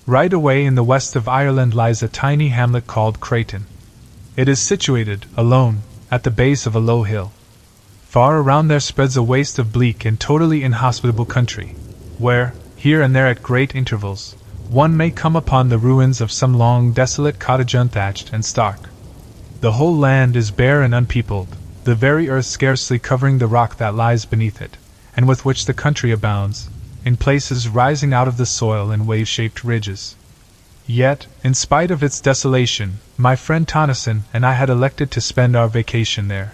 Right away in the west of Ireland lies a tiny hamlet called Creighton. It is situated, alone, at the base of a low hill. Far around there spreads a waste of bleak and totally inhospitable country, where, here and there at great intervals, one may come upon the ruins of some long desolate cottage unthatched and stark. The whole land is bare and unpeopled, the very earth scarcely covering the rock that lies beneath it, and with which the country abounds, in places rising out of the soil in wave-shaped ridges. Yet, in spite of its desolation, my friend Tonneson and I had elected to spend our vacation there.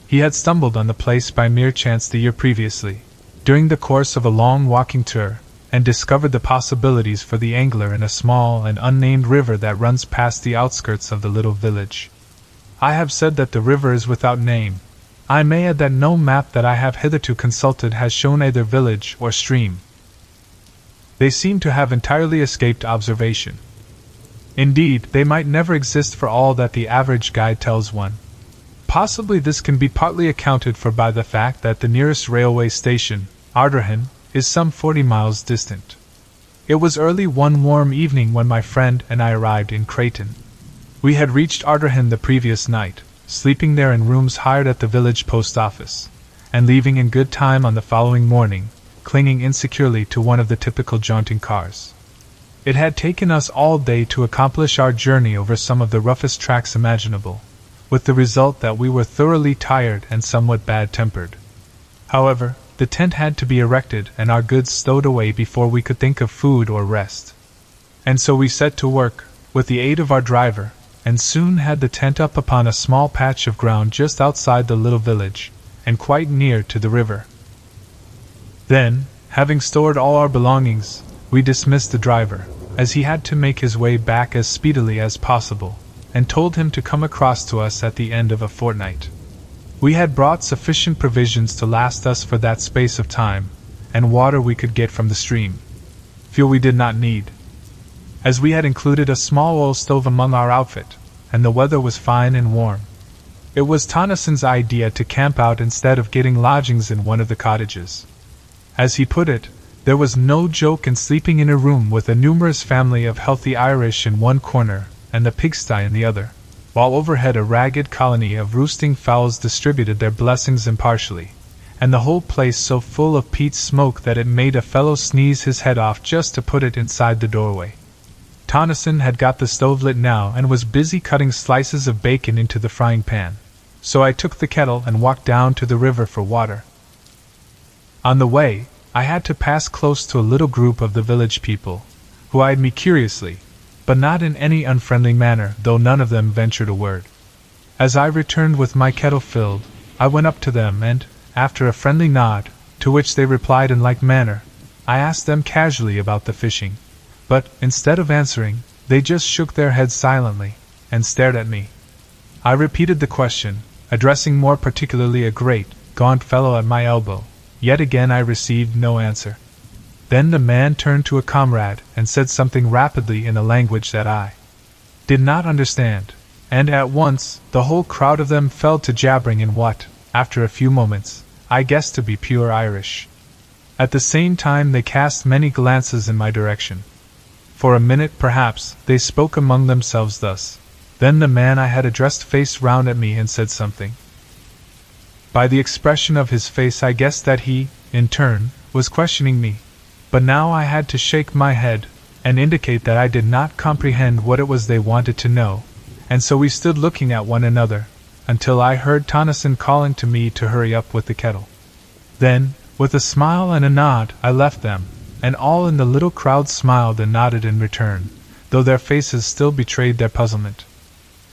He had stumbled on the place by mere chance the year previously, during the course of a long walking tour, and discovered the possibilities for the angler in a small and unnamed river that runs past the outskirts of the little village. I have said that the river is without name. I may add that no map that I have hitherto consulted has shown either village or stream. They seem to have entirely escaped observation. Indeed, they might never exist for all that the average guide tells one. Possibly this can be partly accounted for by the fact that the nearest railway station, Arderhan, is some 40 miles distant. It was early one warm evening when my friend and I arrived in Creighton. We had reached Arderhan the previous night, sleeping there in rooms hired at the village post office, and leaving in good time on the following morning, clinging insecurely to one of the typical jaunting cars. It had taken us all day to accomplish our journey over some of the roughest tracks imaginable, with the result that we were thoroughly tired and somewhat bad-tempered. However, the tent had to be erected and our goods stowed away before we could think of food or rest. And so we set to work, with the aid of our driver, and soon had the tent up upon a small patch of ground just outside the little village, and quite near to the river. Then, having stored all our belongings, we dismissed the driver, as he had to make his way back as speedily as possible, and told him to come across to us at the end of a fortnight. We had brought sufficient provisions to last us for that space of time, and water we could get from the stream. Fuel we did not need, as we had included a small oil stove among our outfit, and the weather was fine and warm. It was Tonnesson's idea to camp out instead of getting lodgings in one of the cottages. As he put it, there was no joke in sleeping in a room with a numerous family of healthy Irish in one corner and the pigsty in the other, while overhead a ragged colony of roosting fowls distributed their blessings impartially, and the whole place so full of peat smoke that it made a fellow sneeze his head off just to put it inside the doorway. Tonneson had got the stove lit now and was busy cutting slices of bacon into the frying pan, so I took the kettle and walked down to the river for water. On the way, I had to pass close to a little group of the village people, who eyed me curiously, but not in any unfriendly manner, though none of them ventured a word. As I returned with my kettle filled, I went up to them and, after a friendly nod, to which they replied in like manner, I asked them casually about the fishing. But, instead of answering, they just shook their heads silently, and stared at me. I repeated the question, addressing more particularly a great, gaunt fellow at my elbow. Yet again I received no answer. Then the man turned to a comrade and said something rapidly in a language that I did not understand, and at once the whole crowd of them fell to jabbering in what, after a few moments, I guessed to be pure Irish. At the same time they cast many glances in my direction. For a minute, perhaps, they spoke among themselves thus. Then the man I had addressed faced round at me and said something. By the expression of his face I guessed that he, in turn, was questioning me, but now I had to shake my head, and indicate that I did not comprehend what it was they wanted to know, and so we stood looking at one another, until I heard Tonneson calling to me to hurry up with the kettle. Then, with a smile and a nod, I left them, and all in the little crowd smiled and nodded in return, though their faces still betrayed their puzzlement.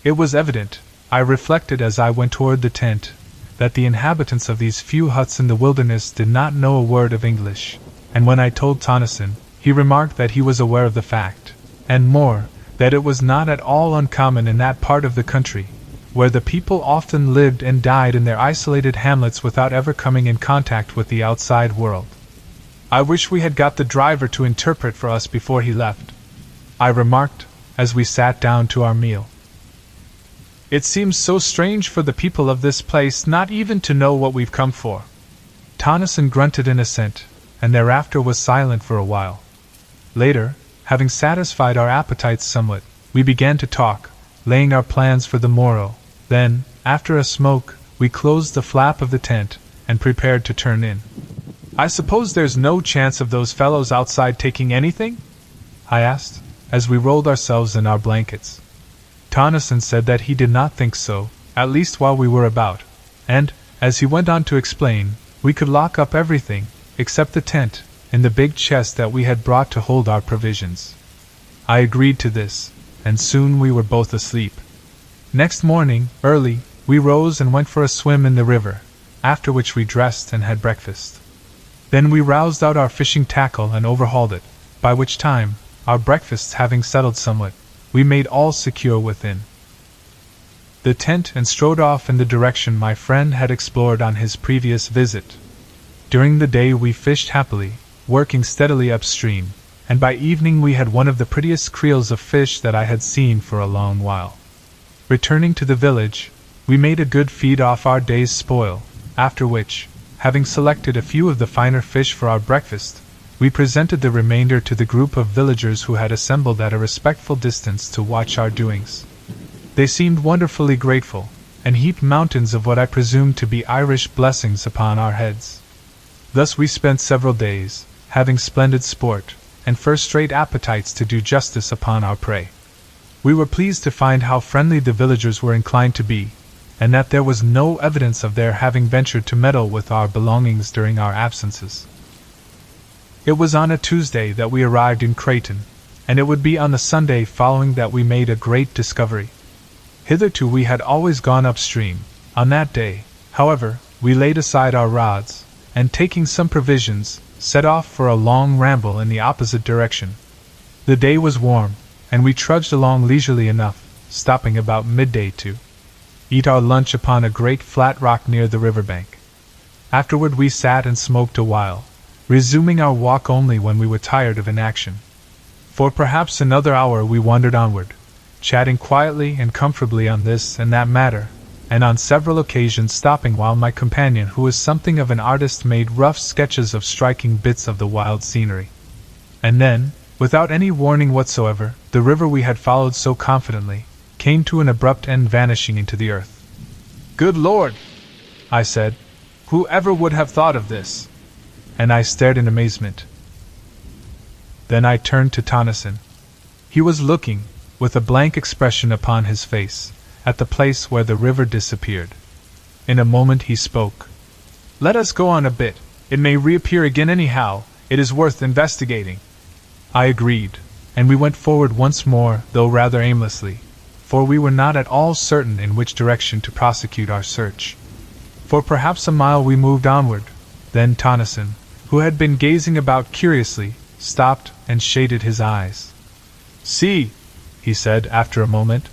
It was evident, I reflected as I went toward the tent, that the inhabitants of these few huts in the wilderness did not know a word of English, and when I told Tonneson, he remarked that he was aware of the fact, and more, that it was not at all uncommon in that part of the country, where the people often lived and died in their isolated hamlets without ever coming in contact with the outside world. I wish we had got the driver to interpret for us before he left, I remarked, as we sat down to our meal. It seems so strange for the people of this place not even to know what we've come for. Tonneson grunted in assent, and thereafter was silent for a while. Later, having satisfied our appetites somewhat, we began to talk, laying our plans for the morrow. Then, after a smoke, we closed the flap of the tent and prepared to turn in. "I suppose there's no chance of those fellows outside taking anything?" I asked, as we rolled ourselves in our blankets. Tonneson said that he did not think so, at least while we were about, and, as he went on to explain, we could lock up everything, except the tent, in the big chest that we had brought to hold our provisions. I agreed to this, and soon we were both asleep. Next morning, early, we rose and went for a swim in the river, after which we dressed and had breakfast. Then we roused out our fishing tackle and overhauled it, by which time, our breakfasts having settled somewhat, we made all secure within the tent and strode off in the direction my friend had explored on his previous visit. During the day we fished happily, working steadily upstream, and by evening we had one of the prettiest creels of fish that I had seen for a long while. Returning to the village, we made a good feed off our day's spoil, after which, having selected a few of the finer fish for our breakfast, we presented the remainder to the group of villagers who had assembled at a respectful distance to watch our doings. They seemed wonderfully grateful, and heaped mountains of what I presumed to be Irish blessings upon our heads. Thus we spent several days, having splendid sport, and first-rate appetites to do justice upon our prey. We were pleased to find how friendly the villagers were inclined to be, and that there was no evidence of their having ventured to meddle with our belongings during our absences. It was on a Tuesday that we arrived in Creighton, and it would be on the Sunday following that we made a great discovery. Hitherto we had always gone upstream. On that day, however, we laid aside our rods, and taking some provisions, set off for a long ramble in the opposite direction. The day was warm, and we trudged along leisurely enough, stopping about midday to eat our lunch upon a great flat rock near the riverbank. Afterward we sat and smoked a while, resuming our walk only when we were tired of inaction. For perhaps another hour we wandered onward, chatting quietly and comfortably on this and that matter, and on several occasions stopping while my companion, who was something of an artist, made rough sketches of striking bits of the wild scenery. And then, without any warning whatsoever, the river we had followed so confidently came to an abrupt end, vanishing into the earth. "Good Lord!" I said. "Who ever would have thought of this?" And I stared in amazement. Then I turned to Tonneson. He was looking, with a blank expression upon his face, at the place where the river disappeared. In a moment he spoke. "Let us go on a bit. It may reappear again anyhow. It is worth investigating." I agreed, and we went forward once more, though rather aimlessly, for we were not at all certain in which direction to prosecute our search. For perhaps a mile we moved onward. Then Tonneson, who had been gazing about curiously, stopped and shaded his eyes. "See," he said after a moment.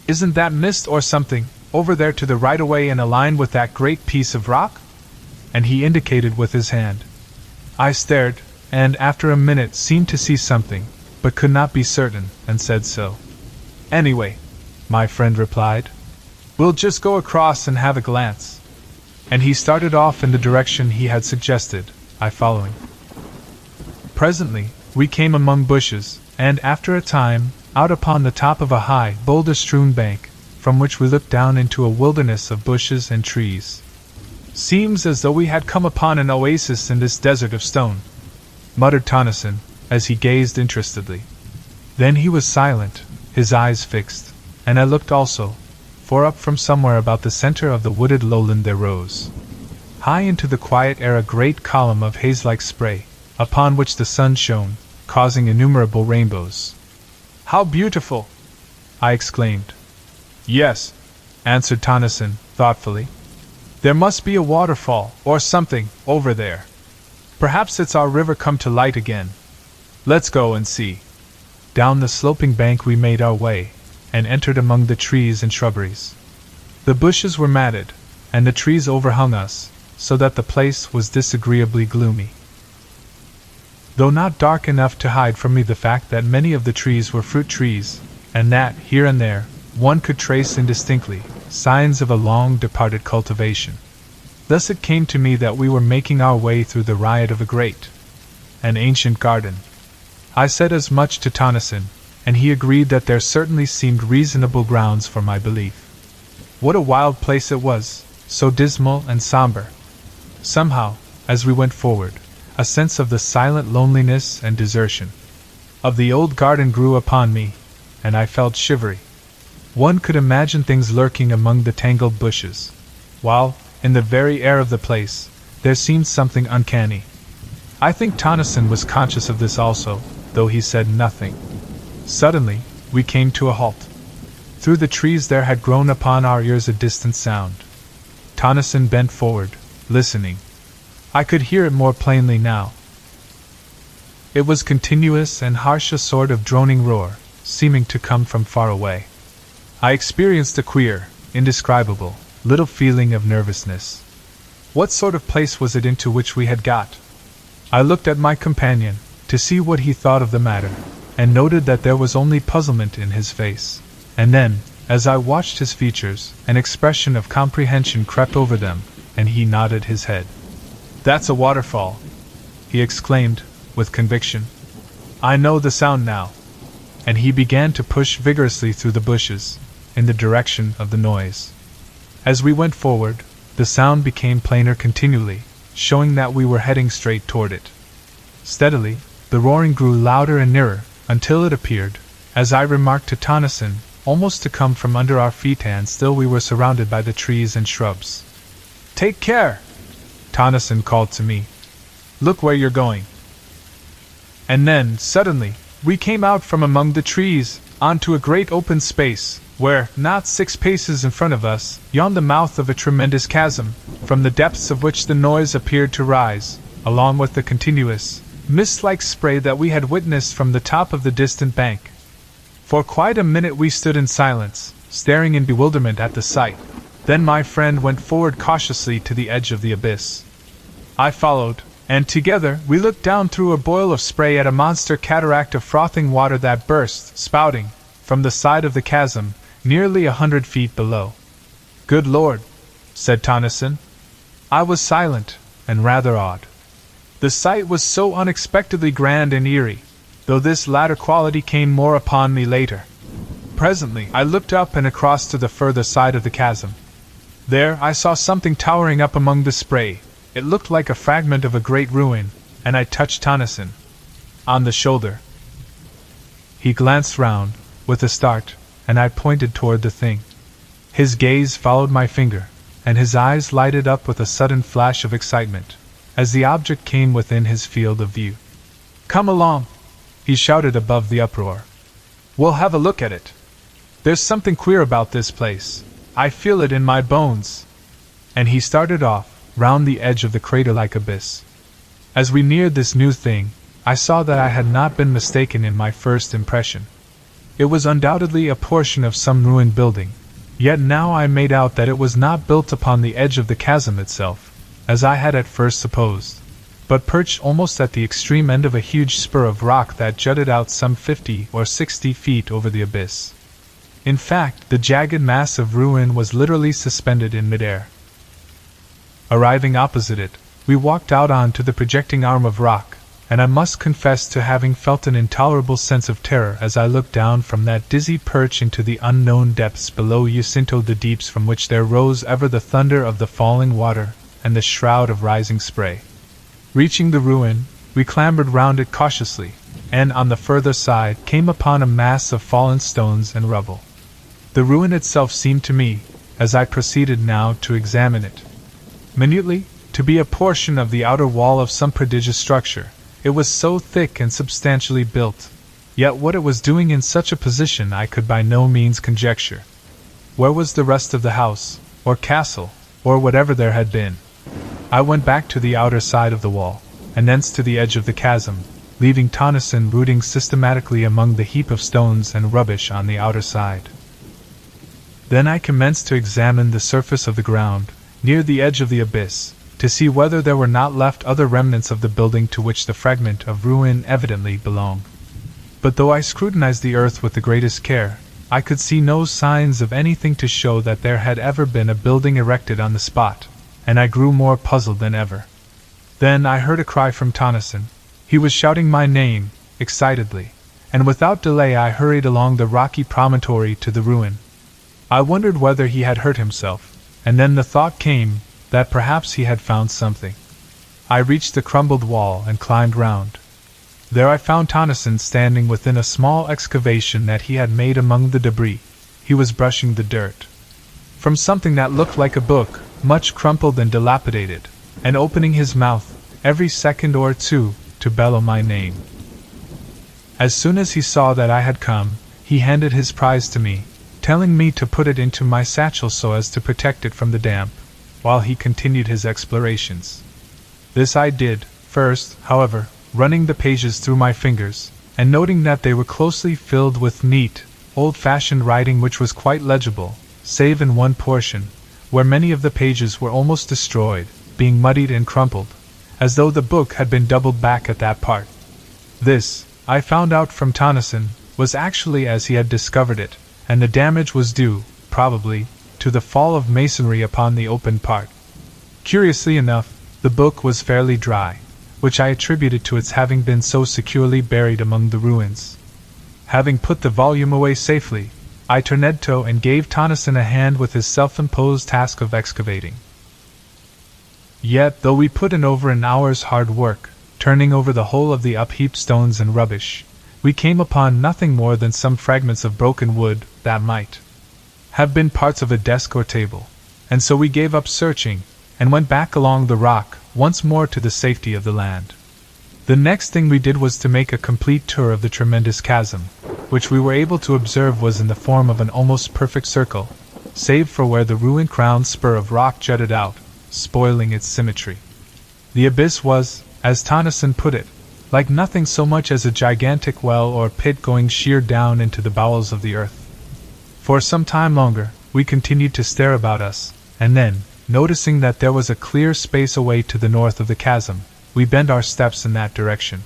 "Isn't that mist or something, over there to the right away in a line with that great piece of rock?" And he indicated with his hand. I stared, and after a minute seemed to see something, but could not be certain, and said so. "Anyway," my friend replied, "we'll just go across and have a glance." And he started off in the direction he had suggested, I following. Presently, we came among bushes, and after a time, out upon the top of a high, boulder-strewn bank, from which we looked down into a wilderness of bushes and trees. "Seems as though we had come upon an oasis in this desert of stone," muttered Tonneson, as he gazed interestedly. Then he was silent, his eyes fixed, and I looked also, for up from somewhere about the center of the wooded lowland there rose, high into the quiet air, a great column of haze-like spray, upon which the sun shone, causing innumerable rainbows. "How beautiful!" I exclaimed. "Yes," answered Tonneson, thoughtfully. "There must be a waterfall, or something, over there. Perhaps it's our river come to light again. Let's go and see." Down the sloping bank we made our way, and entered among the trees and shrubberies. The bushes were matted, and the trees overhung us, so that the place was disagreeably gloomy, though not dark enough to hide from me the fact that many of the trees were fruit trees, and that, here and there, one could trace indistinctly signs of a long-departed cultivation. Thus it came to me that we were making our way through the riot of an ancient garden. I said as much to Tonneson, and he agreed that there certainly seemed reasonable grounds for my belief. What a wild place it was, so dismal and somber. Somehow, as we went forward, a sense of the silent loneliness and desertion of the old garden grew upon me, and I felt shivery. One could imagine things lurking among the tangled bushes, while, in the very air of the place, there seemed something uncanny. I think Tonneson was conscious of this also, though he said nothing. Suddenly, we came to a halt. Through the trees there had grown upon our ears a distant sound. Tonneson bent forward, listening. I could hear it more plainly now. It was continuous and harsh, a sort of droning roar, seeming to come from far away. I experienced a queer, indescribable, little feeling of nervousness. What sort of place was it into which we had got? I looked at my companion, to see what he thought of the matter, and noted that there was only puzzlement in his face. And then, as I watched his features, an expression of comprehension crept over them, and he nodded his head. "That's a waterfall," he exclaimed, with conviction. "I know the sound now." And he began to push vigorously through the bushes, in the direction of the noise. As we went forward, the sound became plainer continually, showing that we were heading straight toward it. Steadily, the roaring grew louder and nearer, until it appeared, as I remarked to Tonneson, almost to come from under our feet, and still we were surrounded by the trees and shrubs. "Take care!" Tonneson called to me. "Look where you're going." And then, suddenly, we came out from among the trees, onto a great open space, where, not 6 paces in front of us, yawned the mouth of a tremendous chasm, from the depths of which the noise appeared to rise, along with the continuous, mist-like spray that we had witnessed from the top of the distant bank. For quite a minute we stood in silence, staring in bewilderment at the sight. Then my friend went forward cautiously to the edge of the abyss. I followed, and together we looked down through a boil of spray at a monster cataract of frothing water that burst, spouting, from the side of the chasm, nearly 100 feet below. "Good Lord," said Tonneson. I was silent, and rather awed. The sight was so unexpectedly grand and eerie, though this latter quality came more upon me later. Presently I looked up and across to the further side of the chasm. There I saw something towering up among the spray. It looked like a fragment of a great ruin, and I touched Tonneson on the shoulder. He glanced round, with a start, and I pointed toward the thing. His gaze followed my finger, and his eyes lighted up with a sudden flash of excitement, as the object came within his field of view. "Come along!" he shouted above the uproar. "We'll have a look at it. There's something queer about this place. I feel it in my bones." And he started off, round the edge of the crater-like abyss. As we neared this new thing, I saw that I had not been mistaken in my first impression. It was undoubtedly a portion of some ruined building, yet now I made out that it was not built upon the edge of the chasm itself, as I had at first supposed, but perched almost at the extreme end of a huge spur of rock that jutted out some 50 or 60 feet over the abyss. In fact, the jagged mass of ruin was literally suspended in midair. Arriving opposite it, we walked out onto the projecting arm of rock, and I must confess to having felt an intolerable sense of terror as I looked down from that dizzy perch into the unknown depths below Jacinto, the deeps from which there rose ever the thunder of the falling water and the shroud of rising spray. Reaching the ruin, we clambered round it cautiously, and on the further side came upon a mass of fallen stones and rubble. The ruin itself seemed to me, as I proceeded now to examine it, minutely, to be a portion of the outer wall of some prodigious structure. It was so thick and substantially built, yet what it was doing in such a position I could by no means conjecture. Where was the rest of the house, or castle, or whatever there had been? I went back to the outer side of the wall, and thence to the edge of the chasm, leaving Tonneson rooting systematically among the heap of stones and rubbish on the outer side. Then I commenced to examine the surface of the ground, near the edge of the abyss, to see whether there were not left other remnants of the building to which the fragment of ruin evidently belonged. But though I scrutinized the earth with the greatest care, I could see no signs of anything to show that there had ever been a building erected on the spot, and I grew more puzzled than ever. Then I heard a cry from Tonneson. He was shouting my name, excitedly, and without delay I hurried along the rocky promontory to the ruin. I wondered whether he had hurt himself, and then the thought came that perhaps he had found something. I reached the crumbled wall and climbed round. There I found Tennyson standing within a small excavation that he had made among the debris. He was brushing the dirt from something that looked like a book, much crumpled and dilapidated, and opening his mouth every second or two to bellow my name. As soon as he saw that I had come, he handed his prize to me, telling me to put it into my satchel so as to protect it from the damp, while he continued his explorations. This I did, first, however, running the pages through my fingers, and noting that they were closely filled with neat, old-fashioned writing which was quite legible, save in one portion, where many of the pages were almost destroyed, being muddied and crumpled, as though the book had been doubled back at that part. This, I found out from Tennyson, was actually as he had discovered it, and the damage was due, probably, to the fall of masonry upon the open part. Curiously enough, the book was fairly dry, which I attributed to its having been so securely buried among the ruins. Having put the volume away safely, I turned to and gave Tennyson a hand with his self-imposed task of excavating. Yet, though we put in over an hour's hard work, turning over the whole of the upheaped stones and rubbish, we came upon nothing more than some fragments of broken wood that might have been parts of a desk or table, and so we gave up searching, and went back along the rock once more to the safety of the land. The next thing we did was to make a complete tour of the tremendous chasm, which we were able to observe was in the form of an almost perfect circle, save for where the ruin-crowned spur of rock jutted out, spoiling its symmetry. The abyss was, as Tennyson put it, like nothing so much as a gigantic well or pit going sheer down into the bowels of the earth. For some time longer, we continued to stare about us, and then, noticing that there was a clear space away to the north of the chasm, we bent our steps in that direction.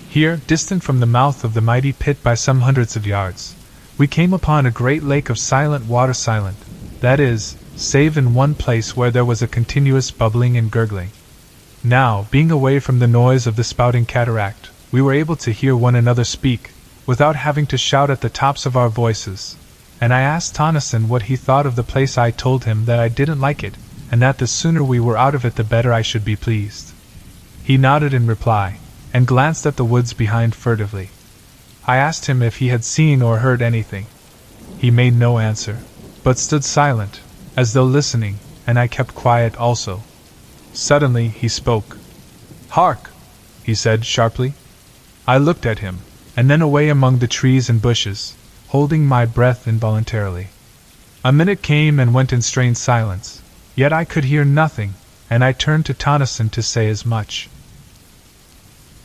Here, distant from the mouth of the mighty pit by some hundreds of yards, we came upon a great lake of silent water, silent, that is, save in one place where there was a continuous bubbling and gurgling. Now, being away from the noise of the spouting cataract, we were able to hear one another speak, without having to shout at the tops of our voices, and I asked Tennyson what he thought of the place. I told him that I didn't like it, and that the sooner we were out of it the better I should be pleased. He nodded in reply, and glanced at the woods behind furtively. I asked him if he had seen or heard anything. He made no answer, but stood silent, as though listening, and I kept quiet also. Suddenly he spoke. "Hark!" he said sharply. I looked at him, and then away among the trees and bushes, holding my breath involuntarily. A minute came and went in strained silence, yet I could hear nothing, and I turned to Tennyson to say as much.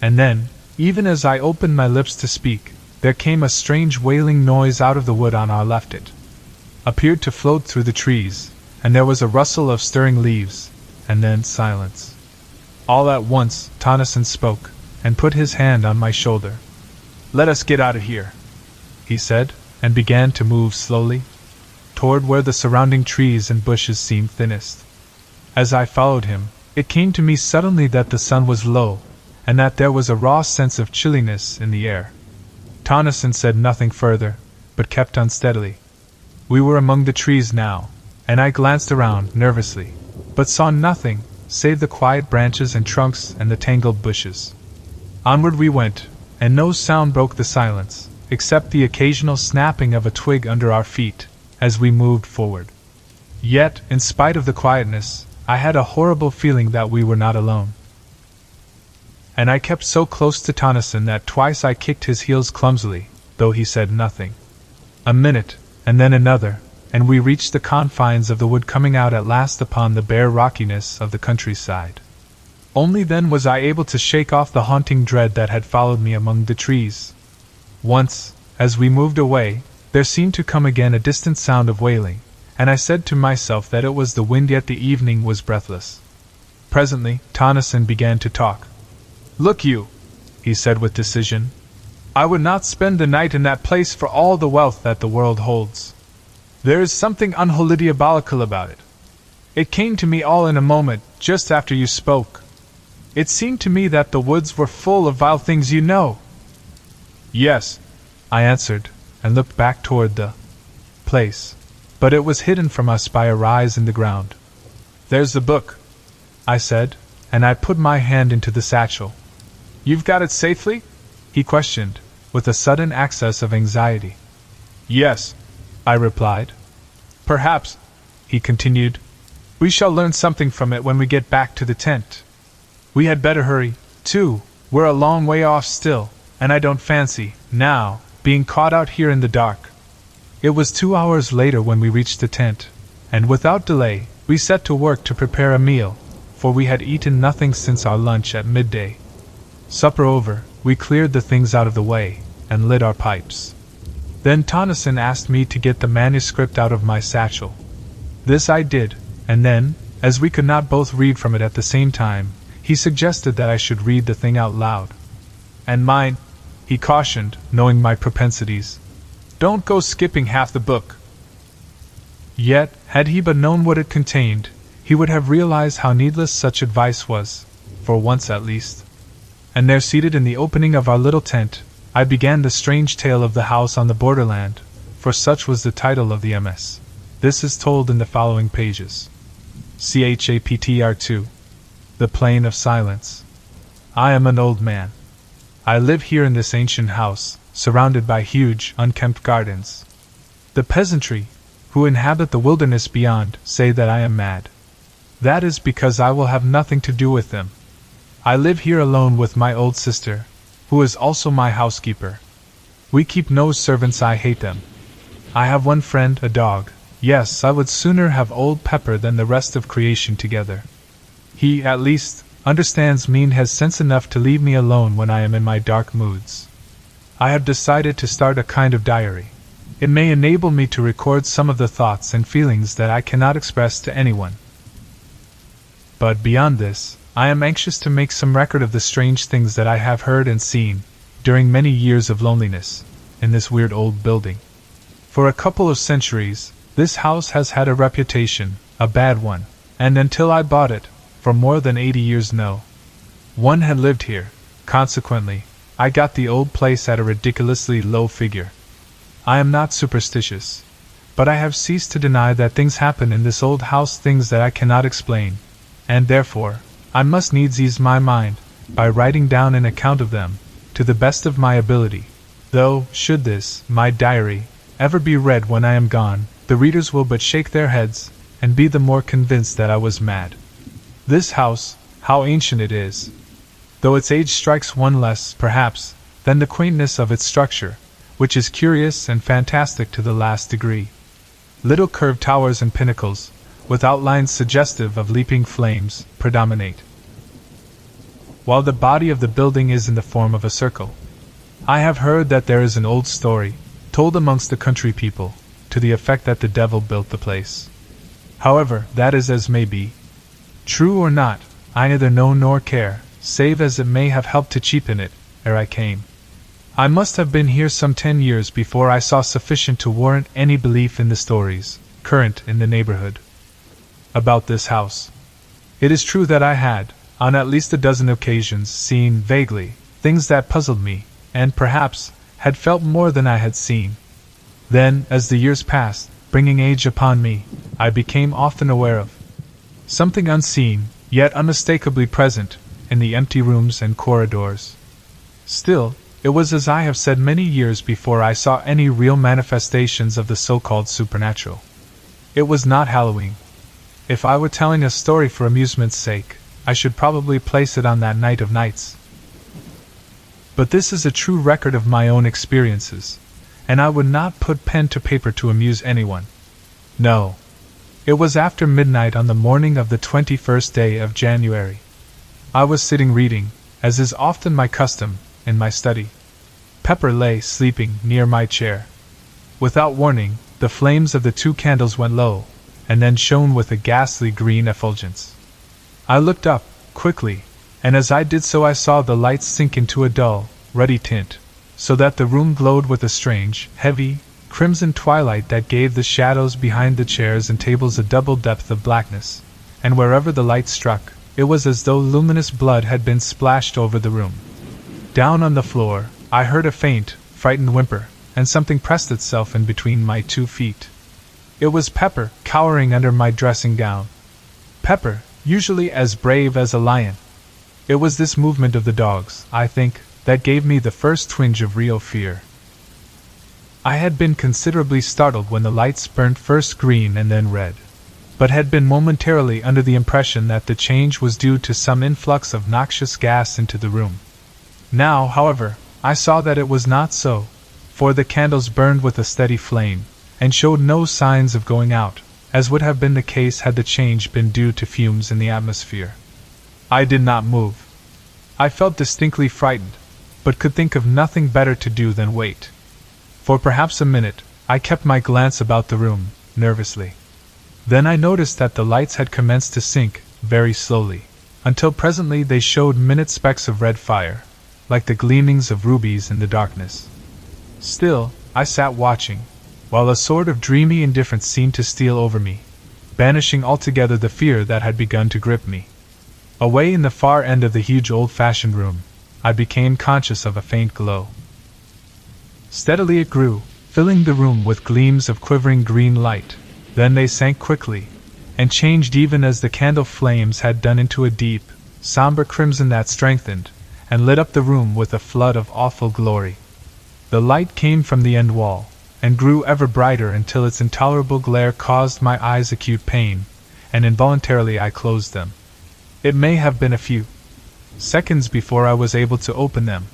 And then, even as I opened my lips to speak, there came a strange wailing noise out of the wood on our left. It appeared to float through the trees, and there was a rustle of stirring leaves, and then silence. All at once, Tennyson spoke, and put his hand on my shoulder. "Let us get out of here," he said, and began to move slowly toward where the surrounding trees and bushes seemed thinnest. As I followed him, it came to me suddenly that the sun was low, and that there was a raw sense of chilliness in the air. Tennyson said nothing further, but kept on steadily. We were among the trees now, and I glanced around nervously, but saw nothing save the quiet branches and trunks and the tangled bushes. Onward we went, and no sound broke the silence, except the occasional snapping of a twig under our feet as we moved forward. Yet, in spite of the quietness, I had a horrible feeling that we were not alone. And I kept so close to Tennyson that twice I kicked his heels clumsily, though he said nothing. A minute, and then another, and we reached the confines of the wood, coming out at last upon the bare rockiness of the countryside. Only then was I able to shake off the haunting dread that had followed me among the trees. Once, as we moved away, there seemed to come again a distant sound of wailing, and I said to myself that it was the wind, yet the evening was breathless. Presently, Tennyson began to talk. "Look you," he said with decision, "I would not spend the night in that place for all the wealth that the world holds. There is something unholy diabolical about it. It came to me all in a moment, just after you spoke. It seemed to me that the woods were full of vile things, you know. Yes, I answered, and looked back toward the place, but it was hidden from us by a rise in the ground. There's the book, I said, and I put my hand into the satchel. You've got it safely? He questioned, with a sudden access of anxiety. Yes, I replied. Perhaps, he continued, we shall learn something from it when we get back to the tent. We had better hurry, too. We're a long way off still, and I don't fancy, now, being caught out here in the dark. It was 2 hours later when we reached the tent, and without delay, we set to work to prepare a meal, for we had eaten nothing since our lunch at midday. Supper over, we cleared the things out of the way, and lit our pipes. Then Tonneson asked me to get the manuscript out of my satchel. This I did, and then, as we could not both read from it at the same time, he suggested that I should read the thing out loud. And mind, he cautioned, knowing my propensities, don't go skipping half the book. Yet, had he but known what it contained, he would have realized how needless such advice was, for once at least. And there, seated in the opening of our little tent, I began the strange tale of the house on the borderland, for such was the title of the MS. This is told in the following pages. Chapter 2. The Plain of Silence. I am an old man. I live here in this ancient house, surrounded by huge, unkempt gardens. The peasantry, who inhabit the wilderness beyond, say that I am mad. That is because I will have nothing to do with them. I live here alone with my old sister, who is also my housekeeper. We keep no servants, I hate them. I have one friend, a dog. Yes, I would sooner have old Pepper than the rest of creation together. He, at least, understands me and has sense enough to leave me alone when I am in my dark moods. I have decided to start a kind of diary. It may enable me to record some of the thoughts and feelings that I cannot express to anyone. But beyond this, I am anxious to make some record of the strange things that I have heard and seen, during many years of loneliness, in this weird old building. For a couple of centuries, this house has had a reputation, a bad one, and until I bought it, for more than 80 years no one had lived here. Consequently, I got the old place at a ridiculously low figure. I am not superstitious, but I have ceased to deny that things happen in this old house, things that I cannot explain, and therefore, I must needs ease my mind, by writing down an account of them, to the best of my ability, though, should this, my diary, ever be read when I am gone, the readers will but shake their heads, and be the more convinced that I was mad. This house, how ancient it is! Though its age strikes one less, perhaps, than the quaintness of its structure, which is curious and fantastic to the last degree. Little curved towers and pinnacles, with outlines suggestive of leaping flames, predominate, while the body of the building is in the form of a circle. I have heard that there is an old story, told amongst the country people, to the effect that the devil built the place. However, that is as may be. True or not, I neither know nor care, save as it may have helped to cheapen it, ere I came. I must have been here some 10 years before I saw sufficient to warrant any belief in the stories, current in the neighborhood, about this house. It is true that I had, on at least a dozen occasions, seen, vaguely, things that puzzled me, and, perhaps, had felt more than I had seen. Then, as the years passed, bringing age upon me, I became often aware of something unseen, yet unmistakably present, in the empty rooms and corridors. Still, it was as I have said many years before I saw any real manifestations of the so-called supernatural. It was not Halloween. If I were telling a story for amusement's sake, I should probably place it on that night of nights. But this is a true record of my own experiences, and I would not put pen to paper to amuse anyone. No. It was after midnight on the morning of the 21st day of January. I was sitting reading, as is often my custom, in my study. Pepper lay sleeping near my chair. Without warning, the flames of the 2 candles went low, and then shone with a ghastly green effulgence. I looked up, quickly, and as I did so I saw the lights sink into a dull, ruddy tint, so that the room glowed with a strange, heavy, crimson twilight that gave the shadows behind the chairs and tables a double depth of blackness, and wherever the light struck, It was as though luminous blood had been splashed over the room. Down on the floor, I heard a faint, frightened whimper, and something pressed itself in between my 2 feet. It was Pepper, cowering under my dressing gown. Pepper, usually as brave as a lion. It was this movement of the dog's, I think, that gave me the first twinge of real fear. I had been considerably startled when the lights burnt first green and then red, but had been momentarily under the impression that the change was due to some influx of noxious gas into the room. Now, however, I saw that it was not so, for the candles burned with a steady flame, and showed no signs of going out, as would have been the case had the change been due to fumes in the atmosphere. I did not move. I felt distinctly frightened, but could think of nothing better to do than wait. For perhaps a minute, I kept my glance about the room, nervously. Then I noticed that the lights had commenced to sink, very slowly, until presently they showed minute specks of red fire, like the gleamings of rubies in the darkness. Still, I sat watching, while a sort of dreamy indifference seemed to steal over me, banishing altogether the fear that had begun to grip me. Away in the far end of the huge old-fashioned room, I became conscious of a faint glow. Steadily it grew, filling the room with gleams of quivering green light. Then they sank quickly, and changed even as the candle flames had done into a deep, somber crimson that strengthened, and lit up the room with a flood of awful glory. The light came from the end wall, and grew ever brighter until its intolerable glare caused my eyes acute pain, and involuntarily I closed them. It may have been a few seconds before I was able to open them.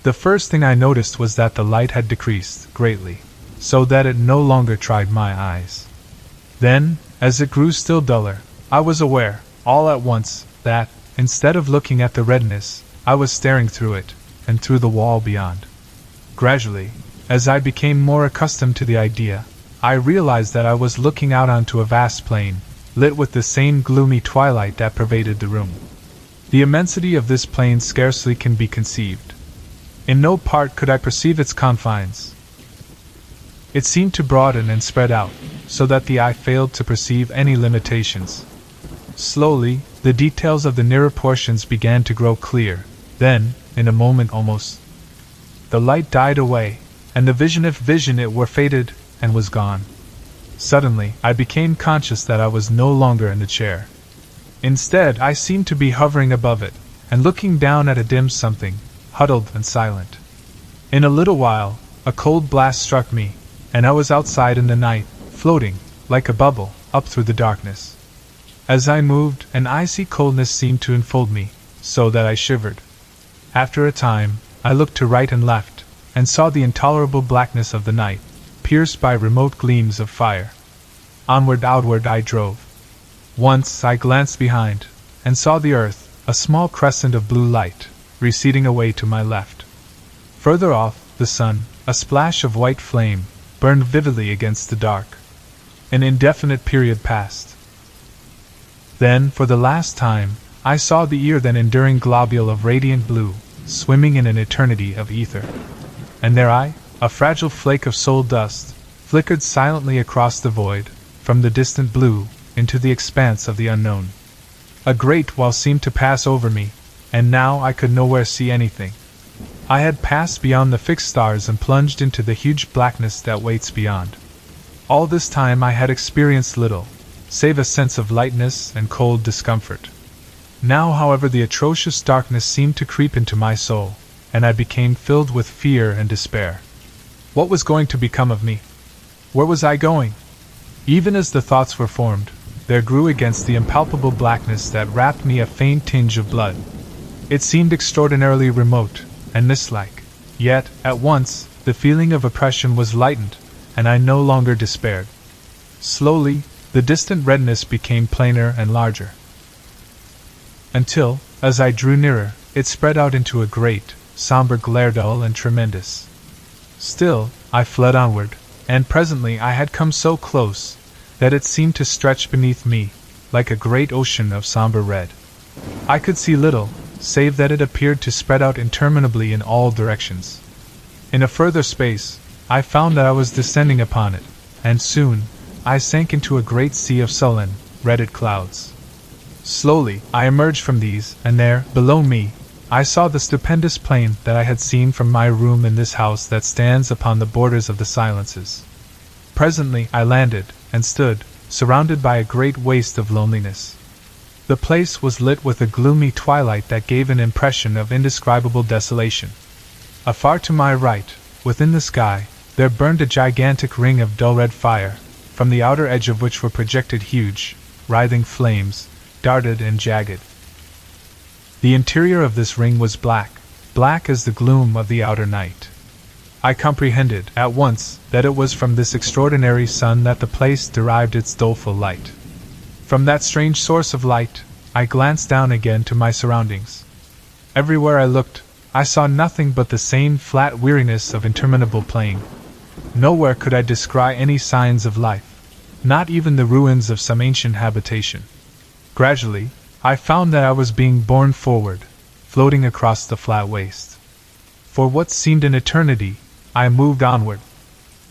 The first thing I noticed was that the light had decreased greatly, so that it no longer tried my eyes. Then, as it grew still duller, I was aware, all at once, that, instead of looking at the redness, I was staring through it, and through the wall beyond. Gradually, as I became more accustomed to the idea, I realized that I was looking out onto a vast plain, lit with the same gloomy twilight that pervaded the room. The immensity of this plain scarcely can be conceived. In no part could I perceive its confines. It seemed to broaden and spread out, so that the eye failed to perceive any limitations. Slowly, the details of the nearer portions began to grow clear. Then, in a moment almost, the light died away, and the vision, if vision it were, faded and was gone. Suddenly, I became conscious that I was no longer in the chair. Instead, I seemed to be hovering above it, and looking down at a dim something, huddled and silent. In a little while, a cold blast struck me, and I was outside in the night, floating, like a bubble, up through the darkness. As I moved, an icy coldness seemed to enfold me, so that I shivered. After a time, I looked to right and left, and saw the intolerable blackness of the night, pierced by remote gleams of fire. Onward, outward I drove. Once I glanced behind, and saw the earth, a small crescent of blue light, receding away to my left. Further off, the sun, a splash of white flame, burned vividly against the dark. An indefinite period passed. Then, for the last time, I saw the then enduring globule of radiant blue, swimming in an eternity of ether. And there I, a fragile flake of soul dust, flickered silently across the void, from the distant blue, into the expanse of the unknown. A great wall seemed to pass over me, and now I could nowhere see anything. I had passed beyond the fixed stars and plunged into the huge blackness that waits beyond. All this time I had experienced little, save a sense of lightness and cold discomfort. Now, however, the atrocious darkness seemed to creep into my soul, and I became filled with fear and despair. What was going to become of me? Where was I going? Even as the thoughts were formed, there grew against the impalpable blackness that wrapped me a faint tinge of blood. It seemed extraordinarily remote and mist-like, yet, at once, the feeling of oppression was lightened, and I no longer despaired. Slowly, the distant redness became plainer and larger, until, as I drew nearer, it spread out into a great, somber glare, dull and tremendous. Still, I fled onward, and presently I had come so close that it seemed to stretch beneath me, like a great ocean of somber red. I could see little, save that it appeared to spread out interminably in all directions. In a further space, I found that I was descending upon it, and soon, I sank into a great sea of sullen, redded clouds. Slowly, I emerged from these, and there, below me, I saw the stupendous plain that I had seen from my room in this house that stands upon the borders of the silences. Presently I landed, and stood, surrounded by a great waste of loneliness. The place was lit with a gloomy twilight that gave an impression of indescribable desolation. Afar to my right, within the sky, there burned a gigantic ring of dull red fire, from the outer edge of which were projected huge, writhing flames, darted and jagged. The interior of this ring was black, black as the gloom of the outer night. I comprehended, at once, that it was from this extraordinary sun that the place derived its doleful light. From that strange source of light, I glanced down again to my surroundings. Everywhere I looked, I saw nothing but the same flat weariness of interminable plain. Nowhere could I descry any signs of life, not even the ruins of some ancient habitation. Gradually, I found that I was being borne forward, floating across the flat waste. For what seemed an eternity, I moved onward.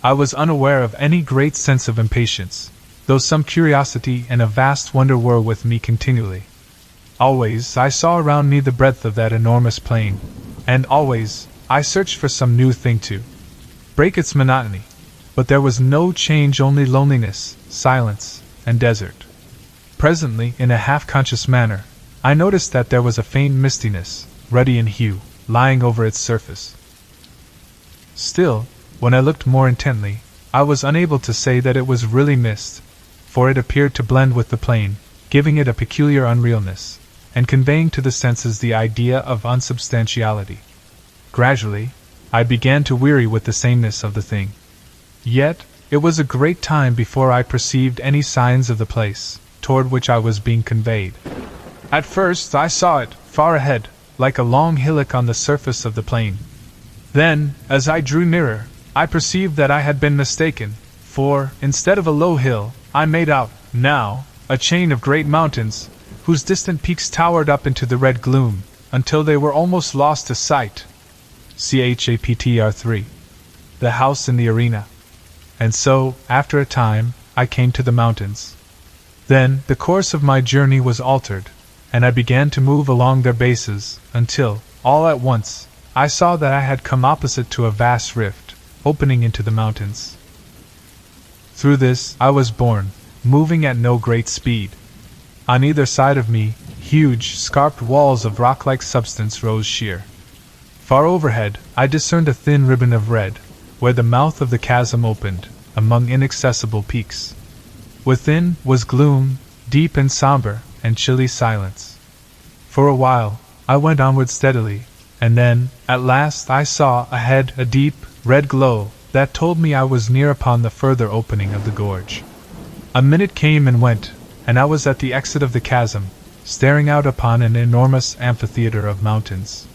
I was unaware of any great sense of impatience, though some curiosity and a vast wonder were with me continually. Always I saw around me the breadth of that enormous plain, and always I searched for some new thing to break its monotony, but there was no change, only loneliness, silence, and desert. Presently, in a half-conscious manner, I noticed that there was a faint mistiness, ruddy in hue, lying over its surface. Still, when I looked more intently, I was unable to say that it was really mist, for it appeared to blend with the plain, giving it a peculiar unrealness, and conveying to the senses the idea of unsubstantiality. Gradually, I began to weary with the sameness of the thing. Yet, it was a great time before I perceived any signs of the place toward which I was being conveyed. At first I saw it, far ahead, like a long hillock on the surface of the plain. Then, as I drew nearer, I perceived that I had been mistaken, for, instead of a low hill, I made out, now, a chain of great mountains, whose distant peaks towered up into the red gloom, until they were almost lost to sight. Chapter 3. The House in the Arena. And so, after a time, I came to the mountains. Then, the course of my journey was altered, and I began to move along their bases, until, all at once, I saw that I had come opposite to a vast rift, opening into the mountains. Through this I was borne, moving at no great speed. On either side of me, huge, scarped walls of rock-like substance rose sheer. Far overhead, I discerned a thin ribbon of red, where the mouth of the chasm opened, among inaccessible peaks. Within was gloom, deep and somber, and chilly silence. For a while, I went onward steadily, and then, at last, I saw ahead a deep, red glow that told me I was near upon the further opening of the gorge. A minute came and went, and I was at the exit of the chasm, staring out upon an enormous amphitheater of mountains.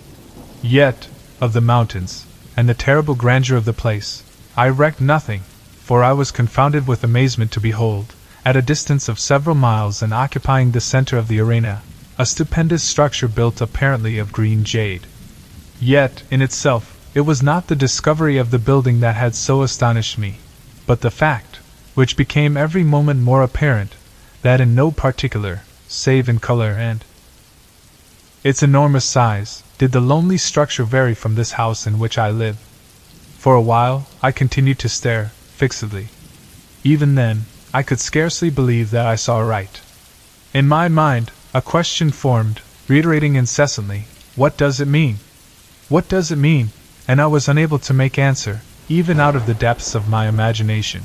Yet, of the mountains, and the terrible grandeur of the place, I recked nothing, for I was confounded with amazement to behold, at a distance of several miles and occupying the center of the arena, a stupendous structure built apparently of green jade. Yet, in itself, it was not the discovery of the building that had so astonished me, but the fact, which became every moment more apparent, that in no particular, save in color and its enormous size, did the lonely structure vary from this house in which I live. For a while, I continued to stare, fixedly. Even then, I could scarcely believe that I saw aright. In my mind, a question formed, reiterating incessantly, "What does it mean? What does it mean?" And I was unable to make answer, even out of the depths of my imagination.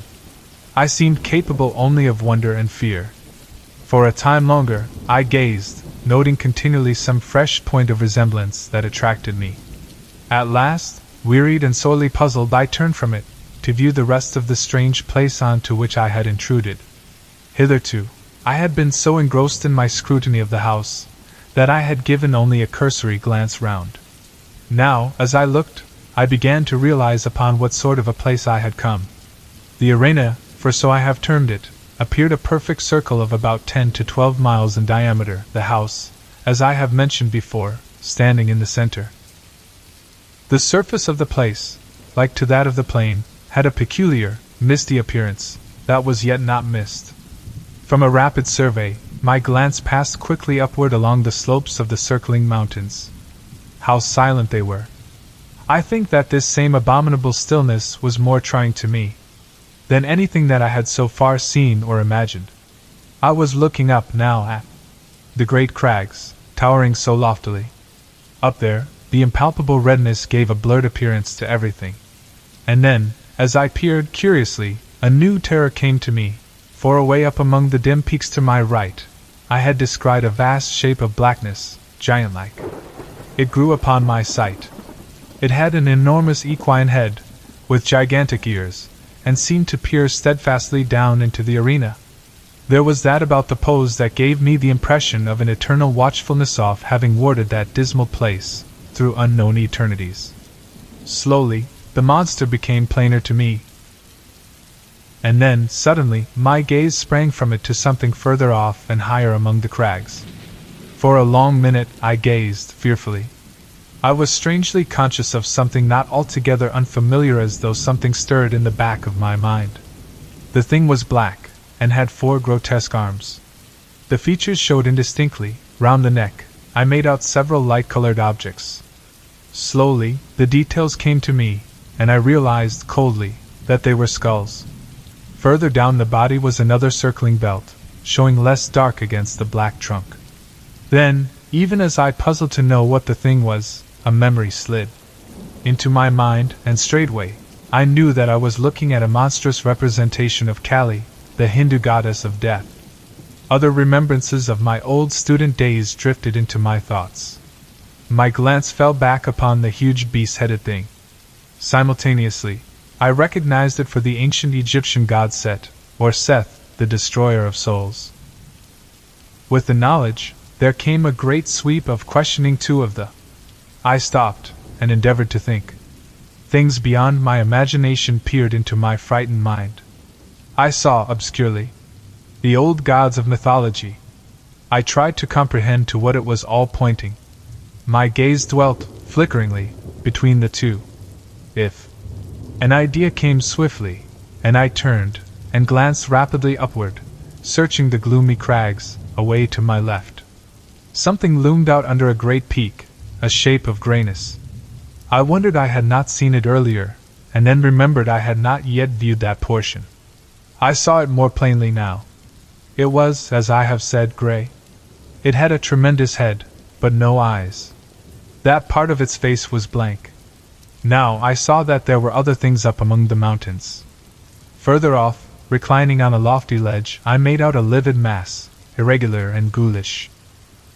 I seemed capable only of wonder and fear. For a time longer, I gazed, noting continually some fresh point of resemblance that attracted me. At last, wearied and sorely puzzled, I turned from it, to view the rest of the strange place on to which I had intruded. Hitherto, I had been so engrossed in my scrutiny of the house, that I had given only a cursory glance round. Now, as I looked, I began to realize upon what sort of a place I had come. The arena, for so I have termed it, appeared a perfect circle of about 10 to 12 miles in diameter, the house, as I have mentioned before, standing in the center. The surface of the place, like to that of the plain, had a peculiar, misty appearance, that was yet not mist. From a rapid survey, my glance passed quickly upward along the slopes of the circling mountains. How silent they were! I think that this same abominable stillness was more trying to me than anything that I had so far seen or imagined. I was looking up now at the great crags, towering so loftily. Up there, the impalpable redness gave a blurred appearance to everything. And then, as I peered curiously, a new terror came to me, for away up among the dim peaks to my right, I had descried a vast shape of blackness, giant-like. It grew upon my sight. It had an enormous equine head, with gigantic ears, and seemed to peer steadfastly down into the arena. There was that about the pose that gave me the impression of an eternal watchfulness of having warded that dismal place through unknown eternities. Slowly, the monster became plainer to me. And then, suddenly, my gaze sprang from it to something further off and higher among the crags. For a long minute I gazed fearfully. I was strangely conscious of something not altogether unfamiliar, as though something stirred in the back of my mind. The thing was black, and had 4 grotesque arms. The features showed indistinctly. Round the neck, I made out several light-colored objects. Slowly, the details came to me, and I realized coldly that they were skulls. Further down the body was another circling belt, showing less dark against the black trunk. Then, even as I puzzled to know what the thing was, a memory slid into my mind, and straightway I knew that I was looking at a monstrous representation of Kali, the Hindu goddess of death. Other remembrances of my old student days drifted into my thoughts. My glance fell back upon the huge beast-headed thing. Simultaneously, I recognized it for the ancient Egyptian god Set, or Seth, the destroyer of souls. With the knowledge, there came a great sweep of questioning too of the. I stopped, and endeavored to think. Things beyond my imagination peered into my frightened mind. I saw, obscurely, the old gods of mythology. I tried to comprehend to what it was all pointing. My gaze dwelt, flickeringly, between the two. If an idea came swiftly, and I turned, and glanced rapidly upward, searching the gloomy crags, away to my left. Something loomed out under a great peak, a shape of grayness. I wondered I had not seen it earlier, and then remembered I had not yet viewed that portion. I saw it more plainly now. It was, as I have said, gray. It had a tremendous head, but no eyes. That part of its face was blank. Now I saw that there were other things up among the mountains. Further off, reclining on a lofty ledge, I made out a livid mass, irregular and ghoulish.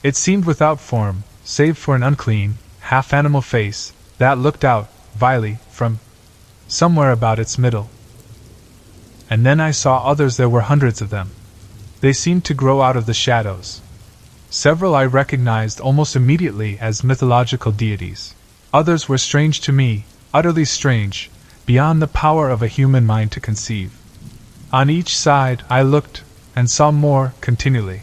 It seemed without form, save for an unclean, half-animal face that looked out, vilely, from somewhere about its middle. And then I saw others. There were hundreds of them. They seemed to grow out of the shadows. Several I recognized almost immediately as mythological deities. Others were strange to me, utterly strange, beyond the power of a human mind to conceive. On each side I looked, and saw more, continually.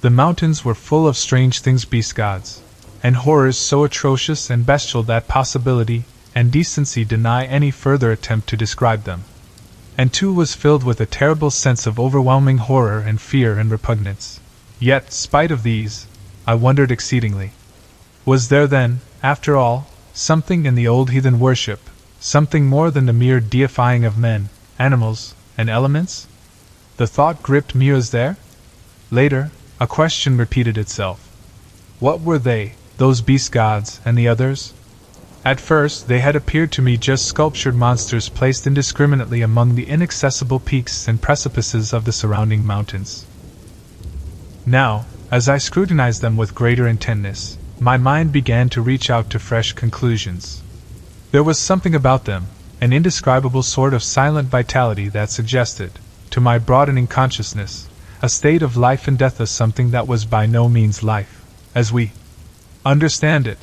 The mountains were full of strange things, beast gods, and horrors so atrocious and bestial that possibility and decency deny any further attempt to describe them. And too was filled with a terrible sense of overwhelming horror and fear and repugnance. Yet, spite of these, I wondered exceedingly. Was there then, after all, something in the old heathen worship, something more than the mere deifying of men, animals, and elements? The thought gripped me. Was there? Later, a question repeated itself. What were they, those beast gods, and the others? At first they had appeared to me just sculptured monsters placed indiscriminately among the inaccessible peaks and precipices of the surrounding mountains. Now, as I scrutinized them with greater intentness, my mind began to reach out to fresh conclusions. There was something about them, an indescribable sort of silent vitality that suggested, to my broadening consciousness, a state of life and death, as something that was by no means life, as we understand it,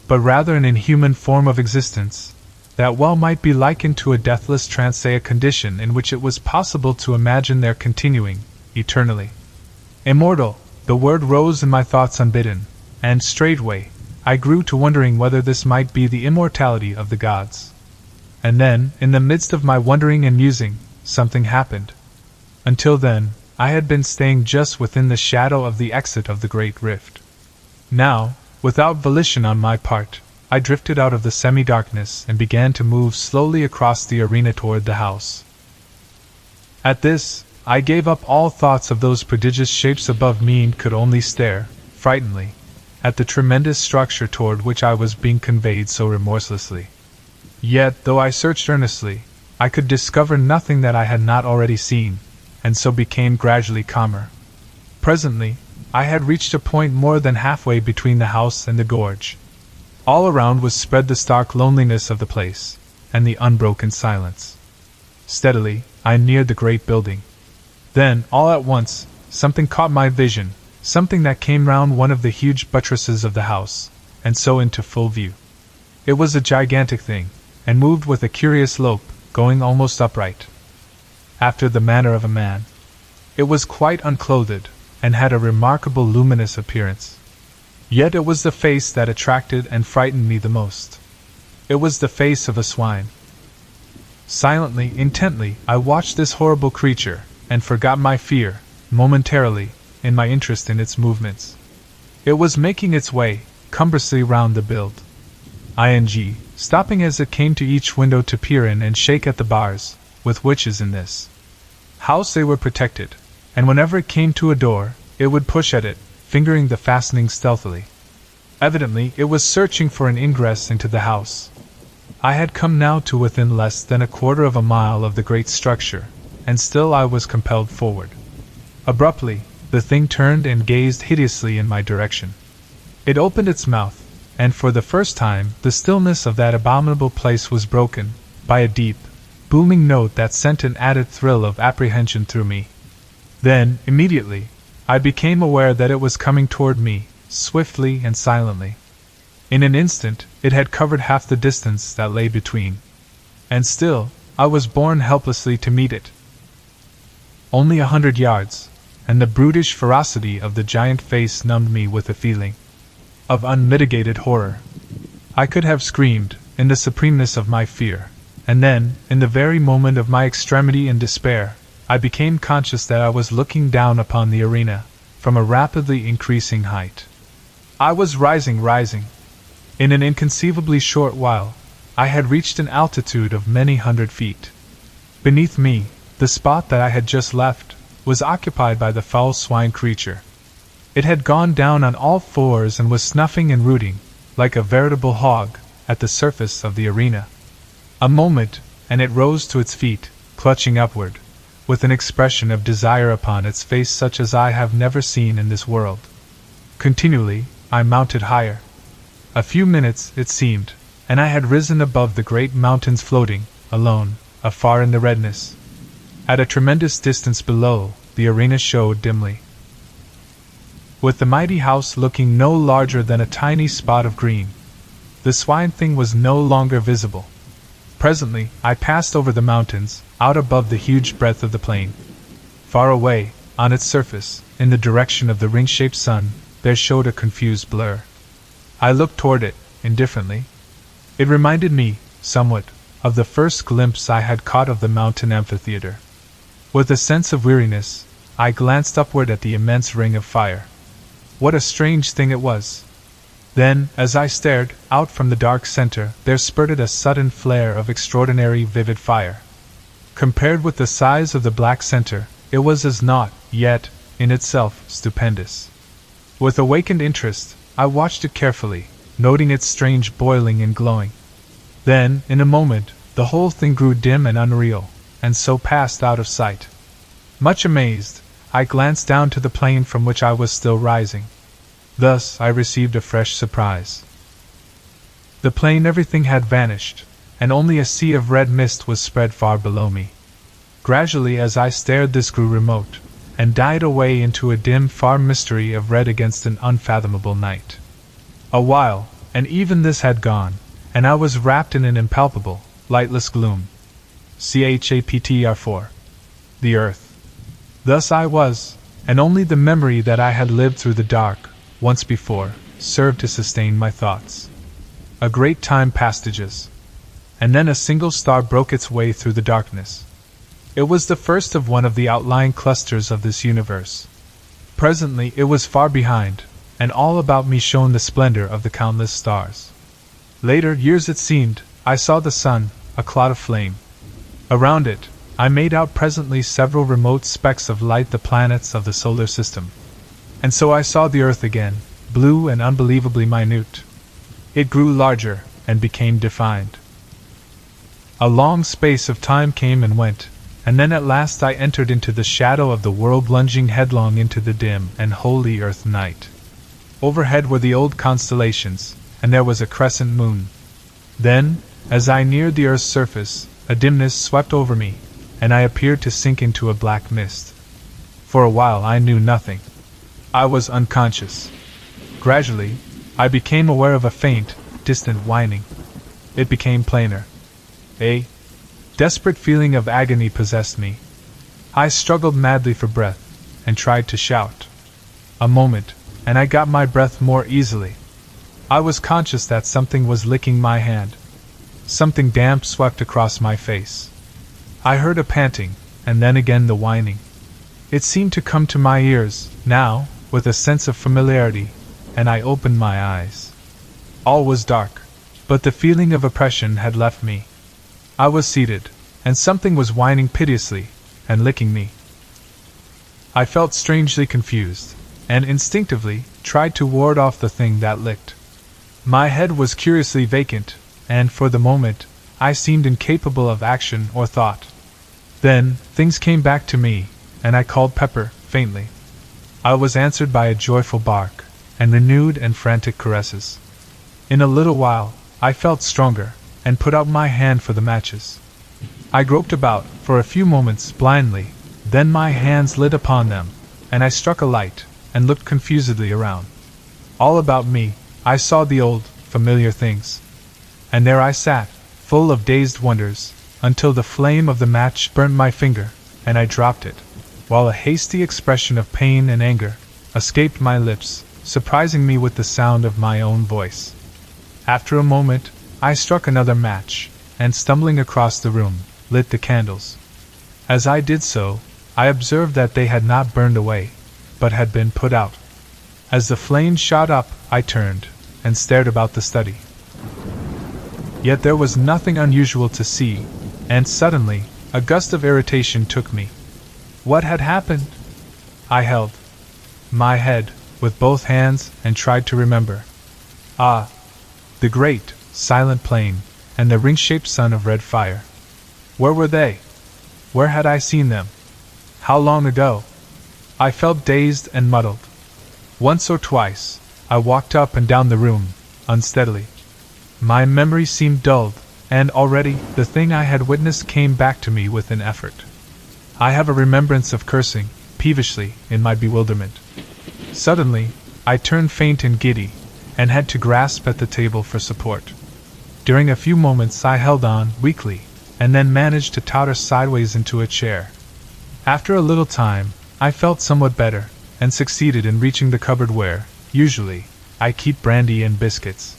but rather an inhuman form of existence, that well might be likened to a deathless trance, a condition in which it was possible to imagine their continuing, eternally. Immortal, the word rose in my thoughts unbidden, and straightway I grew to wondering whether this might be the immortality of the gods. And then, in the midst of my wondering and musing, something happened. Until then, I had been staying just within the shadow of the exit of the great rift. Now, without volition on my part, I drifted out of the semi-darkness and began to move slowly across the arena toward the house. At this, I gave up all thoughts of those prodigious shapes above me and could only stare, frightenedly, at the tremendous structure toward which I was being conveyed so remorselessly. Yet, though I searched earnestly, I could discover nothing that I had not already seen, and so became gradually calmer. Presently, I had reached a point more than halfway between the house and the gorge. All around was spread the stark loneliness of the place, and the unbroken silence. Steadily, I neared the great building. Then, all at once, something caught my vision, something that came round one of the huge buttresses of the house, and so into full view. It was a gigantic thing, and moved with a curious lope, going almost upright, after the manner of a man. It was quite unclothed, and had a remarkable luminous appearance. Yet it was the face that attracted and frightened me the most. It was the face of a swine. Silently, intently, I watched this horrible creature, and forgot my fear, momentarily, in my interest in its movements. It was making its way, cumbrously round the build. Stopping as it came to each window to peer in and shake at the bars, with which in this house they were protected, and whenever it came to a door, it would push at it, fingering the fastening stealthily. Evidently, it was searching for an ingress into the house. I had come now to within less than a quarter of a mile of the great structure, and still I was compelled forward. Abruptly, the thing turned and gazed hideously in my direction. It opened its mouth, and for the first time the stillness of that abominable place was broken by a deep, booming note that sent an added thrill of apprehension through me. Then, immediately, I became aware that it was coming toward me, swiftly and silently. In an instant, it had covered half the distance that lay between. And still, I was borne helplessly to meet it. Only 100 yards, and the brutish ferocity of the giant face numbed me with a feeling of unmitigated horror. I could have screamed, in the supremeness of my fear, and then, in the very moment of my extremity and despair, I became conscious that I was looking down upon the arena, from a rapidly increasing height. I was rising. In an inconceivably short while, I had reached an altitude of many hundred feet. Beneath me, the spot that I had just left was occupied by the foul swine creature. It had gone down on all fours and was snuffing and rooting, like a veritable hog, at the surface of the arena. A moment, and it rose to its feet, clutching upward, with an expression of desire upon its face such as I have never seen in this world. Continually, I mounted higher. A few minutes, it seemed, and I had risen above the great mountains floating, alone, afar in the redness. At a tremendous distance below, the arena showed dimly, with the mighty house looking no larger than a tiny spot of green. The swine thing was no longer visible. Presently, I passed over the mountains, out above the huge breadth of the plain. Far away, on its surface, in the direction of the ring-shaped sun, there showed a confused blur. I looked toward it, indifferently. It reminded me, somewhat, of the first glimpse I had caught of the mountain amphitheater. With a sense of weariness, I glanced upward at the immense ring of fire. What a strange thing it was! Then, as I stared, out from the dark center, there spurted a sudden flare of extraordinary vivid fire. Compared with the size of the black center, it was as naught, yet, in itself, stupendous. With awakened interest, I watched it carefully, noting its strange boiling and glowing. Then, in a moment, the whole thing grew dim and unreal, and so passed out of sight. Much amazed, I glanced down to the plain from which I was still rising. Thus, I received a fresh surprise. The plain everything had vanished, and only a sea of red mist was spread far below me. Gradually as I stared this grew remote, and died away into a dim far mystery of red against an unfathomable night. A while, and even this had gone, and I was wrapped in an impalpable, lightless gloom. Chapter 4. The Earth. Thus I was, and only the memory that I had lived through the dark, once before, served to sustain my thoughts. A great time passages, and then a single star broke its way through the darkness. It was the first of one of the outlying clusters of this universe. Presently it was far behind, and all about me shone the splendor of the countless stars. Later years it seemed, I saw the sun, a clot of flame. Around it, I made out presently several remote specks of light, the planets of the solar system. And so I saw the earth again, blue and unbelievably minute. It grew larger, and became defined. A long space of time came and went, and then at last I entered into the shadow of the world, plunging headlong into the dim and holy earth night. Overhead were the old constellations, and there was a crescent moon. Then, as I neared the earth's surface, a dimness swept over me, and I appeared to sink into a black mist. For a while I knew nothing. I was unconscious. Gradually, I became aware of a faint, distant whining. It became plainer. A desperate feeling of agony possessed me. I struggled madly for breath, and tried to shout. A moment, and I got my breath more easily. I was conscious that something was licking my hand. Something damp swept across my face. I heard a panting, and then again the whining. It seemed to come to my ears, now, with a sense of familiarity, and I opened my eyes. All was dark, but the feeling of oppression had left me. I was seated, and something was whining piteously, and licking me. I felt strangely confused, and instinctively tried to ward off the thing that licked. My head was curiously vacant, and for the moment, I seemed incapable of action or thought. Then, things came back to me, and I called Pepper, faintly. I was answered by a joyful bark, and renewed and frantic caresses. In a little while, I felt stronger, and put out my hand for the matches. I groped about, for a few moments, blindly, then my hands lit upon them, and I struck a light, and looked confusedly around. All about me, I saw the old, familiar things. And there I sat, full of dazed wonders, until the flame of the match burnt my finger, and I dropped it, while a hasty expression of pain and anger escaped my lips, surprising me with the sound of my own voice. After a moment, I struck another match, and stumbling across the room, lit the candles. As I did so, I observed that they had not burned away, but had been put out. As the flames shot up, I turned, and stared about the study. Yet there was nothing unusual to see, and suddenly, a gust of irritation took me. What had happened? I held my head with both hands and tried to remember. Ah! The great, silent plain, and the ring-shaped sun of red fire. Where were they? Where had I seen them? How long ago? I felt dazed and muddled. Once or twice, I walked up and down the room, unsteadily. My memory seemed dulled, and already the thing I had witnessed came back to me with an effort. I have a remembrance of cursing, peevishly, in my bewilderment. Suddenly, I turned faint and giddy, and had to grasp at the table for support. During a few moments I held on, weakly, and then managed to totter sideways into a chair. After a little time, I felt somewhat better, and succeeded in reaching the cupboard where, usually, I keep brandy and biscuits.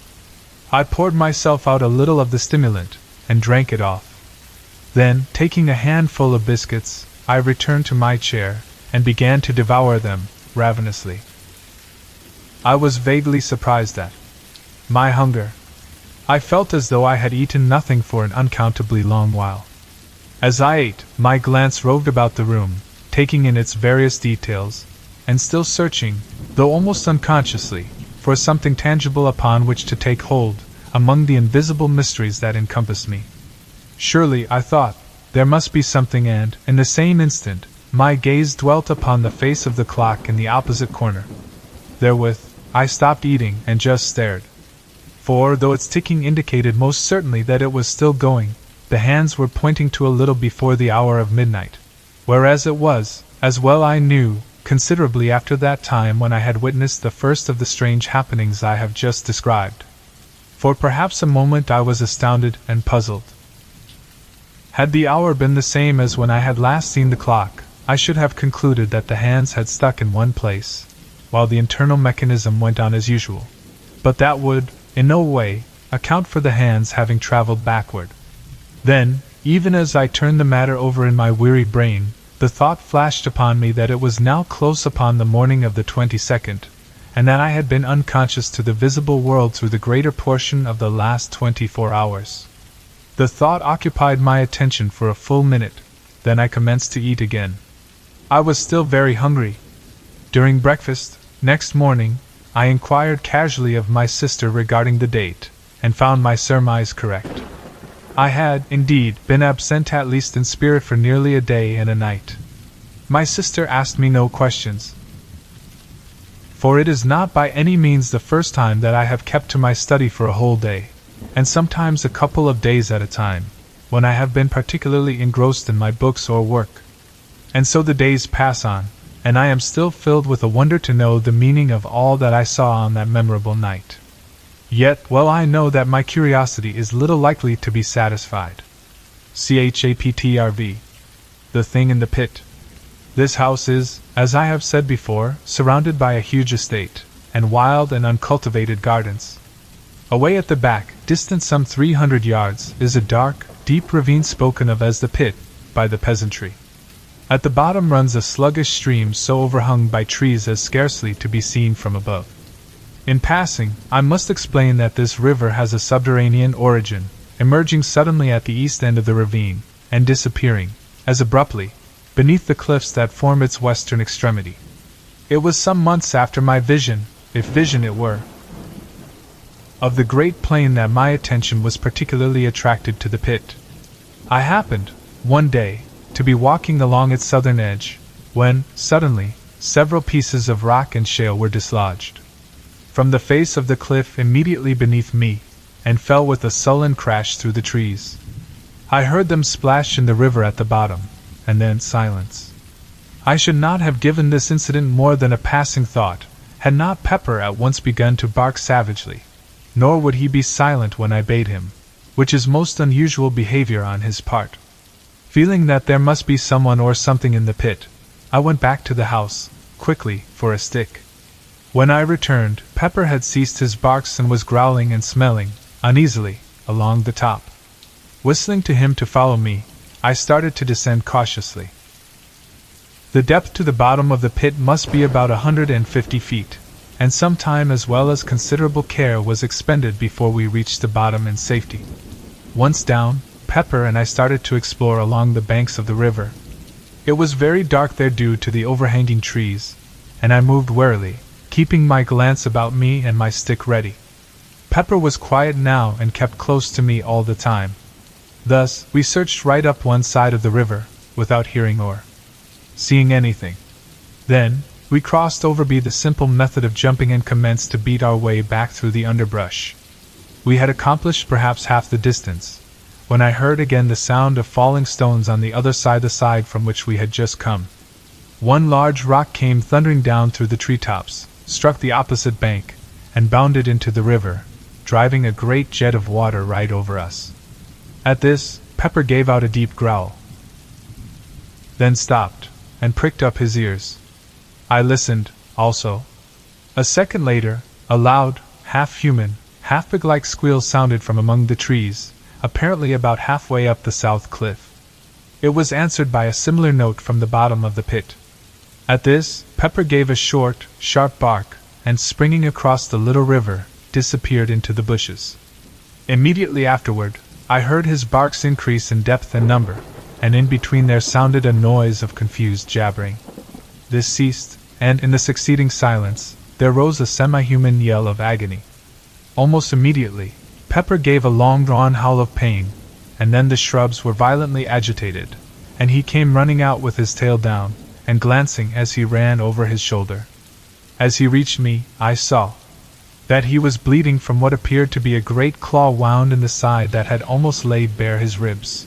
I poured myself out a little of the stimulant, and drank it off. Then, taking a handful of biscuits, I returned to my chair, and began to devour them, ravenously. I was vaguely surprised at my hunger. I felt as though I had eaten nothing for an uncountably long while. As I ate, my glance roved about the room, taking in its various details, and still searching, though almost unconsciously, for something tangible upon which to take hold, among the invisible mysteries that encompassed me. Surely, I thought, there must be something, and, in the same instant, my gaze dwelt upon the face of the clock in the opposite corner. Therewith, I stopped eating and just stared. For, though its ticking indicated most certainly that it was still going, the hands were pointing to a little before the hour of midnight, whereas it was, as well I knew, considerably after that time when I had witnessed the first of the strange happenings I have just described. For perhaps a moment I was astounded and puzzled. Had the hour been the same as when I had last seen the clock, I should have concluded that the hands had stuck in one place, while the internal mechanism went on as usual. But that would, in no way, account for the hands having traveled backward. Then, Even as I turned the matter over in my weary brain, the thought flashed upon me that it was now close upon the morning of the 22nd, and that I had been unconscious to the visible world through the greater portion of the last 24 hours. The thought occupied my attention for a full minute, then I commenced to eat again. I was still very hungry. During breakfast, next morning, I inquired casually of my sister regarding the date, and found my surmise correct. I had, indeed, been absent at least in spirit for nearly a day and a night. My sister asked me no questions, for it is not by any means the first time that I have kept to my study for a whole day, and sometimes a couple of days at a time, when I have been particularly engrossed in my books or work. And so the days pass on, and I am still filled with a wonder to know the meaning of all that I saw on that memorable night. Yet, well I know that my curiosity is little likely to be satisfied. CHAPTRV. The Thing in the Pit. This house is, as I have said before, surrounded by a huge estate, and wild and uncultivated gardens. Away at the back, distant some 300 yards, is a dark, deep ravine spoken of as the pit, by the peasantry. At the bottom runs a sluggish stream so overhung by trees as scarcely to be seen from above. In passing, I must explain that this river has a subterranean origin, emerging suddenly at the east end of the ravine, and disappearing, as abruptly, beneath the cliffs that form its western extremity. It was some months after my vision, if vision it were, of the great plain that my attention was particularly attracted to the pit. I happened, one day, to be walking along its southern edge, when, suddenly, several pieces of rock and shale were dislodged from the face of the cliff immediately beneath me, and fell with a sullen crash through the trees. I heard them splash in the river at the bottom, and then silence. I should not have given this incident more than a passing thought, had not Pepper at once begun to bark savagely, nor would he be silent when I bade him, which is most unusual behavior on his part. Feeling that there must be someone or something in the pit, I went back to the house, quickly, for a stick. When I returned, Pepper had ceased his barks and was growling and smelling, uneasily, along the top. Whistling to him to follow me, I started to descend cautiously. The depth to the bottom of the pit must be about 150 feet, and some time as well as considerable care was expended before we reached the bottom in safety. Once down, Pepper and I started to explore along the banks of the river. It was very dark there due to the overhanging trees, and I moved warily, keeping my glance about me and my stick ready. Pepper was quiet now and kept close to me all the time. Thus, we searched right up one side of the river, without hearing or seeing anything. Then, we crossed over by the simple method of jumping and commenced to beat our way back through the underbrush. We had accomplished perhaps half the distance, when I heard again the sound of falling stones on the other side, the side from which we had just come. One large rock came thundering down through the treetops, struck the opposite bank, and bounded into the river, driving a great jet of water right over us. At this, Pepper gave out a deep growl, then stopped, and pricked up his ears. I listened, also. A second later, a loud, half-human, half-pig-like squeal sounded from among the trees, apparently about halfway up the south cliff. It was answered by a similar note from the bottom of the pit. At this, Pepper gave a short, sharp bark, and springing across the little river, disappeared into the bushes. Immediately afterward, I heard his barks increase in depth and number, and in between there sounded a noise of confused jabbering. This ceased, and in the succeeding silence, there rose a semi-human yell of agony. Almost immediately, Pepper gave a long-drawn howl of pain, and then the shrubs were violently agitated, and he came running out with his tail down, and glancing as he ran over his shoulder. As he reached me, I saw that he was bleeding from what appeared to be a great claw wound in the side that had almost laid bare his ribs.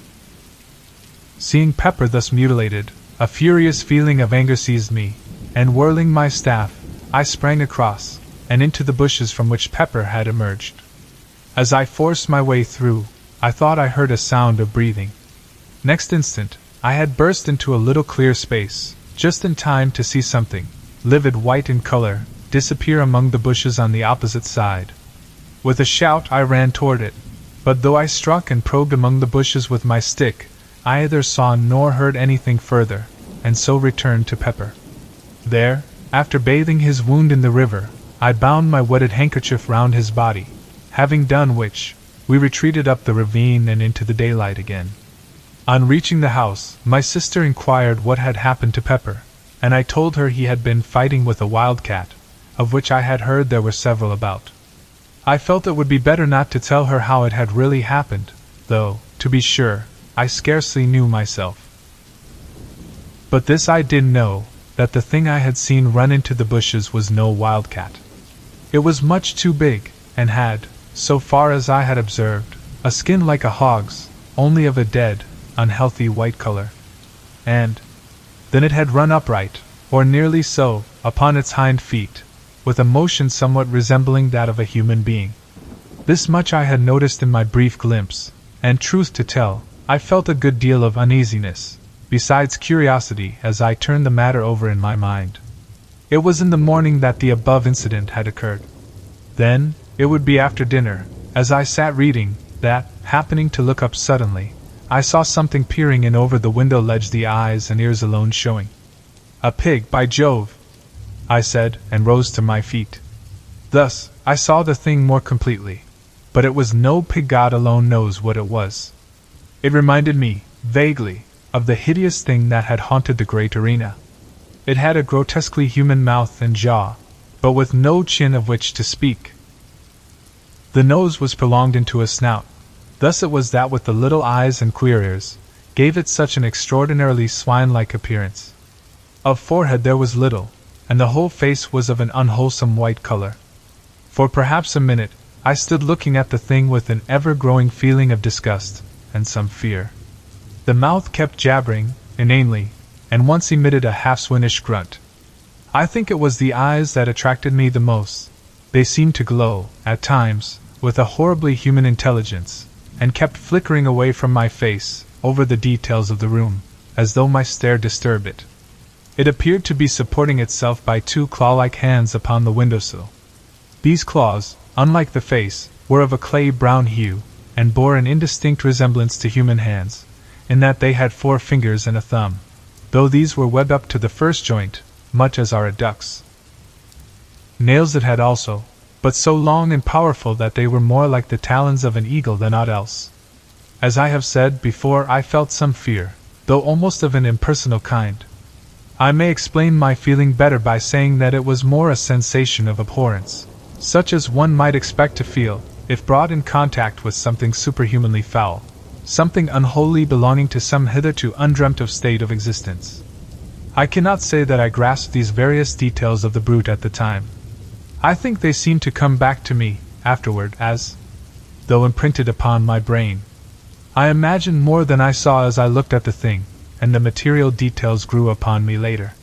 Seeing Pepper thus mutilated, a furious feeling of anger seized me, and whirling my staff, I sprang across, and into the bushes from which Pepper had emerged. As I forced my way through, I thought I heard a sound of breathing. Next instant, I had burst into a little clear space, just in time to see something, livid white in color, disappear among the bushes on the opposite side. With a shout I ran toward it, but though I struck and probed among the bushes with my stick, I either saw nor heard anything further, and so returned to Pepper. There, after bathing his wound in the river, I bound my wetted handkerchief round his body, having done which, we retreated up the ravine and into the daylight again. On reaching the house, my sister inquired what had happened to Pepper, and I told her he had been fighting with a wildcat, of which I had heard there were several about. I felt it would be better not to tell her how it had really happened, though, to be sure, I scarcely knew myself. But this I did know, that the thing I had seen run into the bushes was no wildcat. It was much too big, and had, so far as I had observed, a skin like a hog's, only of a dead, unhealthy white color. And then it had run upright, or nearly so, upon its hind feet, with a motion somewhat resembling that of a human being. This much I had noticed in my brief glimpse, and truth to tell, I felt a good deal of uneasiness, besides curiosity, as I turned the matter over in my mind. It was in the morning that the above incident had occurred. Then, it would be after dinner, as I sat reading, that, happening to look up suddenly, I saw something peering in over the window ledge, the eyes and ears alone showing. "A pig, by Jove!" I said, and rose to my feet. Thus, I saw the thing more completely. But it was no pig. God alone knows what it was. It reminded me, vaguely, of the hideous thing that had haunted the great arena. It had a grotesquely human mouth and jaw, but with no chin of which to speak. The nose was prolonged into a snout. Thus it was that with the little eyes and queer ears, gave it such an extraordinarily swine-like appearance. Of forehead there was little, and the whole face was of an unwholesome white color. For perhaps a minute, I stood looking at the thing with an ever-growing feeling of disgust, and some fear. The mouth kept jabbering, inanely, and once emitted a half-swinish grunt. I think it was the eyes that attracted me the most. They seemed to glow, at times, with a horribly human intelligence, and kept flickering away from my face, over the details of the room, as though my stare disturbed it. It appeared to be supporting itself by two claw-like hands upon the windowsill. These claws, unlike the face, were of a clay-brown hue, and bore an indistinct resemblance to human hands, in that they had 4 fingers and a thumb, though these were webbed up to the first joint, much as are a duck's. Nails it had also, but so long and powerful that they were more like the talons of an eagle than aught else. As I have said before, I felt some fear, though almost of an impersonal kind. I may explain my feeling better by saying that it was more a sensation of abhorrence, such as one might expect to feel, if brought in contact with something superhumanly foul, something unholy belonging to some hitherto undreamt of state of existence. I cannot say that I grasped these various details of the brute at the time. I think they seemed to come back to me, afterward, as though imprinted upon my brain. I imagined more than I saw as I looked at the thing, and the material details grew upon me later.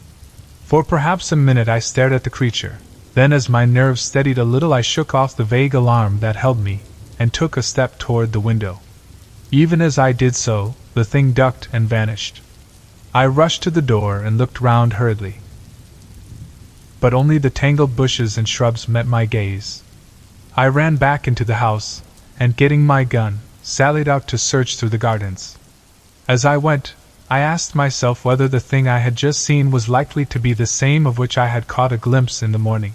For perhaps a minute I stared at the creature, then as my nerves steadied a little I shook off the vague alarm that held me, and took a step toward the window. Even as I did so, the thing ducked and vanished. I rushed to the door and looked round hurriedly. But only the tangled bushes and shrubs met my gaze. I ran back into the house, and getting my gun, sallied out to search through the gardens. As I went, I asked myself whether the thing I had just seen was likely to be the same of which I had caught a glimpse in the morning.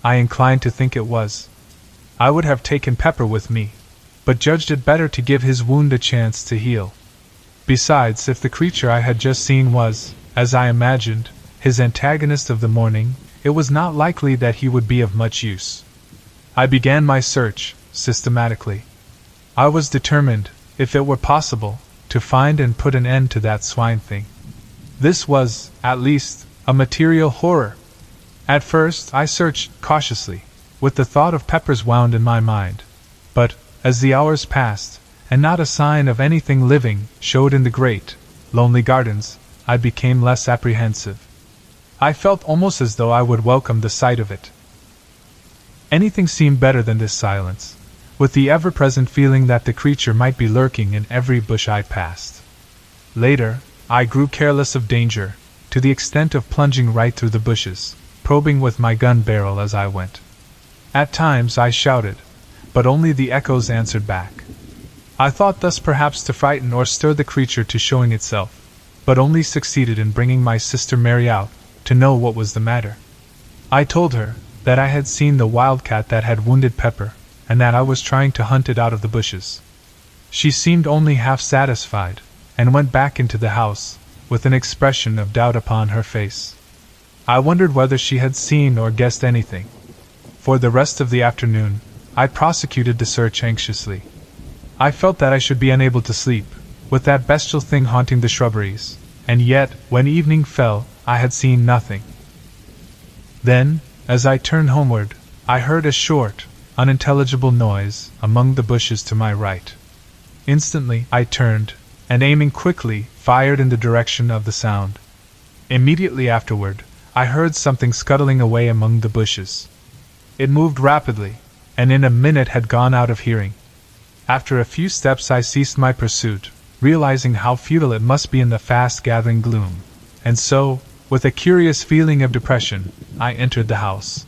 I inclined to think it was. I would have taken Pepper with me, but judged it better to give his wound a chance to heal. Besides, if the creature I had just seen was, as I imagined, his antagonist of the morning, it was not likely that he would be of much use. I began my search, systematically. I was determined, if it were possible, to find and put an end to that swine thing. This was, at least, a material horror. At first, I searched cautiously, with the thought of Pepper's wound in my mind. But, as the hours passed, and not a sign of anything living showed in the great, lonely gardens, I became less apprehensive. I felt almost as though I would welcome the sight of it. Anything seemed better than this silence, with the ever-present feeling that the creature might be lurking in every bush I passed. Later, I grew careless of danger, to the extent of plunging right through the bushes, probing with my gun barrel as I went. At times I shouted, but only the echoes answered back. I thought thus perhaps to frighten or stir the creature to showing itself, but only succeeded in bringing my sister Mary out, to know what was the matter. I told her that I had seen the wildcat that had wounded Pepper, and that I was trying to hunt it out of the bushes. She seemed only half satisfied, and went back into the house, with an expression of doubt upon her face. I wondered whether she had seen or guessed anything. For the rest of the afternoon, I prosecuted the search anxiously. I felt that I should be unable to sleep, with that bestial thing haunting the shrubberies, and yet, when evening fell, I had seen nothing. Then, as I turned homeward, I heard a short, unintelligible noise among the bushes to my right. Instantly, I turned, and aiming quickly, fired in the direction of the sound. Immediately afterward, I heard something scuttling away among the bushes. It moved rapidly, and in a minute had gone out of hearing. After a few steps I ceased my pursuit, realizing how futile it must be in the fast-gathering gloom, and so, with a curious feeling of depression, I entered the house.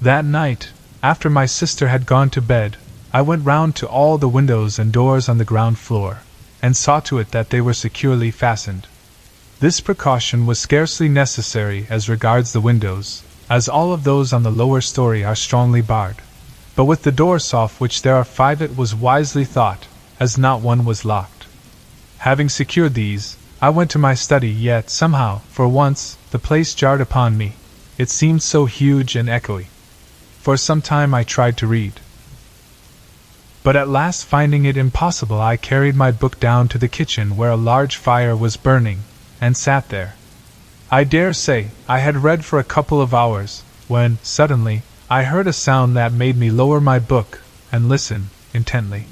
That night, after my sister had gone to bed, I went round to all the windows and doors on the ground floor, and saw to it that they were securely fastened. This precaution was scarcely necessary as regards the windows, as all of those on the lower story are strongly barred. But with the doors off which there are 5 it was wisely thought, as not one was locked. Having secured these, I went to my study, yet somehow, for once, the place jarred upon me. It seemed so huge and echoey. For some time I tried to read. But at last, finding it impossible, I carried my book down to the kitchen where a large fire was burning, and sat there. I dare say I had read for a couple of hours, when, suddenly, I heard a sound that made me lower my book and listen intently.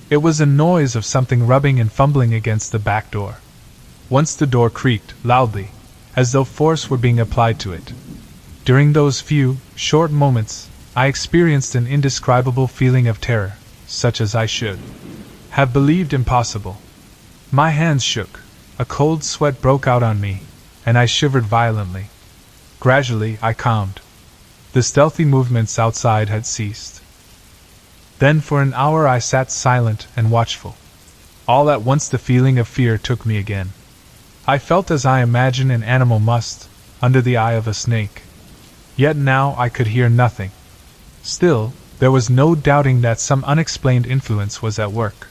It was a noise of something rubbing and fumbling against the back door. Once the door creaked loudly, as though force were being applied to it. During those few, short moments, I experienced an indescribable feeling of terror, such as I should have believed impossible. My hands shook, a cold sweat broke out on me, and I shivered violently. Gradually I calmed. The stealthy movements outside had ceased. Then for an hour I sat silent and watchful. All at once the feeling of fear took me again. I felt as I imagine an animal must, under the eye of a snake. Yet now I could hear nothing. Still, there was no doubting that some unexplained influence was at work.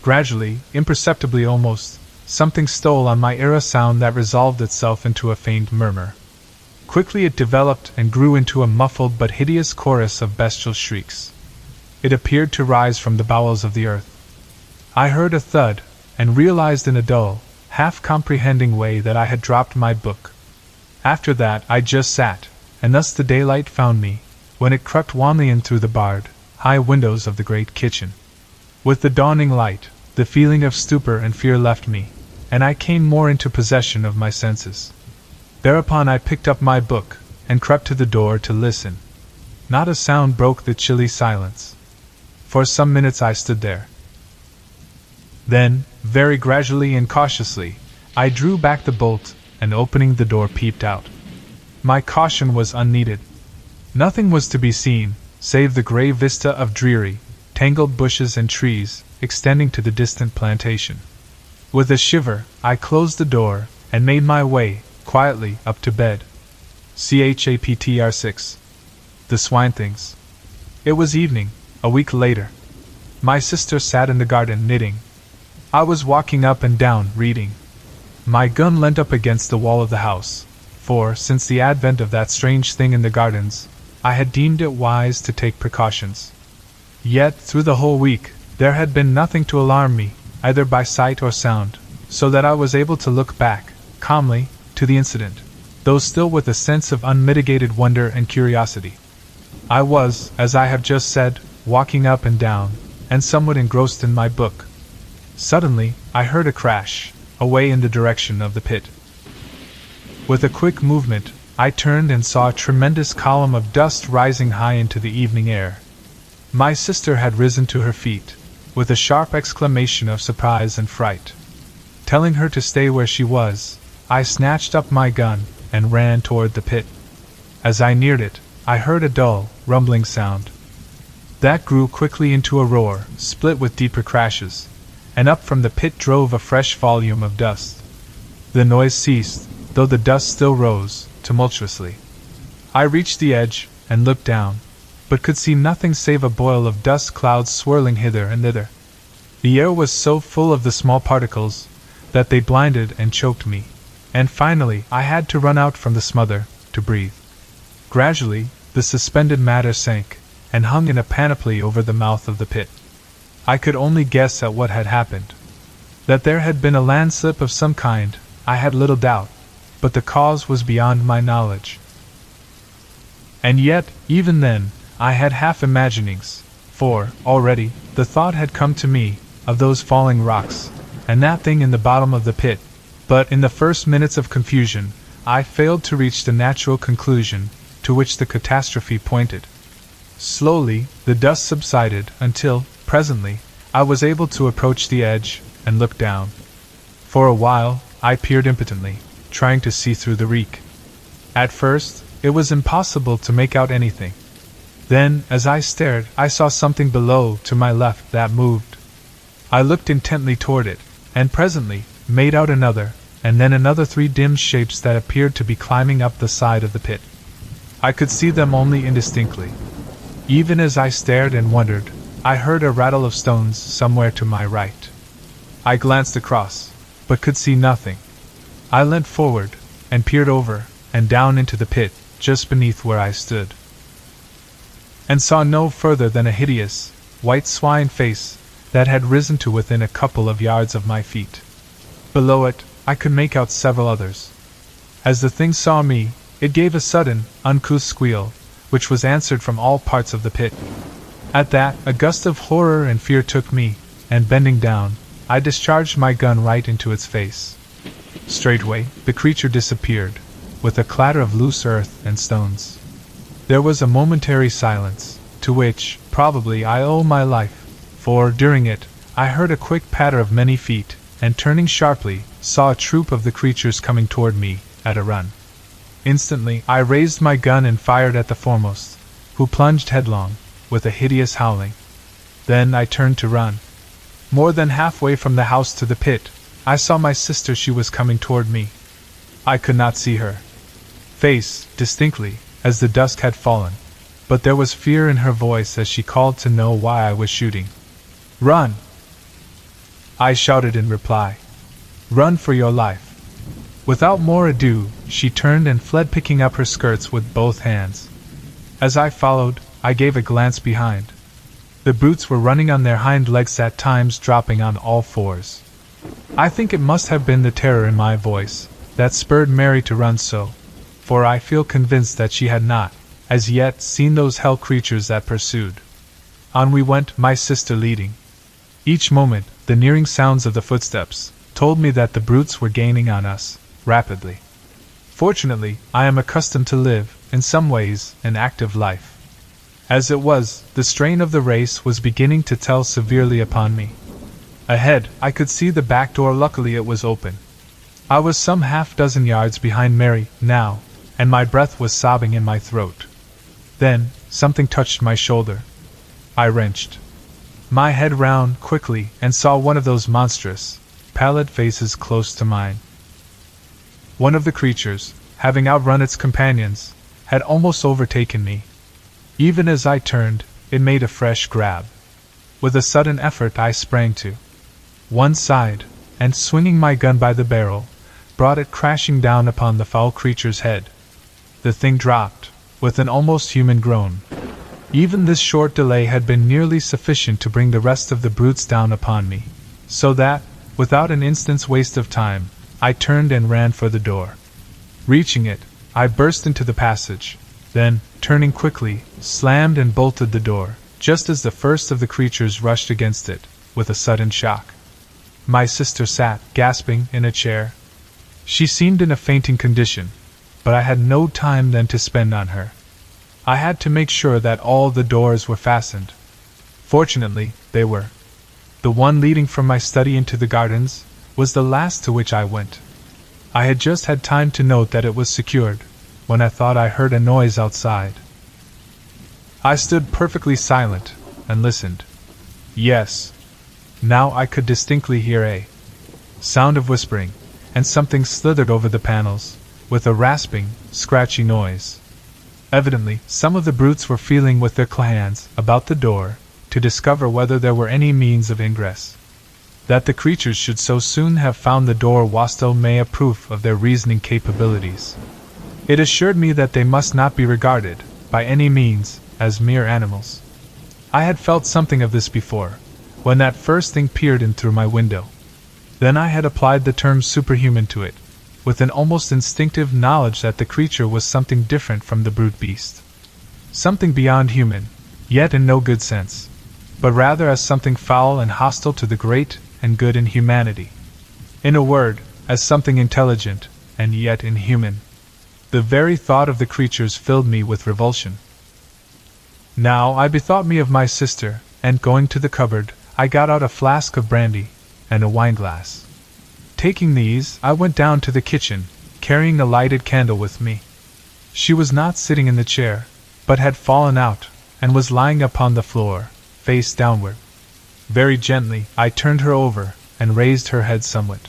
Gradually, imperceptibly almost, something stole on my ear, a sound that resolved itself into a faint murmur. Quickly it developed and grew into a muffled but hideous chorus of bestial shrieks. It appeared to rise from the bowels of the earth. I heard a thud, and realized in a dull, half-comprehending way that I had dropped my book. After that I just sat, and thus the daylight found me, when it crept wanly in through the barred, high windows of the great kitchen. With the dawning light, the feeling of stupor and fear left me, and I came more into possession of my senses. Thereupon I picked up my book, and crept to the door to listen. Not a sound broke the chilly silence. For some minutes I stood there. Then, very gradually and cautiously, I drew back the bolt, and opening the door peeped out. My caution was unneeded. Nothing was to be seen, save the grey vista of dreary, tangled bushes and trees, extending to the distant plantation. With a shiver, I closed the door, and made my way, quietly, up to bed. Chapter 6. The Swine Things. It was evening, a week later. My sister sat in the garden knitting. I was walking up and down, reading. My gun leant up against the wall of the house, for, since the advent of that strange thing in the gardens, I had deemed it wise to take precautions. Yet, through the whole week, there had been nothing to alarm me, either by sight or sound, so that I was able to look back, calmly, to the incident, though still with a sense of unmitigated wonder and curiosity. I was, as I have just said, walking up and down, and somewhat engrossed in my book. Suddenly, I heard a crash, away in the direction of the pit. With a quick movement, I turned and saw a tremendous column of dust rising high into the evening air. My sister had risen to her feet, with a sharp exclamation of surprise and fright. Telling her to stay where she was, I snatched up my gun, and ran toward the pit. As I neared it, I heard a dull, rumbling sound. That grew quickly into a roar, split with deeper crashes, and up from the pit drove a fresh volume of dust. The noise ceased, though the dust still rose, tumultuously. I reached the edge, and looked down, but could see nothing save a boil of dust clouds swirling hither and thither. The air was so full of the small particles that they blinded and choked me, and finally I had to run out from the smother to breathe. Gradually, the suspended matter sank, and hung in a panoply over the mouth of the pit. I could only guess at what had happened. That there had been a landslip of some kind, I had little doubt, but the cause was beyond my knowledge. And yet, even then, I had half imaginings, for, already, the thought had come to me, of those falling rocks, and that thing in the bottom of the pit, but in the first minutes of confusion, I failed to reach the natural conclusion to which the catastrophe pointed. Slowly, the dust subsided until, presently, I was able to approach the edge and look down. For a while, I peered impotently, trying to see through the reek. At first, it was impossible to make out anything. Then, as I stared, I saw something below to my left that moved. I looked intently toward it, and presently made out another, and then another 3 dim shapes that appeared to be climbing up the side of the pit. I could see them only indistinctly. Even as I stared and wondered, I heard a rattle of stones somewhere to my right. I glanced across, but could see nothing. I leant forward, and peered over, and down into the pit, just beneath where I stood, and saw no further than a hideous, white swine face that had risen to within a couple of yards of my feet. Below it, I could make out several others. As the thing saw me, it gave a sudden, uncouth squeal, which was answered from all parts of the pit. At that, a gust of horror and fear took me, and bending down, I discharged my gun right into its face. Straightway, the creature disappeared, with a clatter of loose earth and stones. There was a momentary silence, to which, probably, I owe my life, for, during it, I heard a quick patter of many feet, and turning sharply, saw a troop of the creatures coming toward me, at a run. Instantly, I raised my gun and fired at the foremost, who plunged headlong, with a hideous howling. Then I turned to run. More than halfway from the house to the pit, I saw my sister. She was coming toward me. I could not see her face distinctly, as the dusk had fallen, but there was fear in her voice as she called to know why I was shooting. "Run!" I shouted in reply. "Run for your life!" Without more ado, she turned and fled, picking up her skirts with both hands. As I followed, I gave a glance behind. The brutes were running on their hind legs, at times dropping on all fours. I think it must have been the terror in my voice that spurred Mary to run so, for I feel convinced that she had not, as yet, seen those hell creatures that pursued. On we went, my sister leading. Each moment, the nearing sounds of the footsteps told me that the brutes were gaining on us, rapidly. Fortunately, I am accustomed to live, in some ways, an active life. As it was, the strain of the race was beginning to tell severely upon me. Ahead, I could see the back door. Luckily it was open. I was some half-dozen yards behind Mary, now, and my breath was sobbing in my throat. Then, something touched my shoulder. I wrenched my head round quickly and saw one of those monstrous, pallid faces close to mine. One of the creatures, having outrun its companions, had almost overtaken me. Even as I turned, it made a fresh grab. With a sudden effort I sprang to one side, and swinging my gun by the barrel, brought it crashing down upon the foul creature's head. The thing dropped, with an almost human groan. Even this short delay had been nearly sufficient to bring the rest of the brutes down upon me, so that, without an instant's waste of time, I turned and ran for the door. Reaching it, I burst into the passage, then, turning quickly, slammed and bolted the door, just as the first of the creatures rushed against it, with a sudden shock. My sister sat, gasping, in a chair. She seemed in a fainting condition, but I had no time then to spend on her. I had to make sure that all the doors were fastened. Fortunately, they were. The one leading from my study into the gardens was the last to which I went. I had just had time to note that it was secured, when I thought I heard a noise outside. I stood perfectly silent, and listened. Yes. Now I could distinctly hear a sound of whispering, and something slithered over the panels, with a rasping, scratchy noise. Evidently, some of the brutes were feeling with their hands about the door, to discover whether there were any means of ingress. That the creatures should so soon have found the door was still a proof of their reasoning capabilities. It assured me that they must not be regarded, by any means, as mere animals. I had felt something of this before, when that first thing peered in through my window. Then I had applied the term superhuman to it, with an almost instinctive knowledge that the creature was something different from the brute beast. Something beyond human, yet in no good sense, but rather as something foul and hostile to the great and good in humanity. In a word, as something intelligent, and yet inhuman. The very thought of the creatures filled me with revulsion. Now I bethought me of my sister, and going to the cupboard, I got out a flask of brandy, and a wineglass. Taking these, I went down to the kitchen, carrying a lighted candle with me. She was not sitting in the chair, but had fallen out, and was lying upon the floor, face downward. Very gently, I turned her over, and raised her head somewhat.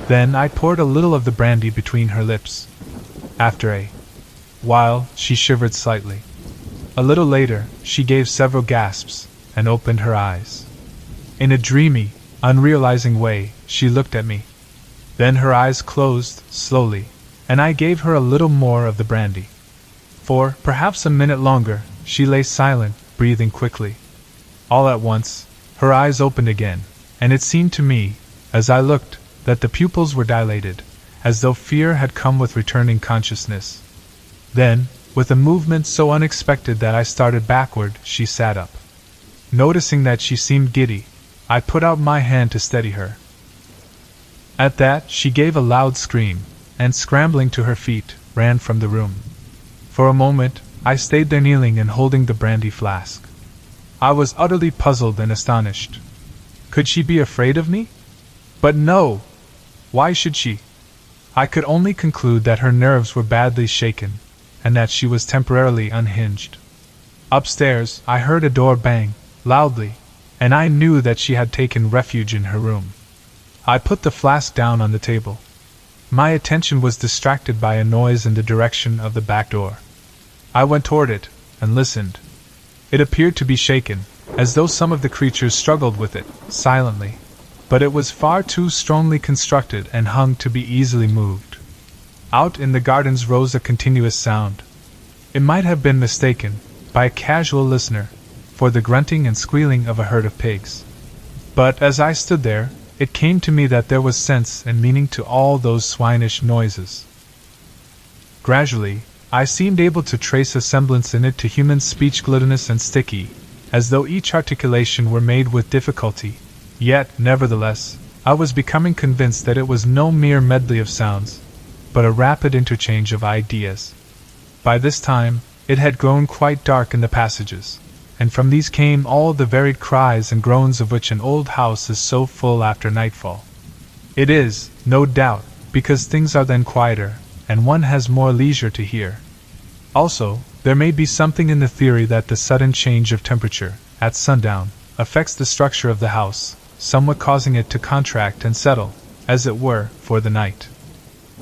Then I poured a little of the brandy between her lips. After a while, she shivered slightly. A little later, she gave several gasps, and opened her eyes. In a dreamy, unrealizing way, she looked at me. Then her eyes closed, slowly, and I gave her a little more of the brandy. For, perhaps a minute longer, she lay silent, breathing quickly. All at once, her eyes opened again, and it seemed to me, as I looked, that the pupils were dilated, as though fear had come with returning consciousness. Then, with a movement so unexpected that I started backward, she sat up. Noticing that she seemed giddy, I put out my hand to steady her. At that, she gave a loud scream, and scrambling to her feet, ran from the room. For a moment, I stayed there kneeling and holding the brandy flask. I was utterly puzzled and astonished. Could she be afraid of me? But no! Why should she? I could only conclude that her nerves were badly shaken, and that she was temporarily unhinged. Upstairs, I heard a door bang, loudly, and I knew that she had taken refuge in her room. I put the flask down on the table. My attention was distracted by a noise in the direction of the back door. I went toward it, and listened. It appeared to be shaken, as though some of the creatures struggled with it, silently, but it was far too strongly constructed and hung to be easily moved. Out in the gardens rose a continuous sound. It might have been mistaken, by a casual listener, for the grunting and squealing of a herd of pigs. But as I stood there, it came to me that there was sense and meaning to all those swinish noises. Gradually, I seemed able to trace a semblance in it to human speech, glutinous and sticky, as though each articulation were made with difficulty. Yet, nevertheless, I was becoming convinced that it was no mere medley of sounds, but a rapid interchange of ideas. By this time, it had grown quite dark in the passages, and from these came all the varied cries and groans of which an old house is so full after nightfall. It is, no doubt, because things are then quieter, and one has more leisure to hear. Also, there may be something in the theory that the sudden change of temperature, at sundown, affects the structure of the house, somewhat causing it to contract and settle, as it were, for the night.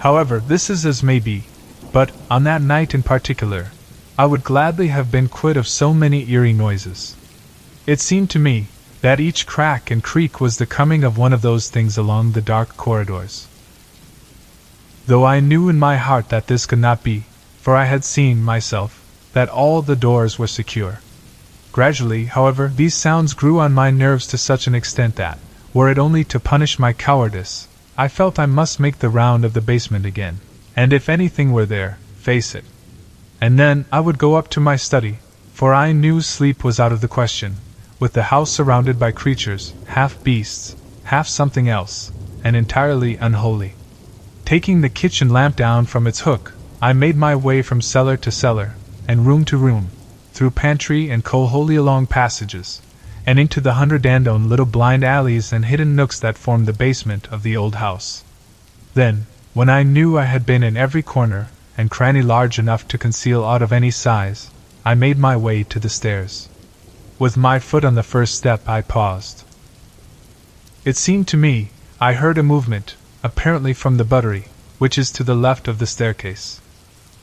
However, this is as may be, but, on that night in particular, I would gladly have been quit of so many eerie noises. It seemed to me that each crack and creak was the coming of one of those things along the dark corridors. Though I knew in my heart that this could not be, for I had seen, myself, that all the doors were secure. Gradually, however, these sounds grew on my nerves to such an extent that, were it only to punish my cowardice, I felt I must make the round of the basement again, and if anything were there, face it. And then I would go up to my study, for I knew sleep was out of the question, with the house surrounded by creatures, half beasts, half something else, and entirely unholy. Taking the kitchen lamp down from its hook, I made my way from cellar to cellar, and room to room, through pantry and coal-hole along passages, and into the hundred and one little blind alleys and hidden nooks that formed the basement of the old house. Then, when I knew I had been in every corner and cranny large enough to conceal aught of any size, I made my way to the stairs. With my foot on the first step, I paused. It seemed to me I heard a movement, apparently from the buttery, which is to the left of the staircase.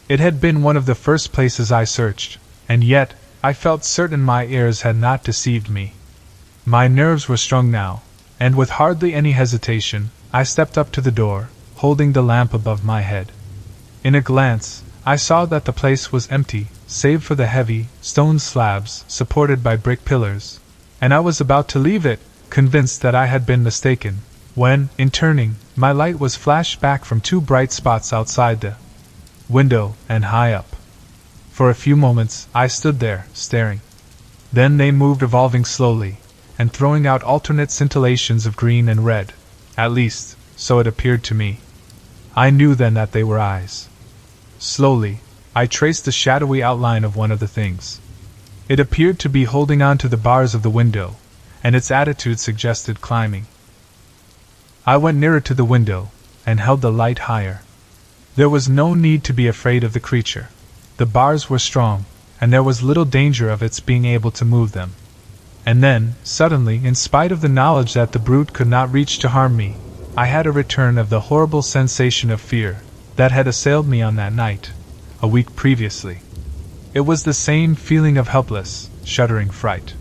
It had been one of the first places I searched, and yet I felt certain my ears had not deceived me. My nerves were strung now, and with hardly any hesitation, I stepped up to the door, holding the lamp above my head. In a glance, I saw that the place was empty, save for the heavy, stone slabs supported by brick pillars, and I was about to leave it, convinced that I had been mistaken, when, in turning, my light was flashed back from two bright spots outside the window and high up. For a few moments, I stood there, staring. Then they moved, revolving slowly, and throwing out alternate scintillations of green and red. At least, so it appeared to me. I knew then that they were eyes. Slowly, I traced the shadowy outline of one of the things. It appeared to be holding on to the bars of the window, and its attitude suggested climbing. I went nearer to the window, and held the light higher. There was no need to be afraid of the creature. The bars were strong, and there was little danger of its being able to move them. And then, suddenly, in spite of the knowledge that the brute could not reach to harm me, I had a return of the horrible sensation of fear that had assailed me on that night, a week previously. It was the same feeling of helpless, shuddering fright.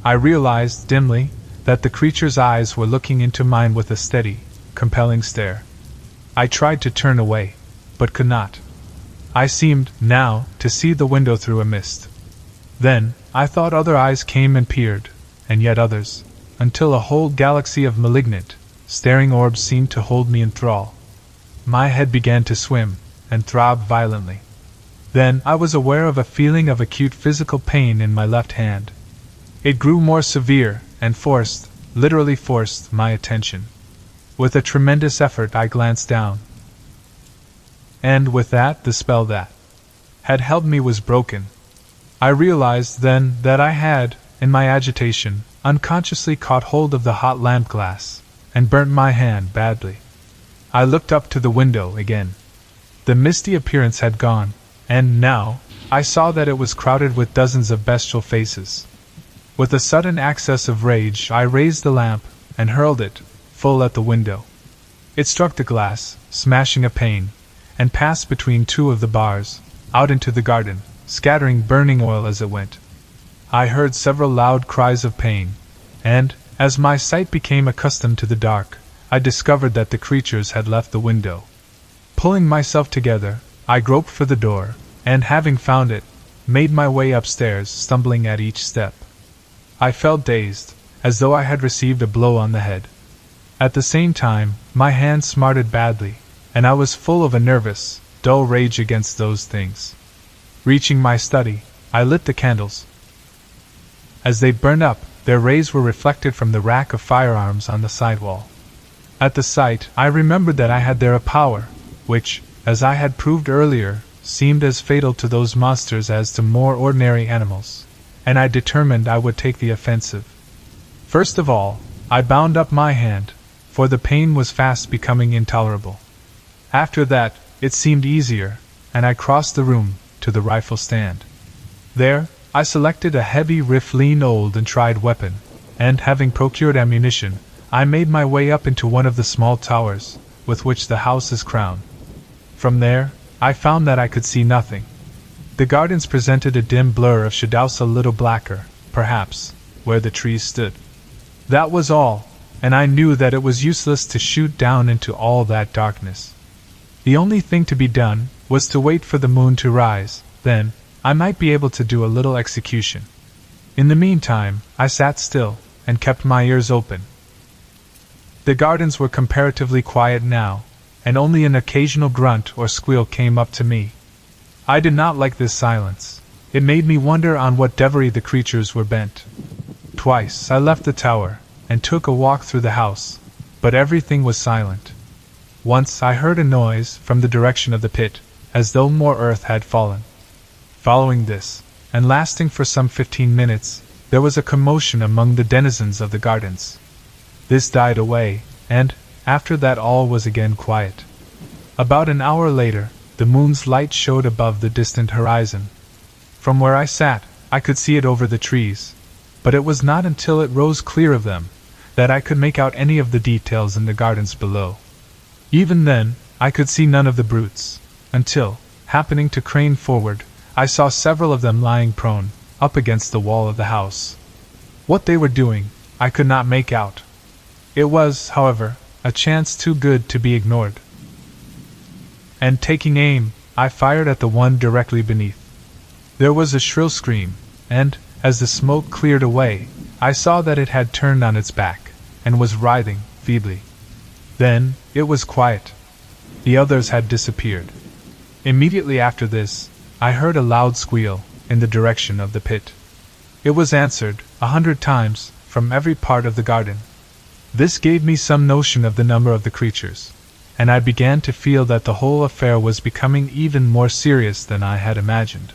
I realized, dimly, that the creature's eyes were looking into mine with a steady, compelling stare. I tried to turn away, but could not. I seemed, now, to see the window through a mist. Then, I thought other eyes came and peered, and yet others, until a whole galaxy of malignant, staring orbs seemed to hold me in thrall. My head began to swim, and throb violently. Then I was aware of a feeling of acute physical pain in my left hand. It grew more severe, and forced, literally forced, my attention. With a tremendous effort I glanced down. And with that, the spell that had held me was broken. I realized then that I had, in my agitation, unconsciously caught hold of the hot lamp glass, and burnt my hand badly. I looked up to the window again. The misty appearance had gone, and now, I saw that it was crowded with dozens of bestial faces. With a sudden access of rage, I raised the lamp, and hurled it, full at the window. It struck the glass, smashing a pane, and passed between two of the bars, out into the garden, scattering burning oil as it went. I heard several loud cries of pain, and, as my sight became accustomed to the dark, I discovered that the creatures had left the window. Pulling myself together, I groped for the door, and having found it, made my way upstairs, stumbling at each step. I felt dazed, as though I had received a blow on the head. At the same time, my hand smarted badly, and I was full of a nervous, dull rage against those things. Reaching my study, I lit the candles. As they burned up, their rays were reflected from the rack of firearms on the side wall. At the sight, I remembered that I had there a power, which, as I had proved earlier, seemed as fatal to those monsters as to more ordinary animals, and I determined I would take the offensive. First of all, I bound up my hand, for the pain was fast becoming intolerable. After that, it seemed easier, and I crossed the room to the rifle stand. There, I selected a heavy Riflean old and tried weapon, and having procured ammunition, I made my way up into one of the small towers, with which the house is crowned. From there, I found that I could see nothing. The gardens presented a dim blur of shadows, a little blacker, perhaps, where the trees stood. That was all, and I knew that it was useless to shoot down into all that darkness. The only thing to be done was to wait for the moon to rise, then I might be able to do a little execution. In the meantime, I sat still, and kept my ears open. The gardens were comparatively quiet now, and only an occasional grunt or squeal came up to me. I did not like this silence. It made me wonder on what devilry the creatures were bent. Twice I left the tower, and took a walk through the house, but everything was silent. Once I heard a noise from the direction of the pit, as though more earth had fallen. Following this, and lasting for some 15 minutes, there was a commotion among the denizens of the gardens. This died away, and, after that, all was again quiet. About an hour later, the moon's light showed above the distant horizon. From where I sat, I could see it over the trees. but it was not until it rose clear of them that I could make out any of the details in the gardens below. Even then, I could see none of the brutes, until, happening to crane forward, I saw several of them lying prone, up against the wall of the house. What they were doing, I could not make out. It was, however, a chance too good to be ignored. And taking aim, I fired at the one directly beneath. There was a shrill scream, and, as the smoke cleared away, I saw that it had turned on its back, and was writhing, feebly. Then, it was quiet. The others had disappeared. Immediately after this, I heard a loud squeal, in the direction of the pit. It was answered, 100 times, from every part of the garden. This gave me some notion of the number of the creatures, and I began to feel that the whole affair was becoming even more serious than I had imagined.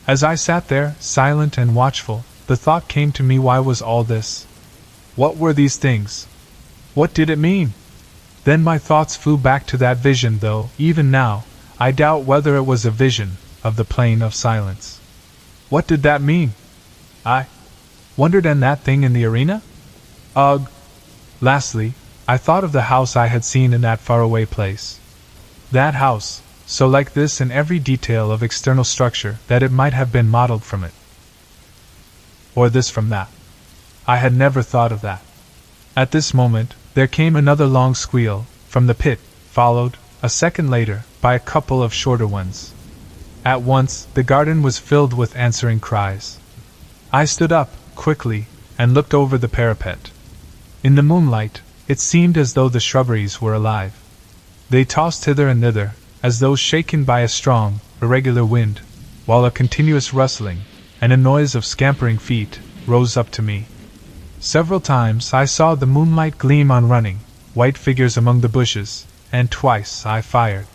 As I sat there, silent and watchful, the thought came to me, why was all this? What were these things? What did it mean? Then my thoughts flew back to that vision, though, even now, I doubt whether it was a vision of the plane of silence. What did that mean? I wondered, and that thing in the arena? Ugh! Lastly, I thought of the house I had seen in that faraway place. That house, so like this in every detail of external structure that it might have been modeled from it. Or this from that. I had never thought of that. At this moment, there came another long squeal from the pit, followed, a second later, by a couple of shorter ones. At once, the garden was filled with answering cries. I stood up, quickly, and looked over the parapet. In the moonlight, it seemed as though the shrubberies were alive. They tossed hither and thither, as though shaken by a strong, irregular wind, while a continuous rustling, and a noise of scampering feet, rose up to me. Several times I saw the moonlight gleam on running, white figures among the bushes, and twice I fired.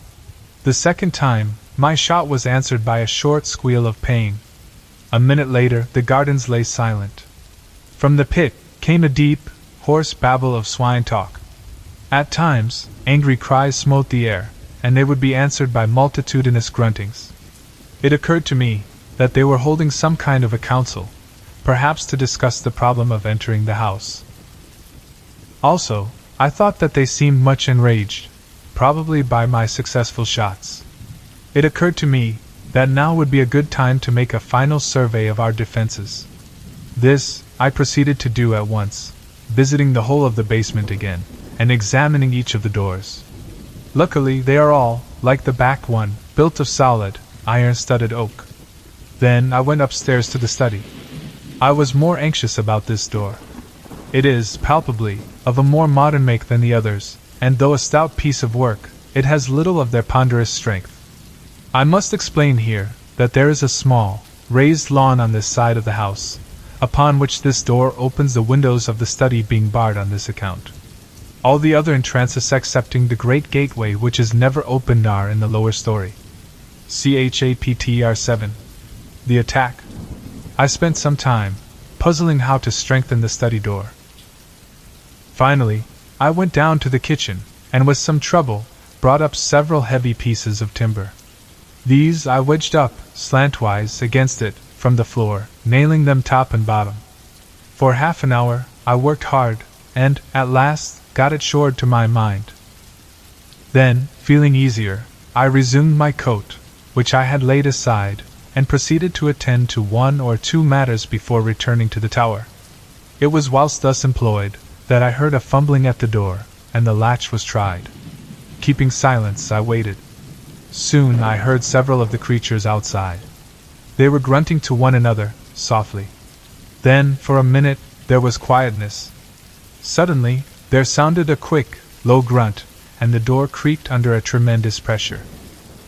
The second time, my shot was answered by a short squeal of pain. A minute later, the gardens lay silent. From the pit came a deep, hoarse babble of swine talk. At times, angry cries smote the air, and they would be answered by multitudinous gruntings. It occurred to me that they were holding some kind of a council, perhaps to discuss the problem of entering the house. Also, I thought that they seemed much enraged, probably by my successful shots. It occurred to me that now would be a good time to make a final survey of our defenses. This I proceeded to do at once, visiting the whole of the basement again, and examining each of the doors. Luckily, they are all, like the back one, built of solid, iron-studded oak. Then I went upstairs to the study. I was more anxious about this door. It is, palpably, of a more modern make than the others, and though a stout piece of work, it has little of their ponderous strength. I must explain here that there is a small, raised lawn on this side of the house, upon which this door opens, the windows of the study being barred on this account. All the other entrances excepting the great gateway which is never opened are in the lower story. Chapter 7. The attack. I spent some time, puzzling how to strengthen the study door. Finally, I went down to the kitchen, and with some trouble, brought up several heavy pieces of timber. These I wedged up, slantwise, against it, from the floor, nailing them top and bottom. For half an hour, I worked hard, and, at last, got it shored to my mind. Then, feeling easier, I resumed my coat, which I had laid aside, and proceeded to attend to one or two matters before returning to the tower. It was whilst thus employed that I heard a fumbling at the door, and the latch was tried. Keeping silence, I waited. Soon I heard several of the creatures outside. They were grunting to one another, softly. Then, for a minute, there was quietness. Suddenly, there sounded a quick, low grunt, and the door creaked under a tremendous pressure.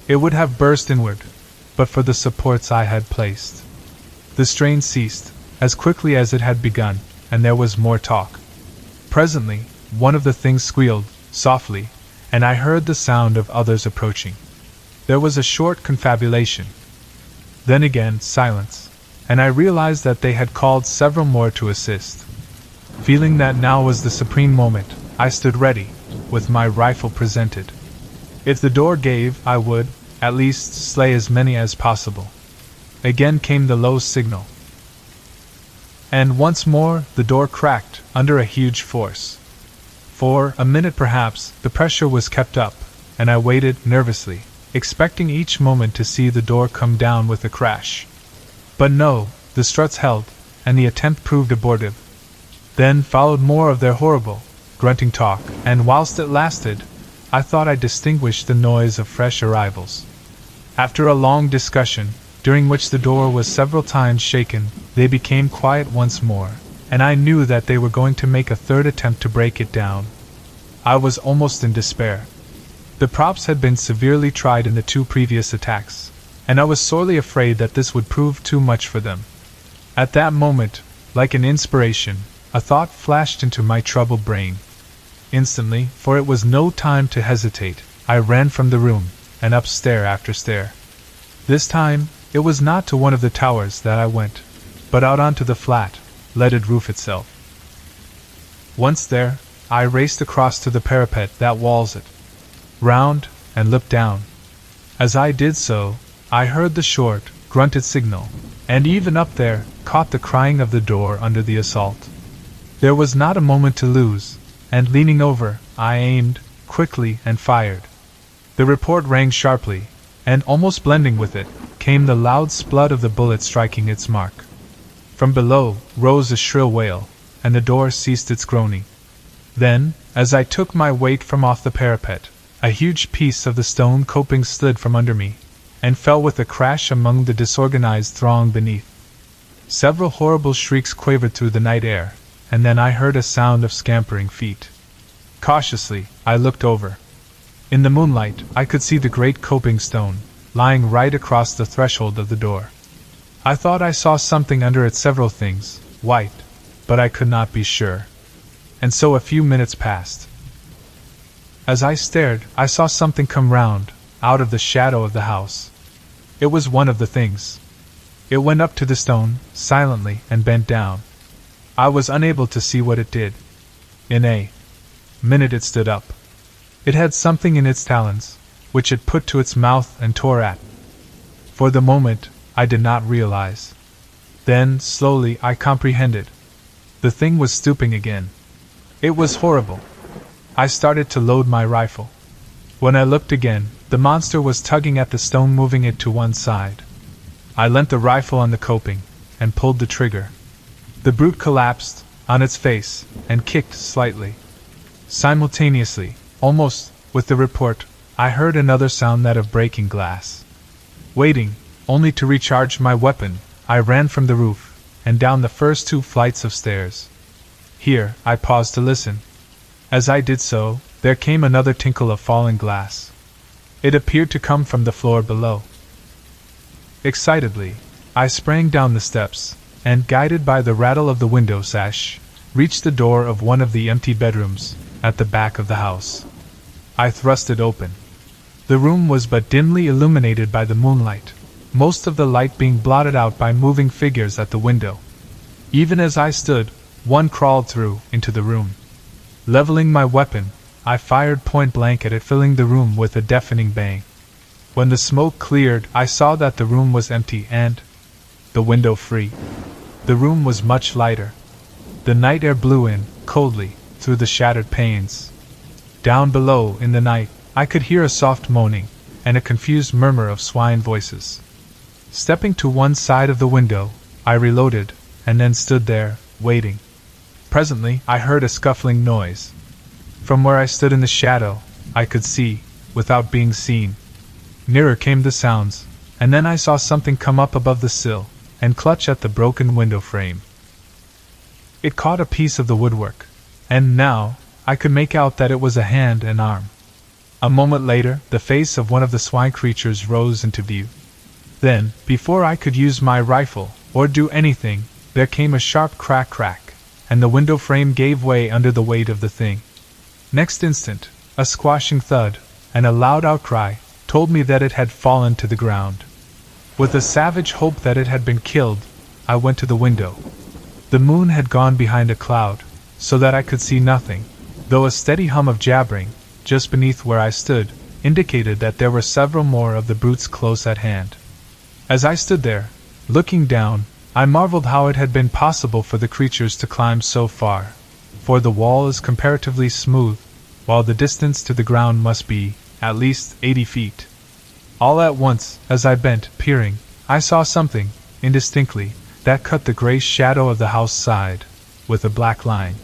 It would have burst inward, but for the supports I had placed. The strain ceased, as quickly as it had begun, and there was more talk. Presently, one of the things squealed, softly, and I heard the sound of others approaching. There was a short confabulation. Then again, silence, and I realized that they had called several more to assist. Feeling that now was the supreme moment, I stood ready, with my rifle presented. If the door gave, I would, at least, slay as many as possible. Again came the low signal. and once more the door cracked under a huge force. For a minute perhaps, the pressure was kept up, and I waited nervously, expecting each moment to see the door come down with a crash. But no, the struts held, and the attempt proved abortive. Then followed more of their horrible, grunting talk, and whilst it lasted, I thought I distinguished the noise of fresh arrivals. After a long discussion, during which the door was several times shaken, they became quiet once more, and I knew that they were going to make a third attempt to break it down. I was almost in despair. The props had been severely tried in the 2 previous attacks, and I was sorely afraid that this would prove too much for them. At that moment, like an inspiration, a thought flashed into my troubled brain. Instantly, for it was no time to hesitate, I ran from the room, and up stair after stair. This time, it was not to one of the towers that I went, but out onto the flat, leaded roof itself. Once there, I raced across to the parapet that walls it, round, and looked down. As I did so, I heard the short, grunted signal, and even up there, caught the crying of the door under the assault. There was not a moment to lose, and leaning over, I aimed, quickly, and fired. The report rang sharply, and almost blending with it, came the loud splut of the bullet striking its mark. From below rose a shrill wail, and the door ceased its groaning. Then, as I took my weight from off the parapet, a huge piece of the stone coping slid from under me, and fell with a crash among the disorganized throng beneath. Several horrible shrieks quavered through the night air, and then I heard a sound of scampering feet. Cautiously, I looked over. In the moonlight, I could see the great coping stone, lying right across the threshold of the door. I thought I saw something under it, several things, white, but I could not be sure. And so a few minutes passed. As I stared, I saw something come round, out of the shadow of the house. It was one of the things. It went up to the stone, silently, and bent down. I was unable to see what it did. In a minute it stood up. It had something in its talons, which it put to its mouth and tore at. For the moment, I did not realize. Then, slowly, I comprehended. The thing was stooping again. It was horrible. I started to load my rifle. When I looked again, the monster was tugging at the stone, moving it to one side. I leant the rifle on the coping, and pulled the trigger. The brute collapsed, on its face, and kicked slightly. Simultaneously, almost, with the report, I heard another sound, that of breaking glass. Waiting, only to recharge my weapon, I ran from the roof, and down the first 2 flights of stairs. Here, I paused to listen. As I did so, there came another tinkle of falling glass. It appeared to come from the floor below. Excitedly, I sprang down the steps, and guided by the rattle of the window sash, reached the door of one of the empty bedrooms, at the back of the house. I thrust it open. The room was but dimly illuminated by the moonlight, most of the light being blotted out by moving figures at the window. Even as I stood, one crawled through, into the room. Leveling my weapon, I fired point blank at it, filling the room with a deafening bang. When the smoke cleared, I saw that the room was empty and the window free. The room was much lighter. The night air blew in, coldly, through the shattered panes. Down below, in the night, I could hear a soft moaning, and a confused murmur of swine voices. Stepping to one side of the window, I reloaded, and then stood there, waiting. Presently, I heard a scuffling noise. From where I stood in the shadow, I could see, without being seen. Nearer came the sounds, and then I saw something come up above the sill, and clutch at the broken window frame. It caught a piece of the woodwork, and now, I could make out that it was a hand and arm. A moment later, the face of one of the swine creatures rose into view. Then, before I could use my rifle, or do anything, there came a sharp crack, and the window frame gave way under the weight of the thing. Next instant, a squashing thud, and a loud outcry, told me that it had fallen to the ground. With a savage hope that it had been killed, I went to the window. The moon had gone behind a cloud, so that I could see nothing, though a steady hum of jabbering, just beneath where I stood, indicated that there were several more of the brutes close at hand. As I stood there, looking down, I marveled how it had been possible for the creatures to climb so far, for the wall is comparatively smooth, while the distance to the ground must be, at least, 80 feet. All at once, as I bent, peering, I saw something, indistinctly, that cut the gray shadow of the house side, with a black line.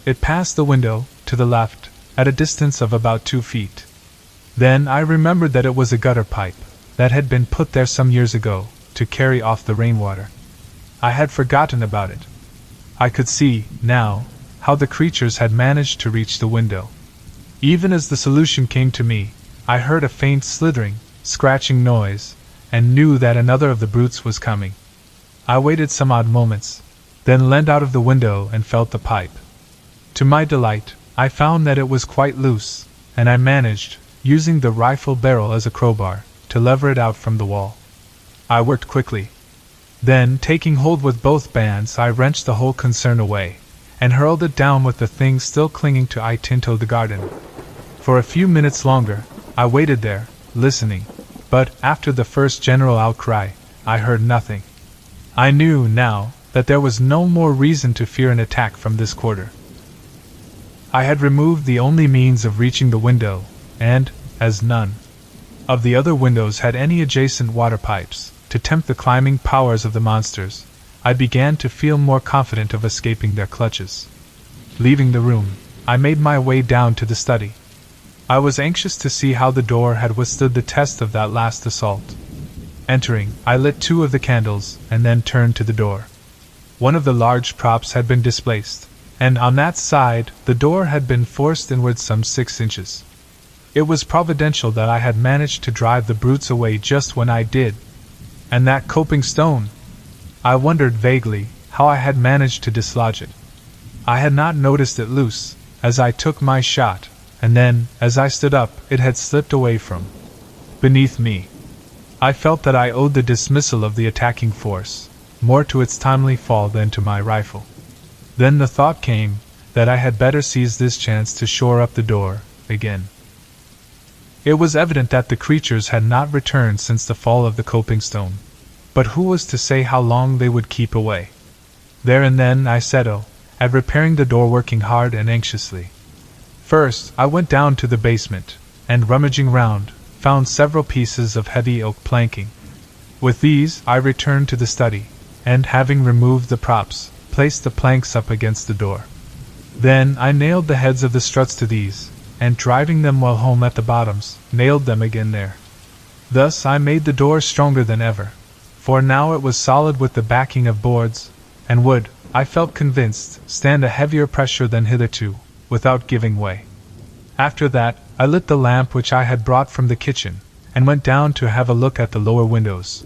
It passed the window, to the left, at a distance of about 2 feet. Then I remembered that it was a gutter pipe, that had been put there some years ago, to carry off the rainwater. I had forgotten about it. I could see, now, how the creatures had managed to reach the window. Even as the solution came to me, I heard a faint slithering, scratching noise, and knew that another of the brutes was coming. I waited some odd moments, then leaned out of the window and felt the pipe. To my delight, I found that it was quite loose, and I managed, using the rifle barrel as a crowbar, to lever it out from the wall. I worked quickly. Then, taking hold with both bands, I wrenched the whole concern away, and hurled it down with the thing still clinging to I Tinto the garden. For a few minutes longer, I waited there, listening, but, after the first general outcry, I heard nothing. I knew, now, that there was no more reason to fear an attack from this quarter. I had removed the only means of reaching the window, and, as none of the other windows had any adjacent water pipes, to tempt the climbing powers of the monsters, I began to feel more confident of escaping their clutches. Leaving the room, I made my way down to the study. I was anxious to see how the door had withstood the test of that last assault. Entering, I lit 2 of the candles, and then turned to the door. One of the large props had been displaced, and on that side the door had been forced inward some 6 inches. It was providential that I had managed to drive the brutes away just when I did. And that coping stone! I wondered vaguely how I had managed to dislodge it. I had not noticed it loose, as I took my shot, and then, as I stood up, it had slipped away from beneath me. I felt that I owed the dismissal of the attacking force more to its timely fall than to my rifle. Then the thought came that I had better seize this chance to shore up the door again. It was evident that the creatures had not returned since the fall of the coping stone, but who was to say how long they would keep away? There and then I set at repairing the door, working hard and anxiously. First, I went down to the basement, and rummaging round, found several pieces of heavy oak planking. With these, I returned to the study, and having removed the props, placed the planks up against the door. Then I nailed the heads of the struts to these, and driving them well home at the bottoms, nailed them again there. Thus I made the door stronger than ever, for now it was solid with the backing of boards, and would, I felt convinced, stand a heavier pressure than hitherto, without giving way. After that, I lit the lamp which I had brought from the kitchen, and went down to have a look at the lower windows.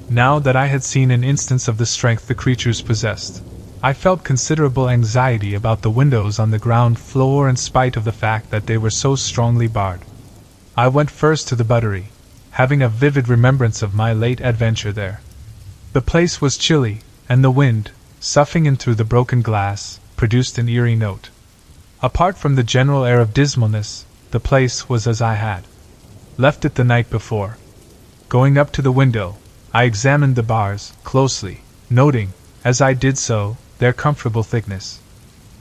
Now that I had seen an instance of the strength the creatures possessed, I felt considerable anxiety about the windows on the ground floor in spite of the fact that they were so strongly barred. I went first to the buttery, having a vivid remembrance of my late adventure there. The place was chilly, and the wind, soughing in through the broken glass, produced an eerie note. Apart from the general air of dismalness, the place was as I had left it the night before. Going up to the window, I examined the bars closely, noting, as I did so, their comfortable thickness.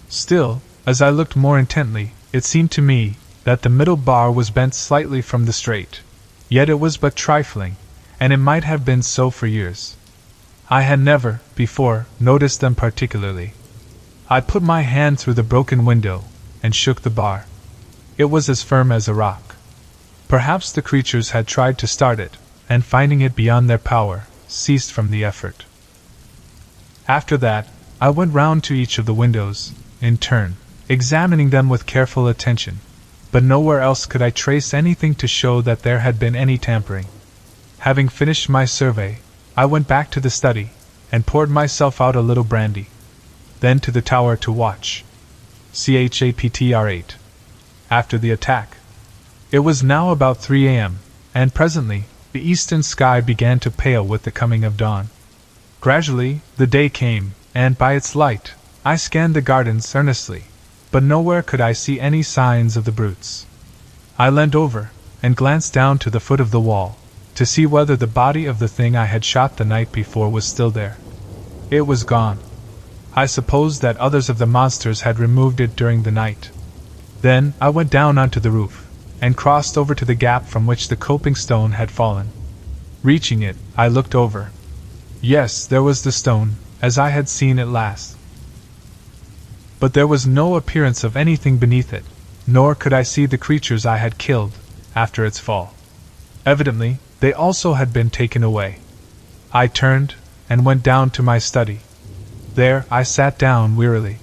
Still, as I looked more intently, it seemed to me that the middle bar was bent slightly from the straight. Yet it was but trifling, and it might have been so for years. I had never, before, noticed them particularly. I put my hand through the broken window, and shook the bar. It was as firm as a rock. Perhaps the creatures had tried to start it, and finding it beyond their power, ceased from the effort. After that, I went round to each of the windows, in turn, examining them with careful attention, but nowhere else could I trace anything to show that there had been any tampering. Having finished my survey, I went back to the study, and poured myself out a little brandy. Then to the tower to watch. Chapter 8. After the attack. It was now about 3 a.m., and presently, the eastern sky began to pale with the coming of dawn. Gradually, the day came, and by its light, I scanned the gardens earnestly, but nowhere could I see any signs of the brutes. I leant over, and glanced down to the foot of the wall, to see whether the body of the thing I had shot the night before was still there. It was gone. I supposed that others of the monsters had removed it during the night. Then I went down onto the roof, and crossed over to the gap from which the coping stone had fallen. Reaching it, I looked over. Yes, there was the stone, as I had seen it last. But there was no appearance of anything beneath it, nor could I see the creatures I had killed after its fall. Evidently, they also had been taken away. I turned and went down to my study. There I sat down wearily.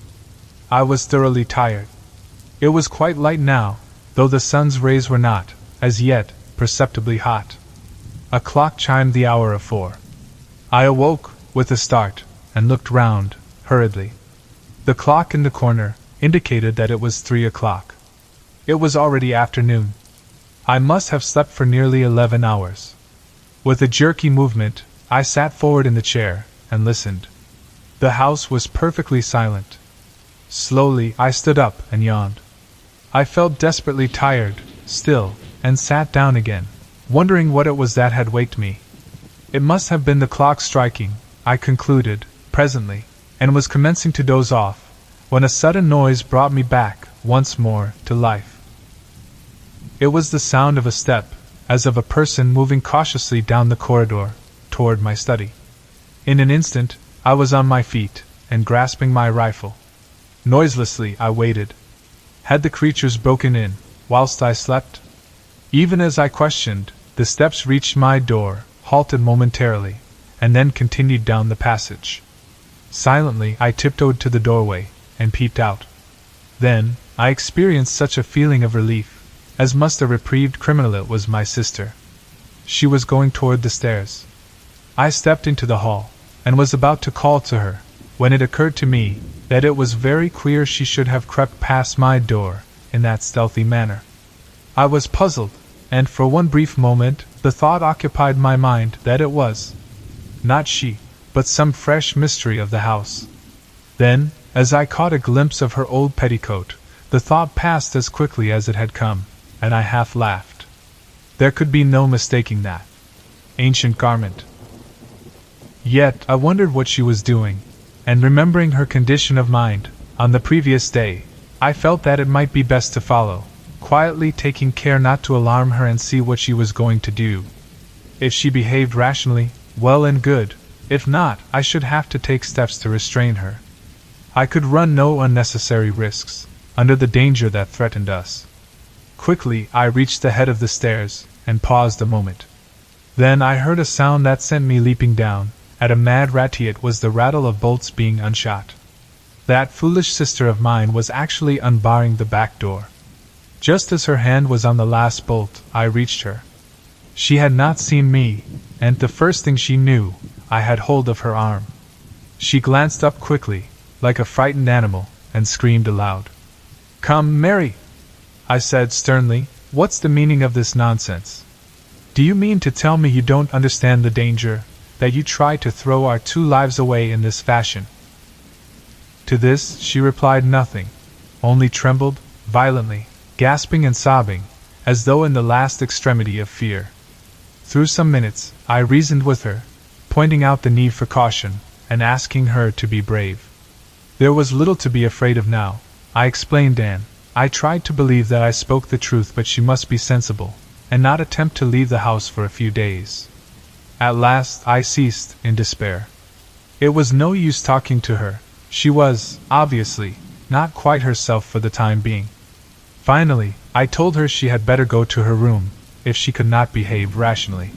I was thoroughly tired. It was quite light now, though the sun's rays were not, as yet, perceptibly hot. A clock chimed the hour of 4. I awoke with a start and looked round hurriedly. The clock in the corner indicated that it was 3 o'clock. It was already afternoon. I must have slept for nearly 11 hours. With a jerky movement, I sat forward in the chair and listened. The house was perfectly silent. Slowly, I stood up and yawned. I felt desperately tired, still, and sat down again, wondering what it was that had waked me. It must have been the clock striking, I concluded, presently, and was commencing to doze off, when a sudden noise brought me back, once more, to life. It was the sound of a step, as of a person moving cautiously down the corridor, toward my study. In an instant, I was on my feet, and grasping my rifle. Noiselessly, I waited. Had the creatures broken in, whilst I slept? Even as I questioned, the steps reached my door, halted momentarily, and then continued down the passage. Silently, I tiptoed to the doorway, and peeped out. Then, I experienced such a feeling of relief, as must a reprieved criminal. It was my sister. She was going toward the stairs. I stepped into the hall, and was about to call to her, when it occurred to me that it was very queer she should have crept past my door in that stealthy manner. I was puzzled, and for one brief moment the thought occupied my mind that it was not she, but some fresh mystery of the house. Then, as I caught a glimpse of her old petticoat, the thought passed as quickly as it had come, and I half laughed. There could be no mistaking that ancient garment. Yet I wondered what she was doing, and remembering her condition of mind on the previous day, I felt that it might be best to follow, quietly taking care not to alarm her and see what she was going to do. If she behaved rationally, well and good; if not, I should have to take steps to restrain her. I could run no unnecessary risks, under the danger that threatened us. Quickly I reached the head of the stairs, and paused a moment. Then I heard a sound that sent me leaping down, at a mad rattle. It was the rattle of bolts being unshot. That foolish sister of mine was actually unbarring the back door. Just as her hand was on the last bolt, I reached her. She had not seen me, and the first thing she knew, I had hold of her arm. She glanced up quickly, like a frightened animal, and screamed aloud. "Come, Mary!" I said sternly. "What's the meaning of this nonsense? Do you mean to tell me you don't understand the danger, that you try to throw our 2 lives away in this fashion?" To this she replied nothing, only trembled violently, gasping and sobbing, as though in the last extremity of fear. Through some minutes, I reasoned with her, pointing out the need for caution, and asking her to be brave. There was little to be afraid of now, I explained, and I tried to believe that I spoke the truth, but she must be sensible, and not attempt to leave the house for a few days. At last I ceased, in despair. It was no use talking to her. She was, obviously, not quite herself for the time being. Finally, I told her she had better go to her room, if she could not behave rationally.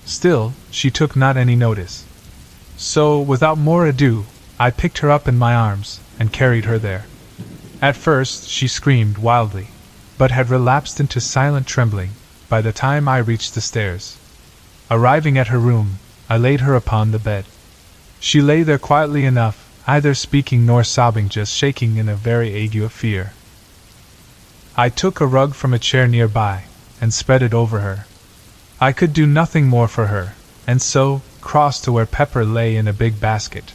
Still, she took not any notice. So, without more ado, I picked her up in my arms, and carried her there. At first, she screamed wildly, but had relapsed into silent trembling by the time I reached the stairs. Arriving at her room, I laid her upon the bed. She lay there quietly enough, neither speaking nor sobbing, just shaking in a very ague of fear. I took a rug from a chair nearby, and spread it over her. I could do nothing more for her, and so crossed to where Pepper lay in a big basket.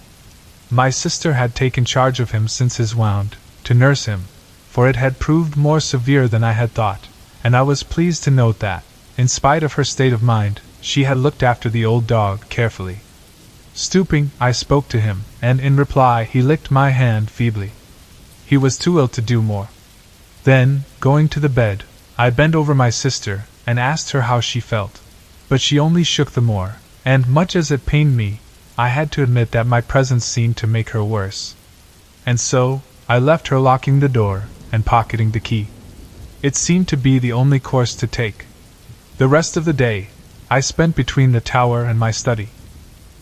My sister had taken charge of him since his wound, to nurse him, for it had proved more severe than I had thought, and I was pleased to note that, in spite of her state of mind, she had looked after the old dog carefully. Stooping, I spoke to him, and in reply he licked my hand feebly. He was too ill to do more. Then, going to the bed, I bent over my sister and asked her how she felt. But she only shook the more, and much as it pained me, I had to admit that my presence seemed to make her worse. And so, I left her locking the door and pocketing the key. It seemed to be the only course to take. The rest of the day, I spent between the tower and my study.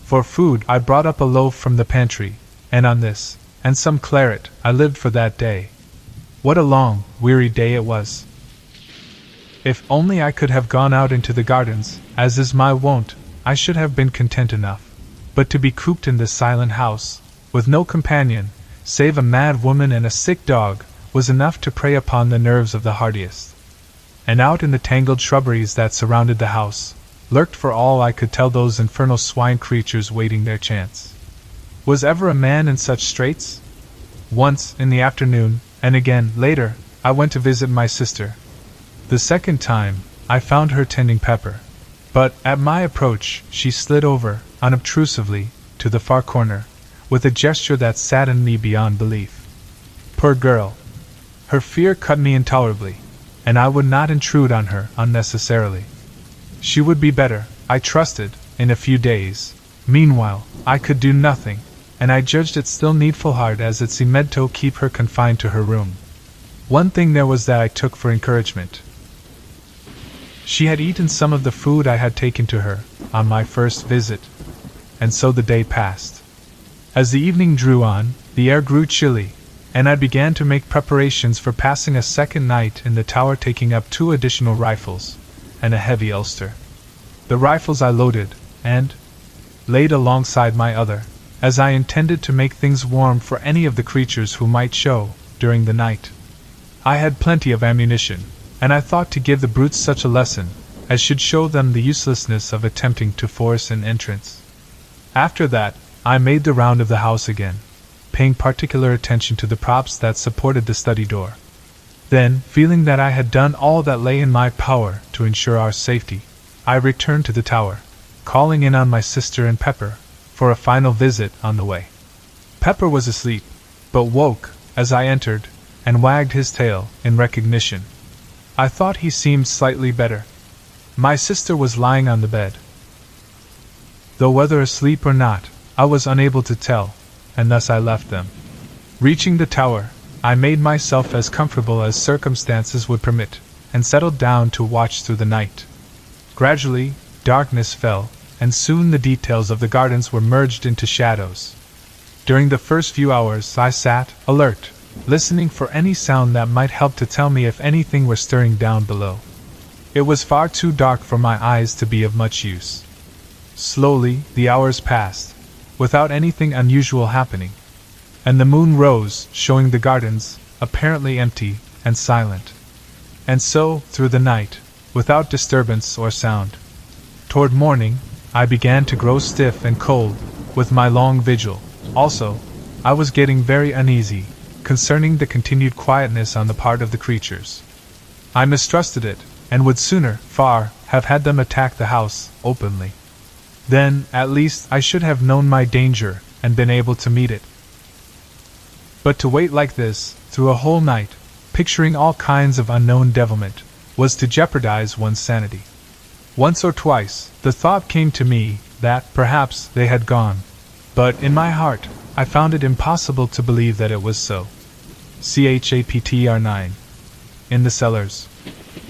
For food, I brought up a loaf from the pantry, and on this, and some claret, I lived for that day. What a long, weary day it was. If only I could have gone out into the gardens, as is my wont, I should have been content enough. But to be cooped in this silent house, with no companion, save a mad woman and a sick dog, was enough to prey upon the nerves of the hardiest. And out in the tangled shrubberies that surrounded the house, lurked for all I could tell those infernal swine creatures waiting their chance. Was ever a man in such straits? Once, in the afternoon, and again, later, I went to visit my sister. The second time, I found her tending Pepper. But, at my approach, she slid over, unobtrusively, to the far corner, with a gesture that saddened me beyond belief. Poor girl! Her fear cut me intolerably, and I would not intrude on her unnecessarily. She would be better, I trusted, in a few days. Meanwhile, I could do nothing, and I judged it still needful hard as it seemed to keep her confined to her room. One thing there was that I took for encouragement. She had eaten some of the food I had taken to her on my first visit, and so the day passed. As the evening drew on, the air grew chilly, and I began to make preparations for passing a second night in the tower, taking up 2 additional rifles and a heavy ulster. The rifles I loaded and laid alongside my other, as I intended to make things warm for any of the creatures who might show during the night. I had plenty of ammunition, and I thought to give the brutes such a lesson as should show them the uselessness of attempting to force an entrance. After that, I made the round of the house again, paying particular attention to the props that supported the study door. Then, feeling that I had done all that lay in my power to ensure our safety, I returned to the tower, calling in on my sister and Pepper for a final visit on the way. Pepper was asleep, but woke as I entered and wagged his tail in recognition. I thought he seemed slightly better. My sister was lying on the bed. Though whether asleep or not, I was unable to tell, and thus I left them. Reaching the tower, I made myself as comfortable as circumstances would permit, and settled down to watch through the night. Gradually, darkness fell, and soon the details of the gardens were merged into shadows. During the first few hours I sat, alert, listening for any sound that might help to tell me if anything were stirring down below. It was far too dark for my eyes to be of much use. Slowly, the hours passed, without anything unusual happening, and the moon rose, showing the gardens apparently empty and silent. And so, through the night, without disturbance or sound. Toward morning, I began to grow stiff and cold with my long vigil. Also, I was getting very uneasy concerning the continued quietness on the part of the creatures. I mistrusted it, and would sooner, far, have had them attack the house openly. Then, at least, I should have known my danger and been able to meet it. But to wait like this, through a whole night, picturing all kinds of unknown devilment, was to jeopardize one's sanity. Once or twice, the thought came to me that, perhaps, they had gone. But, in my heart, I found it impossible to believe that it was so. Chapter 9. In the cellars.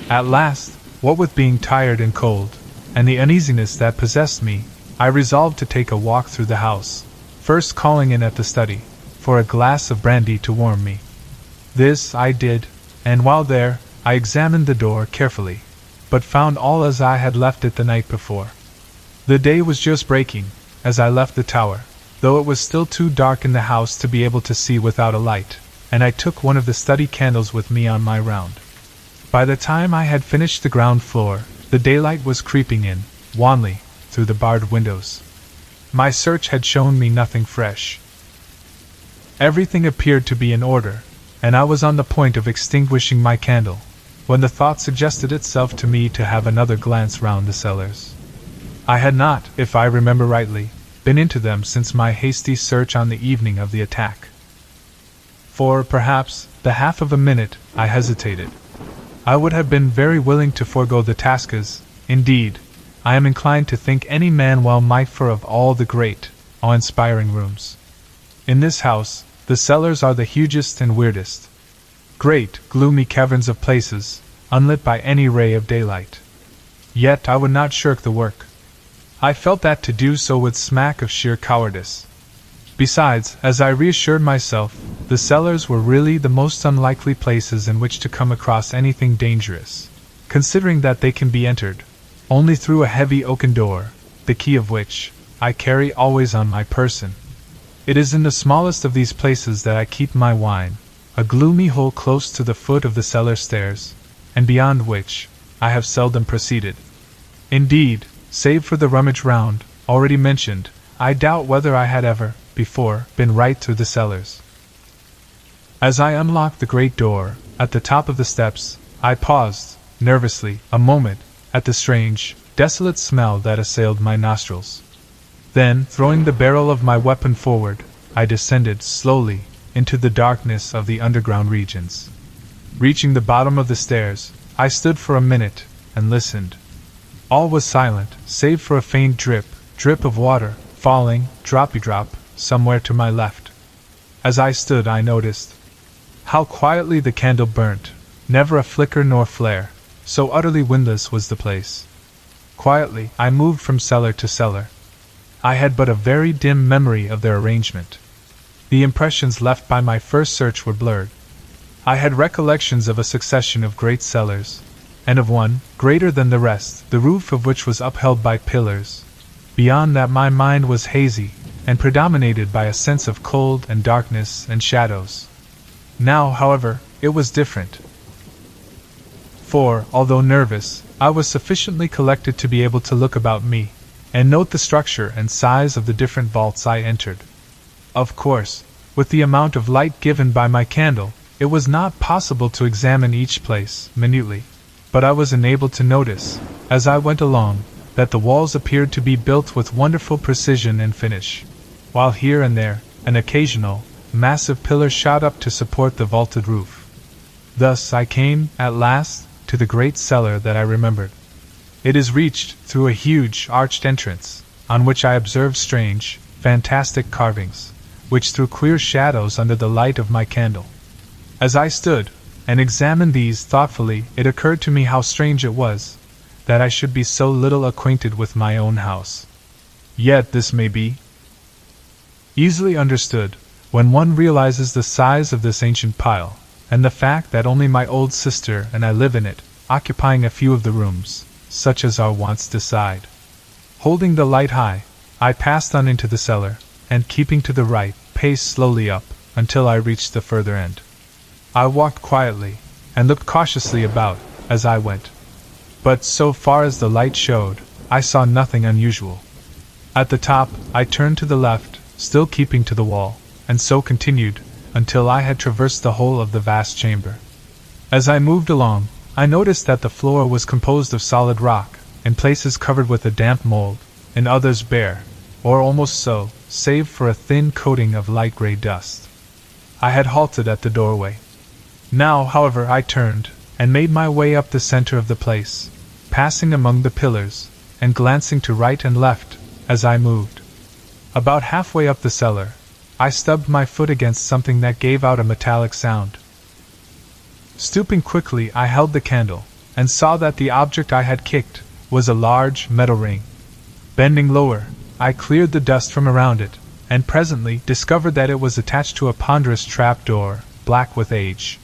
At last, what with being tired and cold, and the uneasiness that possessed me, I resolved to take a walk through the house, first calling in at the study for a glass of brandy to warm me. This I did, and while there, I examined the door carefully, but found all as I had left it the night before. The day was just breaking as I left the tower, though it was still too dark in the house to be able to see without a light, and I took one of the study candles with me on my round. By the time I had finished the ground floor, the daylight was creeping in, wanly, through the barred windows. My search had shown me nothing fresh. Everything appeared to be in order, and I was on the point of extinguishing my candle, when the thought suggested itself to me to have another glance round the cellars. I had not, if I remember rightly, been into them since my hasty search on the evening of the attack. For, perhaps, the half of a minute, I hesitated. I would have been very willing to forego the task as, indeed, I am inclined to think any man well might for of all the great, awe-inspiring rooms. In this house, the cellars are the hugest and weirdest. Great, gloomy caverns of places, unlit by any ray of daylight. Yet I would not shirk the work. I felt that to do so would smack of sheer cowardice. Besides, as I reassured myself, the cellars were really the most unlikely places in which to come across anything dangerous, considering that they can be entered only through a heavy oaken door, the key of which I carry always on my person. It is in the smallest of these places that I keep my wine, a gloomy hole close to the foot of the cellar stairs, and beyond which I have seldom proceeded. Indeed, save for the rummage round, already mentioned, I doubt whether I had ever, before, been right through the cellars. As I unlocked the great door, at the top of the steps, I paused, nervously, a moment, at the strange, desolate smell that assailed my nostrils. Then, throwing the barrel of my weapon forward, I descended slowly into the darkness of the underground regions. Reaching the bottom of the stairs, I stood for a minute and listened. All was silent, save for a faint drip of water, falling, droppy-drop, somewhere to my left. As I stood, I noticed how quietly the candle burnt, never a flicker nor flare, so utterly windless was the place. Quietly, I moved from cellar to cellar. I had but a very dim memory of their arrangement. The impressions left by my first search were blurred. I had recollections of a succession of great cellars, and of one, greater than the rest, the roof of which was upheld by pillars. Beyond that my mind was hazy, and predominated by a sense of cold and darkness and shadows. Now, however, it was different. For, although nervous, I was sufficiently collected to be able to look about me, and note the structure and size of the different vaults I entered. Of course, with the amount of light given by my candle, it was not possible to examine each place minutely, but I was enabled to notice, as I went along, that the walls appeared to be built with wonderful precision and finish, while here and there, an occasional, massive pillar shot up to support the vaulted roof. Thus I came, at last, to the great cellar that I remembered. It is reached through a huge, arched entrance, on which I observed strange, fantastic carvings, which threw queer shadows under the light of my candle. As I stood and examined these thoughtfully, it occurred to me how strange it was that I should be so little acquainted with my own house. Yet this may be easily understood when one realizes the size of this ancient pile, and the fact that only my old sister and I live in it, occupying a few of the rooms, such as our wants decide. Holding the light high, I passed on into the cellar, and keeping to the right, paced slowly up, until I reached the further end. I walked quietly, and looked cautiously about, as I went. But so far as the light showed, I saw nothing unusual. At the top, I turned to the left, still keeping to the wall, and so continued, until I had traversed the whole of the vast chamber. As I moved along, I noticed that the floor was composed of solid rock, in places covered with a damp mold, in others bare, or almost so, save for a thin coating of light gray dust. I had halted at the doorway. Now, however, I turned, and made my way up the center of the place, passing among the pillars, and glancing to right and left, as I moved. About halfway up the cellar, I stubbed my foot against something that gave out a metallic sound. Stooping quickly, I held the candle, and saw that the object I had kicked was a large metal ring. Bending lower, I cleared the dust from around it, and presently discovered that it was attached to a ponderous trap-door, black with age.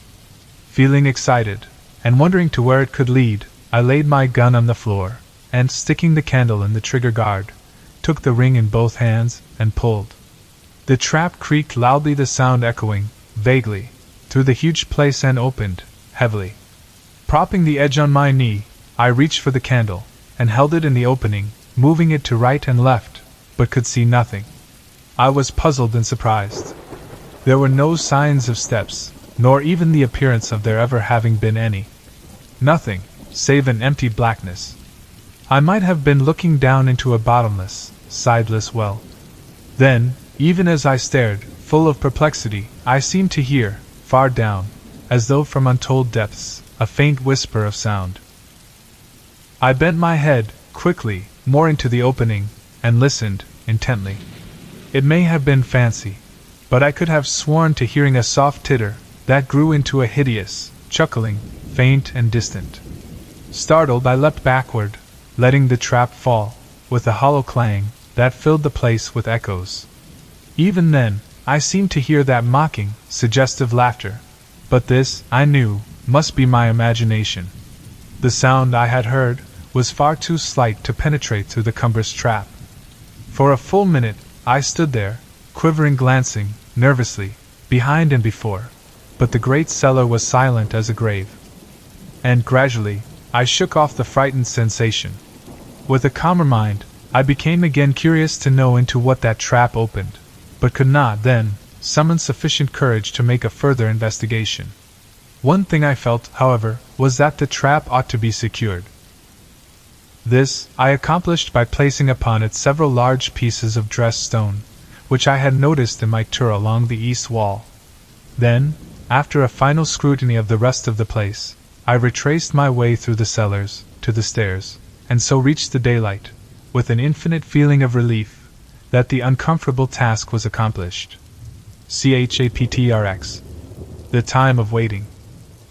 Feeling excited, and wondering to where it could lead, I laid my gun on the floor, and, sticking the candle in the trigger guard, took the ring in both hands, and pulled. The trap creaked loudly, the sound echoing, vaguely, through the huge place, and opened, heavily. Propping the edge on my knee, I reached for the candle, and held it in the opening, moving it to right and left, but could see nothing. I was puzzled and surprised. There were no signs of steps, nor even the appearance of there ever having been any. Nothing, save an empty blackness. I might have been looking down into a bottomless, sideless well. Then, even as I stared, full of perplexity, I seemed to hear, far down, as though from untold depths, a faint whisper of sound. I bent my head, quickly, more into the opening, and listened, intently. It may have been fancy, but I could have sworn to hearing a soft titter that grew into a hideous, chuckling, faint and distant. Startled, I leapt backward, letting the trap fall, with a hollow clang that filled the place with echoes. Even then, I seemed to hear that mocking, suggestive laughter, but this, I knew, must be my imagination. The sound I had heard was far too slight to penetrate through the cumbrous trap. For a full minute, I stood there, quivering, glancing, nervously, behind and before, but the great cellar was silent as a grave. And gradually, I shook off the frightened sensation. With a calmer mind, I became again curious to know into what that trap opened, but could not, then, summon sufficient courage to make a further investigation. One thing I felt, however, was that the trap ought to be secured. This I accomplished by placing upon it several large pieces of dressed stone, which I had noticed in my tour along the east wall. Then, after a final scrutiny of the rest of the place, I retraced my way through the cellars, to the stairs, and so reached the daylight, with an infinite feeling of relief that the uncomfortable task was accomplished. Chaptrx. The time of waiting.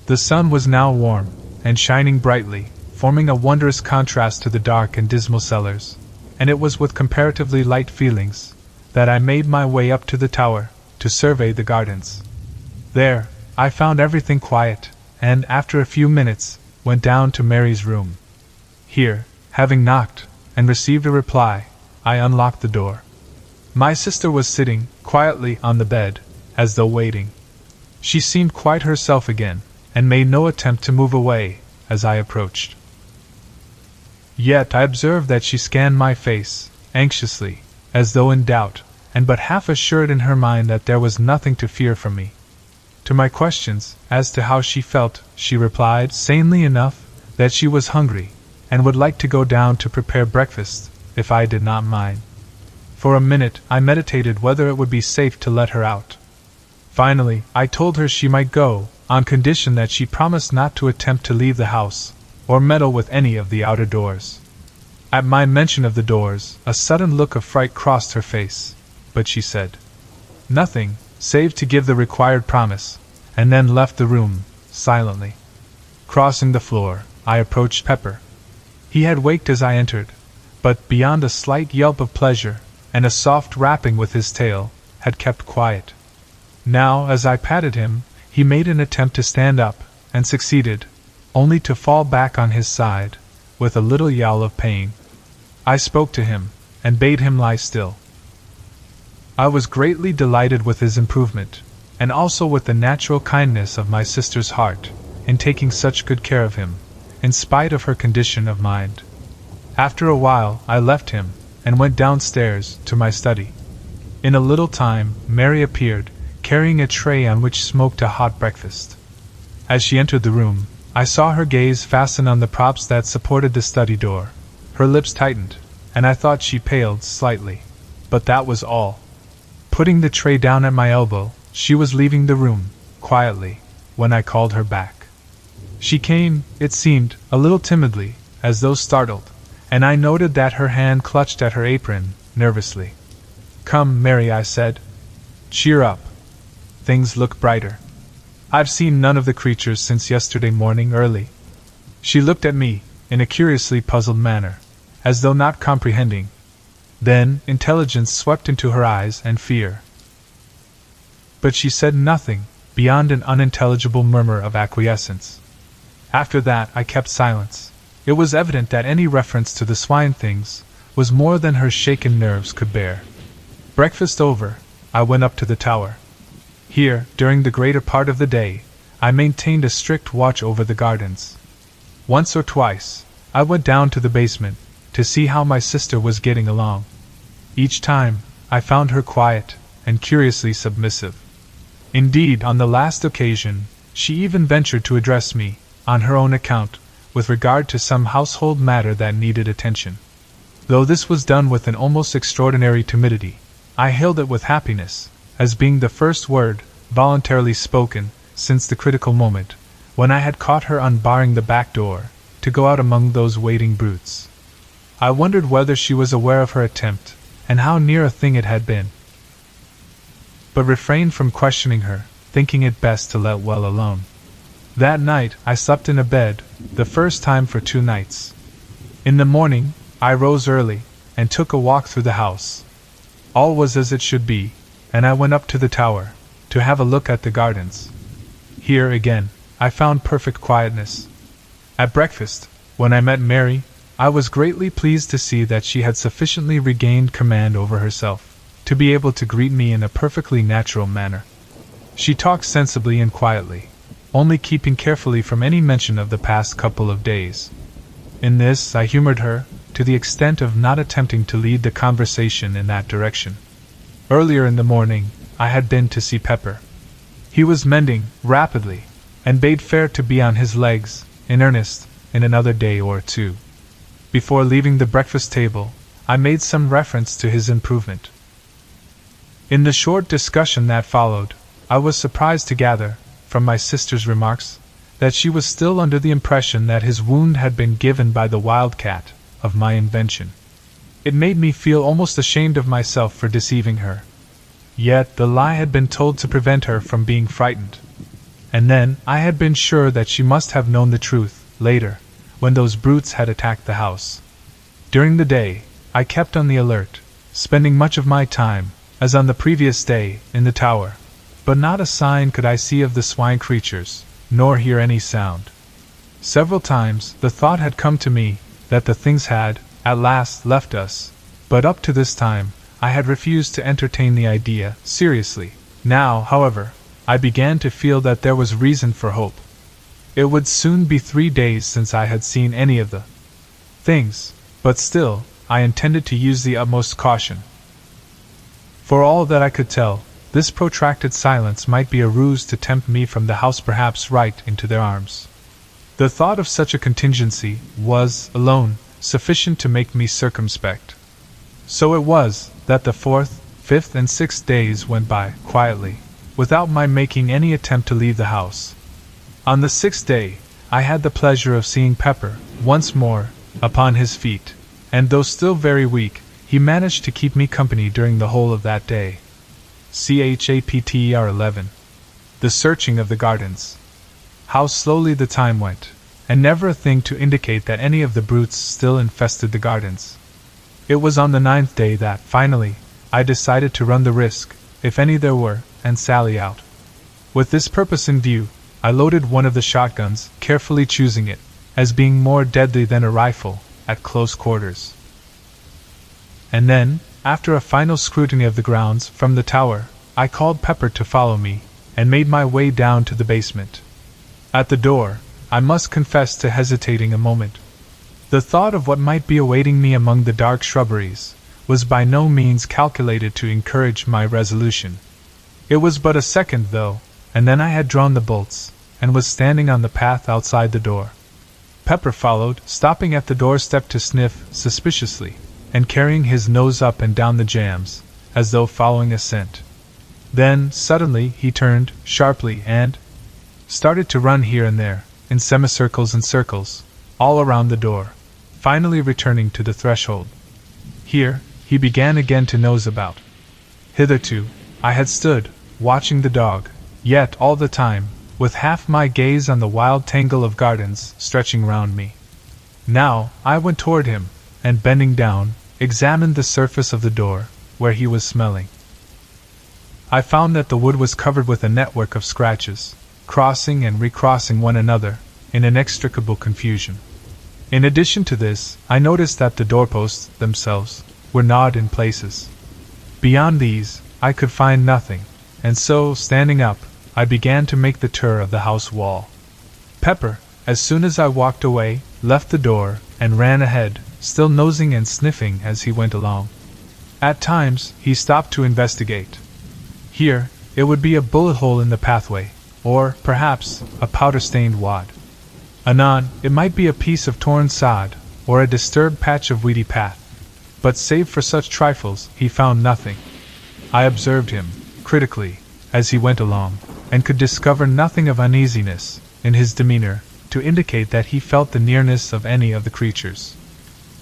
The sun was now warm, and shining brightly, forming a wondrous contrast to the dark and dismal cellars, and it was with comparatively light feelings that I made my way up to the tower, to survey the gardens. There, I found everything quiet, and, after a few minutes, went down to Mary's room. Here, having knocked, and received a reply, I unlocked the door. My sister was sitting, quietly, on the bed, as though waiting. She seemed quite herself again, and made no attempt to move away, as I approached. Yet I observed that she scanned my face, anxiously, as though in doubt, and but half assured in her mind that there was nothing to fear from me. To my questions, as to how she felt, she replied, sanely enough, that she was hungry, and would like to go down to prepare breakfast, if I did not mind. For a minute I meditated whether it would be safe to let her out. Finally, I told her she might go, on condition that she promised not to attempt to leave the house, or meddle with any of the outer doors. At my mention of the doors, a sudden look of fright crossed her face, but she said nothing, save to give the required promise, and then left the room, silently. Crossing the floor, I approached Pepper. He had waked as I entered, but beyond a slight yelp of pleasure, and a soft rapping with his tail, had kept quiet. Now, as I patted him, he made an attempt to stand up, and succeeded, only to fall back on his side, with a little yowl of pain. I spoke to him, and bade him lie still. I was greatly delighted with his improvement, and also with the natural kindness of my sister's heart, in taking such good care of him, in spite of her condition of mind. After a while, I left him, and went downstairs, to my study. In a little time, Mary appeared, carrying a tray on which smoked a hot breakfast. As she entered the room, I saw her gaze fasten on the props that supported the study door. Her lips tightened, and I thought she paled slightly. But that was all. Putting the tray down at my elbow, she was leaving the room, quietly, when I called her back. She came, it seemed, a little timidly, as though startled, and I noted that her hand clutched at her apron, nervously. "Come, Mary," I said. "Cheer up. Things look brighter. I've seen none of the creatures since yesterday morning early." She looked at me, in a curiously puzzled manner, as though not comprehending. Then intelligence swept into her eyes and fear. But she said nothing, beyond an unintelligible murmur of acquiescence. After that I kept silence. It was evident that any reference to the swine things was more than her shaken nerves could bear. Breakfast over, I went up to the tower. Here, during the greater part of the day, I maintained a strict watch over the gardens. Once or twice, I went down to the basement, to see how my sister was getting along. Each time, I found her quiet, and curiously submissive. Indeed, on the last occasion, she even ventured to address me, on her own account, with regard to some household matter that needed attention. Though this was done with an almost extraordinary timidity, I hailed it with happiness, as being the first word, voluntarily spoken, since the critical moment, when I had caught her unbarring the back door, to go out among those waiting brutes. I wondered whether she was aware of her attempt, and how near a thing it had been, but refrained from questioning her, thinking it best to let well alone. That night I slept in a bed, the first time for 2 nights. In the morning, I rose early, and took a walk through the house. All was as it should be, and I went up to the tower, to have a look at the gardens. Here, again, I found perfect quietness. At breakfast, when I met Mary, I was greatly pleased to see that she had sufficiently regained command over herself, to be able to greet me in a perfectly natural manner. She talked sensibly and quietly, only keeping carefully from any mention of the past couple of days. In this I humored her, to the extent of not attempting to lead the conversation in that direction. Earlier in the morning, I had been to see Pepper. He was mending, rapidly, and bade fair to be on his legs, in earnest, in another day or 2. Before leaving the breakfast table, I made some reference to his improvement. In the short discussion that followed, I was surprised to gather, from my sister's remarks, that she was still under the impression that his wound had been given by the wildcat, of my invention. It made me feel almost ashamed of myself for deceiving her. Yet the lie had been told to prevent her from being frightened. And then I had been sure that she must have known the truth, later, when those brutes had attacked the house. During the day, I kept on the alert, spending much of my time, as on the previous day, in the tower. But not a sign could I see of the swine creatures, nor hear any sound. Several times the thought had come to me that the things had, at last, left us, but up to this time I had refused to entertain the idea seriously. Now, however, I began to feel that there was reason for hope. It would soon be 3 days since I had seen any of the things, but still, I intended to use the utmost caution. For all that I could tell, this protracted silence might be a ruse to tempt me from the house, perhaps right into their arms. The thought of such a contingency was, alone, sufficient to make me circumspect. So it was that the 4th, 5th, and 6th days went by, quietly, without my making any attempt to leave the house. On the 6th day, I had the pleasure of seeing Pepper, once more, upon his feet, and though still very weak, he managed to keep me company during the whole of that day. Chapter 11. The searching of the gardens. How slowly the time went, and never a thing to indicate that any of the brutes still infested the gardens. It was on the 9th day that, finally, I decided to run the risk, if any there were, and sally out. With this purpose in view, I loaded one of the shotguns, carefully choosing it, as being more deadly than a rifle, at close quarters. And then, after a final scrutiny of the grounds from the tower, I called Pepper to follow me, and made my way down to the basement. At the door, I must confess to hesitating a moment. The thought of what might be awaiting me among the dark shrubberies was by no means calculated to encourage my resolution. It was but a second, though, and then I had drawn the bolts, and was standing on the path outside the door. Pepper followed, stopping at the doorstep to sniff suspiciously, and carrying his nose up and down the jambs, as though following a scent. Then, suddenly, he turned, sharply, and started to run here and there, in semicircles and circles, all around the door, finally returning to the threshold. Here, he began again to nose about. Hitherto, I had stood, watching the dog, yet all the time, with half my gaze on the wild tangle of gardens stretching round me. Now, I went toward him, and bending down, examined the surface of the door, where he was smelling. I found that the wood was covered with a network of scratches, crossing and recrossing one another, in inextricable confusion. In addition to this, I noticed that the doorposts themselves were gnawed in places. Beyond these, I could find nothing, and so, standing up, I began to make the tour of the house wall. Pepper, as soon as I walked away, left the door, and ran ahead, still nosing and sniffing as he went along. At times, he stopped to investigate. Here, it would be a bullet hole in the pathway, or, perhaps, a powder-stained wad. Anon, it might be a piece of torn sod, or a disturbed patch of weedy path. But save for such trifles, he found nothing. I observed him, critically, as he went along, and could discover nothing of uneasiness in his demeanor to indicate that he felt the nearness of any of the creatures.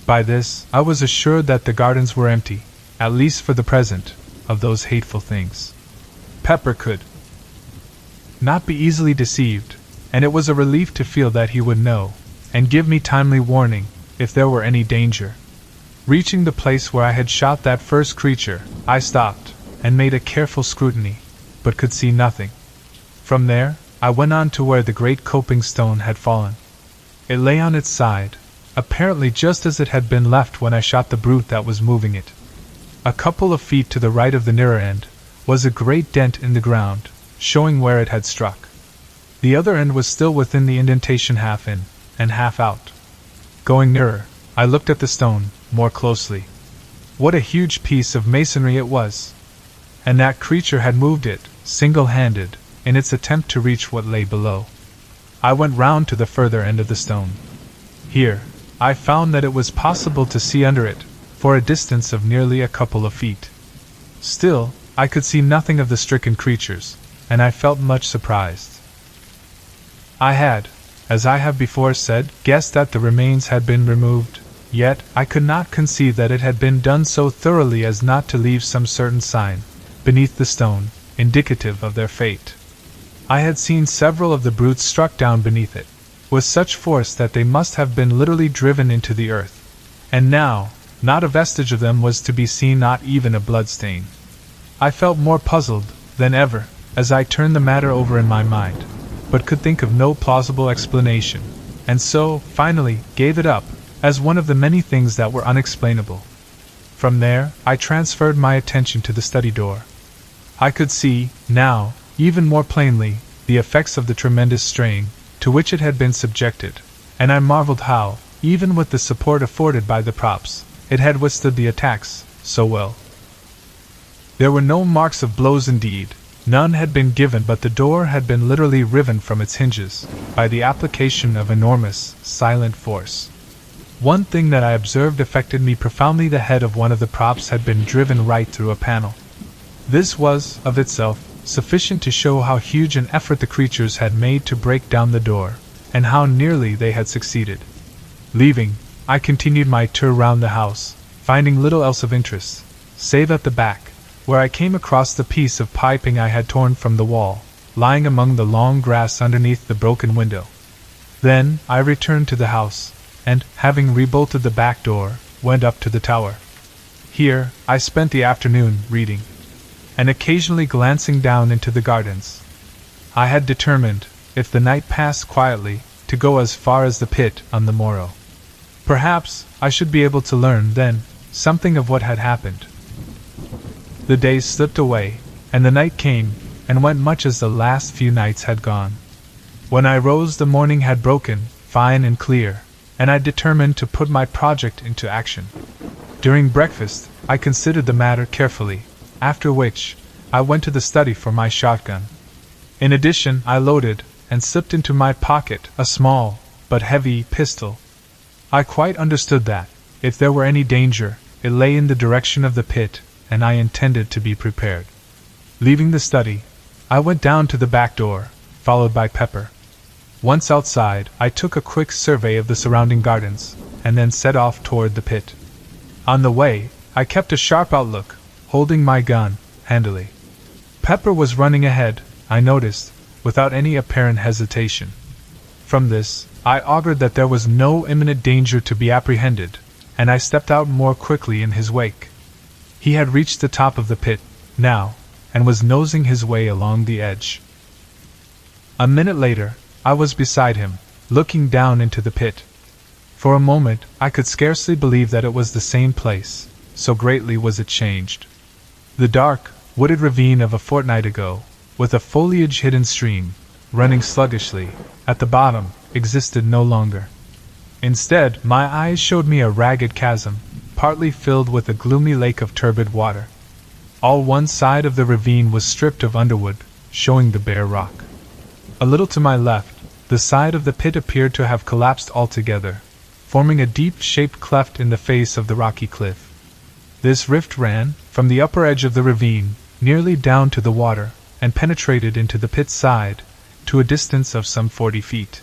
By this, I was assured that the gardens were empty, at least for the present, of those hateful things. Pepper could not be easily deceived, and it was a relief to feel that he would know, and give me timely warning, if there were any danger. Reaching the place where I had shot that first creature, I stopped, and made a careful scrutiny, but could see nothing. From there, I went on to where the great coping stone had fallen. It lay on its side, apparently just as it had been left when I shot the brute that was moving it. A couple of feet to the right of the nearer end was a great dent in the ground, showing where it had struck. The other end was still within the indentation, half in and half out. Going nearer, I looked at the stone more closely. What a huge piece of masonry it was! And that creature had moved it, single-handed, in its attempt to reach what lay below. I went round to the further end of the stone. Here, I found that it was possible to see under it, for a distance of nearly a couple of feet. Still, I could see nothing of the stricken creatures, and I felt much surprised. I had, as I have before said, guessed that the remains had been removed, yet I could not conceive that it had been done so thoroughly as not to leave some certain sign beneath the stone, indicative of their fate. I had seen several of the brutes struck down beneath it, with such force that they must have been literally driven into the earth, and now, not a vestige of them was to be seen, not even a bloodstain. I felt more puzzled than ever, as I turned the matter over in my mind, but could think of no plausible explanation, and so, finally, gave it up, as one of the many things that were unexplainable. From there, I transferred my attention to the study door. I could see, now, even more plainly, the effects of the tremendous strain to which it had been subjected, and I marveled how, even with the support afforded by the props, it had withstood the attacks so well. There were no marks of blows indeed, none had been given, but the door had been literally riven from its hinges by the application of enormous, silent force. One thing that I observed affected me profoundly: the head of one of the props had been driven right through a panel. This was, of itself, sufficient to show how huge an effort the creatures had made to break down the door, and how nearly they had succeeded. Leaving, I continued my tour round the house, finding little else of interest, save at the back, where I came across the piece of piping I had torn from the wall, lying among the long grass underneath the broken window. Then I returned to the house, and, having rebolted the back door, went up to the tower. Here, I spent the afternoon reading, and occasionally glancing down into the gardens. I had determined, if the night passed quietly, to go as far as the pit on the morrow. Perhaps I should be able to learn, then, something of what had happened. The days slipped away, and the night came, and went much as the last few nights had gone. When I rose, the morning had broken, fine and clear, and I determined to put my project into action. During breakfast, I considered the matter carefully, after which, I went to the study for my shotgun. In addition, I loaded, and slipped into my pocket, a small, but heavy, pistol. I quite understood that, if there were any danger, it lay in the direction of the pit, and I intended to be prepared. Leaving the study, I went down to the back door, followed by Pepper. Once outside, I took a quick survey of the surrounding gardens, and then set off toward the pit. On the way, I kept a sharp outlook, holding my gun handily. Pepper was running ahead, I noticed, without any apparent hesitation. From this, I augured that there was no imminent danger to be apprehended, and I stepped out more quickly in his wake. He had reached the top of the pit, now, and was nosing his way along the edge. A minute later, I was beside him, looking down into the pit. For a moment, I could scarcely believe that it was the same place, so greatly was it changed. The dark, wooded ravine of a fortnight ago, with a foliage-hidden stream, running sluggishly, at the bottom, existed no longer. Instead, my eyes showed me a ragged chasm, partly filled with a gloomy lake of turbid water. All one side of the ravine was stripped of underwood, showing the bare rock. A little to my left, the side of the pit appeared to have collapsed altogether, forming a deep-shaped cleft in the face of the rocky cliff. This rift ran, from the upper edge of the ravine, nearly down to the water, and penetrated into the pit's side, to a distance of some 40 feet.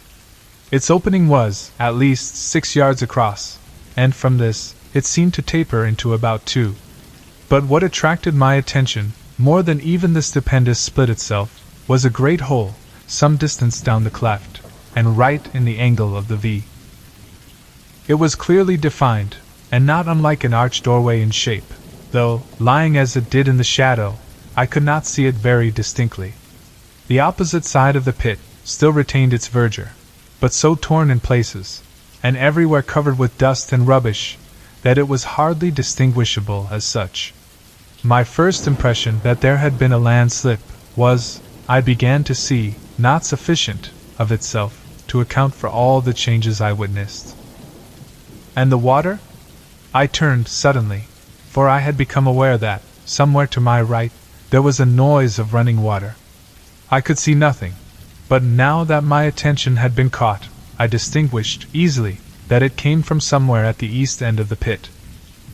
Its opening was, at least, 6 yards across, and from this, it seemed to taper into about 2. But what attracted my attention, more than even the stupendous split itself, was a great hole, some distance down the cleft, and right in the angle of the V. It was clearly defined, and not unlike an arched doorway in shape, though, lying as it did in the shadow, I could not see it very distinctly. The opposite side of the pit still retained its verdure, but so torn in places, and everywhere covered with dust and rubbish, that it was hardly distinguishable as such. My first impression that there had been a landslip was, I began to see, not sufficient, of itself, to account for all the changes I witnessed. And the water? I turned suddenly, for I had become aware that, somewhere to my right, there was a noise of running water. I could see nothing, but now that my attention had been caught, I distinguished easily that it came from somewhere at the east end of the pit.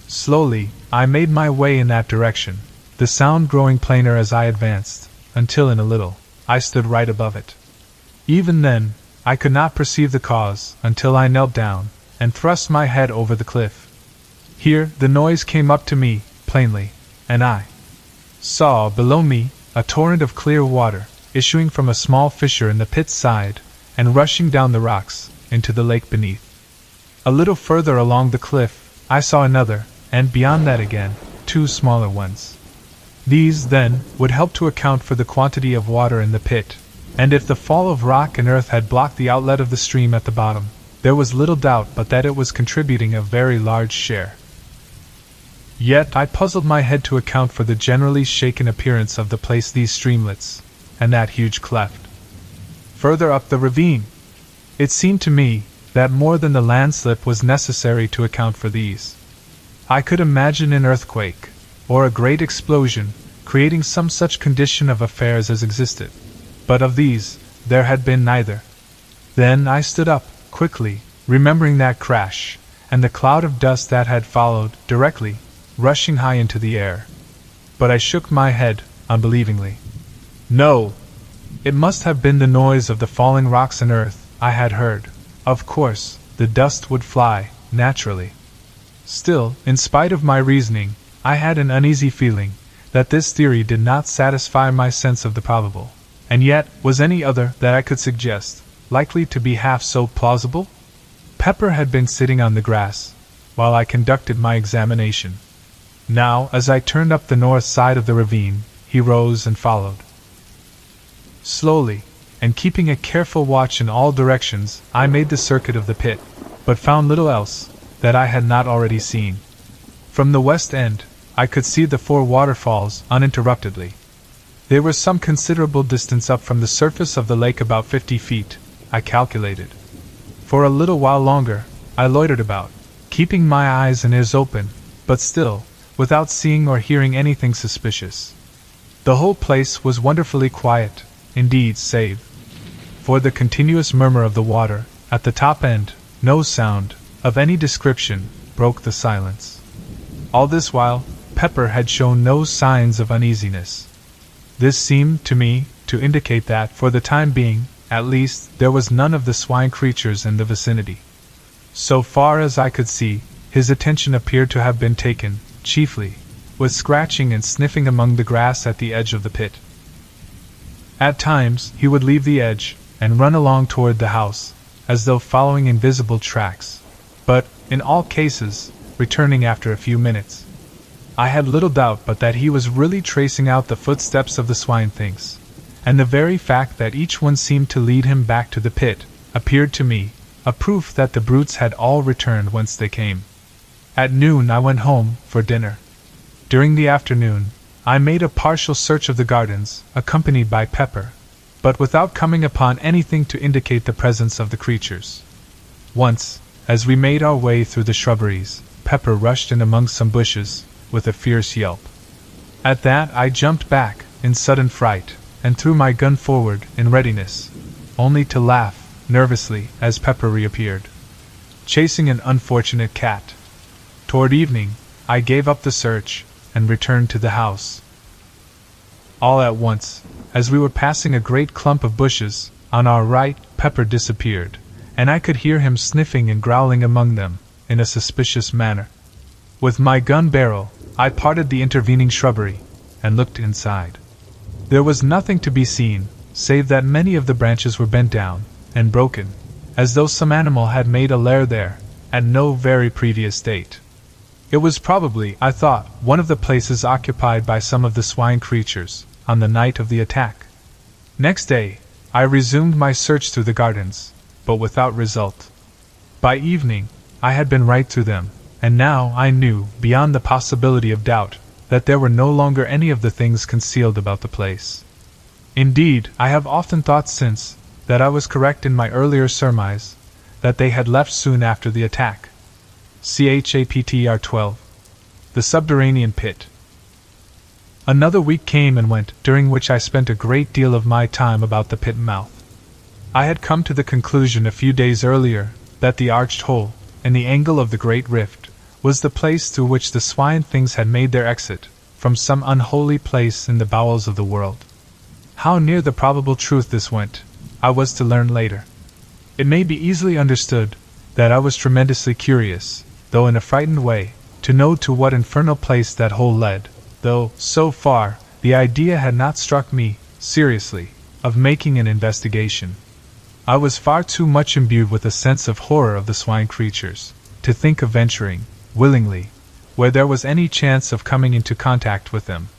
Slowly, I made my way in that direction, the sound growing plainer as I advanced, until in a little, I stood right above it. Even then, I could not perceive the cause until I knelt down and thrust my head over the cliff. Here, the noise came up to me, plainly, and I saw, below me, a torrent of clear water, issuing from a small fissure in the pit's side, and rushing down the rocks, into the lake beneath. A little further along the cliff, I saw another, and beyond that again, 2 smaller ones. These, then, would help to account for the quantity of water in the pit, and if the fall of rock and earth had blocked the outlet of the stream at the bottom, there was little doubt but that it was contributing a very large share. Yet I puzzled my head to account for the generally shaken appearance of the place, these streamlets, and that huge cleft. Further up the ravine, it seemed to me that more than the landslip was necessary to account for these. I could imagine an earthquake, or a great explosion, creating some such condition of affairs as existed, but of these, there had been neither. Then I stood up, quickly, remembering that crash, and the cloud of dust that had followed, directly, rushing high into the air. But I shook my head, unbelievingly. No! It must have been the noise of the falling rocks and earth I had heard. Of course, the dust would fly, naturally. Still, in spite of my reasoning, I had an uneasy feeling that this theory did not satisfy my sense of the probable. And yet, was any other that I could suggest likely to be half so plausible? Pepper had been sitting on the grass while I conducted my examination. Now, as I turned up the north side of the ravine, he rose and followed. Slowly, and keeping a careful watch in all directions, I made the circuit of the pit, but found little else that I had not already seen. From the west end, I could see the 4 waterfalls uninterruptedly. They were some considerable distance up from the surface of the lake, about 50 feet, I calculated. For a little while longer, I loitered about, keeping my eyes and ears open, but still, without seeing or hearing anything suspicious. The whole place was wonderfully quiet, indeed, save for the continuous murmur of the water. At the top end, no sound, of any description, broke the silence. All this while, Pepper had shown no signs of uneasiness. This seemed, to me, to indicate that, for the time being, at least, there was none of the swine creatures in the vicinity. So far as I could see, his attention appeared to have been taken, chiefly, with scratching and sniffing among the grass at the edge of the pit. At times, he would leave the edge, and run along toward the house, as though following invisible tracks, but, in all cases, returning after a few minutes. I had little doubt but that he was really tracing out the footsteps of the swine things, and the very fact that each one seemed to lead him back to the pit, appeared to me, a proof that the brutes had all returned whence they came. At noon I went home, for dinner. During the afternoon, I made a partial search of the gardens, accompanied by Pepper, but without coming upon anything to indicate the presence of the creatures. Once, as we made our way through the shrubberies, Pepper rushed in among some bushes, with a fierce yelp. At that I jumped back, in sudden fright, and threw my gun forward, in readiness, only to laugh, nervously, as Pepper reappeared, chasing an unfortunate cat. Toward evening, I gave up the search and returned to the house. All at once, as we were passing a great clump of bushes, on our right, Pepper disappeared, and I could hear him sniffing and growling among them, in a suspicious manner. With my gun barrel, I parted the intervening shrubbery, and looked inside. There was nothing to be seen, save that many of the branches were bent down, and broken, as though some animal had made a lair there, at no very previous date. It was probably, I thought, one of the places occupied by some of the swine creatures, on the night of the attack. Next day, I resumed my search through the gardens, but without result. By evening, I had been right through them, and now I knew, beyond the possibility of doubt, that there were no longer any of the things concealed about the place. Indeed, I have often thought since, that I was correct in my earlier surmise, that they had left soon after the attack. Chapter 12. The Subterranean Pit. Another week came and went, during which I spent a great deal of my time about the pit mouth. I had come to the conclusion a few days earlier, that the arched hole, in the angle of the great rift, was the place through which the swine things had made their exit, from some unholy place in the bowels of the world. How near the probable truth this went, I was to learn later. It may be easily understood that I was tremendously curious, though in a frightened way, to know to what infernal place that hole led, though, so far, the idea had not struck me, seriously, of making an investigation. I was far too much imbued with a sense of horror of the swine creatures, to think of venturing, willingly, where there was any chance of coming into contact with them.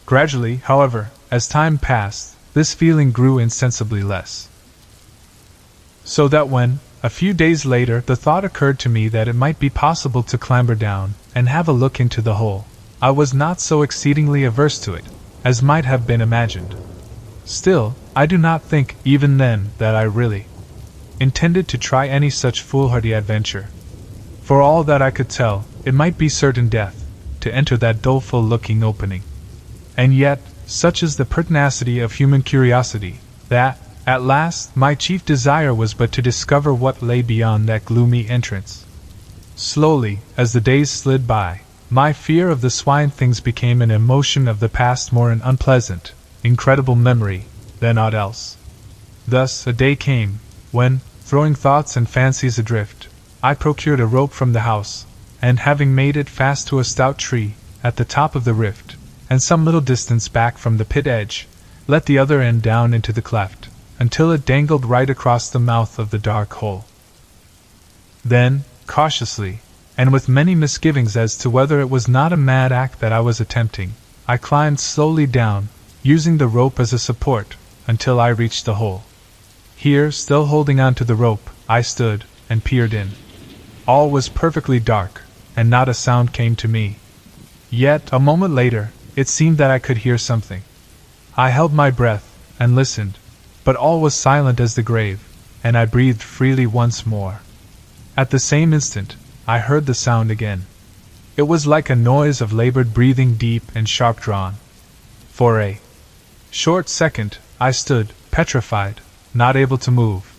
Gradually, however, as time passed, this feeling grew insensibly less. So that when, a few days later, the thought occurred to me that it might be possible to clamber down and have a look into the hole, I was not so exceedingly averse to it, as might have been imagined. Still, I do not think, even then, that I really intended to try any such foolhardy adventure. For all that I could tell, it might be certain death, to enter that doleful-looking opening. And yet, such is the pertinacity of human curiosity, that, at last, my chief desire was but to discover what lay beyond that gloomy entrance. Slowly, as the days slid by, my fear of the swine things became an emotion of the past, more an unpleasant, incredible memory than aught else. Thus, a day came, when, throwing thoughts and fancies adrift, I procured a rope from the house, and having made it fast to a stout tree, at the top of the rift, and some little distance back from the pit edge, let the other end down into the cleft, until it dangled right across the mouth of the dark hole. Then, cautiously, and with many misgivings as to whether it was not a mad act that I was attempting, I climbed slowly down, using the rope as a support, until I reached the hole. Here, still holding on to the rope, I stood, and peered in. All was perfectly dark, and not a sound came to me. Yet, a moment later, it seemed that I could hear something. I held my breath, and listened, but all was silent as the grave, and I breathed freely once more. At the same instant, I heard the sound again. It was like a noise of labored breathing, deep and sharp drawn. For a short second, I stood, petrified, not able to move.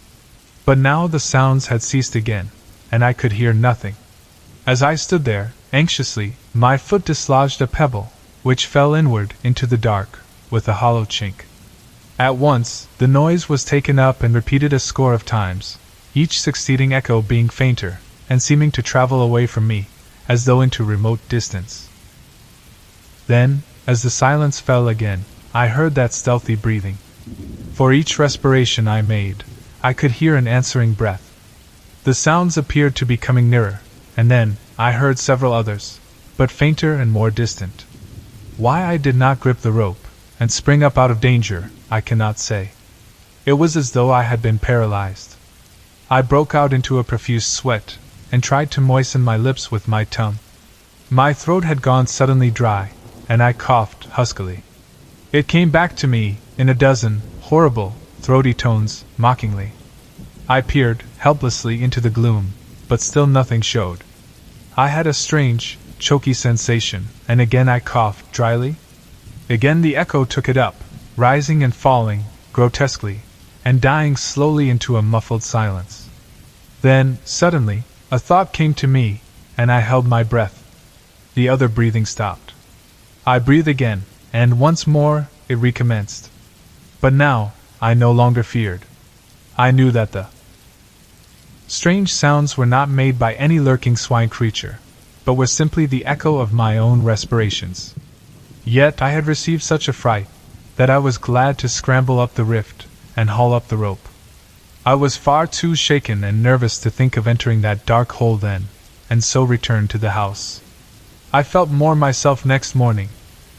But now the sounds had ceased again, and I could hear nothing. As I stood there, anxiously, my foot dislodged a pebble, which fell inward into the dark, with a hollow chink. At once, the noise was taken up and repeated a score of times, each succeeding echo being fainter, and seeming to travel away from me, as though into remote distance. Then, as the silence fell again, I heard that stealthy breathing. For each respiration I made, I could hear an answering breath. The sounds appeared to be coming nearer, and then, I heard several others, but fainter and more distant. Why I did not grip the rope, and spring up out of danger, I cannot say. It was as though I had been paralyzed. I broke out into a profuse sweat, and tried to moisten my lips with my tongue. My throat had gone suddenly dry, and I coughed huskily. It came back to me, in a dozen horrible, throaty tones, mockingly. I peered, helplessly, into the gloom, but still nothing showed. I had a strange, choky sensation, and again I coughed dryly. Again the echo took it up, rising and falling, grotesquely, and dying slowly into a muffled silence. Then, suddenly, a thought came to me, and I held my breath. The other breathing stopped. I breathed again, and once more it recommenced. But now, I no longer feared. I knew that the strange sounds were not made by any lurking swine creature, but were simply the echo of my own respirations. Yet I had received such a fright that I was glad to scramble up the rift and haul up the rope. I was far too shaken and nervous to think of entering that dark hole then, and so returned to the house. I felt more myself next morning,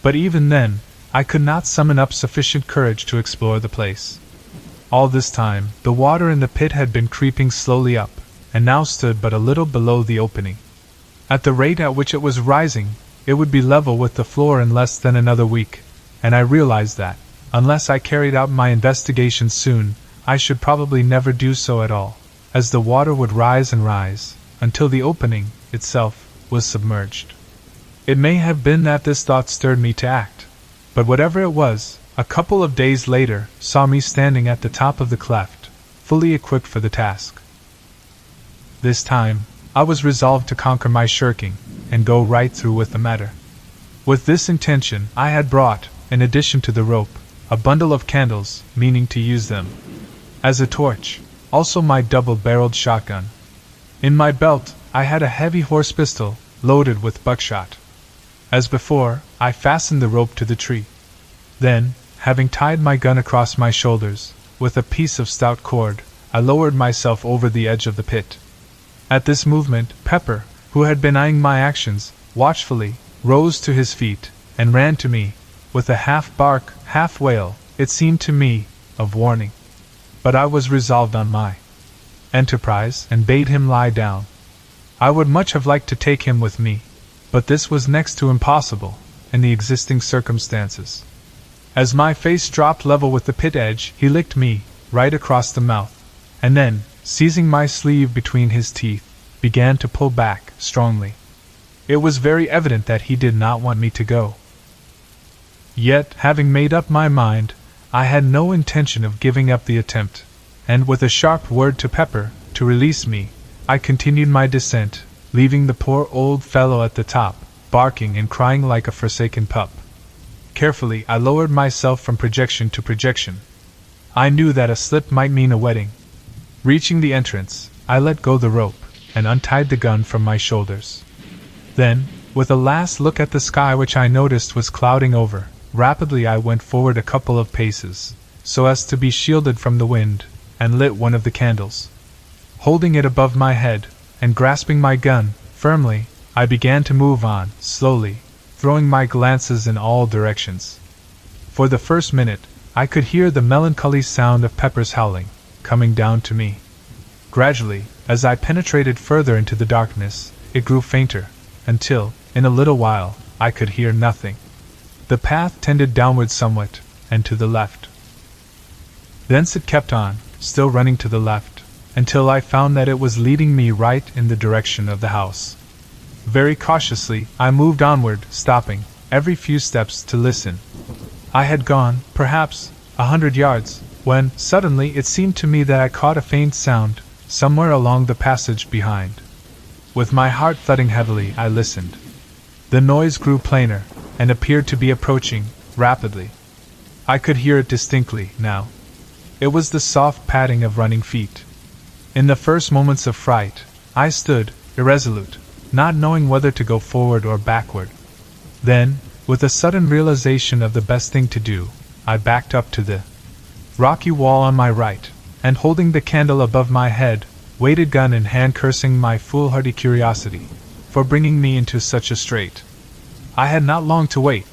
but even then, I could not summon up sufficient courage to explore the place. All this time, the water in the pit had been creeping slowly up, and now stood but a little below the opening. At the rate at which it was rising, it would be level with the floor in less than another week, and I realized that, unless I carried out my investigation soon, I should probably never do so at all, as the water would rise and rise, until the opening, itself, was submerged. It may have been that this thought stirred me to act, but whatever it was, a couple of days later saw me standing at the top of the cleft, fully equipped for the task. This time, I was resolved to conquer my shirking, and go right through with the matter. With this intention, I had brought, in addition to the rope, a bundle of candles, meaning to use them as a torch, also my double-barreled shotgun. In my belt, I had a heavy horse pistol, loaded with buckshot. As before, I fastened the rope to the tree. Then, having tied my gun across my shoulders, with a piece of stout cord, I lowered myself over the edge of the pit. At this movement, Pepper, who had been eyeing my actions watchfully, rose to his feet, and ran to me, with a half-bark, half-wail, it seemed to me, of warning. But I was resolved on my enterprise, and bade him lie down. I would much have liked to take him with me, but this was next to impossible, in the existing circumstances. As my face dropped level with the pit edge, he licked me, right across the mouth, and then, seizing my sleeve between his teeth, began to pull back, strongly. It was very evident that he did not want me to go. Yet, having made up my mind, I had no intention of giving up the attempt, and with a sharp word to Pepper, to release me, I continued my descent, leaving the poor old fellow at the top, barking and crying like a forsaken pup. Carefully I lowered myself from projection to projection. I knew that a slip might mean a wetting. Reaching the entrance, I let go the rope, and untied the gun from my shoulders. Then, with a last look at the sky which I noticed was clouding over, rapidly I went forward a couple of paces, so as to be shielded from the wind, and lit one of the candles. Holding it above my head, and grasping my gun firmly, I began to move on, slowly, throwing my glances in all directions. For the first minute, I could hear the melancholy sound of Pepper's howling, coming down to me. Gradually, as I penetrated further into the darkness, it grew fainter, until, in a little while, I could hear nothing. The path tended downward somewhat, and to the left. Thence it kept on, still running to the left, until I found that it was leading me right in the direction of the house. Very cautiously, I moved onward, stopping, every few steps, to listen. I had gone, perhaps, 100 yards, when, suddenly, it seemed to me that I caught a faint sound, somewhere along the passage behind. With my heart thudding heavily, I listened. The noise grew plainer, and appeared to be approaching, rapidly. I could hear it distinctly, now. It was the soft padding of running feet. In the first moments of fright, I stood, irresolute, not knowing whether to go forward or backward. Then, with a sudden realization of the best thing to do, I backed up to the rocky wall on my right, and holding the candle above my head, waited gun in hand, cursing my foolhardy curiosity for bringing me into such a strait. I had not long to wait,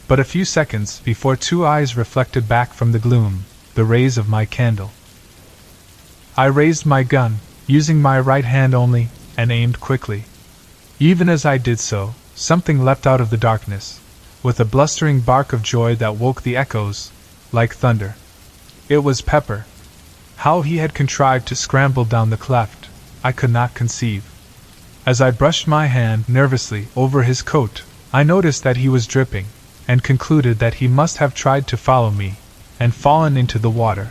but a few seconds before two eyes reflected back from the gloom the rays of my candle. I raised my gun, using my right hand only, and aimed quickly. Even as I did so, something leapt out of the darkness, with a blustering bark of joy that woke the echoes, like thunder. It was Pepper. How he had contrived to scramble down the cleft, I could not conceive. As I brushed my hand nervously over his coat, I noticed that he was dripping, and concluded that he must have tried to follow me, and fallen into the water,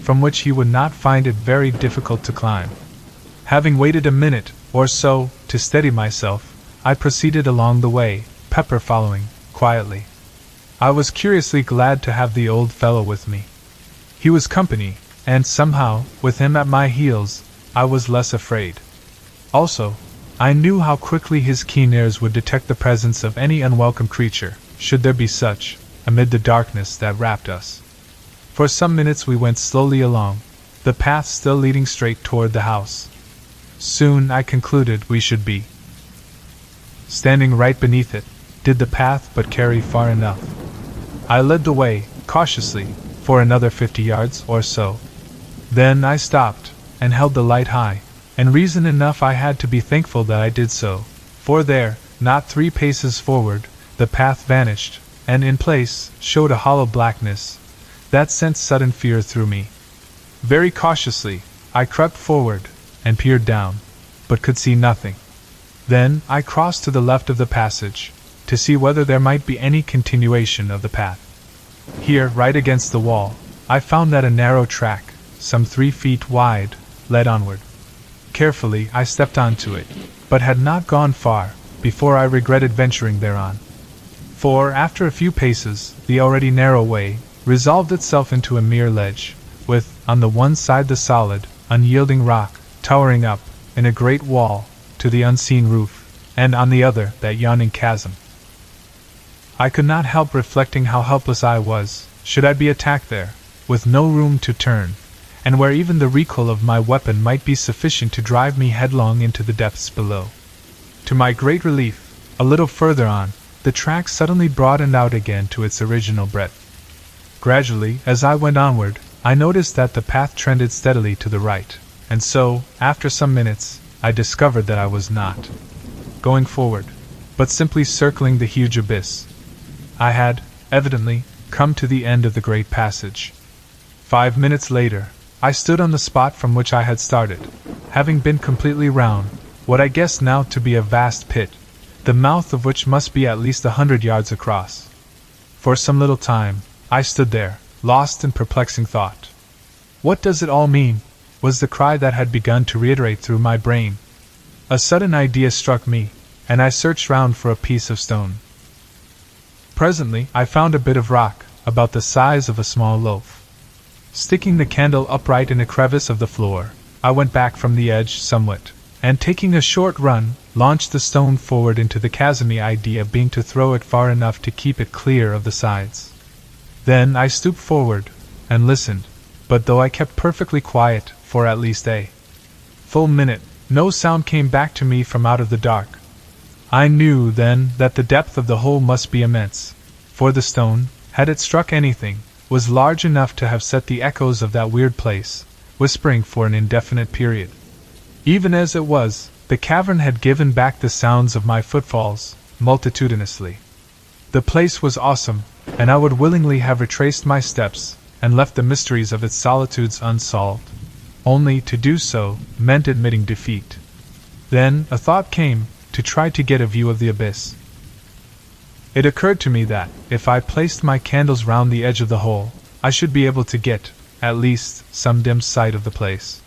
from which he would not find it very difficult to climb. Having waited a minute or so to steady myself, I proceeded along the way, Pepper following, quietly. I was curiously glad to have the old fellow with me. He was company, and somehow, with him at my heels, I was less afraid. Also, I knew how quickly his keen ears would detect the presence of any unwelcome creature, should there be such, amid the darkness that wrapped us. For some minutes we went slowly along, the path still leading straight toward the house. Soon I concluded we should be standing right beneath it, did the path but carry far enough. I led the way, cautiously, for another 50 yards or so. Then I stopped, and held the light high, and reason enough I had to be thankful that I did so, for there, not 3 paces forward, the path vanished, and in place showed a hollow blackness that sent sudden fear through me. Very cautiously, I crept forward, and peered down, but could see nothing. Then I crossed to the left of the passage, to see whether there might be any continuation of the path. Here, right against the wall, I found that a narrow track, some 3 feet wide, led onward. Carefully I stepped onto it, but had not gone far, before I regretted venturing thereon. For, after a few paces, the already narrow way resolved itself into a mere ledge, with, on the one side the solid, unyielding rock, towering up, in a great wall, to the unseen roof, and on the other that yawning chasm. I could not help reflecting how helpless I was, should I be attacked there, with no room to turn, and where even the recoil of my weapon might be sufficient to drive me headlong into the depths below. To my great relief, a little further on, the track suddenly broadened out again to its original breadth. Gradually, as I went onward, I noticed that the path trended steadily to the right, and so, after some minutes, I discovered that I was not going forward, but simply circling the huge abyss. I had, evidently, come to the end of the great passage. 5 minutes later, I stood on the spot from which I had started, having been completely round what I guessed now to be a vast pit, the mouth of which must be at least 100 yards across. For some little time, I stood there, lost in perplexing thought. "What does it all mean?" was the cry that had begun to reiterate through my brain. A sudden idea struck me, and I searched round for a piece of stone. Presently, I found a bit of rock, about the size of a small loaf. Sticking the candle upright in a crevice of the floor, I went back from the edge somewhat, and taking a short run, launched the stone forward into the chasm, the idea being to throw it far enough to keep it clear of the sides. Then I stooped forward, and listened, but though I kept perfectly quiet, for at least a full minute, no sound came back to me from out of the dark. I knew then that the depth of the hole must be immense, for the stone, had it struck anything, was large enough to have set the echoes of that weird place, whispering for an indefinite period. Even as it was, the cavern had given back the sounds of my footfalls, multitudinously. The place was awesome, and I would willingly have retraced my steps, and left the mysteries of its solitudes unsolved. Only to do so meant admitting defeat. Then a thought came, to try to get a view of the abyss. It occurred to me that, if I placed my candles round the edge of the hole, I should be able to get, at least, some dim sight of the place.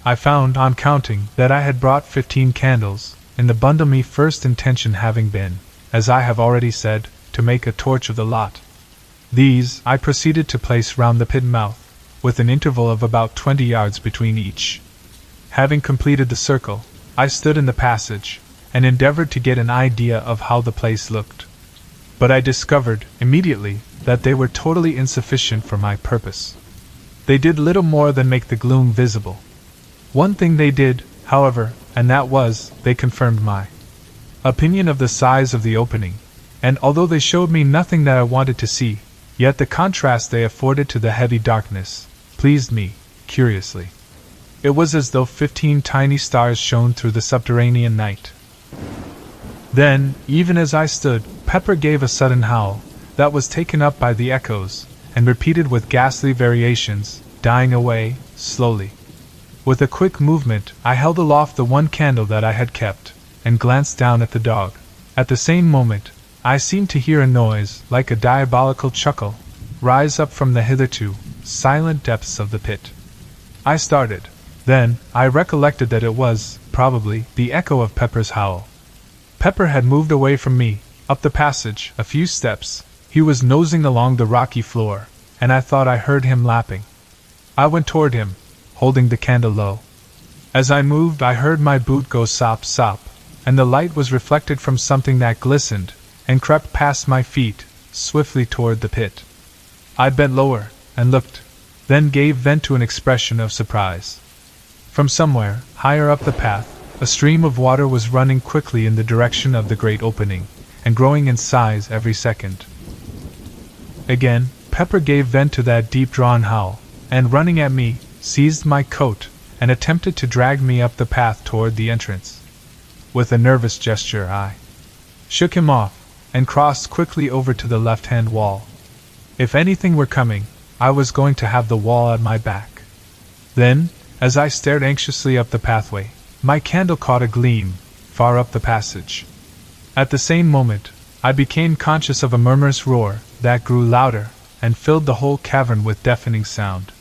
I found, on counting, that I had brought 15 candles, in the bundle, my first intention having been, as I have already said, to make a torch of the lot. These I proceeded to place round the pit mouth, with an interval of about 20 yards between each. Having completed the circle, I stood in the passage, and endeavored to get an idea of how the place looked. But I discovered, immediately, that they were totally insufficient for my purpose. They did little more than make the gloom visible. One thing they did, however, and that was, they confirmed my opinion of the size of the opening, and although they showed me nothing that I wanted to see, yet the contrast they afforded to the heavy darkness pleased me, curiously. It was as though 15 tiny stars shone through the subterranean night. Then, even as I stood, Pepper gave a sudden howl, that was taken up by the echoes, and repeated with ghastly variations, dying away, slowly. With a quick movement, I held aloft the one candle that I had kept, and glanced down at the dog. At the same moment, I seemed to hear a noise, like a diabolical chuckle, rise up from the hitherto silent depths of the pit. I started. Then, I recollected that it was, probably, the echo of Pepper's howl. Pepper had moved away from me, up the passage, a few steps. He was nosing along the rocky floor, and I thought I heard him lapping. I went toward him, holding the candle low. As I moved, I heard my boot go sop sop, and the light was reflected from something that glistened, and crept past my feet, swiftly toward the pit. I bent lower, and looked, then gave vent to an expression of surprise. From somewhere, higher up the path, a stream of water was running quickly in the direction of the great opening, and growing in size every second. Again, Pepper gave vent to that deep-drawn howl, and running at me, seized my coat, and attempted to drag me up the path toward the entrance. With a nervous gesture I shook him off, and crossed quickly over to the left-hand wall. If anything were coming, I was going to have the wall at my back. Then, as I stared anxiously up the pathway, my candle caught a gleam, far up the passage. At the same moment, I became conscious of a murmurous roar that grew louder and filled the whole cavern with deafening sound.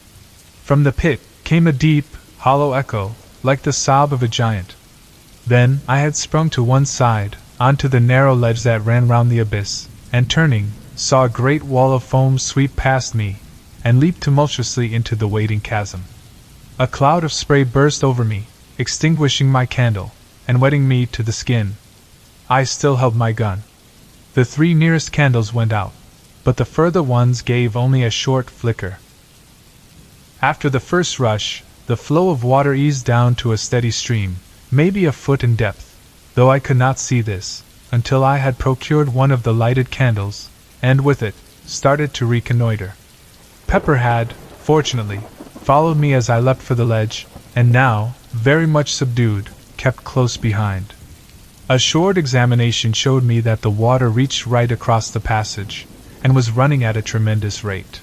From the pit came a deep, hollow echo, like the sob of a giant. Then I had sprung to one side, onto the narrow ledge that ran round the abyss, and turning, saw a great wall of foam sweep past me, and leap tumultuously into the waiting chasm. A cloud of spray burst over me, extinguishing my candle, and wetting me to the skin. I still held my gun. The 3 nearest candles went out, but the further ones gave only a short flicker. After the first rush, the flow of water eased down to a steady stream, maybe a foot in depth, though I could not see this, until I had procured one of the lighted candles, and with it, started to reconnoiter. Pepper had, fortunately, followed me as I leapt for the ledge, and now, very much subdued, kept close behind. A short examination showed me that the water reached right across the passage, and was running at a tremendous rate.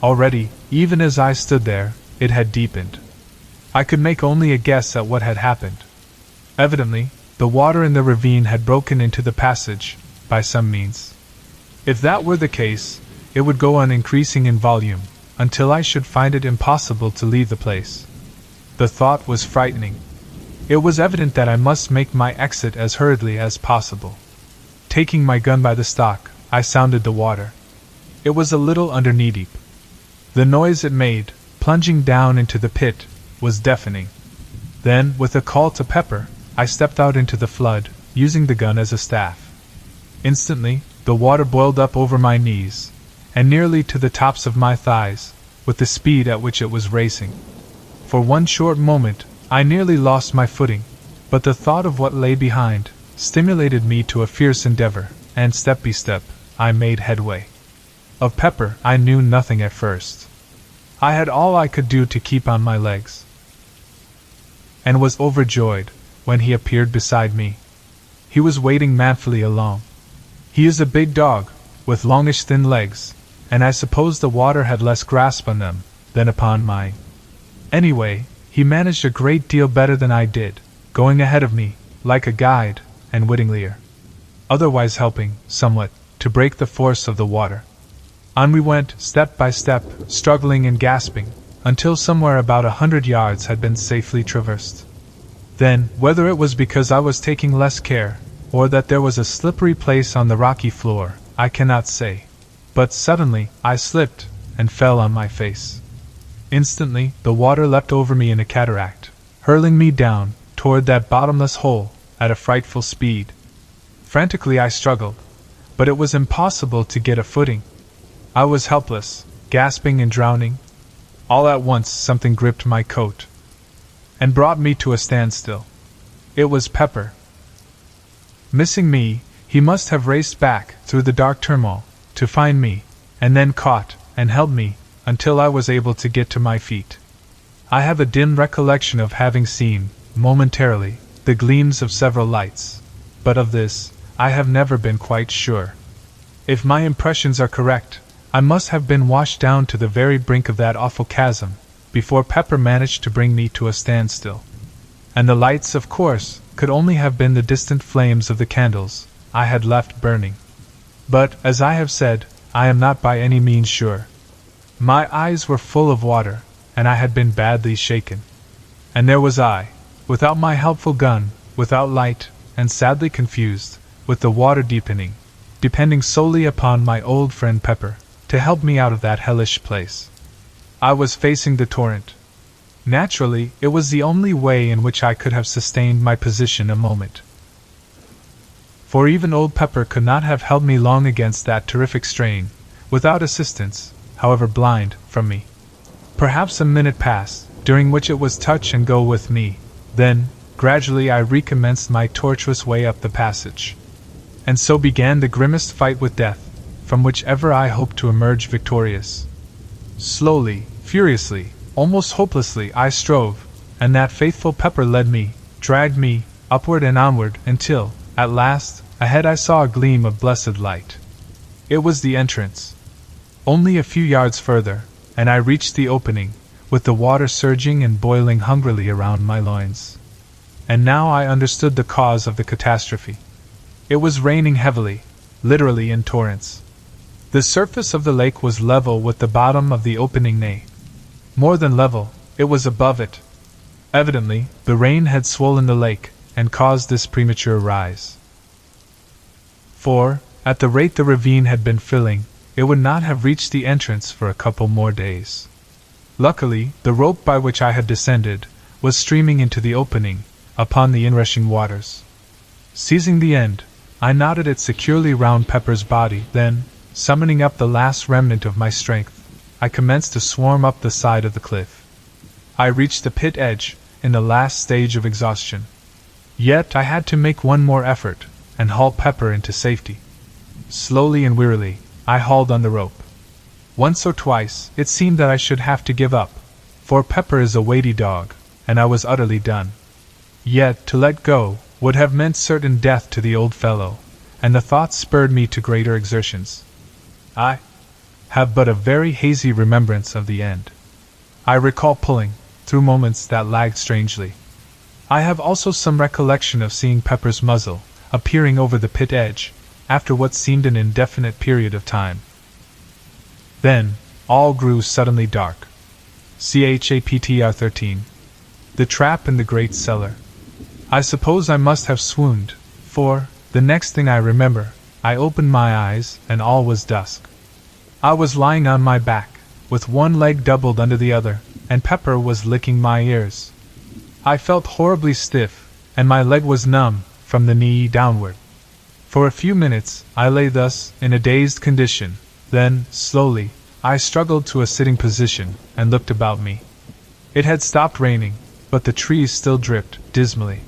Already, even as I stood there, it had deepened. I could make only a guess at what had happened. Evidently, the water in the ravine had broken into the passage, by some means. If that were the case, it would go on increasing in volume, until I should find it impossible to leave the place. The thought was frightening. It was evident that I must make my exit as hurriedly as possible. Taking my gun by the stock, I sounded the water. It was a little under knee-deep. The noise it made, plunging down into the pit, was deafening. Then, with a call to Pepper, I stepped out into the flood, using the gun as a staff. Instantly, the water boiled up over my knees, and nearly to the tops of my thighs, with the speed at which it was racing. For one short moment, I nearly lost my footing, but the thought of what lay behind stimulated me to a fierce endeavor, and step by step, I made headway. Of Pepper, I knew nothing at first. I had all I could do to keep on my legs, and was overjoyed when he appeared beside me. He was wading manfully along. He is a big dog, with longish thin legs, and I suppose the water had less grasp on them than upon mine. Anyway, he managed a great deal better than I did, going ahead of me, like a guide, and wittingly, otherwise helping, somewhat, to break the force of the water. On we went, step by step, struggling and gasping, until somewhere about 100 yards had been safely traversed. Then, whether it was because I was taking less care, or that there was a slippery place on the rocky floor, I cannot say. But suddenly, I slipped, and fell on my face. Instantly, the water leapt over me in a cataract, hurling me down, toward that bottomless hole, at a frightful speed. Frantically I struggled, but it was impossible to get a footing. I was helpless, gasping and drowning. All at once something gripped my coat, and brought me to a standstill. It was Pepper. Missing me, he must have raced back, through the dark turmoil, to find me, and then caught, and held me, until I was able to get to my feet. I have a dim recollection of having seen, momentarily, the gleams of several lights, but of this, I have never been quite sure. If my impressions are correct, I must have been washed down to the very brink of that awful chasm, before Pepper managed to bring me to a standstill. And the lights, of course, could only have been the distant flames of the candles I had left burning. But, as I have said, I am not by any means sure. My eyes were full of water, and I had been badly shaken. And there was I, without my helpful gun, without light, and sadly confused, with the water deepening, depending solely upon my old friend Pepper, to help me out of that hellish place. I was facing the torrent. Naturally, it was the only way in which I could have sustained my position a moment. For even old Pepper could not have held me long against that terrific strain, without assistance, however blind, from me. Perhaps a minute passed, during which it was touch and go with me. Then, gradually I recommenced my tortuous way up the passage. And so began the grimmest fight with death, from which ever I hoped to emerge victorious. Slowly, furiously, almost hopelessly I strove, and that faithful Pepper led me, dragged me, upward and onward, until, at last, ahead I saw a gleam of blessed light. It was the entrance. Only a few yards further, and I reached the opening, with the water surging and boiling hungrily around my loins. And now I understood the cause of the catastrophe. It was raining heavily, literally in torrents. The surface of the lake was level with the bottom of the opening, nay, more than level, it was above it. Evidently, the rain had swollen the lake, and caused this premature rise. For, at the rate the ravine had been filling, it would not have reached the entrance for a couple more days. Luckily, the rope by which I had descended was streaming into the opening, upon the inrushing waters. Seizing the end, I knotted it securely round Pepper's body, then, summoning up the last remnant of my strength, I commenced to swarm up the side of the cliff. I reached the pit edge, in the last stage of exhaustion. Yet I had to make one more effort, and haul Pepper into safety. Slowly and wearily, I hauled on the rope. Once or twice, it seemed that I should have to give up, for Pepper is a weighty dog, and I was utterly done. Yet, to let go would have meant certain death to the old fellow, and the thought spurred me to greater exertions. I have but a very hazy remembrance of the end. I recall pulling, through moments that lagged strangely. I have also some recollection of seeing Pepper's muzzle, appearing over the pit edge, after what seemed an indefinite period of time. Then, all grew suddenly dark. Chapter 13. The trap in the great cellar. I suppose I must have swooned, for, the next thing I remember, I opened my eyes, and all was dusk. I was lying on my back, with one leg doubled under the other, and Pepper was licking my ears. I felt horribly stiff, and my leg was numb, from the knee downward. For a few minutes, I lay thus, in a dazed condition, then, slowly, I struggled to a sitting position, and looked about me. It had stopped raining, but the trees still dripped, dismally.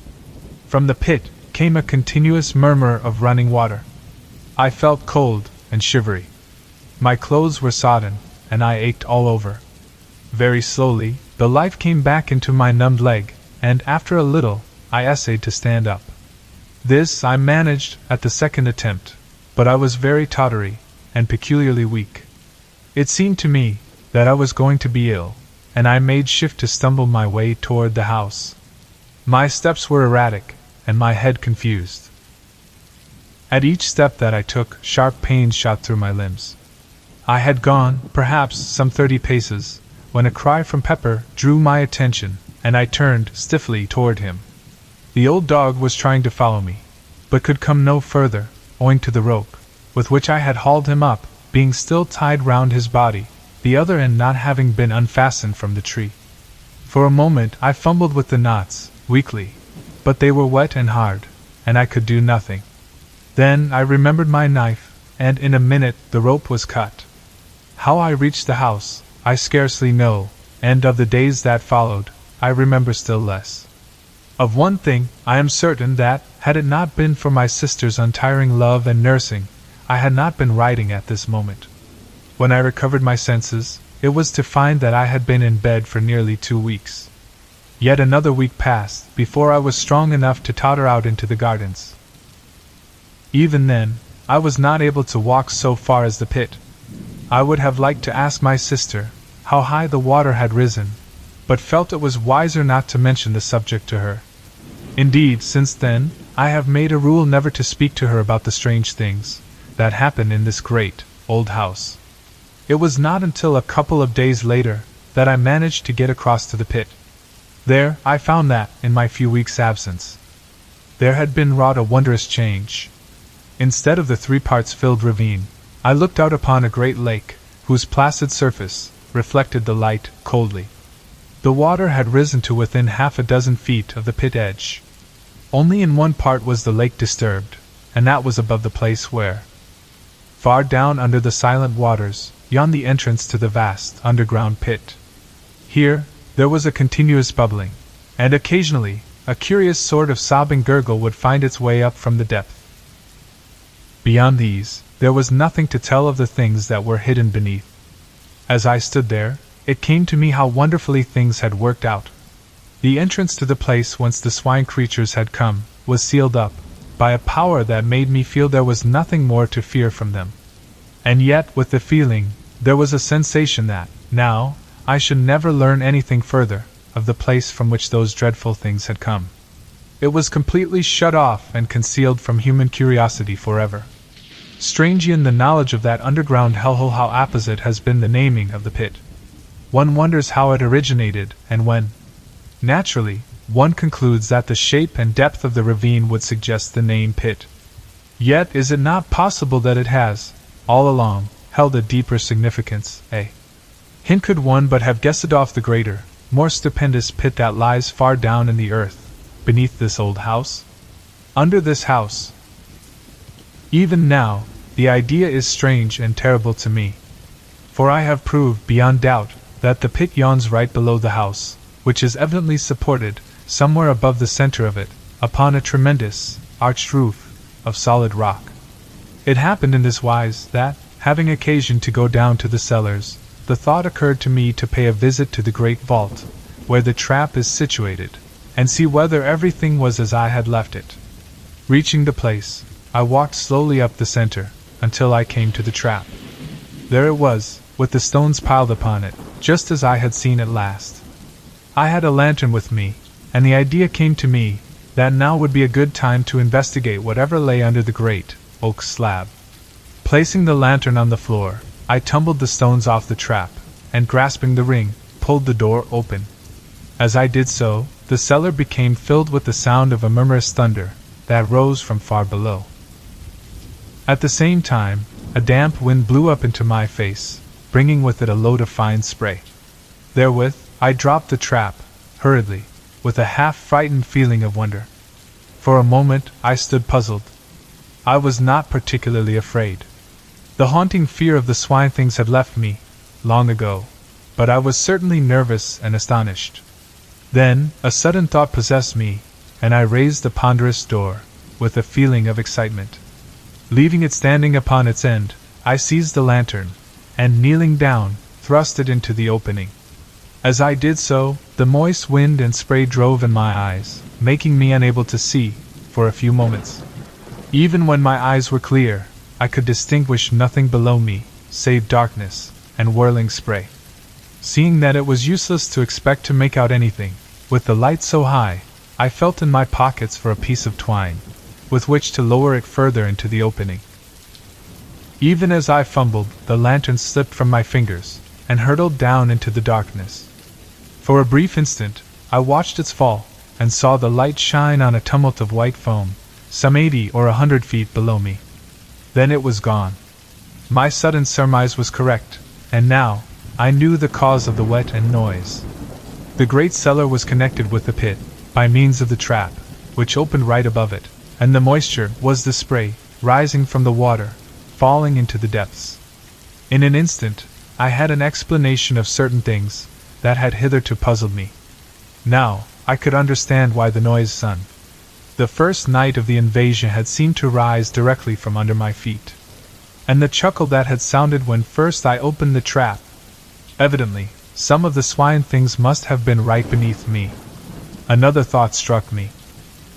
From the pit, came a continuous murmur of running water. I felt cold, and shivery. My clothes were sodden, and I ached all over. Very slowly, the life came back into my numbed leg, and after a little, I essayed to stand up. This I managed at the second attempt, but I was very tottery, and peculiarly weak. It seemed to me that I was going to be ill, and I made shift to stumble my way toward the house. My steps were erratic, and my head confused. At each step that I took, sharp pains shot through my limbs. I had gone, perhaps, some 30 paces, when a cry from Pepper drew my attention, and I turned stiffly toward him. The old dog was trying to follow me, but could come no further, owing to the rope, with which I had hauled him up, being still tied round his body, the other end not having been unfastened from the tree. For a moment I fumbled with the knots, weakly, but they were wet and hard, and I could do nothing. Then I remembered my knife, and in a minute the rope was cut. How I reached the house, I scarcely know, and of the days that followed, I remember still less. Of one thing, I am certain that, had it not been for my sister's untiring love and nursing, I had not been writing at this moment. When I recovered my senses, it was to find that I had been in bed for nearly 2 weeks. Yet another week passed before I was strong enough to totter out into the gardens. Even then, I was not able to walk so far as the pit. I would have liked to ask my sister how high the water had risen, but felt it was wiser not to mention the subject to her. Indeed, since then, I have made a rule never to speak to her about the strange things that happen in this great, old house. It was not until a couple of days later that I managed to get across to the pit. There, I found that, in my few weeks' absence, there had been wrought a wondrous change. Instead of the 3 parts filled ravine, I looked out upon a great lake, whose placid surface reflected the light coldly. The water had risen to within half a dozen feet of the pit edge. Only in one part was the lake disturbed, and that was above the place where, far down under the silent waters, yawned the entrance to the vast underground pit. Here, there was a continuous bubbling, and occasionally, a curious sort of sobbing gurgle would find its way up from the depth. Beyond these, there was nothing to tell of the things that were hidden beneath. As I stood there, it came to me how wonderfully things had worked out. The entrance to the place whence the swine creatures had come was sealed up by a power that made me feel there was nothing more to fear from them. And yet, with the feeling, there was a sensation that, now, I should never learn anything further of the place from which those dreadful things had come. It was completely shut off and concealed from human curiosity forever. Strange in the knowledge of that underground hellhole, how apposite has been the naming of the pit. One wonders how it originated and when. Naturally, one concludes that the shape and depth of the ravine would suggest the name pit. Yet is it not possible that it has, all along, held a deeper significance, a hint could one but have guessed off the greater, more stupendous pit that lies far down in the earth, beneath this old house? Under this house. Even now, the idea is strange and terrible to me. For I have proved beyond doubt that the pit yawns right below the house, which is evidently supported, somewhere above the center of it, upon a tremendous, arched roof, of solid rock. It happened in this wise that, having occasion to go down to the cellars, the thought occurred to me to pay a visit to the great vault, where the trap is situated, and see whether everything was as I had left it. Reaching the place, I walked slowly up the center, until I came to the trap. There it was, with the stones piled upon it, just as I had seen it last. I had a lantern with me, and the idea came to me that now would be a good time to investigate whatever lay under the great oak slab. Placing the lantern on the floor, I tumbled the stones off the trap, and grasping the ring, pulled the door open. As I did so, the cellar became filled with the sound of a murmurous thunder that rose from far below. At the same time, a damp wind blew up into my face, bringing with it a load of fine spray. Therewith, I dropped the trap, hurriedly, with a half-frightened feeling of wonder. For a moment, I stood puzzled. I was not particularly afraid. The haunting fear of the swine things had left me, long ago, but I was certainly nervous and astonished. Then, a sudden thought possessed me, and I raised the ponderous door, with a feeling of excitement. Leaving it standing upon its end, I seized the lantern, and kneeling down, thrust it into the opening. As I did so, the moist wind and spray drove in my eyes, making me unable to see, for a few moments. Even when my eyes were clear, I could distinguish nothing below me, save darkness and whirling spray. Seeing that it was useless to expect to make out anything, with the light so high, I felt in my pockets for a piece of twine, with which to lower it further into the opening. Even as I fumbled, the lantern slipped from my fingers, and hurtled down into the darkness. For a brief instant, I watched its fall, and saw the light shine on a tumult of white foam, some 80 or 100 feet below me. Then it was gone. My sudden surmise was correct, and now, I knew the cause of the wet and noise. The great cellar was connected with the pit, by means of the trap, which opened right above it, and the moisture was the spray, rising from the water, falling into the depths. In an instant, I had an explanation of certain things that had hitherto puzzled me. Now, I could understand why the noise the first night of the invasion had seemed to rise directly from under my feet. And the chuckle that had sounded when first I opened the trap. Evidently, some of the swine things must have been right beneath me. Another thought struck me.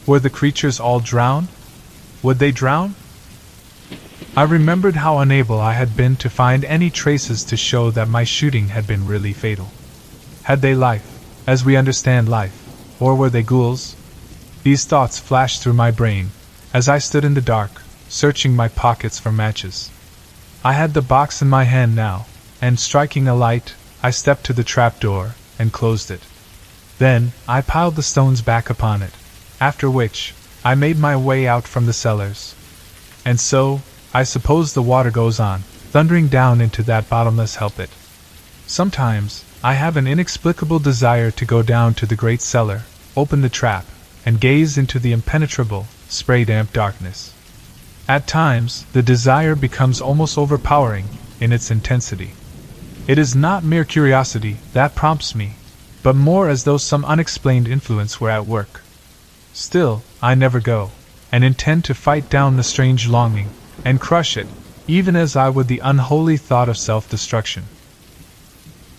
Were the creatures all drowned? Would they drown? I remembered how unable I had been to find any traces to show that my shooting had been really fatal. Had they life, as we understand life, or were they ghouls? These thoughts flashed through my brain, as I stood in the dark, searching my pockets for matches. I had the box in my hand now, and striking a light, I stepped to the trapdoor and closed it. Then I piled the stones back upon it, after which I made my way out from the cellars. And so, I suppose the water goes on, thundering down into that bottomless help it. Sometimes, I have an inexplicable desire to go down to the great cellar, open the trap, and gaze into the impenetrable, spray-damp darkness. At times, the desire becomes almost overpowering in its intensity. It is not mere curiosity that prompts me, but more as though some unexplained influence were at work. Still, I never go, and intend to fight down the strange longing, and crush it, even as I would the unholy thought of self-destruction.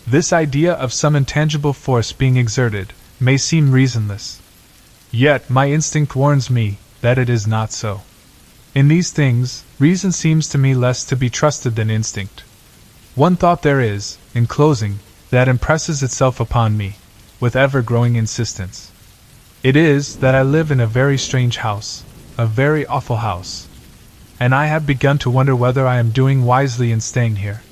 This idea of some intangible force being exerted may seem reasonless. Yet my instinct warns me that it is not so. In these things, reason seems to me less to be trusted than instinct. One thought there is, in closing, that impresses itself upon me, with ever-growing insistence. It is that I live in a very strange house, a very awful house. And I have begun to wonder whether I am doing wisely in staying here.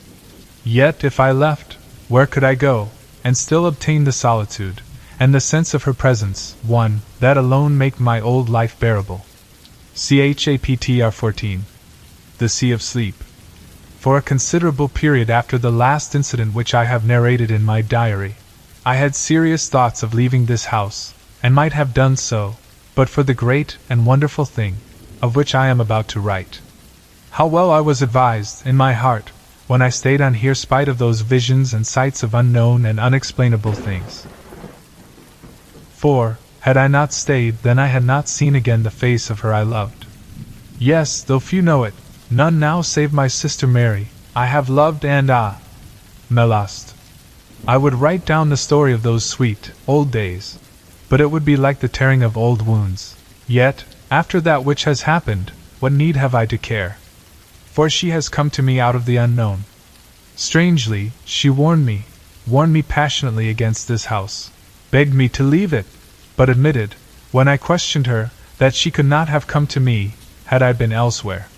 Yet if I left, where could I go, and still obtain the solitude, and the sense of her presence, one that alone make my old life bearable? Chapter 14. The Sea of Sleep. For a considerable period after the last incident which I have narrated in my diary, I had serious thoughts of leaving this house, and might have done so, but for the great and wonderful thing, of which I am about to write. How well I was advised, in my heart, when I stayed on here spite of those visions and sights of unknown and unexplainable things. For, had I not stayed, then I had not seen again the face of her I loved. Yes, though few know it, none now save my sister Mary, I have loved and me lost. I would write down the story of those sweet, old days, but it would be like the tearing of old wounds. Yet, after that which has happened, what need have I to care? For she has come to me out of the unknown. Strangely, she warned me passionately against this house, begged me to leave it, but admitted, when I questioned her, that she could not have come to me, had I been elsewhere.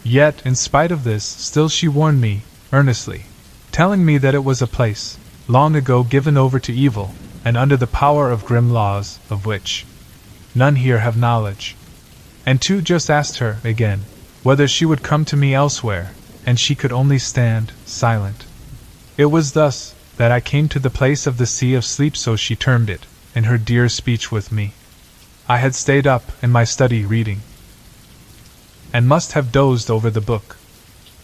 Yet, in spite of this, still she warned me, earnestly, telling me that it was a place, long ago given over to evil, and under the power of grim laws, of which none here have knowledge. And too just asked her, again, whether she would come to me elsewhere, and she could only stand, silent. It was thus, that I came to the place of the Sea of Sleep, so she termed it, in her dear speech with me. I had stayed up, in my study, reading, and must have dozed over the book.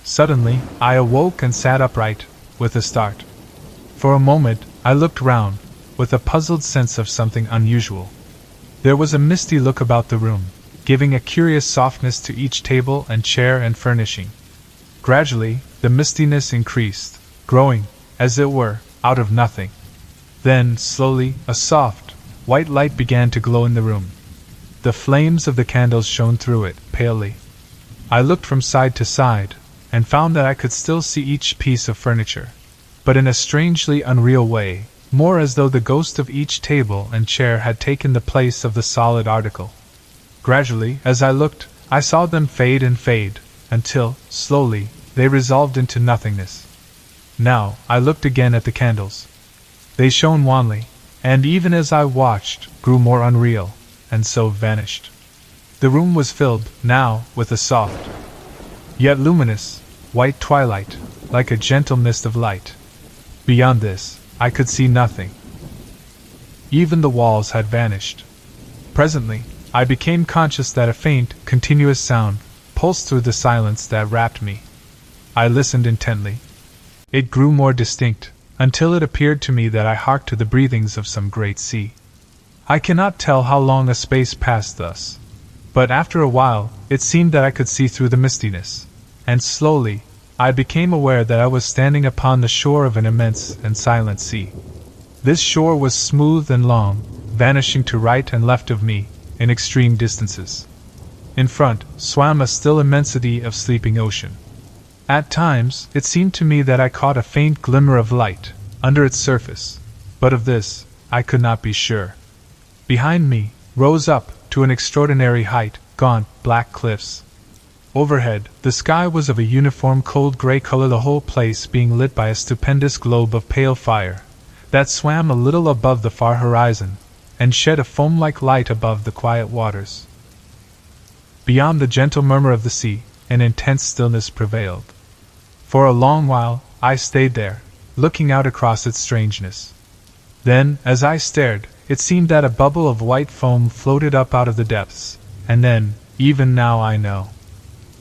Suddenly, I awoke and sat upright, with a start. For a moment, I looked round, with a puzzled sense of something unusual. There was a misty look about the room, giving a curious softness to each table and chair and furnishing. Gradually, the mistiness increased, growing, as it were, out of nothing. Then, slowly, a soft, white light began to glow in the room. The flames of the candles shone through it, palely. I looked from side to side, and found that I could still see each piece of furniture, but in a strangely unreal way, more as though the ghost of each table and chair had taken the place of the solid article. Gradually, as I looked, I saw them fade and fade, until, slowly, they resolved into nothingness. Now, I looked again at the candles. They shone wanly, and even as I watched, grew more unreal, and so vanished. The room was filled, now, with a soft, yet luminous, white twilight, like a gentle mist of light. Beyond this, I could see nothing. Even the walls had vanished. Presently, I became conscious that a faint, continuous sound pulsed through the silence that wrapped me. I listened intently. It grew more distinct, until it appeared to me that I harked to the breathings of some great sea. I cannot tell how long a space passed thus, but after a while, it seemed that I could see through the mistiness, and slowly, I became aware that I was standing upon the shore of an immense and silent sea. This shore was smooth and long, vanishing to right and left of me, in extreme distances. In front, swam a still immensity of sleeping ocean. At times, it seemed to me that I caught a faint glimmer of light under its surface, but of this, I could not be sure. Behind me, rose up, to an extraordinary height, gaunt, black cliffs. Overhead, the sky was of a uniform cold gray color, the whole place being lit by a stupendous globe of pale fire that swam a little above the far horizon and shed a foam-like light above the quiet waters. Beyond the gentle murmur of the sea, an intense stillness prevailed. For a long while, I stayed there, looking out across its strangeness. Then, as I stared, it seemed that a bubble of white foam floated up out of the depths, and then, even now I know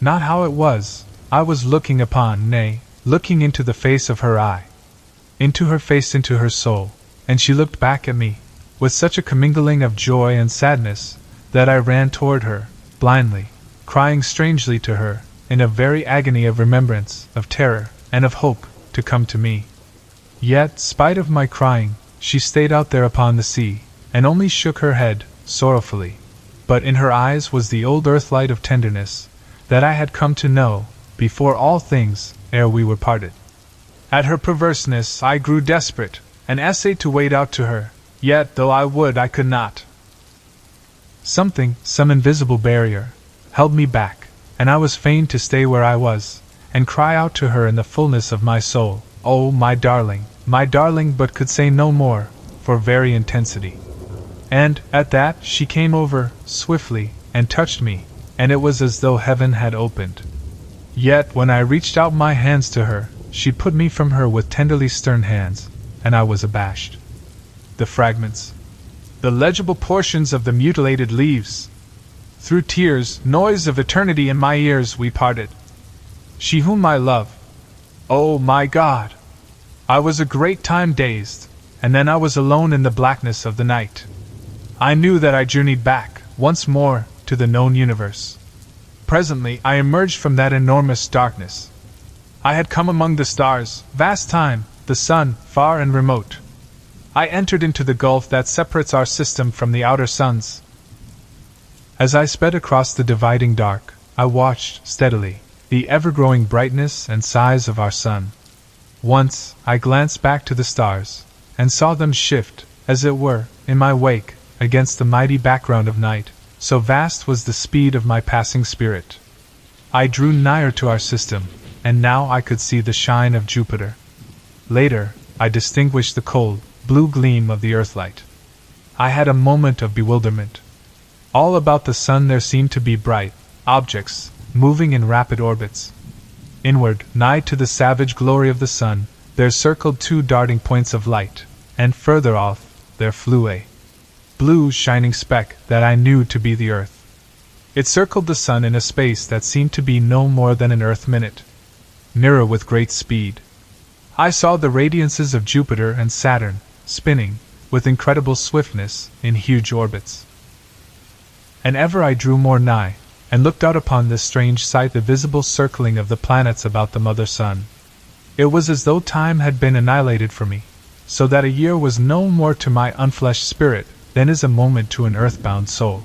not how it was, I was looking upon, nay, looking into the face of her eye. Into her face, into her soul, and she looked back at me, with such a commingling of joy and sadness, that I ran toward her, blindly, crying strangely to her, in a very agony of remembrance, of terror, and of hope, to come to me. Yet, spite of my crying, she stayed out there upon the sea, and only shook her head, sorrowfully. But in her eyes was the old earthlight of tenderness, that I had come to know, before all things, ere we were parted. At her perverseness I grew desperate, and essayed to wade out to her, yet though I would I could not. Something, some invisible barrier, held me back, and I was fain to stay where I was, and cry out to her in the fullness of my soul, "Oh, my darling," but could say no more, for very intensity. And, at that, she came over, swiftly, and touched me, and it was as though heaven had opened. Yet, when I reached out my hands to her, she put me from her with tenderly stern hands, and I was abashed. The fragments, the legible portions of the mutilated leaves. Through tears, noise of eternity in my ears, we parted. She whom I love. Oh, my God! I was a great time dazed, and then I was alone in the blackness of the night. I knew that I journeyed back, once more, to the known universe. Presently I emerged from that enormous darkness. I had come among the stars, vast time, the sun, far and remote. I entered into the gulf that separates our system from the outer suns. As I sped across the dividing dark, I watched, steadily, the ever-growing brightness and size of our sun. Once, I glanced back to the stars, and saw them shift, as it were, in my wake, against the mighty background of night, so vast was the speed of my passing spirit. I drew nigher to our system, and now I could see the shine of Jupiter. Later, I distinguished the cold, blue gleam of the earthlight. I had a moment of bewilderment. All about the sun there seemed to be bright objects, moving in rapid orbits. Inward, nigh to the savage glory of the sun, there circled two darting points of light, and further off, there flew a blue shining speck that I knew to be the earth. It circled the sun in a space that seemed to be no more than an earth minute. Nearer with great speed, I saw the radiances of Jupiter and Saturn, spinning, with incredible swiftness, in huge orbits. And ever I drew more nigh, and looked out upon this strange sight, the visible circling of the planets about the mother sun. It was as though time had been annihilated for me, so that a year was no more to my unfleshed spirit than is a moment to an earthbound soul.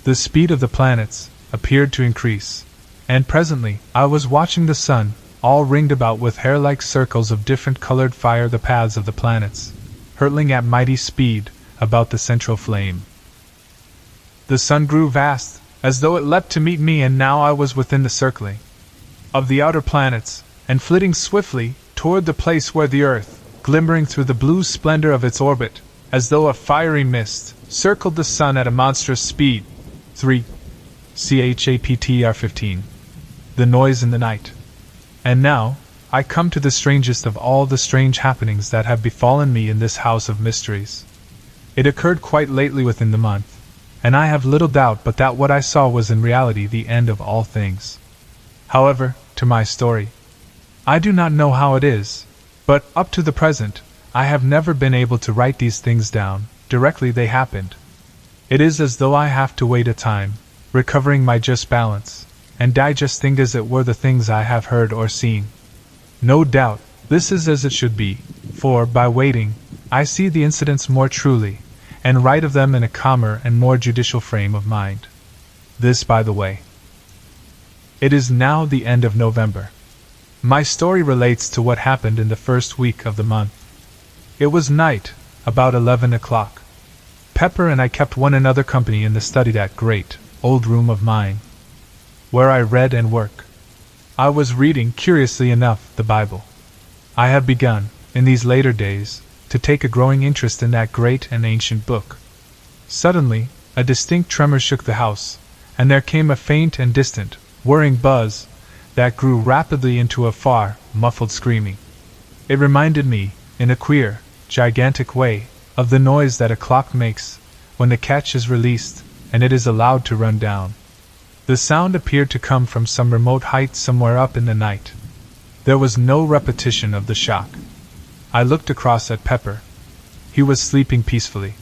The speed of the planets appeared to increase, and presently I was watching the sun, all ringed about with hair-like circles of different colored fire, the paths of the planets, hurtling at mighty speed about the central flame. The sun grew vast, as though it leapt to meet me, and now I was within the circling of the outer planets, and flitting swiftly toward the place where the earth, glimmering through the blue splendor of its orbit, as though a fiery mist, circled the sun at a monstrous speed. 3. Chapter 15. The noise in the night. And now, I come to the strangest of all the strange happenings that have befallen me in this house of mysteries. It occurred quite lately within the month, and I have little doubt but that what I saw was in reality the end of all things. However, to my story. I do not know how it is, but, up to the present, I have never been able to write these things down, directly they happened. It is as though I have to wait a time, recovering my just balance, and digesting as it were the things I have heard or seen. No doubt, this is as it should be, for, by waiting, I see the incidents more truly, and write of them in a calmer and more judicial frame of mind. This by the way. It is now the end of November. My story relates to what happened in the first week of the month. It was night, about 11 o'clock. Pepper and I kept one another company in the study, that great, old room of mine. where I read and work. I was reading, curiously enough, the Bible. I have begun, in these later days, to take a growing interest in that great and ancient book. Suddenly, a distinct tremor shook the house, and there came a faint and distant, whirring buzz that grew rapidly into a far, muffled screaming. It reminded me, in a queer, gigantic way, of the noise that a clock makes when the catch is released and it is allowed to run down. The sound appeared to come from some remote height somewhere up in the night. There was no repetition of the shock. I looked across at Pepper. He was sleeping peacefully.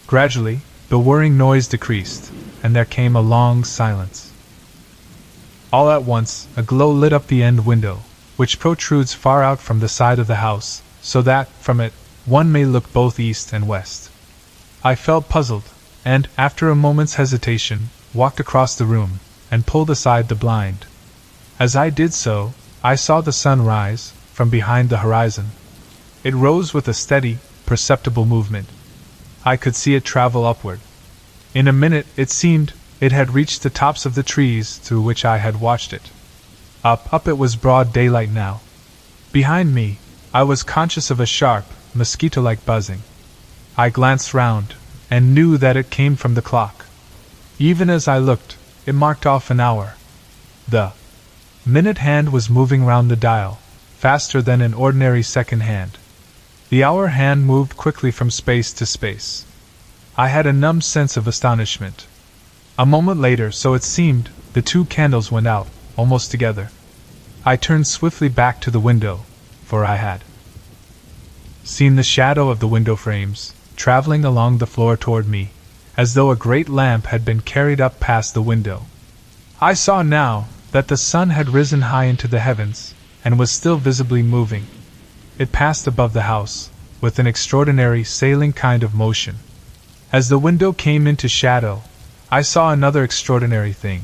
Gradually, the whirring noise decreased, and there came a long silence. All at once, a glow lit up the end window, which protrudes far out from the side of the house, so that, from it, one may look both east and west. I felt puzzled, and, after a moment's hesitation, walked across the room, and pulled aside the blind. As I did so, I saw the sun rise, from behind the horizon. It rose with a steady, perceptible movement. I could see it travel upward. In a minute, it seemed, it had reached the tops of the trees through which I had watched it. Up it was broad daylight now. Behind me, I was conscious of a sharp, mosquito-like buzzing. I glanced round, and knew that it came from the clock. Even as I looked, it marked off an hour. The minute hand was moving round the dial, faster than an ordinary second hand. The hour hand moved quickly from space to space. I had a numb sense of astonishment. A moment later, so it seemed, the two candles went out, almost together. I turned swiftly back to the window, for I had seen the shadow of the window frames, traveling along the floor toward me, as though a great lamp had been carried up past the window. I saw now that the sun had risen high into the heavens, and was still visibly moving. It passed above the house, with an extraordinary sailing kind of motion. As the window came into shadow, I saw another extraordinary thing.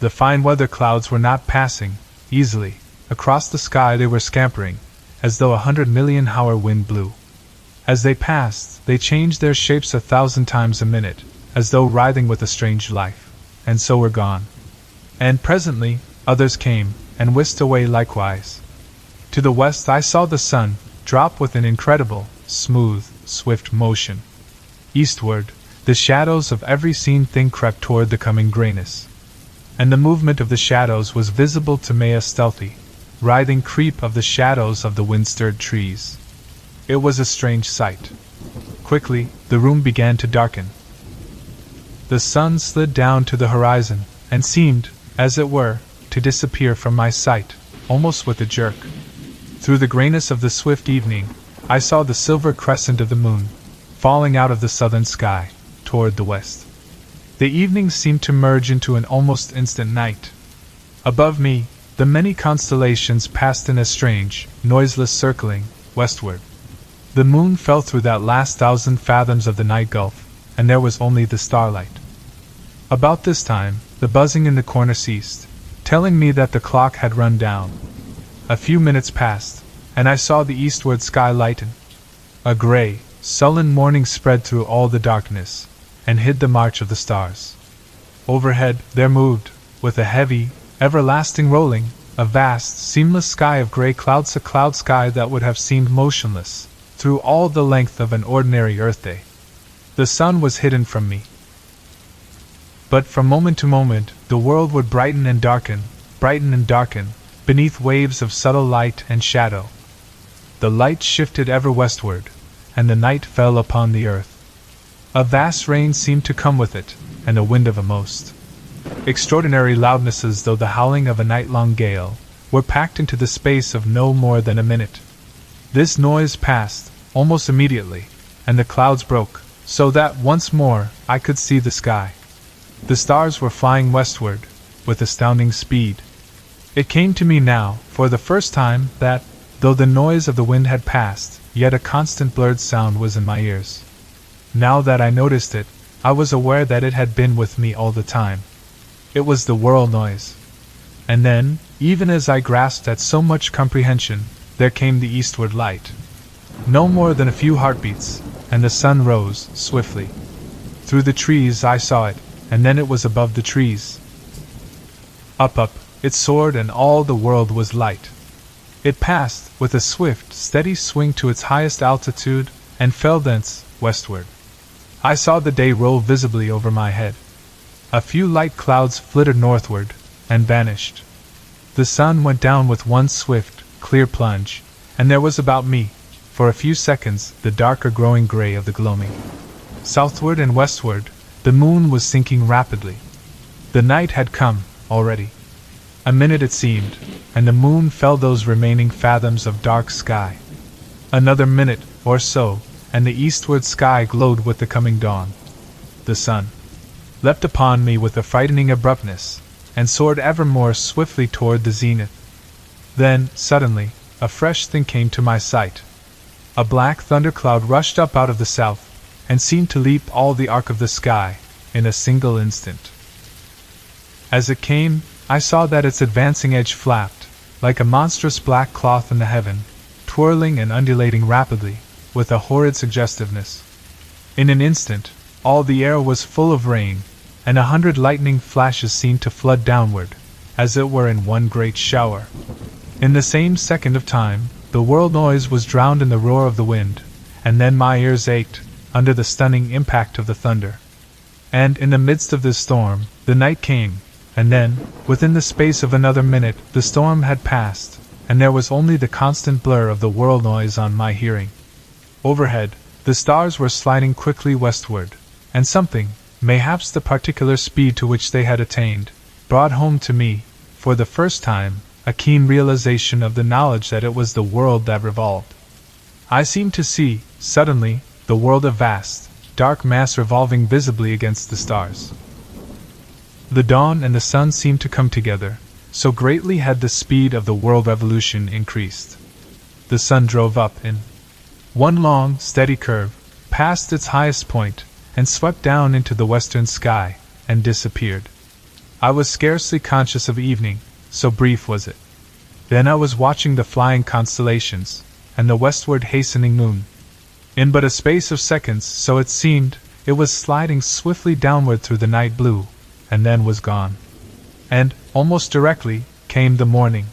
The fine weather clouds were not passing easily across the sky, they were scampering, as though 100,000,000-hour wind blew. As they passed, they changed their shapes 1,000 times a minute, as though writhing with a strange life, and so were gone. And presently, others came, and whisked away likewise. To the west I saw the sun drop with an incredible, smooth, swift motion. Eastward, the shadows of every seen thing crept toward the coming grayness. And the movement of the shadows was visible to me, a stealthy, writhing creep of the shadows of the wind-stirred trees. It was a strange sight. Quickly, the room began to darken. The sun slid down to the horizon, and seemed, as it were, to disappear from my sight, almost with a jerk. Through the grayness of the swift evening, I saw the silver crescent of the moon, falling out of the southern sky, toward the west. The evening seemed to merge into an almost instant night. Above me, the many constellations passed in a strange, noiseless circling, westward. The moon fell through that last 1,000 fathoms of the night gulf, and there was only the starlight. About this time, the buzzing in the corner ceased, telling me that the clock had run down. A few minutes passed, and I saw the eastward sky lighten. A gray, sullen morning spread through all the darkness, and hid the march of the stars. Overhead, there moved, with a heavy, everlasting rolling, a vast, seamless sky of gray clouds, a cloud sky that would have seemed motionless through all the length of an ordinary Earth day. The sun was hidden from me. But from moment to moment, the world would brighten and darken, beneath waves of subtle light and shadow. The light shifted ever westward, and the night fell upon the earth. A vast rain seemed to come with it, and a wind of a most extraordinary loudness, as though the howling of a night-long gale were packed into the space of no more than a minute. This noise passed, almost immediately, and the clouds broke, so that once more I could see the sky. The stars were flying westward, with astounding speed. It came to me now, for the first time, that, though the noise of the wind had passed, yet a constant blurred sound was in my ears. Now that I noticed it, I was aware that it had been with me all the time. It was the whirl noise. And then, even as I grasped at so much comprehension, there came the eastward light. No more than a few heartbeats, and the sun rose, swiftly. Through the trees I saw it, and then it was above the trees. Up, it soared, and all the world was light. It passed, with a swift, steady swing to its highest altitude, and fell thence, westward. I saw the day roll visibly over my head. A few light clouds flitted northward, and vanished. The sun went down with one swift, clear plunge, and there was about me, for a few seconds, the darker growing gray of the gloaming. Southward and westward, the moon was sinking rapidly. The night had come, already. A minute it seemed, and the moon fell those remaining fathoms of dark sky. Another minute, or so, and the eastward sky glowed with the coming dawn. The sun leapt upon me with a frightening abruptness, and soared ever more swiftly toward the zenith. Then, suddenly, a fresh thing came to my sight. A black thundercloud rushed up out of the south, and seemed to leap all the arc of the sky, in a single instant. As it came, I saw that its advancing edge flapped, like a monstrous black cloth in the heaven, twirling and undulating rapidly, with a horrid suggestiveness. In an instant, all the air was full of rain, and 100 lightning flashes seemed to flood downward, as it were in one great shower. In the same second of time, the world noise was drowned in the roar of the wind, and then my ears ached, under the stunning impact of the thunder. And in the midst of this storm, the night came, and then, within the space of another minute, the storm had passed, and there was only the constant blur of the world noise on my hearing. Overhead, the stars were sliding quickly westward, and something, mayhaps the particular speed to which they had attained, brought home to me, for the first time, a keen realization of the knowledge that it was the world that revolved. I seemed to see, suddenly, the world a vast, dark mass revolving visibly against the stars. The dawn and the sun seemed to come together, so greatly had the speed of the world revolution increased. The sun drove up in one long, steady curve, passed its highest point, and swept down into the western sky, and disappeared. I was scarcely conscious of evening, so brief was it. Then I was watching the flying constellations, and the westward hastening moon. In but a space of seconds, so it seemed, it was sliding swiftly downward through the night blue, and then was gone. And, almost directly, came the morning.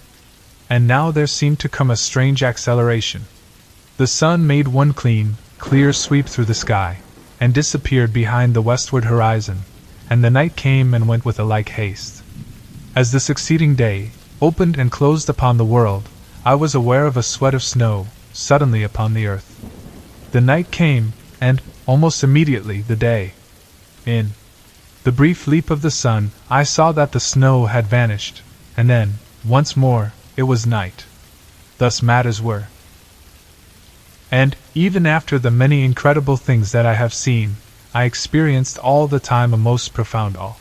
And now there seemed to come a strange acceleration. The sun made one clean, clear sweep through the sky, and disappeared behind the westward horizon, and the night came and went with a like haste. As the succeeding day opened and closed upon the world, I was aware of a sweat of snow, suddenly upon the earth. The night came, and, almost immediately, the day. In the brief leap of the sun, I saw that the snow had vanished, and then, once more, it was night. Thus matters were. And, even after the many incredible things that I have seen, I experienced all the time a most profound awe.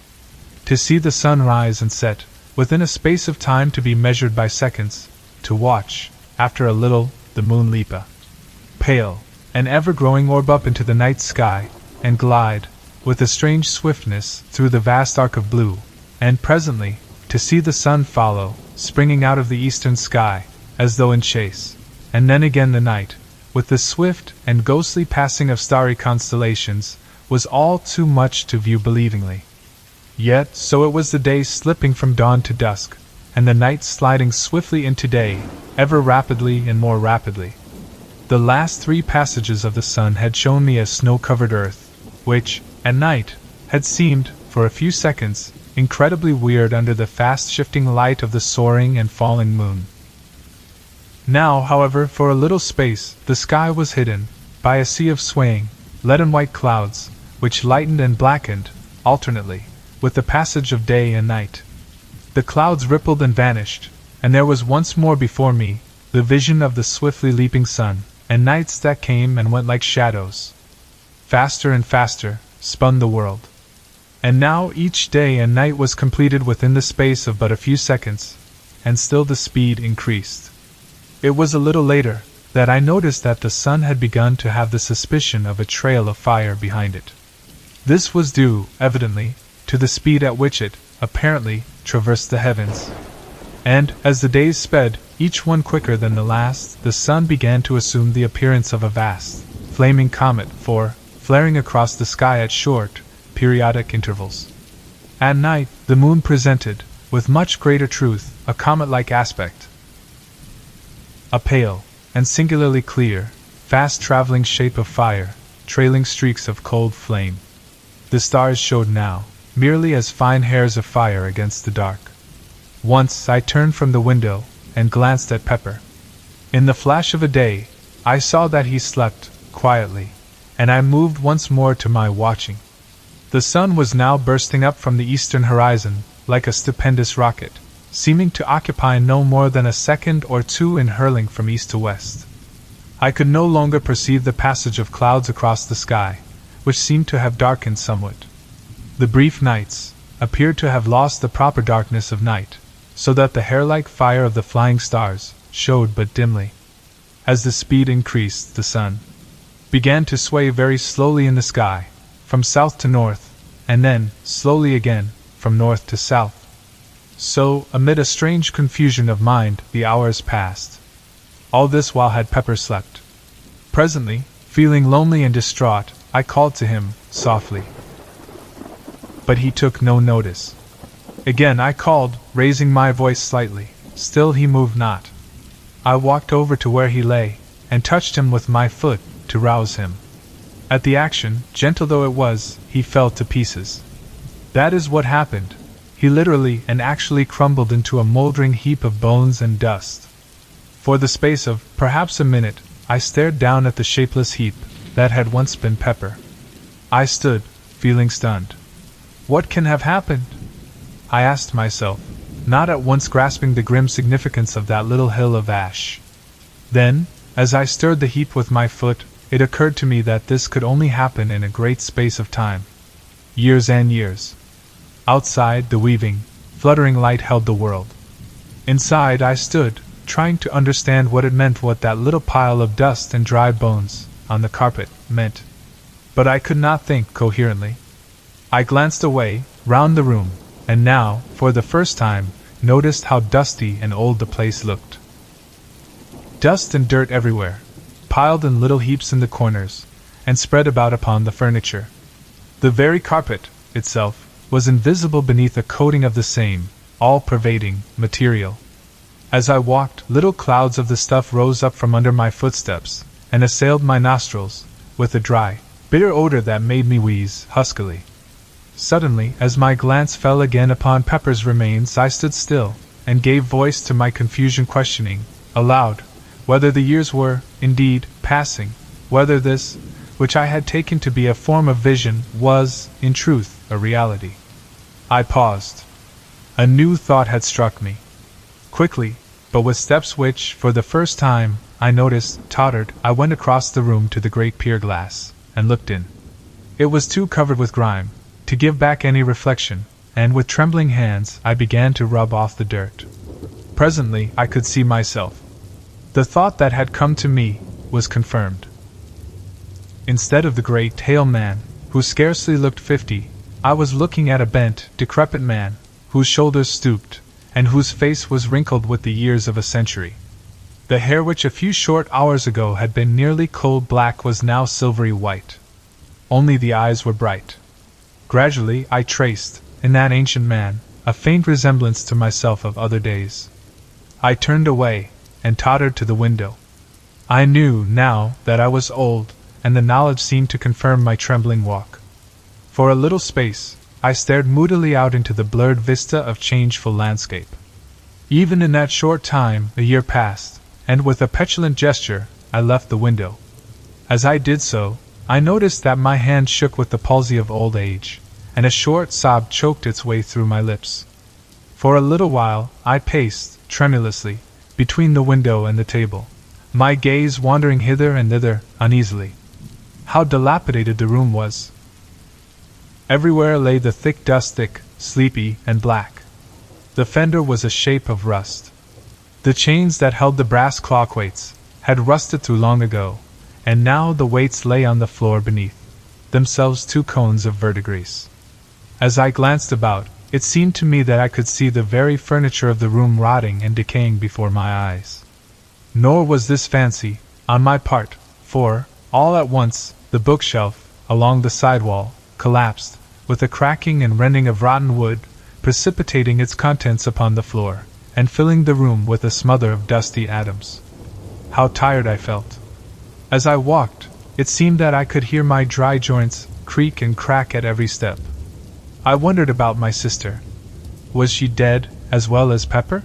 To see the sun rise and set, within a space of time to be measured by seconds, to watch, after a little, the moon leap a pale, and ever-growing orb up into the night sky, and glide, with a strange swiftness, through the vast arc of blue, and presently, to see the sun follow, springing out of the eastern sky, as though in chase, and then again the night, with the swift and ghostly passing of starry constellations, was all too much to view believingly. Yet, so it was the day slipping from dawn to dusk, and the night sliding swiftly into day, ever rapidly and more rapidly. The last 3 passages of the sun had shown me a snow-covered earth, which, at night, had seemed, for a few seconds, incredibly weird under the fast-shifting light of the soaring and falling moon. Now, however, for a little space, the sky was hidden, by a sea of swaying, leaden-white clouds, which lightened and blackened, alternately, with the passage of day and night. The clouds rippled and vanished, and there was once more before me, the vision of the swiftly leaping sun, and nights that came and went like shadows. Faster and faster spun the world. And now each day and night was completed within the space of but a few seconds, and still the speed increased. It was a little later that I noticed that the sun had begun to have the suspicion of a trail of fire behind it. This was due, evidently, to the speed at which it, apparently, traversed the heavens. And, as the days sped, each one quicker than the last, the sun began to assume the appearance of a vast, flaming comet, flaring across the sky at short, periodic intervals. At night, the moon presented, with much greater truth, a comet-like aspect. A pale, and singularly clear, fast-traveling shape of fire, trailing streaks of cold flame. The stars showed now, merely as fine hairs of fire against the dark. Once I turned from the window, and glanced at Pepper. In the flash of a day, I saw that he slept, quietly, and I moved once more to my watching. The sun was now bursting up from the eastern horizon, like a stupendous rocket, seeming to occupy no more than a second or two in hurling from east to west. I could no longer perceive the passage of clouds across the sky, which seemed to have darkened somewhat. The brief nights appeared to have lost the proper darkness of night, so that the hair-like fire of the flying stars showed but dimly. As the speed increased, the sun began to sway very slowly in the sky, from south to north, and then, slowly again, from north to south. So, amid a strange confusion of mind, the hours passed. All this while had Pepper slept. Presently, feeling lonely and distraught, I called to him, softly. But he took no notice. Again I called, raising my voice slightly. Still he moved not. I walked over to where he lay, and touched him with my foot, to rouse him. At the action, gentle though it was, he fell to pieces. That is what happened. He literally and actually crumbled into a moldering heap of bones and dust. For the space of, perhaps a minute, I stared down at the shapeless heap that had once been Pepper. I stood, feeling stunned. What can have happened? I asked myself, not at once grasping the grim significance of that little hill of ash. Then, as I stirred the heap with my foot, it occurred to me that this could only happen in a great space of time. Years and years. Outside, the weaving, fluttering light held the world. Inside I stood, trying to understand what it meant, what that little pile of dust and dry bones on the carpet meant. But I could not think coherently. I glanced away, round the room, and now, for the first time, noticed how dusty and old the place looked. Dust and dirt everywhere, piled in little heaps in the corners, and spread about upon the furniture. The very carpet, itself, was invisible beneath a coating of the same, all-pervading, material. As I walked, little clouds of the stuff rose up from under my footsteps, and assailed my nostrils, with a dry, bitter odor that made me wheeze, huskily. Suddenly, as my glance fell again upon Pepper's remains, I stood still, and gave voice to my confusion, questioning, aloud, whether the years were, indeed, passing, whether this, which I had taken to be a form of vision, was, in truth, a reality. I paused. A new thought had struck me. Quickly, but with steps which, for the first time, I noticed, tottered, I went across the room to the great pier glass, and looked in. It was too covered with grime to give back any reflection, and with trembling hands I began to rub off the dirt. Presently I could see myself. The thought that had come to me was confirmed. Instead of the great, hale man, who scarcely looked 50, I was looking at a bent, decrepit man, whose shoulders stooped, and whose face was wrinkled with the years of a century. The hair which a few short hours ago had been nearly coal black was now silvery white. Only the eyes were bright. Gradually I traced, in that ancient man, a faint resemblance to myself of other days. I turned away, and tottered to the window. I knew, now, that I was old, and the knowledge seemed to confirm my trembling walk. For a little space, I stared moodily out into the blurred vista of changeful landscape. Even in that short time, a year passed, and with a petulant gesture, I left the window. As I did so, I noticed that my hand shook with the palsy of old age, and a short sob choked its way through my lips. For a little while, I paced, tremulously, between the window and the table, my gaze wandering hither and thither, uneasily. How dilapidated the room was! Everywhere lay the thick dust, thick, sleepy, and black. The fender was a shape of rust. The chains that held the brass clock weights had rusted through long ago, and now the weights lay on the floor beneath, themselves two cones of verdigris. As I glanced about, it seemed to me that I could see the very furniture of the room rotting and decaying before my eyes. Nor was this fancy, on my part, for, all at once, the bookshelf, along the side wall, collapsed, with a cracking and rending of rotten wood, precipitating its contents upon the floor, and filling the room with a smother of dusty atoms. How tired I felt! As I walked, it seemed that I could hear my dry joints creak and crack at every step. I wondered about my sister. Was she dead, as well as Pepper?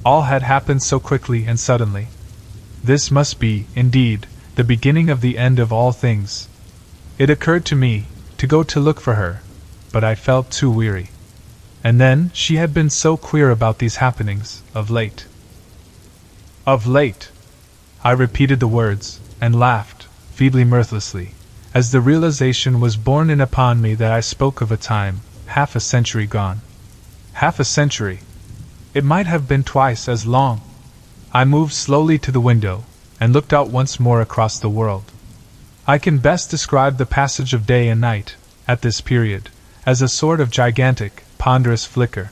All had happened so quickly and suddenly. This must be, indeed, the beginning of the end of all things. It occurred to me to go to look for her, but I felt too weary. And then she had been so queer about these happenings, of late. Of late! I repeated the words, and laughed, feebly mirthlessly, as the realization was borne in upon me that I spoke of a time, half a century gone. Half a century! It might have been twice as long. I moved slowly to the window, and looked out once more across the world. I can best describe the passage of day and night, at this period, as a sort of gigantic, ponderous flicker.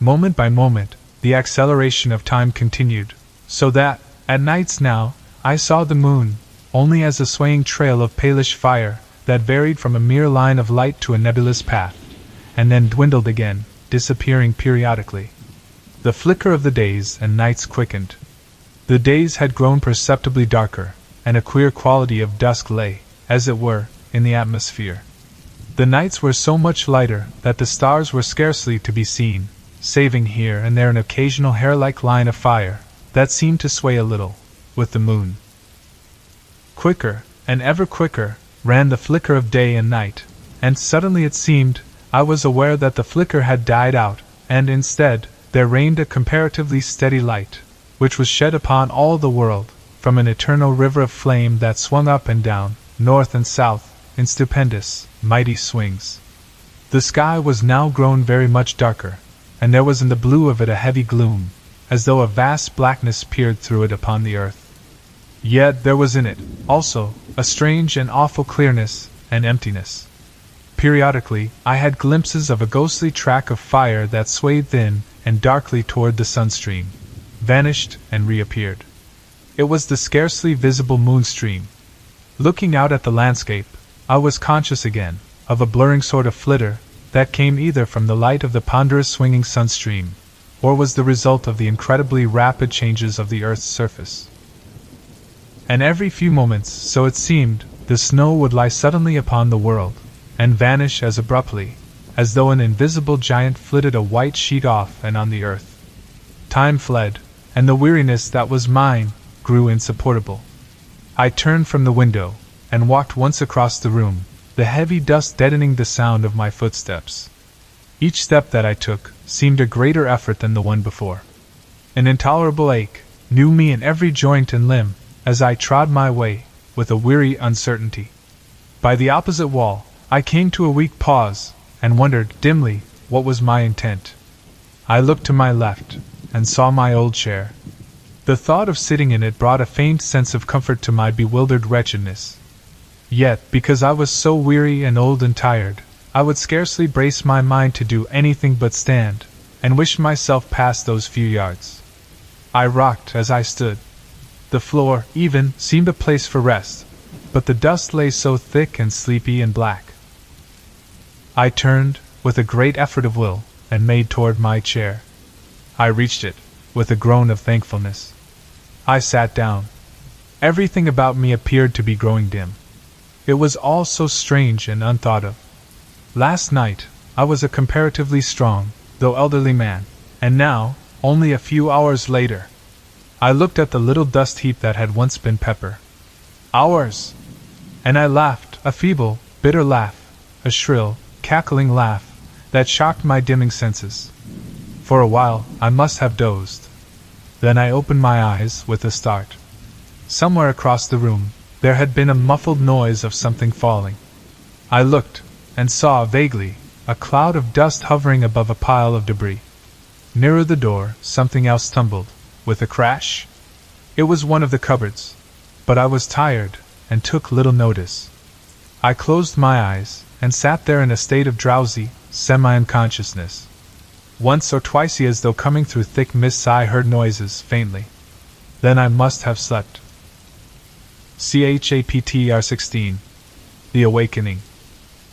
Moment by moment, the acceleration of time continued, so that, at nights now, I saw the moon only as a swaying trail of palish fire that varied from a mere line of light to a nebulous path, and then dwindled again, disappearing periodically. The flicker of the days and nights quickened. The days had grown perceptibly darker, and a queer quality of dusk lay, as it were, in the atmosphere. The nights were so much lighter that the stars were scarcely to be seen, saving here and there an occasional hair-like line of fire that seemed to sway a little with the moon. Quicker, and ever quicker, ran the flicker of day and night, and suddenly it seemed I was aware that the flicker had died out, and instead there reigned a comparatively steady light, which was shed upon all the world, from an eternal river of flame that swung up and down, north and south, in stupendous, mighty swings. The sky was now grown very much darker, and there was in the blue of it a heavy gloom, as though a vast blackness peered through it upon the earth. Yet there was in it, also, a strange and awful clearness and emptiness. Periodically, I had glimpses of a ghostly track of fire that swayed thin and darkly toward the sunstream, vanished and reappeared. It was the scarcely visible moonstream. Looking out at the landscape, I was conscious again of a blurring sort of flitter that came either from the light of the ponderous swinging sunstream, or was the result of the incredibly rapid changes of the earth's surface. And every few moments, so it seemed, the snow would lie suddenly upon the world, and vanish as abruptly, as though an invisible giant flitted a white sheet off and on the earth. Time fled, and the weariness that was mine grew insupportable. I turned from the window, and walked once across the room, the heavy dust deadening the sound of my footsteps. Each step that I took seemed a greater effort than the one before. An intolerable ache knew me in every joint and limb, as I trod my way, with a weary uncertainty. By the opposite wall, I came to a weak pause, and wondered, dimly, what was my intent. I looked to my left, and saw my old chair. The thought of sitting in it brought a faint sense of comfort to my bewildered wretchedness. Yet, because I was so weary and old and tired, I would scarcely brace my mind to do anything but stand, and wish myself past those few yards. I rocked as I stood. The floor, even, seemed a place for rest, but the dust lay so thick and sleepy and black. I turned, with a great effort of will, and made toward my chair. I reached it, with a groan of thankfulness. I sat down. Everything about me appeared to be growing dim. It was all so strange and unthought of. Last night, I was a comparatively strong, though elderly man, and now, only a few hours later, I looked at the little dust heap that had once been Pepper. Hours! And I laughed, a feeble, bitter laugh, a shrill, cackling laugh, that shocked my dimming senses. For a while, I must have dozed. Then I opened my eyes with a start. Somewhere across the room, there had been a muffled noise of something falling. I looked, and saw, vaguely, a cloud of dust hovering above a pile of debris. Nearer the door, something else tumbled, with a crash. It was one of the cupboards, but I was tired, and took little notice. I closed my eyes, and sat there in a state of drowsy, semi-unconsciousness. Once or twice, as though coming through thick mists, I heard noises, faintly. Then I must have slept. Chapter 16. The Awakening.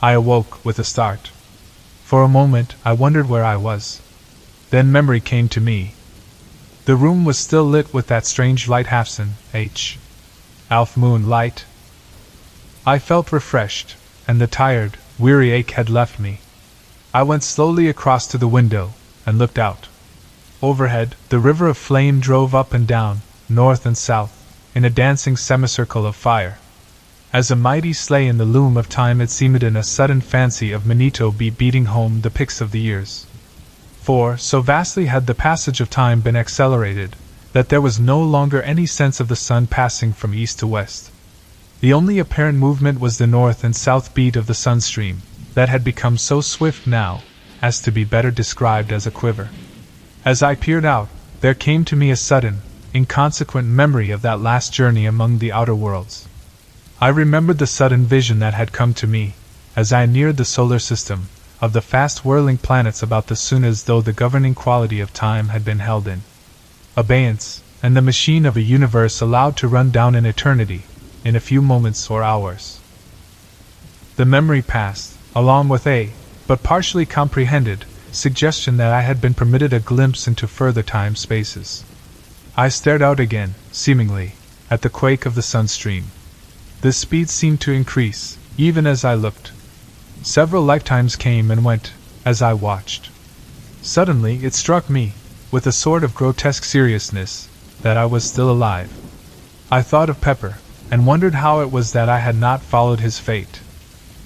I awoke with a start. For a moment I wondered where I was. Then memory came to me. The room was still lit with that strange light half-sun, half moon light. I felt refreshed, and the tired, weary ache had left me. I went slowly across to the window, and looked out. Overhead, the river of flame drove up and down, north and south, in a dancing semicircle of fire. As a mighty sleigh in the loom of time, it seemed in a sudden fancy of Manito be beating home the picks of the years. For, so vastly had the passage of time been accelerated, that there was no longer any sense of the sun passing from east to west. The only apparent movement was the north and south beat of the sunstream, that had become so swift now, as to be better described as a quiver. As I peered out, there came to me a sudden, inconsequent memory of that last journey among the outer worlds. I remembered the sudden vision that had come to me, as I neared the solar system, of the fast whirling planets about the sun, as though the governing quality of time had been held in abeyance, and the machine of a universe allowed to run down in eternity, in a few moments or hours. The memory passed, along with a, but partially comprehended, suggestion that I had been permitted a glimpse into further time spaces. I stared out again, seemingly, at the quake of the sunstream. The speed seemed to increase, even as I looked. Several lifetimes came and went, as I watched. Suddenly it struck me, with a sort of grotesque seriousness, that I was still alive. I thought of Pepper, and wondered how it was that I had not followed his fate.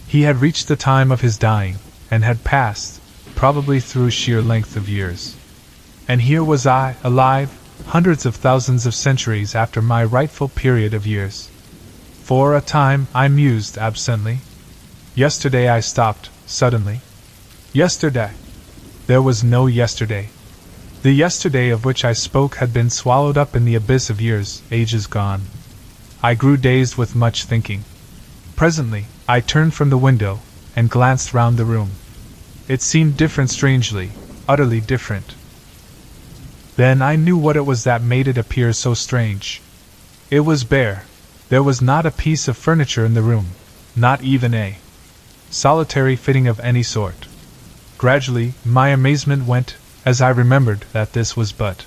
He had reached the time of his dying, and had passed, probably through sheer length of years. And here was I, alive, hundreds of thousands of centuries after my rightful period of years. For a time I mused absently. Yesterday I stopped, suddenly. Yesterday! There was no yesterday. The yesterday of which I spoke had been swallowed up in the abyss of years, ages gone. I grew dazed with much thinking. Presently, I turned from the window, and glanced round the room. It seemed different, strangely, utterly different. Then I knew what it was that made it appear so strange. It was bare. There was not a piece of furniture in the room, not even a solitary fitting of any sort. Gradually, my amazement went, as I remembered that this was but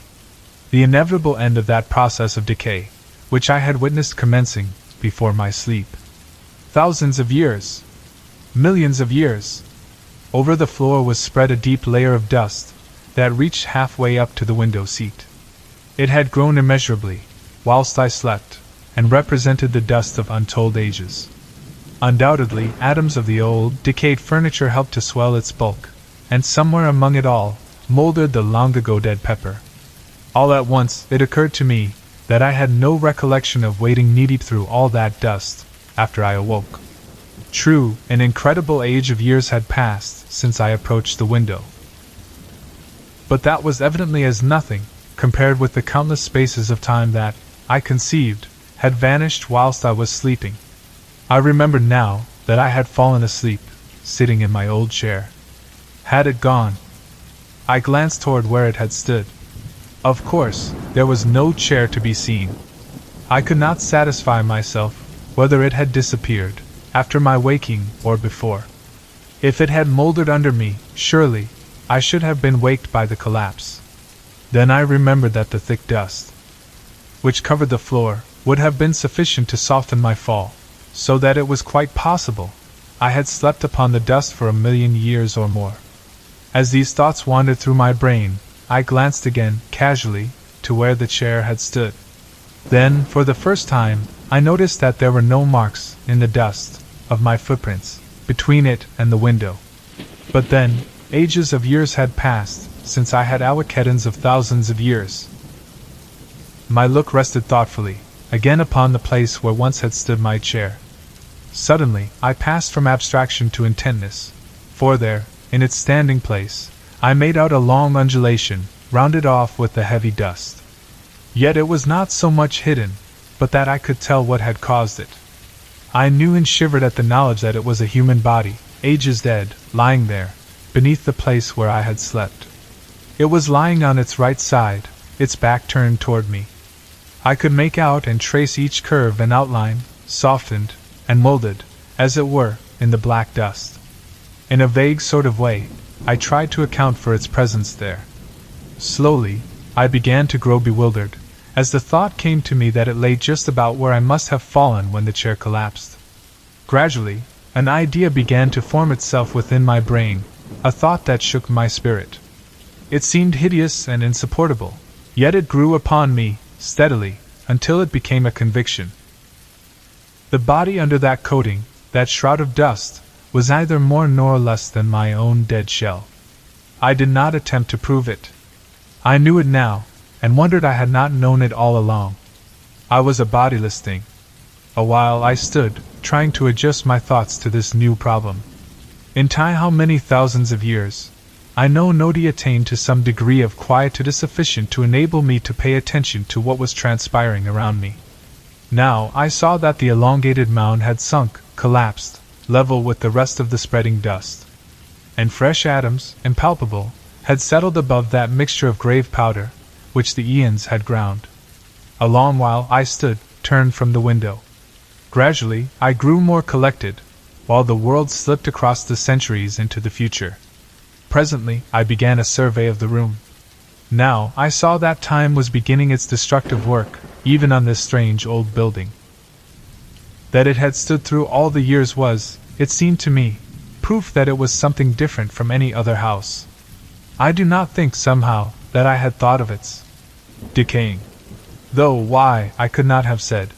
the inevitable end of that process of decay, which I had witnessed commencing, before my sleep. Thousands of years! Millions of years! Over the floor was spread a deep layer of dust, that reached halfway up to the window seat. It had grown immeasurably, whilst I slept, and represented the dust of untold ages. Undoubtedly, atoms of the old, decayed furniture helped to swell its bulk, and somewhere among it all, mouldered the long-ago dead Pepper. All at once, it occurred to me that I had no recollection of wading knee-deep through all that dust, after I awoke. True, an incredible age of years had passed since I approached the window. But that was evidently as nothing, compared with the countless spaces of time that, I conceived, had vanished whilst I was sleeping. I remembered now that I had fallen asleep, sitting in my old chair. Had it gone? I glanced toward where it had stood. Of course, there was no chair to be seen. I could not satisfy myself whether it had disappeared, after my waking or before. If it had mouldered under me, surely, I should have been waked by the collapse. Then I remembered that the thick dust, which covered the floor, would have been sufficient to soften my fall, so that it was quite possible I had slept upon the dust for 1,000,000 years or more. As these thoughts wandered through my brain, I glanced again, casually, to where the chair had stood. Then, for the first time, I noticed that there were no marks, in the dust, of my footprints, between it and the window. But then, ages of years had passed, since I had awakens of thousands of years. My look rested thoughtfully, again upon the place where once had stood my chair. Suddenly, I passed from abstraction to intentness, for there, in its standing place, I made out a long undulation, rounded off with the heavy dust. Yet it was not so much hidden, but that I could tell what had caused it. I knew and shivered at the knowledge that it was a human body, ages dead, lying there, beneath the place where I had slept. It was lying on its right side, its back turned toward me. I could make out and trace each curve and outline, softened, and molded, as it were, in the black dust. In a vague sort of way, I tried to account for its presence there. Slowly, I began to grow bewildered, as the thought came to me that it lay just about where I must have fallen when the chair collapsed. Gradually, an idea began to form itself within my brain, a thought that shook my spirit. It seemed hideous and insupportable, yet it grew upon me, steadily, until it became a conviction. The body under that coating, that shroud of dust, was neither more nor less than my own dead shell. I did not attempt to prove it. I knew it now, and wondered I had not known it all along. I was a bodiless thing. A while I stood, trying to adjust my thoughts to this new problem. In time, how many thousands of years, I know not, attained to some degree of quietude sufficient to enable me to pay attention to what was transpiring around me. Now I saw that the elongated mound had sunk, collapsed, level with the rest of the spreading dust. And fresh atoms, impalpable, had settled above that mixture of grave powder, which the eons had ground. A long while I stood, turned from the window. Gradually I grew more collected, while the world slipped across the centuries into the future. Presently I began a survey of the room. Now I saw that time was beginning its destructive work, even on this strange old building. That it had stood through all the years was, it seemed to me, proof that it was something different from any other house. I do not think, somehow, that I had thought of its decaying. Though why, I could not have said.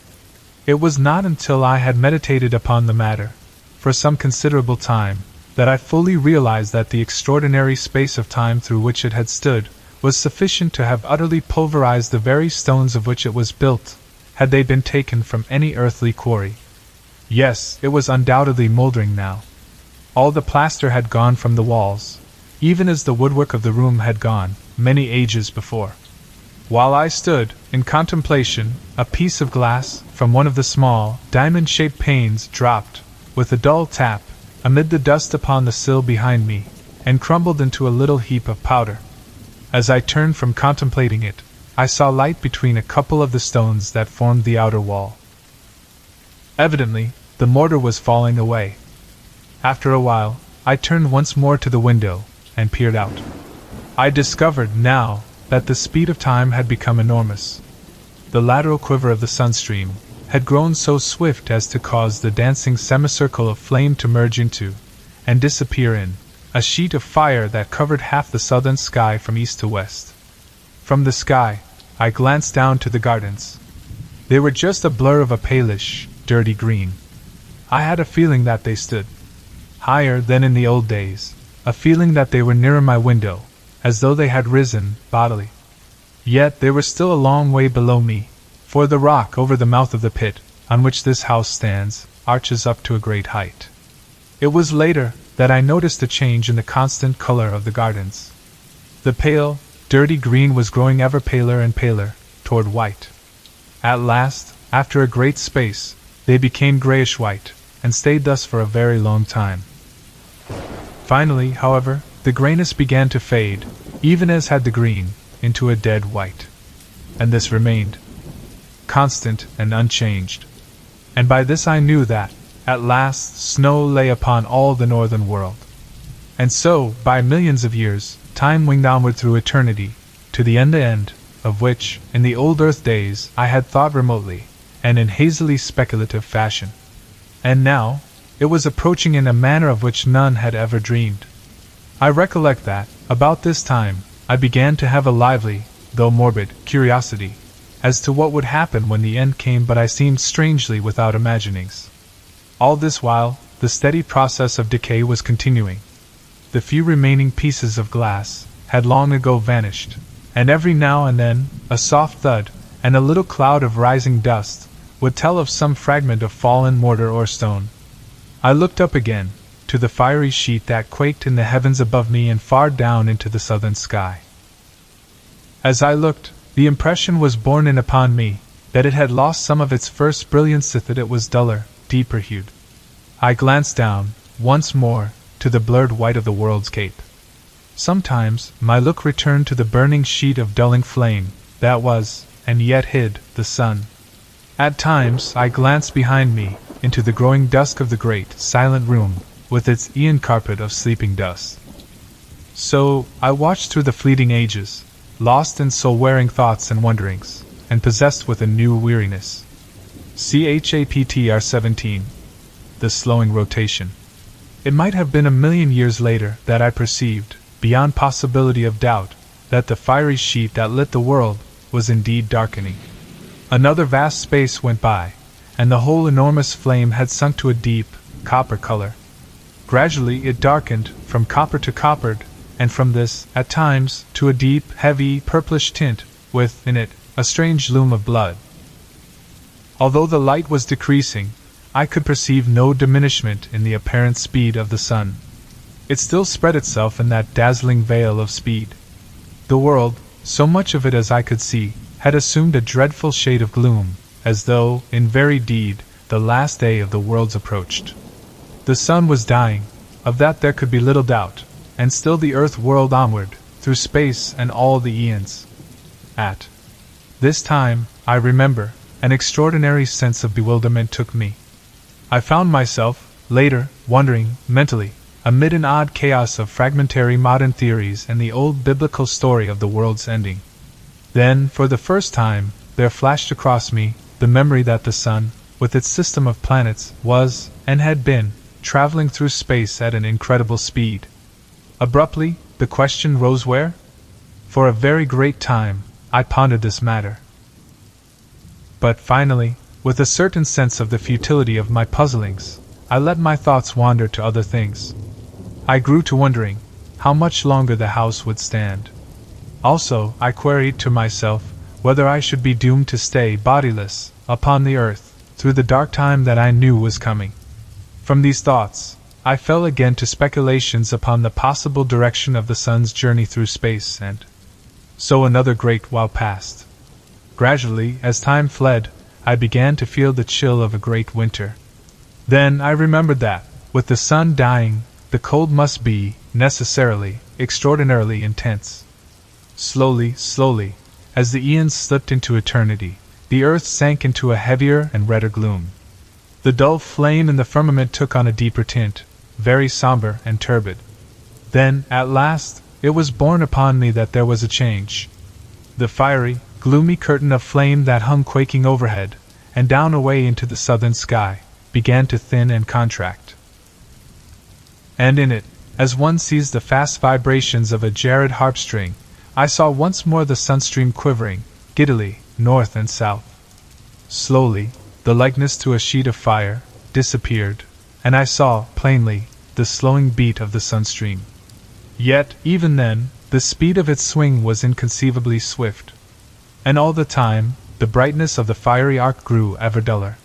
It was not until I had meditated upon the matter, for some considerable time, that I fully realized that the extraordinary space of time through which it had stood was sufficient to have utterly pulverized the very stones of which it was built, had they been taken from any earthly quarry. Yes, it was undoubtedly moldering now. All the plaster had gone from the walls, even as the woodwork of the room had gone, many ages before. While I stood, in contemplation, a piece of glass, from one of the small, diamond-shaped panes, dropped, with a dull tap, amid the dust upon the sill behind me, and crumbled into a little heap of powder. As I turned from contemplating it, I saw light between a couple of the stones that formed the outer wall. Evidently, the mortar was falling away. After a while, I turned once more to the window, and peered out. I discovered, now, that the speed of time had become enormous. The lateral quiver of the sunstream had grown so swift as to cause the dancing semicircle of flame to merge into, and disappear in, a sheet of fire that covered half the southern sky from east to west. From the sky, I glanced down to the gardens. They were just a blur of a palish, dirty green. I had a feeling that they stood higher than in the old days, a feeling that they were nearer my window, as though they had risen, bodily. Yet they were still a long way below me, for the rock over the mouth of the pit, on which this house stands, arches up to a great height. It was later that I noticed a change in the constant color of the gardens. The pale, dirty green was growing ever paler and paler, toward white. At last, after a great space, they became grayish-white, and stayed thus for a very long time. Finally, however, the grayness began to fade, even as had the green, into a dead white. And this remained constant and unchanged. And by this I knew that, at last, snow lay upon all the northern world. And so, by millions of years, time winged onward through eternity, to the end of which, in the old earth days, I had thought remotely, and in hazily speculative fashion. And now, it was approaching in a manner of which none had ever dreamed. I recollect that, about this time, I began to have a lively, though morbid, curiosity, as to what would happen when the end came, but I seemed strangely without imaginings. All this while, the steady process of decay was continuing. The few remaining pieces of glass had long ago vanished, and every now and then, a soft thud, and a little cloud of rising dust, would tell of some fragment of fallen mortar or stone. I looked up again, to the fiery sheet that quaked in the heavens above me and far down into the southern sky. As I looked, the impression was borne in upon me that it had lost some of its first brilliancy, that it was duller, deeper hued. I glanced down, once more, to the blurred white of the world's cape. Sometimes my look returned to the burning sheet of dulling flame that was, and yet hid, the sun. At times I glanced behind me, into the growing dusk of the great, silent room, with its Aeon carpet of sleeping dust. So, I watched through the fleeting ages, lost in soul-wearing thoughts and wonderings, and possessed with a new weariness. Chapter 17. The slowing rotation. It might have been a million years later that I perceived, beyond possibility of doubt, that the fiery sheet that lit the world was indeed darkening. Another vast space went by, and the whole enormous flame had sunk to a deep, copper color. Gradually it darkened, from copper to coppered, and from this, at times, to a deep, heavy, purplish tint, with, in it, a strange loom of blood. Although the light was decreasing, I could perceive no diminishment in the apparent speed of the sun. It still spread itself in that dazzling veil of speed. The world, so much of it as I could see, had assumed a dreadful shade of gloom, as though, in very deed, the last day of the worlds approached. The sun was dying, of that there could be little doubt, and still the earth whirled onward, through space and all the eons. At this time, I remember, an extraordinary sense of bewilderment took me. I found myself, later, wondering, mentally, amid an odd chaos of fragmentary modern theories and the old biblical story of the world's ending. Then, for the first time, there flashed across me the memory that the sun, with its system of planets, was, and had been, traveling through space at an incredible speed. Abruptly, the question rose where? For a very great time, I pondered this matter. But finally, with a certain sense of the futility of my puzzlings, I let my thoughts wander to other things. I grew to wondering how much longer the house would stand. Also, I queried to myself whether I should be doomed to stay bodiless upon the earth through the dark time that I knew was coming. From these thoughts, I fell again to speculations upon the possible direction of the sun's journey through space, and so another great while passed. Gradually, as time fled, I began to feel the chill of a great winter. Then I remembered that, with the sun dying, the cold must be, necessarily, extraordinarily intense. Slowly, as the eons slipped into eternity, the earth sank into a heavier and redder gloom. The dull flame in the firmament took on a deeper tint, very somber and turbid. Then, at last, it was borne upon me that there was a change. The fiery, gloomy curtain of flame that hung quaking overhead, and down away into the southern sky, began to thin and contract. And in it, as one sees the fast vibrations of a jarred harp string, I saw once more the sunstream quivering, giddily, north and south. Slowly, the likeness to a sheet of fire disappeared, and I saw, plainly, the slowing beat of the sunstream. Yet, even then, the speed of its swing was inconceivably swift. And all the time, the brightness of the fiery arc grew ever duller.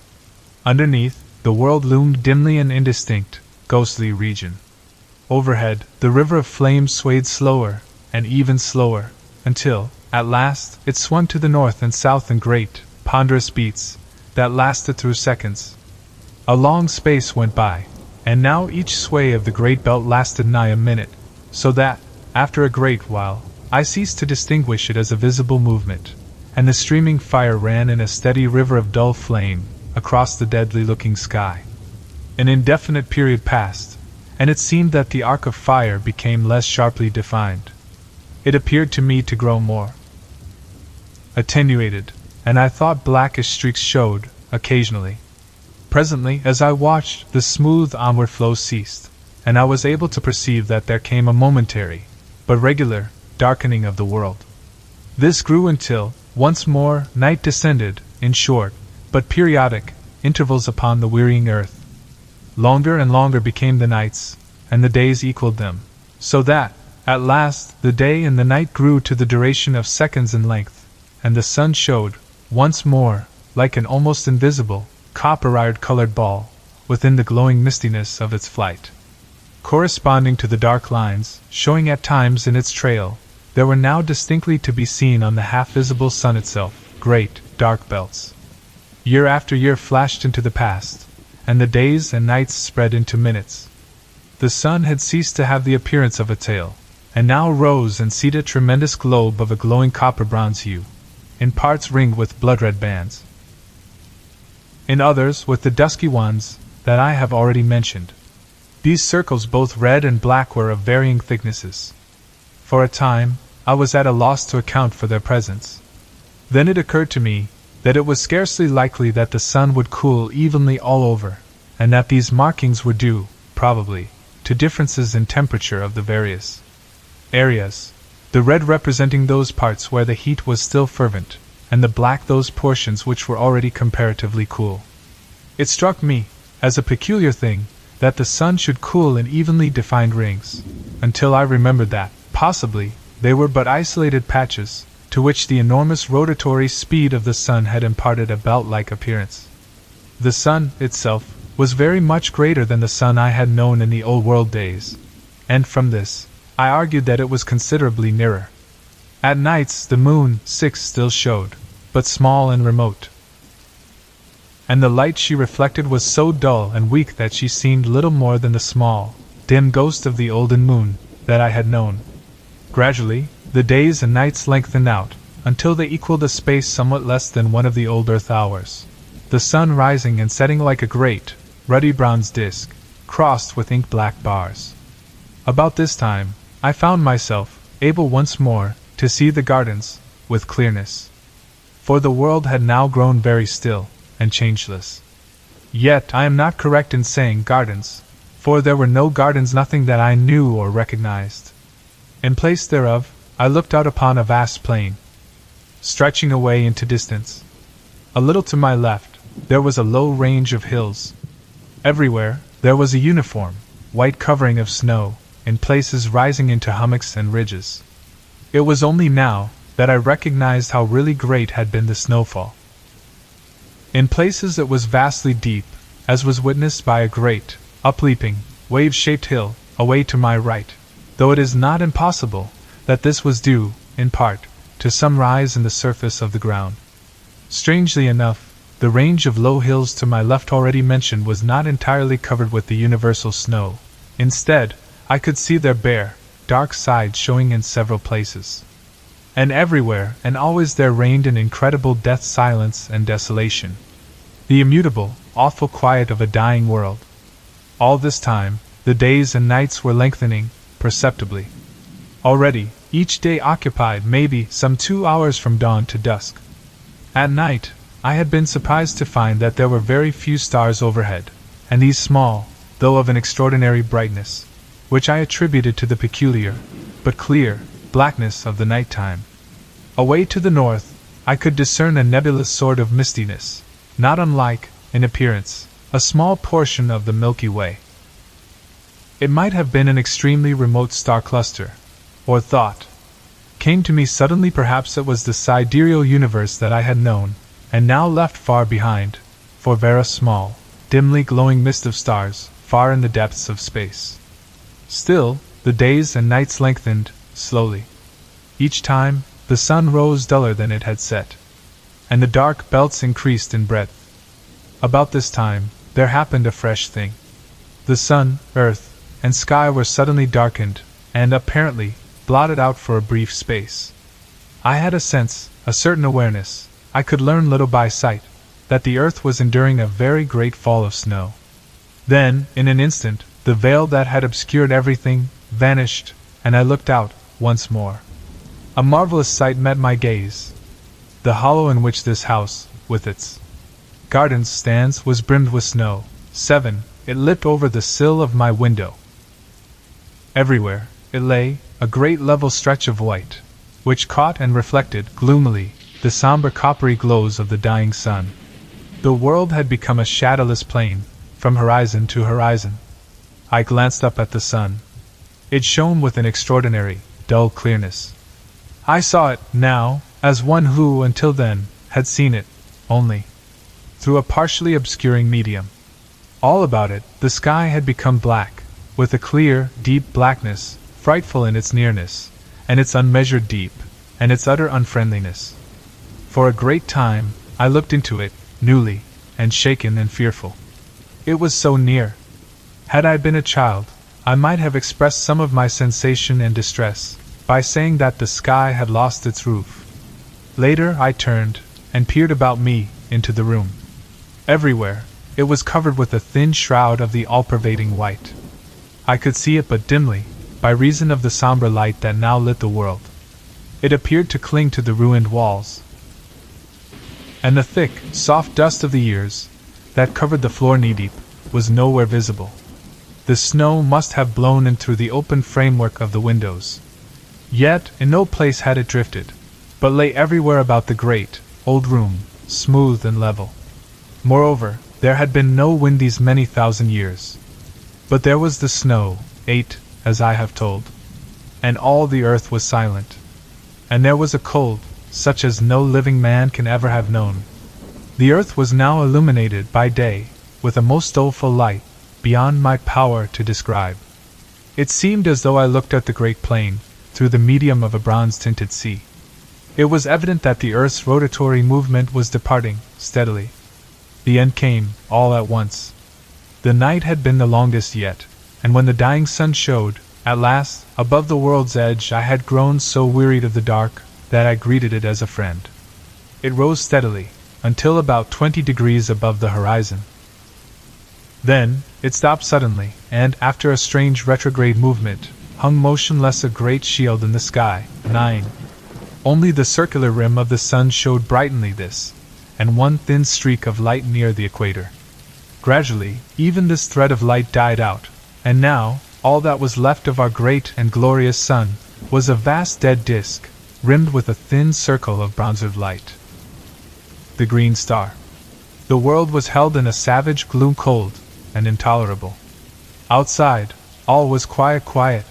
Underneath, the world loomed dimly an indistinct, ghostly region. Overhead, the river of flame swayed slower, and even slower, until, at last, it swung to the north and south in great, ponderous beats, that lasted through seconds. A long space went by, and now each sway of the great belt lasted nigh a minute, so that, after a great while, I ceased to distinguish it as a visible movement, and the streaming fire ran in a steady river of dull flame across the deadly-looking sky. An indefinite period passed, and it seemed that the arc of fire became less sharply defined. It appeared to me to grow more attenuated, and I thought blackish streaks showed, occasionally. Presently, as I watched, the smooth onward flow ceased, and I was able to perceive that there came a momentary, but regular, darkening of the world. This grew until, once more, night descended, in short, but periodic, intervals upon the wearying earth. Longer and longer became the nights, and the days equaled them, so that, at last, the day and the night grew to the duration of seconds in length, and the sun showed, once more, like an almost invisible, copper-colored ball, within the glowing mistiness of its flight. Corresponding to the dark lines, showing at times in its trail, there were now distinctly to be seen on the half-visible sun itself, great, dark belts. Year after year flashed into the past, and the days and nights spread into minutes. The sun had ceased to have the appearance of a tail, and now rose and seated a tremendous globe of a glowing copper-bronze hue, in parts ringed with blood-red bands, in others with the dusky ones that I have already mentioned. These circles, both red and black, were of varying thicknesses. For a time, I was at a loss to account for their presence. Then it occurred to me that it was scarcely likely that the sun would cool evenly all over, and that these markings were due, probably, to differences in temperature of the various areas, the red representing those parts where the heat was still fervent, and the black those portions which were already comparatively cool. It struck me, as a peculiar thing, that the sun should cool in evenly defined rings, until I remembered that, possibly, they were but isolated patches, to which the enormous rotatory speed of the sun had imparted a belt-like appearance. The sun, itself, was very much greater than the sun I had known in the old world days, and from this, I argued that it was considerably nearer. At nights the moon, still showed, but small and remote, and the light she reflected was so dull and weak that she seemed little more than the small, dim ghost of the olden moon that I had known. Gradually, the days and nights lengthened out, until they equaled a space somewhat less than one of the old earth hours, the sun rising and setting like a great, ruddy bronze disk, crossed with ink-black bars. About this time, I found myself able once more to see the gardens with clearness. For the world had now grown very still and changeless. Yet I am not correct in saying gardens, for there were no gardens, nothing that I knew or recognized. In place thereof, I looked out upon a vast plain, stretching away into distance. A little to my left, there was a low range of hills. Everywhere, there was a uniform, white covering of snow, in places rising into hummocks and ridges. It was only now that I recognized how really great had been the snowfall. In places it was vastly deep, as was witnessed by a great, upleaping, wave-shaped hill, away to my right, though it is not impossible that this was due, in part, to some rise in the surface of the ground. Strangely enough, the range of low hills to my left already mentioned was not entirely covered with the universal snow. Instead, I could see their bare, dark sides showing in several places. And everywhere and always there reigned an incredible death silence and desolation. The immutable, awful quiet of a dying world. All this time, the days and nights were lengthening, perceptibly. Already, each day occupied maybe some 2 hours from dawn to dusk. At night, I had been surprised to find that there were very few stars overhead, and these small, though of an extraordinary brightness, which I attributed to the peculiar, but clear, blackness of the night time. Away to the north, I could discern a nebulous sort of mistiness, not unlike, in appearance, a small portion of the Milky Way. It might have been an extremely remote star cluster, or thought came to me suddenly, perhaps it was the sidereal universe that I had known, and now left far behind, for very small, dimly glowing mist of stars, far in the depths of space. Still, the days and nights lengthened, slowly. Each time, the sun rose duller than it had set, and the dark belts increased in breadth. About this time, there happened a fresh thing. The sun, earth, and sky were suddenly darkened, and apparently blotted out for a brief space. I had a sense, a certain awareness, I could learn little by sight, that the earth was enduring a very great fall of snow. Then, in an instant, the veil that had obscured everything vanished, and I looked out once more. A marvelous sight met my gaze. The hollow in which this house, with its gardens, stands was brimmed with snow. It lipped over the sill of my window. Everywhere, it lay, a great level stretch of white, which caught and reflected, gloomily, the somber coppery glows of the dying sun. The world had become a shadowless plain, from horizon to horizon. I glanced up at the sun. It shone with an extraordinary, dull clearness. I saw it, now, as one who, until then, had seen it, only through a partially obscuring medium. All about it, the sky had become black, with a clear, deep blackness, frightful in its nearness, and its unmeasured deep, and its utter unfriendliness. For a great time, I looked into it, newly, and shaken and fearful. It was so near. Had I been a child, I might have expressed some of my sensation and distress by saying that the sky had lost its roof. Later I turned, and peered about me, into the room. Everywhere, it was covered with a thin shroud of the all-pervading white. I could see it but dimly, by reason of the somber light that now lit the world. It appeared to cling to the ruined walls, and the thick, soft dust of the years that covered the floor knee-deep was nowhere visible. The snow must have blown in through the open framework of the windows. Yet in no place had it drifted, but lay everywhere about the great, old room, smooth and level. Moreover, there had been no wind these many thousand years. But there was the snow, as I have told, and all the earth was silent. And there was a cold, such as no living man can ever have known. The earth was now illuminated by day, with a most doleful light, beyond my power to describe. It seemed as though I looked at the great plain, through the medium of a bronze-tinted sea. It was evident that the earth's rotatory movement was departing, steadily. The end came, all at once. The night had been the longest yet, and when the dying sun showed, at last, above the world's edge, I had grown so wearied of the dark that I greeted it as a friend. It rose steadily, until about 20 degrees above the horizon. Then, it stopped suddenly, and, after a strange retrograde movement, hung motionless a great shield in the sky. 9. Only the circular rim of the sun showed brightly this, and one thin streak of light near the equator. Gradually, even this thread of light died out, and now, all that was left of our great and glorious sun was a vast dead disk, rimmed with a thin circle of bronzered light. The green star. The world was held in a savage gloom, cold and intolerable. Outside, all was quiet.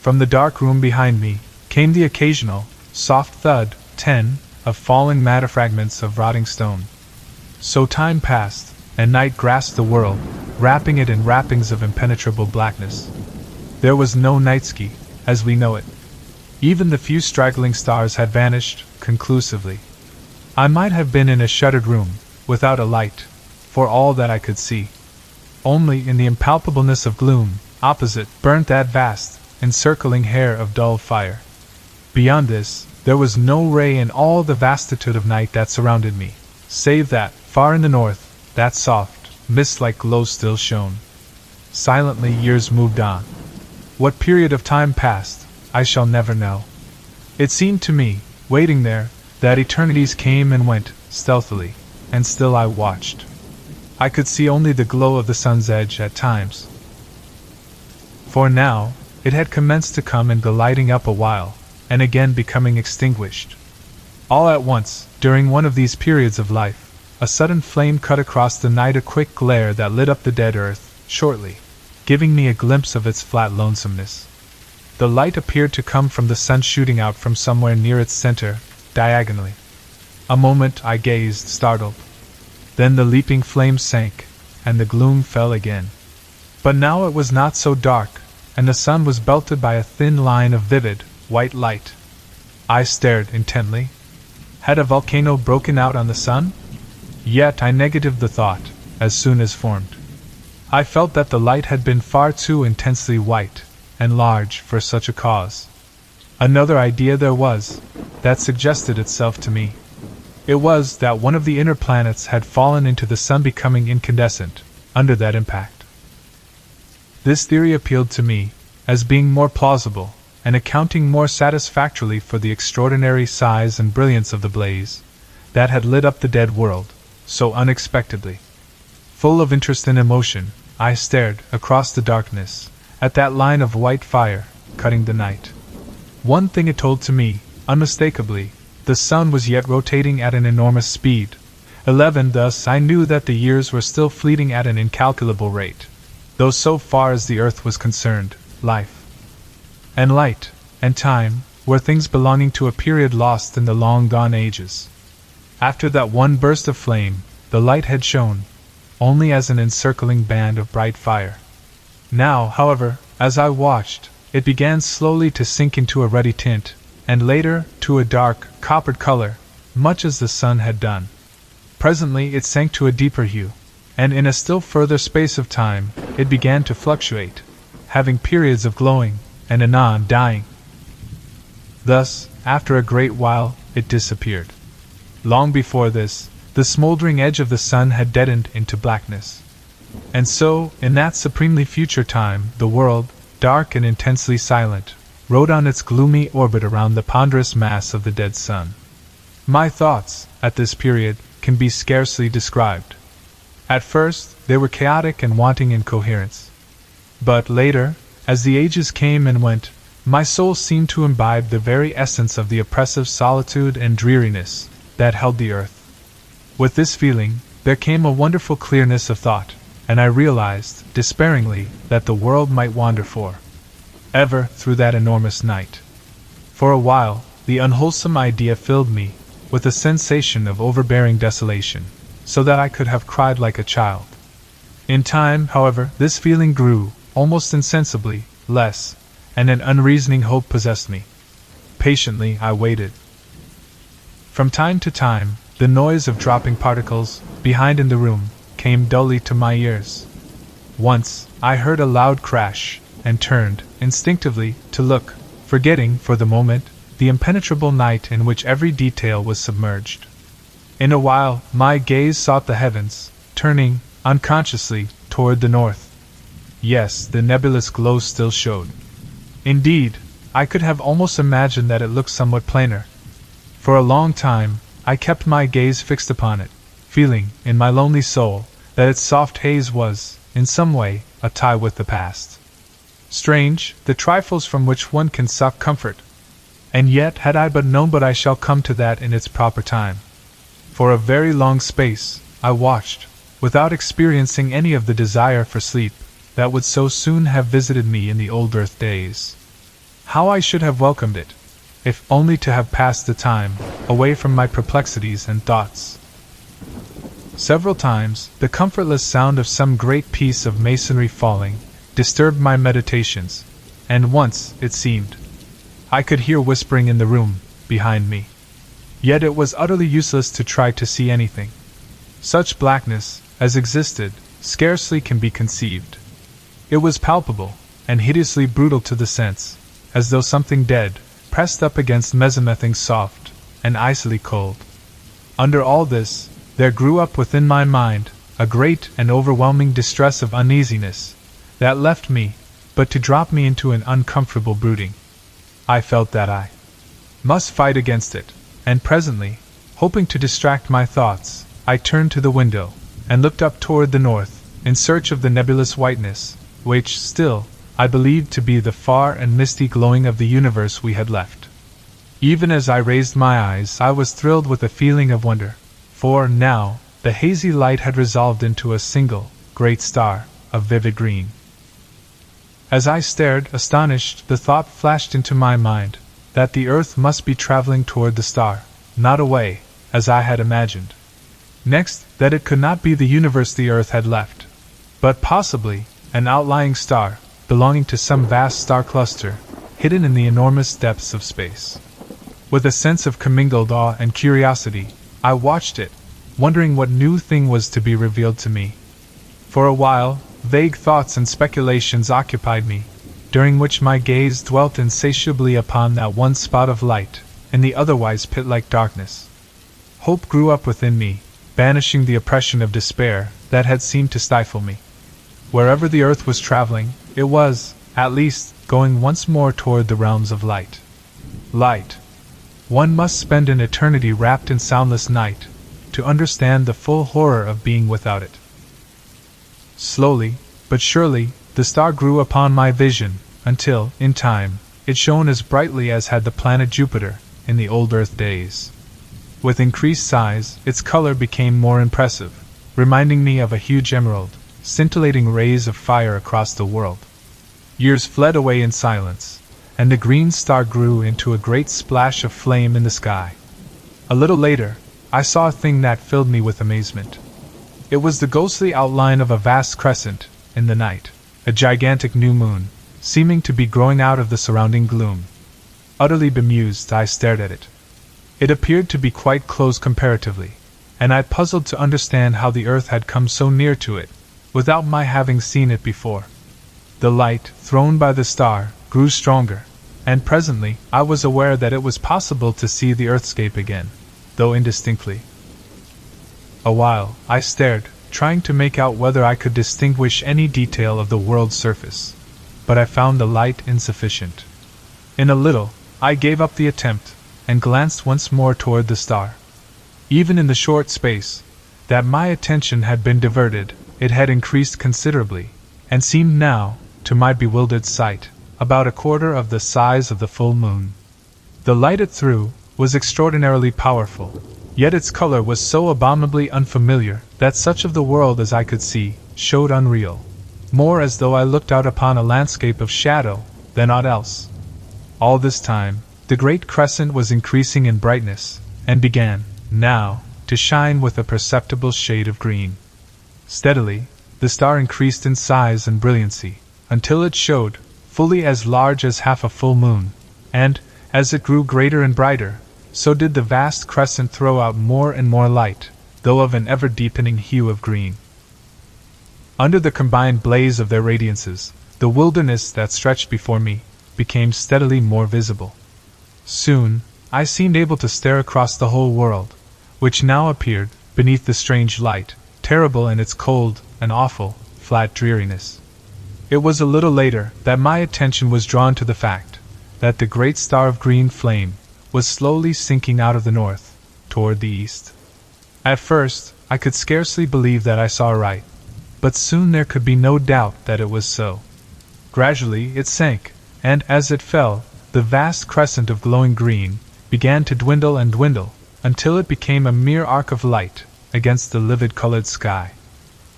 From the dark room behind me came the occasional, soft thud, of falling matter fragments of rotting stone. So time passed, and night grasped the world, wrapping it in wrappings of impenetrable blackness. There was no night sky, as we know it. Even the few straggling stars had vanished, conclusively. I might have been in a shuttered room, without a light, for all that I could see. Only in the impalpableness of gloom, opposite, burnt that vast, encircling hair of dull fire. Beyond this, there was no ray in all the vastitude of night that surrounded me, save that, far in the north, that soft, mist-like glow still shone. Silently years moved on. What period of time passed, I shall never know. It seemed to me, waiting there, that eternities came and went, stealthily, and still I watched. I could see only the glow of the sun's edge at times. For now, it had commenced to come and go, lighting up a while, and again becoming extinguished. All at once, during one of these periods of life, a sudden flame cut across the night, a quick glare that lit up the dead earth, shortly, giving me a glimpse of its flat lonesomeness. The light appeared to come from the sun, shooting out from somewhere near its center, diagonally. A moment I gazed, startled. Then the leaping flame sank, and the gloom fell again. But now it was not so dark, and the sun was belted by a thin line of vivid, white light. I stared intently. Had a volcano broken out on the sun? Yet I negatived the thought, as soon as formed. I felt that the light had been far too intensely white and large for such a cause. Another idea there was, that suggested itself to me. It was that one of the inner planets had fallen into the sun, becoming incandescent under that impact. This theory appealed to me, as being more plausible, and accounting more satisfactorily for the extraordinary size and brilliance of the blaze that had lit up the dead world, so unexpectedly. Full of interest and emotion, I stared, across the darkness, at that line of white fire, cutting the night. One thing it told to me, unmistakably, the sun was yet rotating at an enormous speed. 11. Thus I knew that the years were still fleeting at an incalculable rate, though so far as the earth was concerned, life and light, and time, were things belonging to a period lost in the long-gone ages. After that one burst of flame, the light had shone, only as an encircling band of bright fire. Now, however, as I watched, it began slowly to sink into a ruddy tint, and later, to a dark, coppered color, much as the sun had done. Presently it sank to a deeper hue, and in a still further space of time, it began to fluctuate, having periods of glowing, and anon dying. Thus, after a great while, it disappeared. Long before this, the smoldering edge of the sun had deadened into blackness. And so, in that supremely future time, the world, dark and intensely silent, rode on its gloomy orbit around the ponderous mass of the dead sun. My thoughts, at this period, can be scarcely described. At first, they were chaotic and wanting in coherence. But later, as the ages came and went, my soul seemed to imbibe the very essence of the oppressive solitude and dreariness that held the earth. With this feeling, there came a wonderful clearness of thought, and I realized, despairingly, that the world might wander for ever through that enormous night. For a while, the unwholesome idea filled me with a sensation of overbearing desolation, so that I could have cried like a child. In time, however, this feeling grew, almost insensibly, less, and an unreasoning hope possessed me. Patiently I waited. From time to time, the noise of dropping particles, behind in the room, came dully to my ears. Once, I heard a loud crash, and turned, instinctively, to look, forgetting, for the moment, the impenetrable night in which every detail was submerged. In a while, my gaze sought the heavens, turning, unconsciously, toward the north. Yes, the nebulous glow still showed. Indeed, I could have almost imagined that it looked somewhat plainer. For a long time, I kept my gaze fixed upon it, feeling, in my lonely soul, that its soft haze was, in some way, a tie with the past. Strange, the trifles from which one can suck comfort. And yet, had I but known, but I shall come to that in its proper time. For a very long space, I watched, without experiencing any of the desire for sleep that would so soon have visited me in the old earth days. How I should have welcomed it, if only to have passed the time, away from my perplexities and thoughts. Several times, the comfortless sound of some great piece of masonry falling disturbed my meditations, and once, it seemed, I could hear whispering in the room behind me. Yet it was utterly useless to try to see anything. Such blackness, as existed, scarcely can be conceived. It was palpable, and hideously brutal to the sense, as though something dead, pressed up against mesomething soft, and icily cold. Under all this, there grew up within my mind a great and overwhelming distress of uneasiness, that left me, but to drop me into an uncomfortable brooding. I felt that I must fight against it, and presently, hoping to distract my thoughts, I turned to the window, and looked up toward the north, in search of the nebulous whiteness, which, still, I believed to be the far and misty glowing of the universe we had left. Even as I raised my eyes, I was thrilled with a feeling of wonder, for, now, the hazy light had resolved into a single, great star, of vivid green. As I stared, astonished, the thought flashed into my mind that the earth must be traveling toward the star, not away, as I had imagined. Next, that it could not be the universe the earth had left, but possibly an outlying star, belonging to some vast star cluster, hidden in the enormous depths of space. With a sense of commingled awe and curiosity, I watched it, wondering what new thing was to be revealed to me. For a while, vague thoughts and speculations occupied me, during which my gaze dwelt insatiably upon that one spot of light, in the otherwise pit-like darkness. Hope grew up within me, banishing the oppression of despair that had seemed to stifle me. Wherever the earth was traveling, it was, at least, going once more toward the realms of light. Light. One must spend an eternity wrapped in soundless night to understand the full horror of being without it. Slowly, but surely, the star grew upon my vision, until, in time, it shone as brightly as had the planet Jupiter in the old Earth days. With increased size, its color became more impressive, reminding me of a huge emerald, scintillating rays of fire across the world. Years fled away in silence, and the green star grew into a great splash of flame in the sky. A little later, I saw a thing that filled me with amazement. It was the ghostly outline of a vast crescent, in the night, a gigantic new moon, seeming to be growing out of the surrounding gloom. Utterly bemused, I stared at it. It appeared to be quite close comparatively, and I puzzled to understand how the earth had come so near to it, without my having seen it before. The light, thrown by the star, grew stronger, and presently I was aware that it was possible to see the earthscape again, though indistinctly. A while, I stared, trying to make out whether I could distinguish any detail of the world's surface. but I found the light insufficient. In a little, I gave up the attempt, and glanced once more toward the star. Even in the short space that my attention had been diverted, it had increased considerably, and seemed now, to my bewildered sight, about a quarter of the size of the full moon. The light it threw was extraordinarily powerful, yet its color was so abominably unfamiliar that such of the world as I could see showed unreal, more as though I looked out upon a landscape of shadow than aught else. All this time, the great crescent was increasing in brightness, and began, now, to shine with a perceptible shade of green. Steadily, the star increased in size and brilliancy, until it showed fully as large as half a full moon, and, as it grew greater and brighter, so did the vast crescent throw out more and more light, though of an ever-deepening hue of green. Under the combined blaze of their radiances, the wilderness that stretched before me became steadily more visible. Soon, I seemed able to stare across the whole world, which now appeared, beneath the strange light, terrible in its cold and awful, flat dreariness. It was a little later that my attention was drawn to the fact that the great star of green flame was slowly sinking out of the north, toward the east. At first, I could scarcely believe that I saw aright, but soon there could be no doubt that it was so. Gradually it sank, and as it fell, the vast crescent of glowing green began to dwindle and dwindle, until it became a mere arc of light against the livid-colored sky.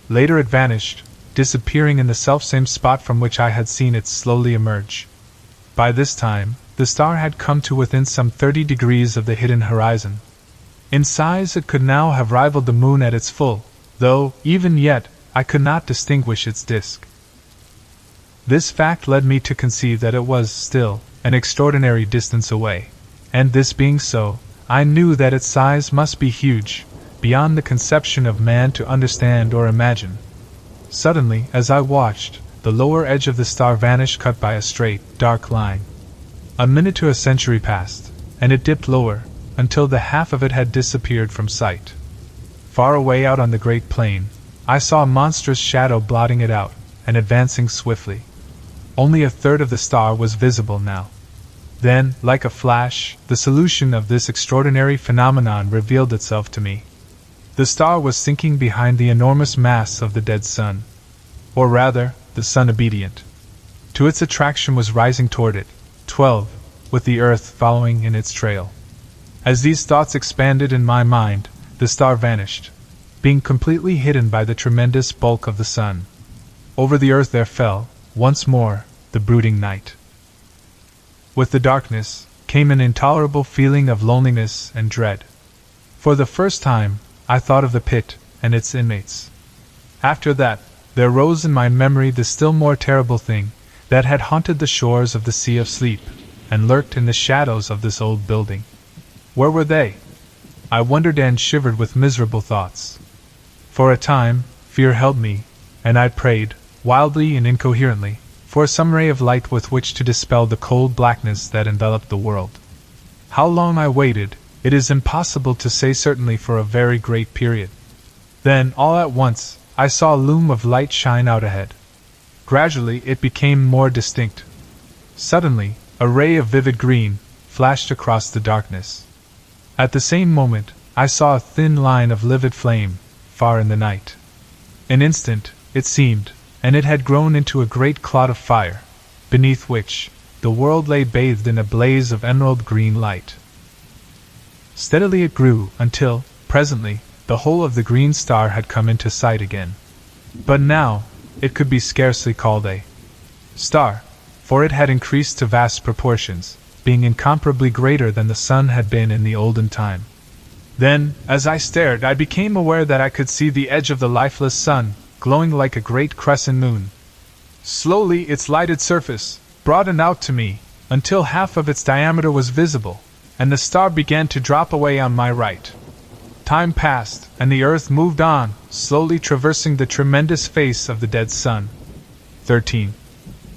Later it vanished, disappearing in the selfsame spot from which I had seen it slowly emerge. By this time, the star had come to within some 30 degrees of the hidden horizon. In size it could now have rivaled the moon at its full, though, even yet, I could not distinguish its disk. This fact led me to conceive that it was, still, an extraordinary distance away, and this being so, I knew that its size must be huge, beyond the conception of man to understand or imagine. Suddenly, as I watched, the lower edge of the star vanished, cut by a straight, dark line. A minute to a century passed, and it dipped lower, until the half of it had disappeared from sight. Far away out on the great plain, I saw a monstrous shadow blotting it out, and advancing swiftly. Only a third of the star was visible now. Then, like a flash, the solution of this extraordinary phenomenon revealed itself to me. The star was sinking behind the enormous mass of the dead sun. Or rather, the sun obedient to its attraction was rising toward it, 12, with the earth following in its trail. As these thoughts expanded in my mind, the star vanished, being completely hidden by the tremendous bulk of the sun. Over the earth there fell, once more, the brooding night. With the darkness came an intolerable feeling of loneliness and dread. For the first time, I thought of the pit and its inmates. After that, there rose in my memory the still more terrible thing that had haunted the shores of the Sea of Sleep, and lurked in the shadows of this old building. Where were they? I wondered and shivered with miserable thoughts. For a time, fear held me, and I prayed, wildly and incoherently, for some ray of light with which to dispel the cold blackness that enveloped the world. How long I waited, it is impossible to say certainly, for a very great period. Then, all at once, I saw a loom of light shine out ahead. Gradually it became more distinct. Suddenly, a ray of vivid green flashed across the darkness. At the same moment, I saw a thin line of livid flame, far in the night. An instant, it seemed, and it had grown into a great clot of fire, beneath which the world lay bathed in a blaze of emerald green light. Steadily it grew, until, presently, the whole of the green star had come into sight again. But now, it could be scarcely called a star, for it had increased to vast proportions, being incomparably greater than the sun had been in the olden time. Then, as I stared, I became aware that I could see the edge of the lifeless sun, glowing like a great crescent moon. Slowly its lighted surface broadened out to me, until half of its diameter was visible, and the star began to drop away on my right. Time passed, and the earth moved on, slowly traversing the tremendous face of the dead sun. 13.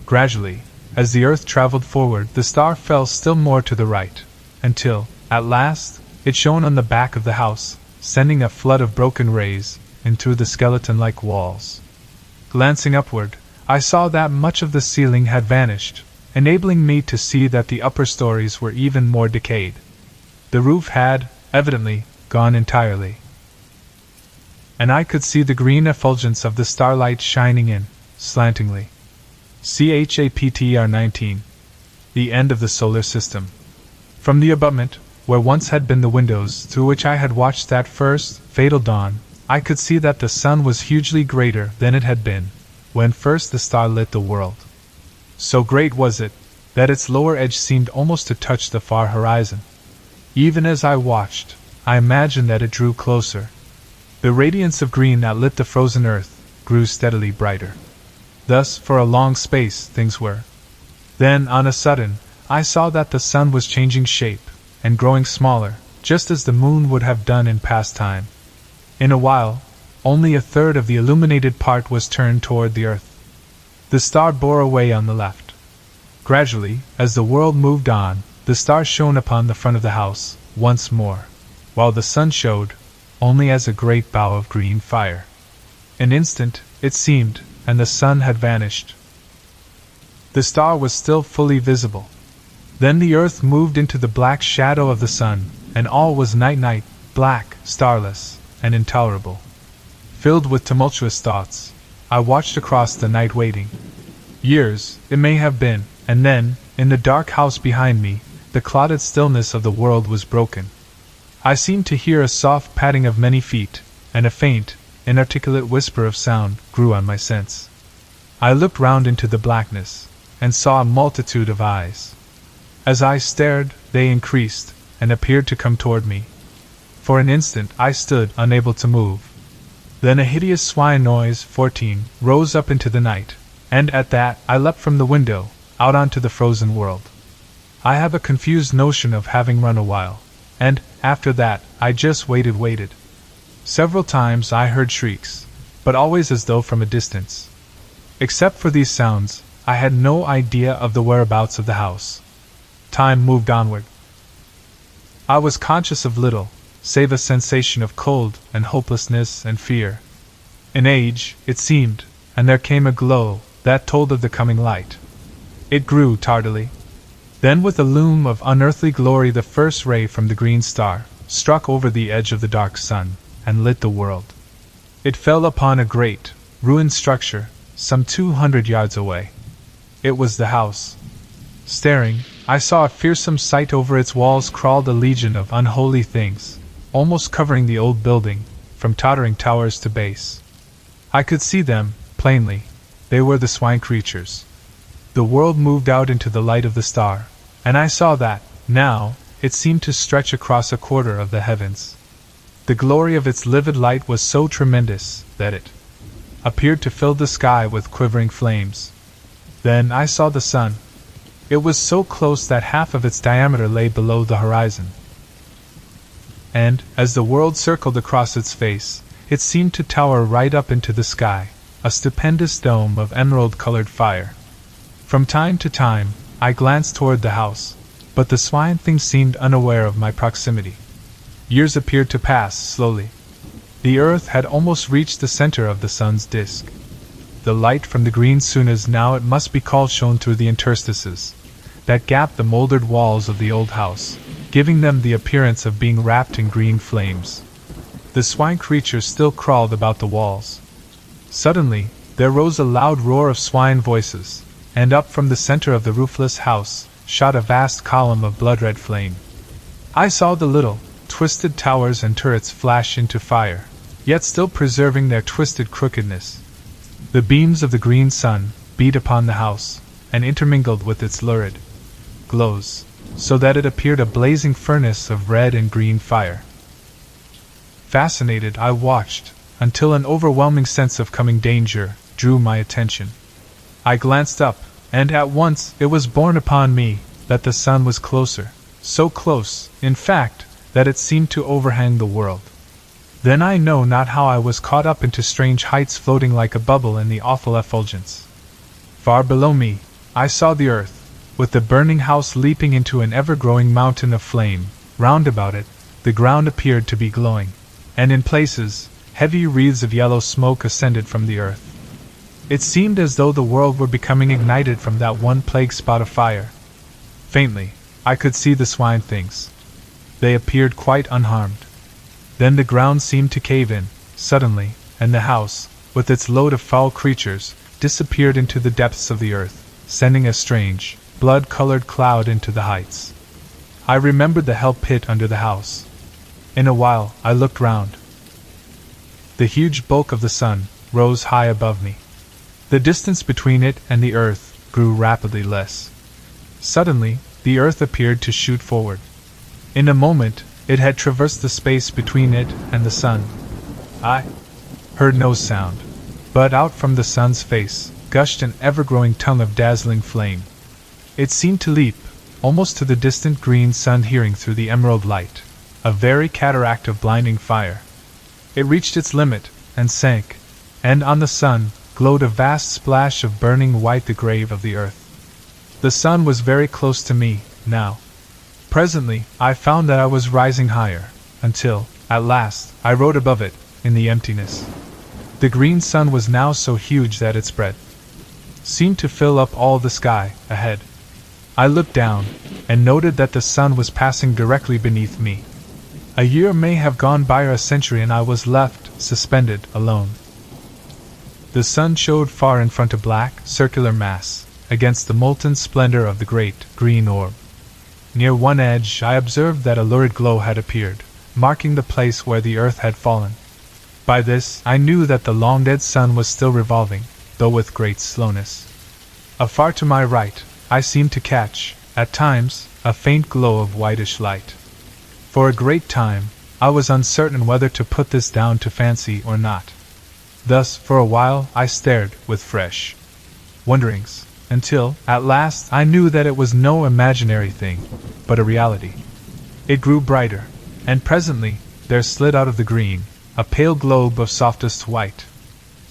Gradually, as the earth traveled forward, the star fell still more to the right, until, at last, it shone on the back of the house, sending a flood of broken rays in through the skeleton-like walls. Glancing upward, I saw that much of the ceiling had vanished, enabling me to see that the upper stories were even more decayed. The roof had, evidently, gone entirely. And I could see the green effulgence of the starlight shining in, slantingly. CHAPTR 19. The end of the solar system. From the abutment, where once had been the windows through which I had watched that first, fatal dawn, I could see that the sun was hugely greater than it had been when first the star lit the world. So great was it, that its lower edge seemed almost to touch the far horizon. Even as I watched, I imagined that it drew closer. The radiance of green that lit the frozen earth grew steadily brighter. Thus, for a long space, things were. Then, on a sudden, I saw that the sun was changing shape, and growing smaller, just as the moon would have done in past time. In a while, only a third of the illuminated part was turned toward the earth. The star bore away on the left. Gradually, as the world moved on, the star shone upon the front of the house, once more, while the sun showed only as a great bow of green fire. An instant, it seemed, and the sun had vanished. The star was still fully visible. Then the earth moved into the black shadow of the sun, and all was night, black, starless, and intolerable. Filled with tumultuous thoughts, I watched across the night waiting. Years, it may have been, and then, in the dark house behind me, the clouded stillness of the world was broken. I seemed to hear a soft padding of many feet, and a faint, inarticulate whisper of sound grew on my sense. I looked round into the blackness, and saw a multitude of eyes. As I stared, they increased, and appeared to come toward me. For an instant I stood unable to move. Then a hideous swine noise, 14, rose up into the night, and at that I leapt from the window, out onto the frozen world. I have a confused notion of having run a while, and, after that, I just waited. Several times I heard shrieks, but always as though from a distance. Except for these sounds, I had no idea of the whereabouts of the house. Time moved onward. I was conscious of little, save a sensation of cold and hopelessness and fear. An age, it seemed, and there came a glow that told of the coming light. It grew tardily. Then with a loom of unearthly glory the first ray from the green star struck over the edge of the dark sun, and lit the world. It fell upon a great, ruined structure, some 200 yards away. It was the house. Staring, I saw a fearsome sight. Over its walls crawled a legion of unholy things, almost covering the old building, from tottering towers to base. I could see them, plainly. They were the swine creatures. The world moved out into the light of the star, and I saw that, now, it seemed to stretch across a quarter of the heavens. The glory of its livid light was so tremendous that it appeared to fill the sky with quivering flames. Then I saw the sun. It was so close that half of its diameter lay below the horizon. And, as the world circled across its face, it seemed to tower right up into the sky, a stupendous dome of emerald-colored fire. From time to time, I glanced toward the house, but the swine thing seemed unaware of my proximity. Years appeared to pass slowly. The earth had almost reached the center of the sun's disk. The light from the green soothes, now it must be called, shone through the interstices that gapped the molded walls of the old house, giving them the appearance of being wrapped in green flames. The swine creatures still crawled about the walls. Suddenly, there rose a loud roar of swine voices, and up from the center of the roofless house shot a vast column of blood-red flame. I saw the little, twisted towers and turrets flash into fire, yet still preserving their twisted crookedness. The beams of the green sun beat upon the house, and intermingled with its lurid glows, so that it appeared a blazing furnace of red and green fire. Fascinated, I watched, until an overwhelming sense of coming danger drew my attention. I glanced up, and at once it was borne upon me that the sun was closer, so close, in fact, that it seemed to overhang the world. Then I know not how I was caught up into strange heights, floating like a bubble in the awful effulgence. Far below me, I saw the earth, with the burning house leaping into an ever-growing mountain of flame. Round about it, the ground appeared to be glowing, and in places, heavy wreaths of yellow smoke ascended from the earth. It seemed as though the world were becoming ignited from that one plague spot of fire. Faintly, I could see the swine things. They appeared quite unharmed. Then the ground seemed to cave in, suddenly, and the house, with its load of foul creatures, disappeared into the depths of the earth, sending a strange, blood-colored cloud into the heights. I remembered the hell pit under the house. In a while, I looked round. The huge bulk of the sun rose high above me. The distance between it and the earth grew rapidly less. Suddenly, the earth appeared to shoot forward. In a moment, it had traversed the space between it and the sun. I heard no sound, but out from the sun's face gushed an ever-growing tongue of dazzling flame. It seemed to leap, almost to the distant green sun hearing through the emerald light, a very cataract of blinding fire. It reached its limit, and sank, and on the sun glowed a vast splash of burning white, the grave of the earth. The sun was very close to me, now. Presently, I found that I was rising higher, until, at last, I rode above it, in the emptiness. The green sun was now so huge that its breadth seemed to fill up all the sky ahead. I looked down, and noted that the sun was passing directly beneath me. A year may have gone by or a century, and I was left, suspended, alone. The sun showed far in front, a black, circular mass, against the molten splendor of the great, green orb. Near one edge I observed that a lurid glow had appeared, marking the place where the earth had fallen. By this I knew that the long-dead sun was still revolving, though with great slowness. Afar to my right, I seemed to catch, at times, a faint glow of whitish light. For a great time, I was uncertain whether to put this down to fancy or not. Thus, for a while, I stared, with fresh wonderings, until, at last, I knew that it was no imaginary thing, but a reality. It grew brighter, and presently, there slid out of the green, a pale globe of softest white.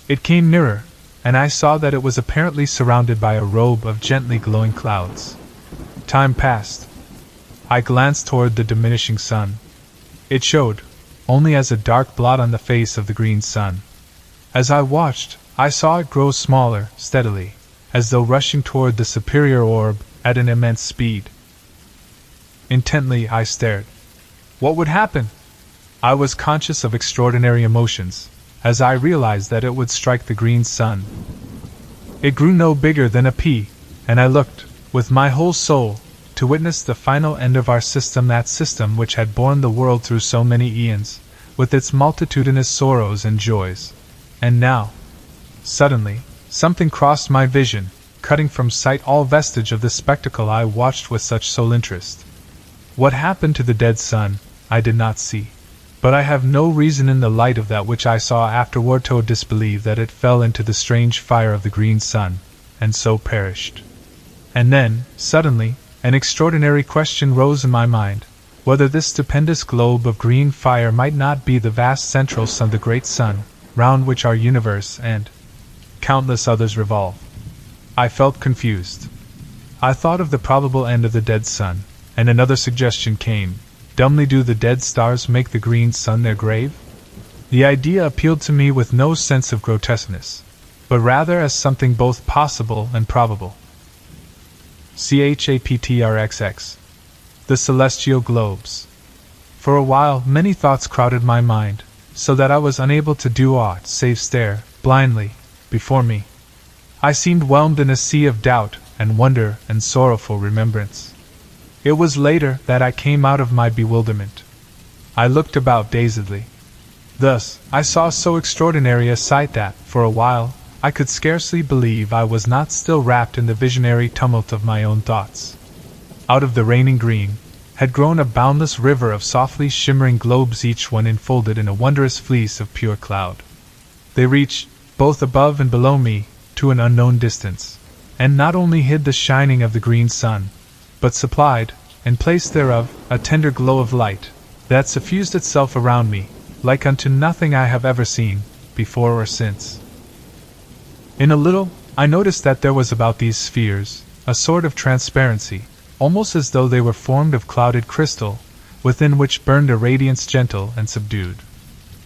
It came nearer, and I saw that it was apparently surrounded by a robe of gently glowing clouds. Time passed. I glanced toward the diminishing sun. It showed, only as a dark blot on the face of the green sun. As I watched, I saw it grow smaller, steadily, as though rushing toward the superior orb at an immense speed. Intently I stared. What would happen? I was conscious of extraordinary emotions, as I realized that it would strike the green sun. It grew no bigger than a pea, and I looked, with my whole soul, to witness the final end of our system, that system which had borne the world through so many eons, with its multitudinous sorrows and joys. And now, suddenly, something crossed my vision, cutting from sight all vestige of the spectacle I watched with such sole interest. What happened to the dead sun, I did not see. But I have no reason in the light of that which I saw afterward to disbelieve that it fell into the strange fire of the green sun, and so perished. And then, suddenly, an extraordinary question rose in my mind, whether this stupendous globe of green fire might not be the vast central sun, the great sun, round which our universe and countless others revolve. I felt confused. I thought of the probable end of the dead sun, and another suggestion came. Dumbly do the dead stars make the green sun their grave? The idea appealed to me with no sense of grotesqueness, but rather as something both possible and probable. CHAPTRXX. The celestial globes. For a while many thoughts crowded my mind, so that I was unable to do aught save stare, blindly, before me. I seemed whelmed in a sea of doubt and wonder and sorrowful remembrance. It was later that I came out of my bewilderment. I looked about dazedly. Thus, I saw so extraordinary a sight that, for a while, I could scarcely believe I was not still wrapped in the visionary tumult of my own thoughts. Out of the raining green had grown a boundless river of softly shimmering globes, each one enfolded in a wondrous fleece of pure cloud. They reached, both above and below me, to an unknown distance, and not only hid the shining of the green sun, but supplied, in place thereof, a tender glow of light, that suffused itself around me, like unto nothing I have ever seen, before or since. In a little, I noticed that there was about these spheres a sort of transparency, almost as though they were formed of clouded crystal, within which burned a radiance gentle and subdued.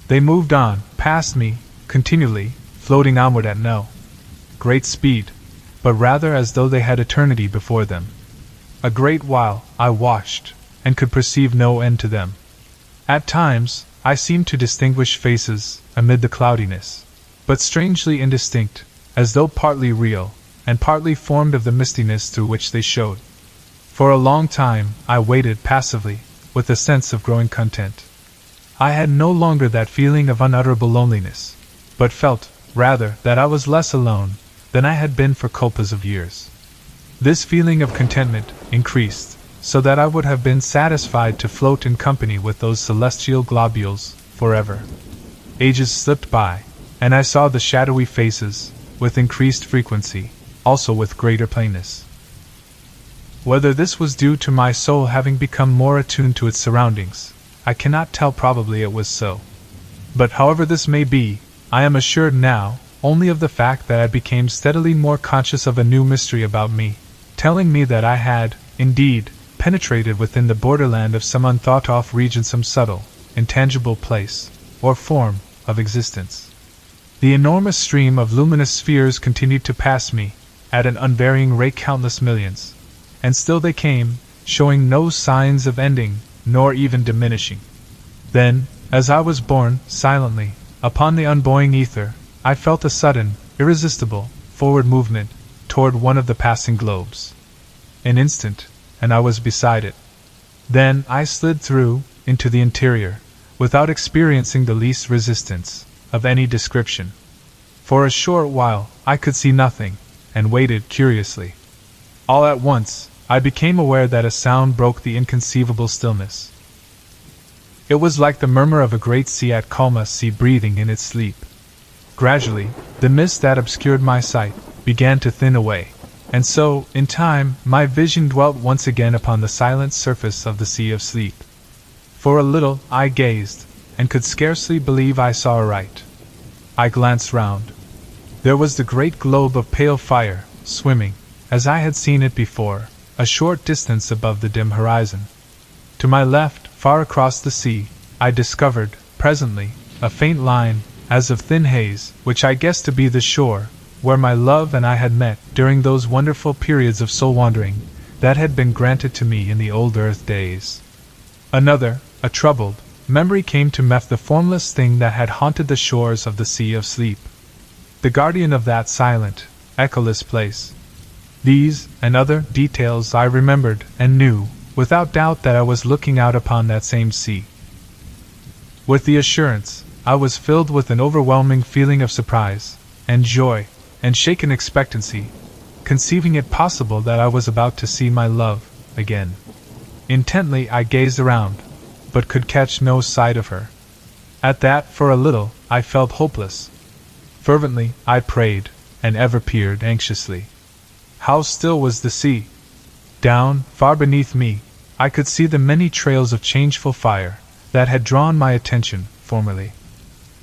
They moved on, past me, continually, floating onward at no great speed, but rather as though they had eternity before them. A great while I watched, and could perceive no end to them. At times, I seemed to distinguish faces amid the cloudiness, but strangely indistinct, as though partly real, and partly formed of the mistiness through which they showed. For a long time I waited passively, with a sense of growing content. I had no longer that feeling of unutterable loneliness, but felt, rather, that I was less alone than I had been for culpas of years. This feeling of contentment increased, so that I would have been satisfied to float in company with those celestial globules forever. Ages slipped by, and I saw the shadowy faces, with increased frequency, also with greater plainness. Whether this was due to my soul having become more attuned to its surroundings, I cannot tell. Probably it was so. But however this may be, I am assured now only of the fact that I became steadily more conscious of a new mystery about me, telling me that I had, indeed, penetrated within the borderland of some unthought-of region, some subtle, intangible place, or form, of existence. The enormous stream of luminous spheres continued to pass me, at an unvarying rate, countless millions, and still they came, showing no signs of ending, nor even diminishing. Then, as I was borne, silently, upon the unbuoying ether, I felt a sudden, irresistible, forward movement, toward one of the passing globes. An instant, and I was beside it. Then I slid through, into the interior, without experiencing the least resistance, of any description. For a short while, I could see nothing, and waited curiously. All at once, I became aware that a sound broke the inconceivable stillness. It was like the murmur of a great sea at calm, sea breathing in its sleep. Gradually, the mist that obscured my sight began to thin away, and so, in time, my vision dwelt once again upon the silent surface of the sea of sleep. For a little, I gazed, and could scarcely believe I saw aright. I glanced round. There was the great globe of pale fire, swimming, as I had seen it before, a short distance above the dim horizon. To my left, far across the sea, I discovered, presently, a faint line, as of thin haze, which I guessed to be the shore, where my love and I had met during those wonderful periods of soul-wandering that had been granted to me in the old earth days. Another, a troubled, memory came to me, the formless thing that had haunted the shores of the sea of sleep, the guardian of that silent, echoless place. These, and other, details I remembered, and knew, without doubt, that I was looking out upon that same sea. With the assurance, I was filled with an overwhelming feeling of surprise, and joy, and shaken expectancy, conceiving it possible that I was about to see my love again. Intently I gazed around, but could catch no sight of her. At that, for a little, I felt hopeless. Fervently I prayed, and ever peered anxiously. How still was the sea! Down, far beneath me, I could see the many trails of changeful fire that had drawn my attention formerly.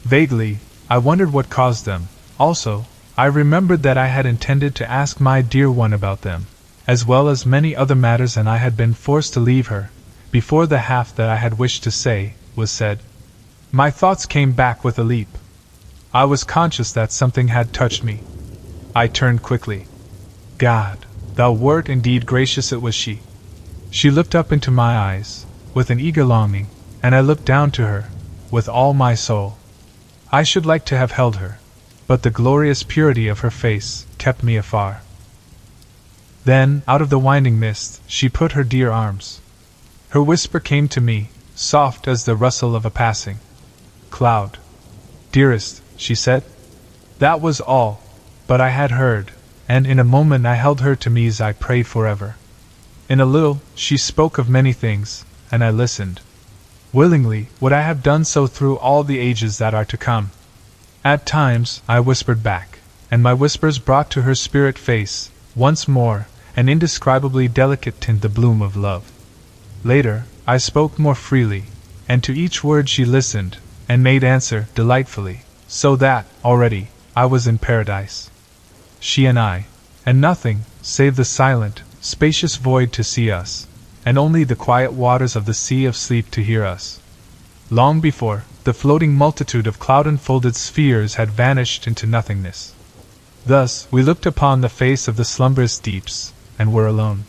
Vaguely, I wondered what caused them. Also, I remembered that I had intended to ask my dear one about them, as well as many other matters, and I had been forced to leave her before the half that I had wished to say was said. My thoughts came back with a leap. I was conscious that something had touched me. I turned quickly. God, thou wert indeed gracious, it was she. She looked up into my eyes, with an eager longing, and I looked down to her, with all my soul. I should like to have held her, but the glorious purity of her face kept me afar. Then, out of the winding mist, she put her dear arms. Her whisper came to me, soft as the rustle of a passing cloud. Dearest, she said. That was all, but I had heard, and in a moment I held her to me as I prayed forever. In a little, she spoke of many things, and I listened. Willingly would I have done so through all the ages that are to come. At times, I whispered back, and my whispers brought to her spirit face, once more, an indescribably delicate tint, the bloom of love. Later, I spoke more freely, and to each word she listened, and made answer delightfully, so that, already, I was in paradise. She and I, and nothing, save the silent, spacious void to see us, and only the quiet waters of the sea of sleep to hear us. Long before, the floating multitude of cloud-enfolded spheres had vanished into nothingness. Thus, we looked upon the face of the slumberous deeps, and were alone.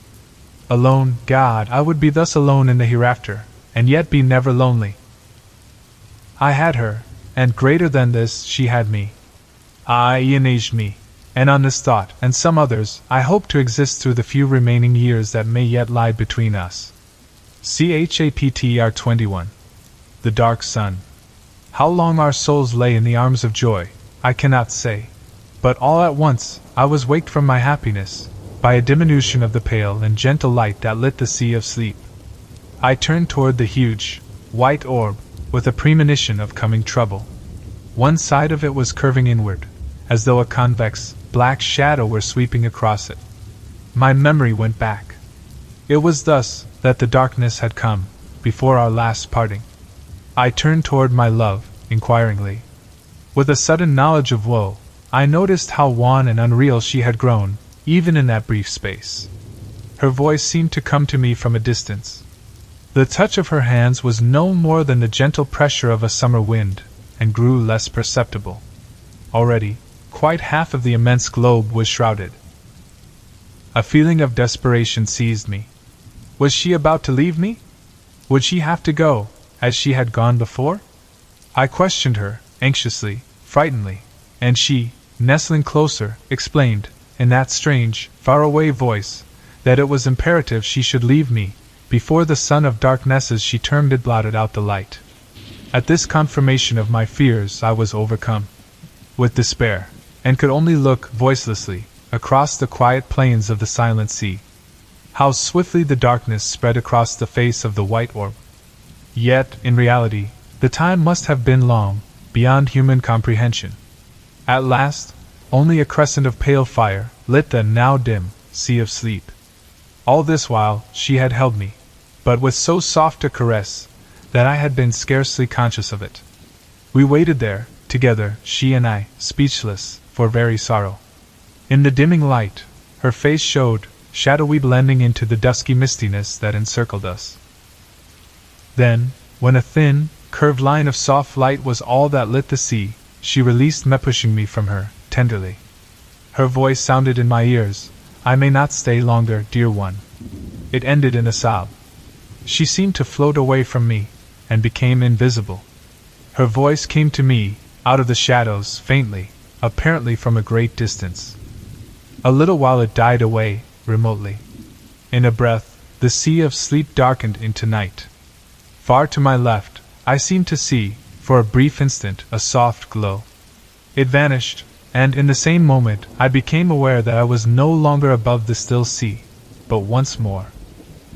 Alone, God, I would be thus alone in the hereafter, and yet be never lonely. I had her, and greater than this, she had me. I enaged me, and on this thought, and some others, I hope to exist through the few remaining years that may yet lie between us. Chapter 21. The Dark Sun. How long our souls lay in the arms of joy, I cannot say. But all at once, I was waked from my happiness, by a diminution of the pale and gentle light that lit the sea of sleep. I turned toward the huge, white orb, with a premonition of coming trouble. One side of it was curving inward, as though a convex, black shadow were sweeping across it. My memory went back. It was thus that the darkness had come, before our last parting. I turned toward my love, inquiringly. With a sudden knowledge of woe, I noticed how wan and unreal she had grown, even in that brief space. Her voice seemed to come to me from a distance. The touch of her hands was no more than the gentle pressure of a summer wind, and grew less perceptible. Already, quite half of the immense globe was shrouded. A feeling of desperation seized me. Was she about to leave me? Would she have to go, as she had gone before? I questioned her, anxiously, frightenedly, and she, nestling closer, explained, in that strange, far-away voice, that it was imperative she should leave me, before the sun of darkness, as she termed it, blotted out the light. At this confirmation of my fears I was overcome with despair, and could only look, voicelessly, across the quiet plains of the silent sea. How swiftly the darkness spread across the face of the white orb! Yet, in reality, the time must have been long, beyond human comprehension. At last, only a crescent of pale fire lit the now dim sea of sleep. All this while she had held me, but with so soft a caress that I had been scarcely conscious of it. We waited there, together, she and I, speechless, for very sorrow. In the dimming light, her face showed, shadowy, blending into the dusky mistiness that encircled us. Then, when a thin, curved line of soft light was all that lit the sea, she released me, pushing me from her, tenderly. Her voice sounded in my ears, "I may not stay longer, dear one." It ended in a sob. She seemed to float away from me, and became invisible. Her voice came to me, out of the shadows, faintly, apparently from a great distance. A little while it died away, remotely. In a breath, the sea of sleep darkened into night. Far to my left, I seemed to see, for a brief instant, a soft glow. It vanished, and in the same moment I became aware that I was no longer above the still sea, but once more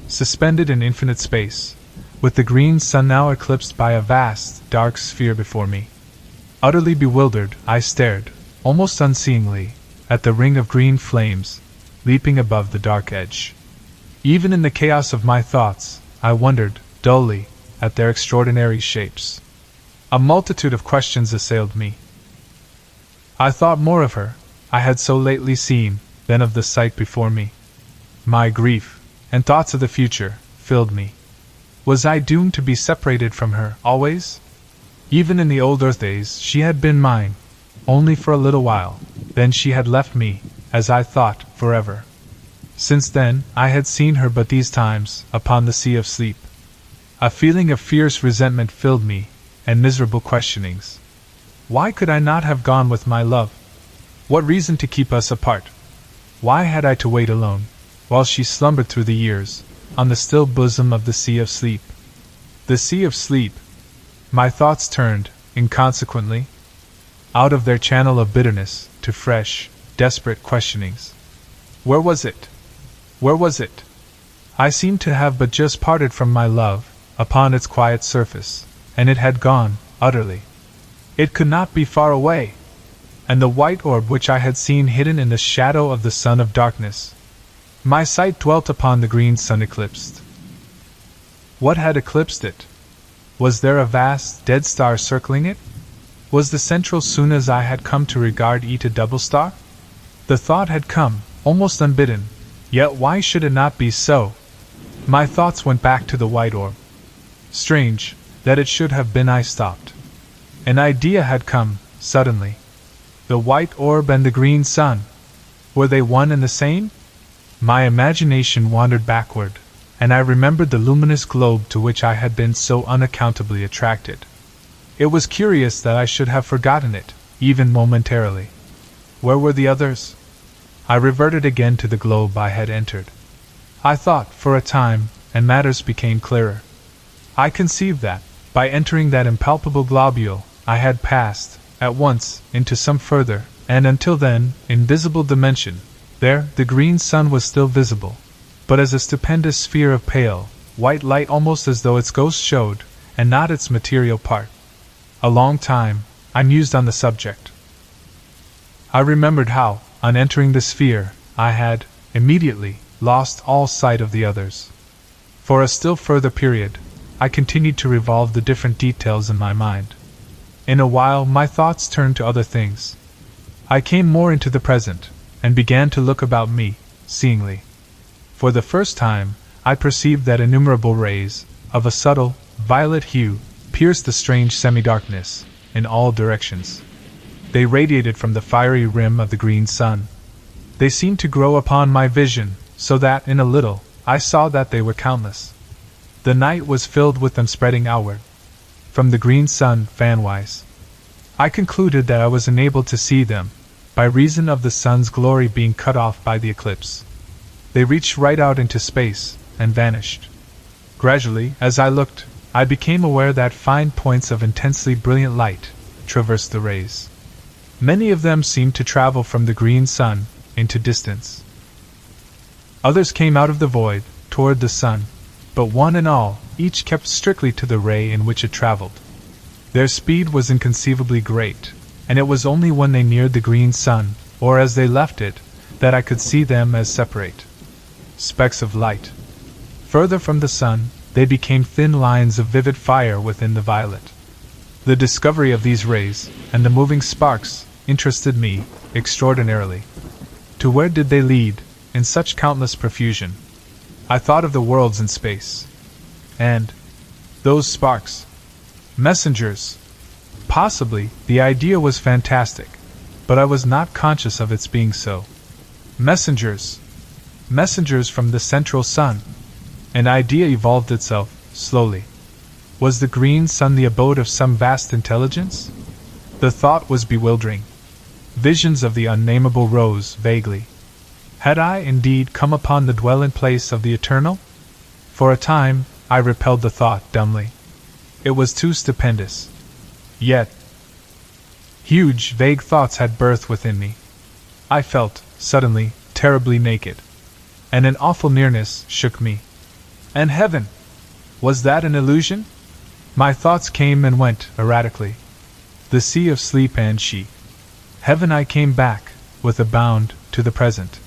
suspended in infinite space, with the green sun now eclipsed by a vast, dark sphere before me. Utterly bewildered, I stared, almost unseeingly, at the ring of green flames, leaping above the dark edge. Even in the chaos of my thoughts, I wondered, dully, at their extraordinary shapes. A multitude of questions assailed me. I thought more of her, I had so lately seen, than of the sight before me. My grief, and thoughts of the future, filled me. Was I doomed to be separated from her, always? Even in the old earth days she had been mine, only for a little while, then she had left me, as I thought, forever. Since then, I had seen her but these times, upon the sea of sleep. A feeling of fierce resentment filled me, and miserable questionings. Why could I not have gone with my love? What reason to keep us apart? Why had I to wait alone, while she slumbered through the years, on the still bosom of the sea of sleep? The sea of sleep. My thoughts turned, inconsequently, out of their channel of bitterness, to fresh, desperate questionings. Where was it? Where was it? I seemed to have but just parted from my love, upon its quiet surface, and it had gone, utterly. It could not be far away. And the white orb which I had seen hidden in the shadow of the sun of darkness. My sight dwelt upon the green sun eclipsed. What had eclipsed it? Was there a vast, dead star circling it? Was the central soothes I had come to regard it a double star? The thought had come, almost unbidden, yet why should it not be so? My thoughts went back to the white orb. Strange, that it should have been. I stopped. An idea had come, suddenly. The white orb and the green sun. Were they one and the same? My imagination wandered backward, and I remembered the luminous globe to which I had been so unaccountably attracted. It was curious that I should have forgotten it, even momentarily. Where were the others? I reverted again to the globe I had entered. I thought, for a time, and matters became clearer. I conceived that, by entering that impalpable globule, I had passed, at once, into some further, and until then, invisible dimension. There, the green sun was still visible, but as a stupendous sphere of pale, white light, almost as though its ghost showed, and not its material part. A long time, I mused on the subject. I remembered how, on entering the sphere, I had, immediately, lost all sight of the others. For a still further period, I continued to revolve the different details in my mind. In a while, my thoughts turned to other things. I came more into the present, and began to look about me, seeingly. For the first time, I perceived that innumerable rays, of a subtle, violet hue, pierced the strange semi-darkness, in all directions. They radiated from the fiery rim of the green sun. They seemed to grow upon my vision, so that, in a little, I saw that they were countless. The night was filled with them spreading outward, from the green sun, fanwise. I concluded that I was enabled to see them, by reason of the sun's glory being cut off by the eclipse. They reached right out into space, and vanished. Gradually, as I looked, I became aware that fine points of intensely brilliant light traversed the rays. Many of them seemed to travel from the green sun into distance. Others came out of the void, toward the sun, but one and all, each kept strictly to the ray in which it traveled. Their speed was inconceivably great, and it was only when they neared the green sun, or as they left it, that I could see them as separate specks of light. Further from the sun, they became thin lines of vivid fire within the violet. The discovery of these rays, and the moving sparks, interested me extraordinarily. To where did they lead, in such countless profusion? I thought of the worlds in space. And those sparks. Messengers. Possibly, the idea was fantastic, but I was not conscious of its being so. Messengers. Messengers from the central sun. An idea evolved itself, slowly. Was the green sun the abode of some vast intelligence? The thought was bewildering. Visions of the unnameable rose vaguely. Had I, indeed, come upon the dwelling place of the eternal? For a time, I repelled the thought dumbly. It was too stupendous. Yet, huge, vague thoughts had birth within me. I felt, suddenly, terribly naked. And an awful nearness shook me. And heaven! Was that an illusion? My thoughts came and went, erratically. The sea of sleep and she. Heaven! I came back, with a bound, to the present.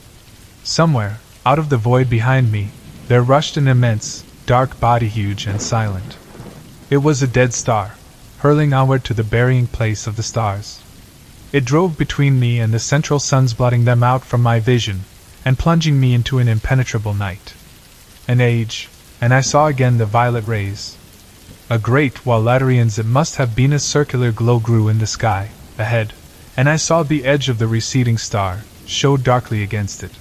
Somewhere, out of the void behind me, there rushed an immense, dark body, huge and silent. It was a dead star, hurling onward to the burying place of the stars. It drove between me and the central suns, blotting them out from my vision, and plunging me into an impenetrable night. An age, and I saw again the violet rays. A great, while Laterians it must have been, a circular glow grew in the sky, ahead, and I saw the edge of the receding star, show darkly against it.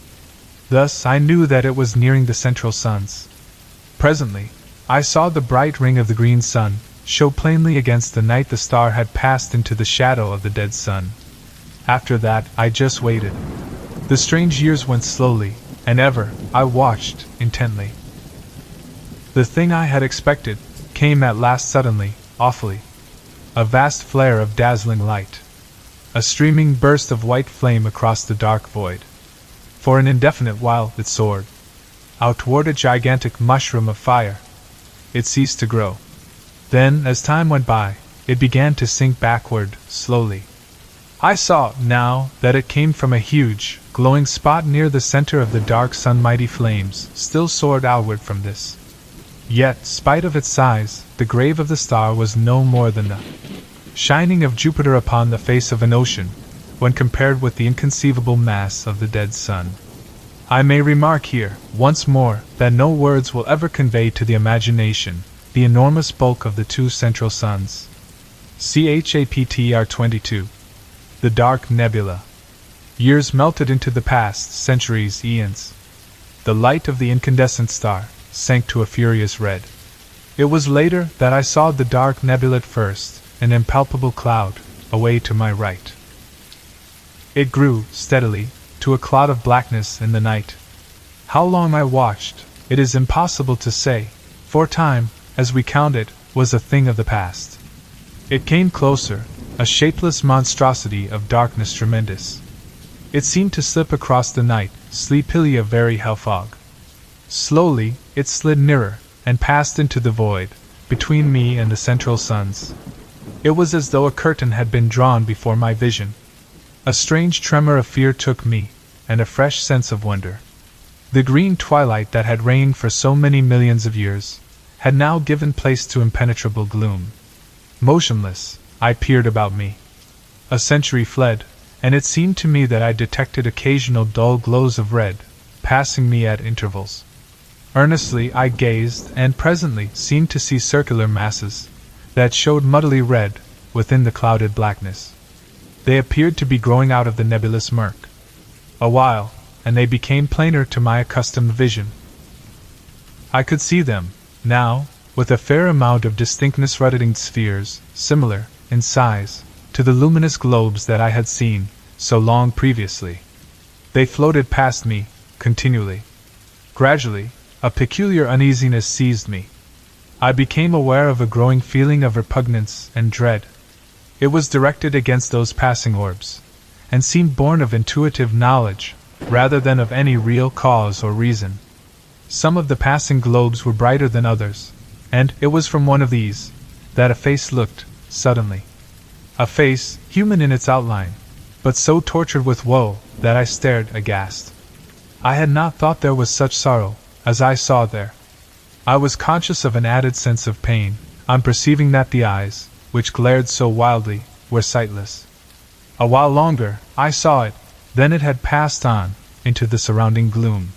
Thus I knew that it was nearing the central suns. Presently, I saw the bright ring of the green sun, show plainly against the night. The star had passed into the shadow of the dead sun. After that, I just waited. The strange years went slowly, and ever, I watched, intently. The thing I had expected, came at last suddenly, awfully. A vast flare of dazzling light. A streaming burst of white flame across the dark void. For an indefinite while it soared. Out toward a gigantic mushroom of fire. It ceased to grow. Then, as time went by, it began to sink backward, slowly. I saw, now, that it came from a huge, glowing spot near the center of the dark sun. Mighty flames still soared outward from this. Yet, spite of its size, the grave of the star was no more than the shining of Jupiter upon the face of an ocean, when compared with the inconceivable mass of the dead sun. I may remark here, once more, that no words will ever convey to the imagination the enormous bulk of the two central suns. CHAPTR 22. The dark nebula. Years melted into the past, centuries, eons. The light of the incandescent star sank to a furious red. It was later that I saw the dark nebula at first, an impalpable cloud, away to my right. It grew, steadily, to a cloud of blackness in the night. How long I watched, it is impossible to say, for time, as we count it, was a thing of the past. It came closer, a shapeless monstrosity of darkness tremendous. It seemed to slip across the night, sleepily a very hell fog. Slowly, it slid nearer, and passed into the void, between me and the central suns. It was as though a curtain had been drawn before my vision. A strange tremor of fear took me, and a fresh sense of wonder. The green twilight that had reigned for so many millions of years had now given place to impenetrable gloom. Motionless, I peered about me. A century fled, and it seemed to me that I detected occasional dull glows of red, passing me at intervals. Earnestly I gazed, and presently seemed to see circular masses that showed muddily red within the clouded blackness. They appeared to be growing out of the nebulous murk. A while, and they became plainer to my accustomed vision. I could see them, now, with a fair amount of distinctness, rotating spheres, similar, in size, to the luminous globes that I had seen so long previously. They floated past me, continually. Gradually, a peculiar uneasiness seized me. I became aware of a growing feeling of repugnance and dread. It was directed against those passing orbs, and seemed born of intuitive knowledge, rather than of any real cause or reason. Some of the passing globes were brighter than others, and it was from one of these that a face looked, suddenly. A face, human in its outline, but so tortured with woe that I stared aghast. I had not thought there was such sorrow as I saw there. I was conscious of an added sense of pain on perceiving that the eyes, which glared so wildly, were sightless. A while longer, I saw it, then it had passed on into the surrounding gloom.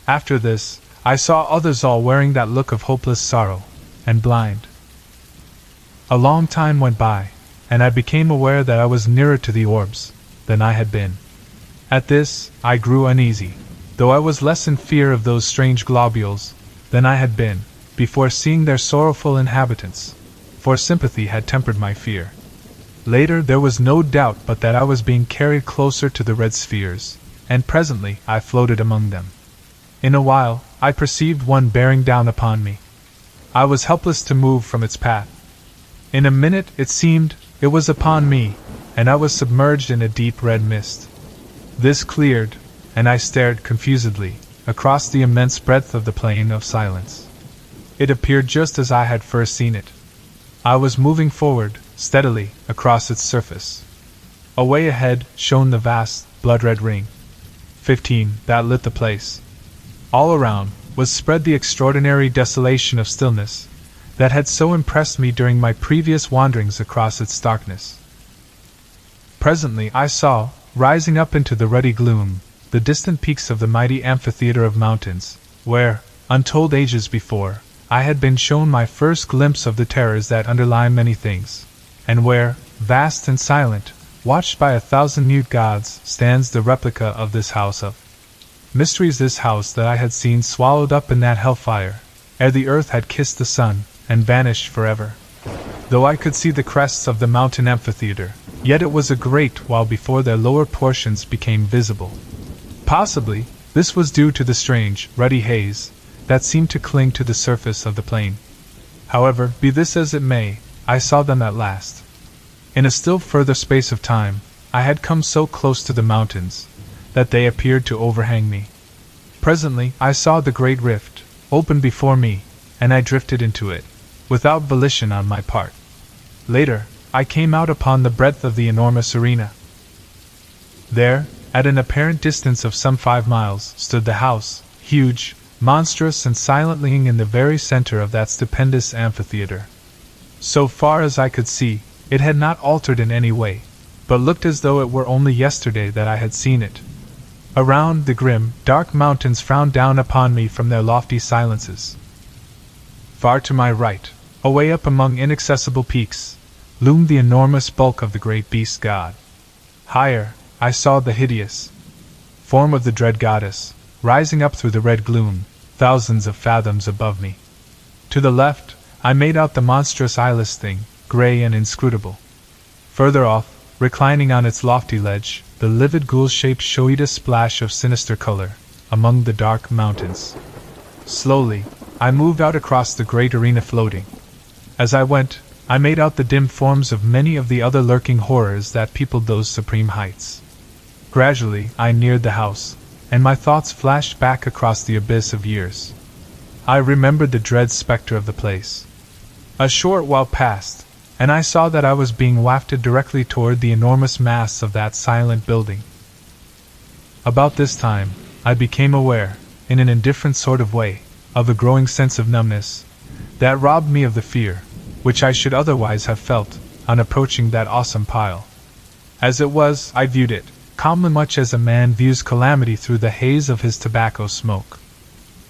After this, I saw others, all wearing that look of hopeless sorrow, and blind. A long time went by, and I became aware that I was nearer to the orbs than I had been. At this, I grew uneasy, though I was less in fear of those strange globules than I had been before seeing their sorrowful inhabitants, for sympathy had tempered my fear. Later there was no doubt but that I was being carried closer to the red spheres, and presently I floated among them. In a while, I perceived one bearing down upon me. I was helpless to move from its path. In a minute it seemed it was upon me, and I was submerged in a deep red mist. This cleared, and I stared confusedly across the immense breadth of the plain of silence. It appeared just as I had first seen it. I was moving forward, steadily, across its surface. Away ahead shone the vast, blood-red ring. 15 that lit the place. All around was spread the extraordinary desolation of stillness that had so impressed me during my previous wanderings across its darkness. Presently I saw, rising up into the ruddy gloom, the distant peaks of the mighty amphitheater of mountains, where, untold ages before, I had been shown my first glimpse of the terrors that underlie many things, and where, vast and silent, watched by 1,000 mute gods, stands the replica of this house of mysteries, this house that I had seen swallowed up in that hellfire, ere the earth had kissed the sun, and vanished forever. Though I could see the crests of the mountain amphitheater, yet it was a great while before their lower portions became visible. Possibly, this was due to the strange, ruddy haze that seemed to cling to the surface of the plain. However, be this as it may, I saw them at last. In a still further space of time, I had come so close to the mountains that they appeared to overhang me. Presently, I saw the great rift open before me, and I drifted into it, without volition on my part. Later, I came out upon the breadth of the enormous arena. There, at an apparent distance of some 5 miles, stood the house, huge, monstrous, and silently in the very center of that stupendous amphitheater. So far as I could see, it had not altered in any way, but looked as though it were only yesterday that I had seen it. Around, the grim, dark mountains frowned down upon me from their lofty silences. Far to my right, away up among inaccessible peaks, loomed the enormous bulk of the great beast god. Higher, I saw the hideous form of the dread goddess, rising up through the red gloom, thousands of fathoms above me. To the left, I made out the monstrous eyeless thing, gray and inscrutable. Further off, reclining on its lofty ledge, the livid ghoul-shaped Shoita splash of sinister color, among the dark mountains. Slowly, I moved out across the great arena floating. As I went, I made out the dim forms of many of the other lurking horrors that peopled those supreme heights. Gradually, I neared the house, and my thoughts flashed back across the abyss of years. I remembered the dread specter of the place. A short while passed, and I saw that I was being wafted directly toward the enormous mass of that silent building. About this time, I became aware, in an indifferent sort of way, of a growing sense of numbness that robbed me of the fear which I should otherwise have felt on approaching that awesome pile. As it was, I viewed it, calmly, much as a man views calamity through the haze of his tobacco smoke.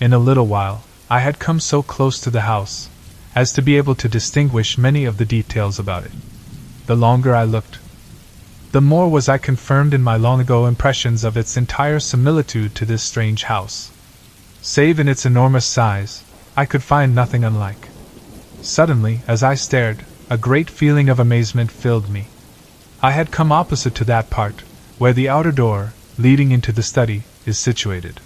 In a little while, I had come so close to the house as to be able to distinguish many of the details about it. The longer I looked, the more was I confirmed in my long-ago impressions of its entire similitude to this strange house. Save in its enormous size, I could find nothing unlike. Suddenly, as I stared, a great feeling of amazement filled me. I had come opposite to that part where the outer door, leading into the study, is situated.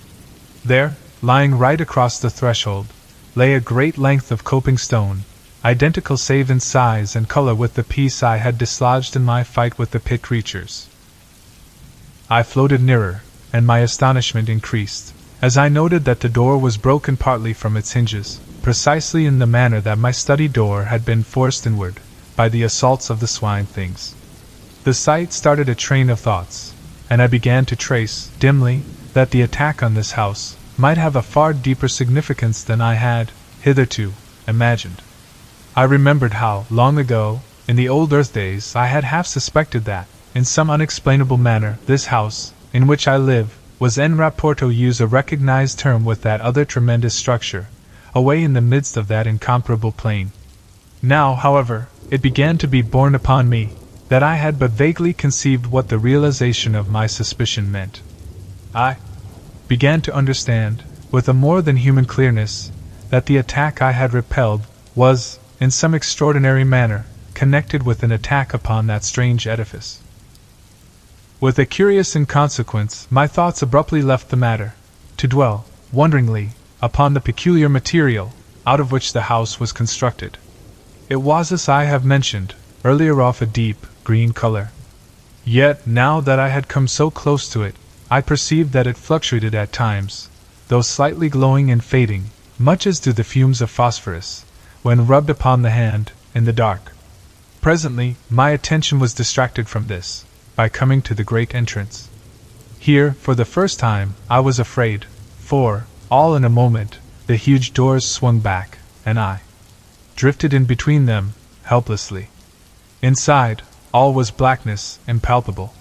There, lying right across the threshold, lay a great length of coping stone, identical save in size and color with the piece I had dislodged in my fight with the pit creatures. I floated nearer, and my astonishment increased as I noted that the door was broken partly from its hinges, precisely in the manner that my study door had been forced inward by the assaults of the swine things. The sight started a train of thoughts, and I began to trace, dimly, that the attack on this house might have a far deeper significance than I had, hitherto, imagined. I remembered how, long ago, in the old Earth days, I had half suspected that, in some unexplainable manner, this house, in which I live, was en rapport, to use a recognized term, with that other tremendous structure, away in the midst of that incomparable plain. Now, however, it began to be borne upon me that I had but vaguely conceived what the realization of my suspicion meant. I began to understand, with a more than human clearness, that the attack I had repelled was, in some extraordinary manner, connected with an attack upon that strange edifice. With a curious inconsequence, my thoughts abruptly left the matter, to dwell, wonderingly, upon the peculiar material out of which the house was constructed. It was, as I have mentioned earlier, of a deep green color. Yet, now that I had come so close to it, I perceived that it fluctuated at times, though slightly glowing and fading, much as do the fumes of phosphorus, when rubbed upon the hand, in the dark. Presently, my attention was distracted from this, by coming to the great entrance. Here, for the first time, I was afraid, for, all in a moment, the huge doors swung back, and I drifted in between them, helplessly. Inside, all was blackness, impalpable.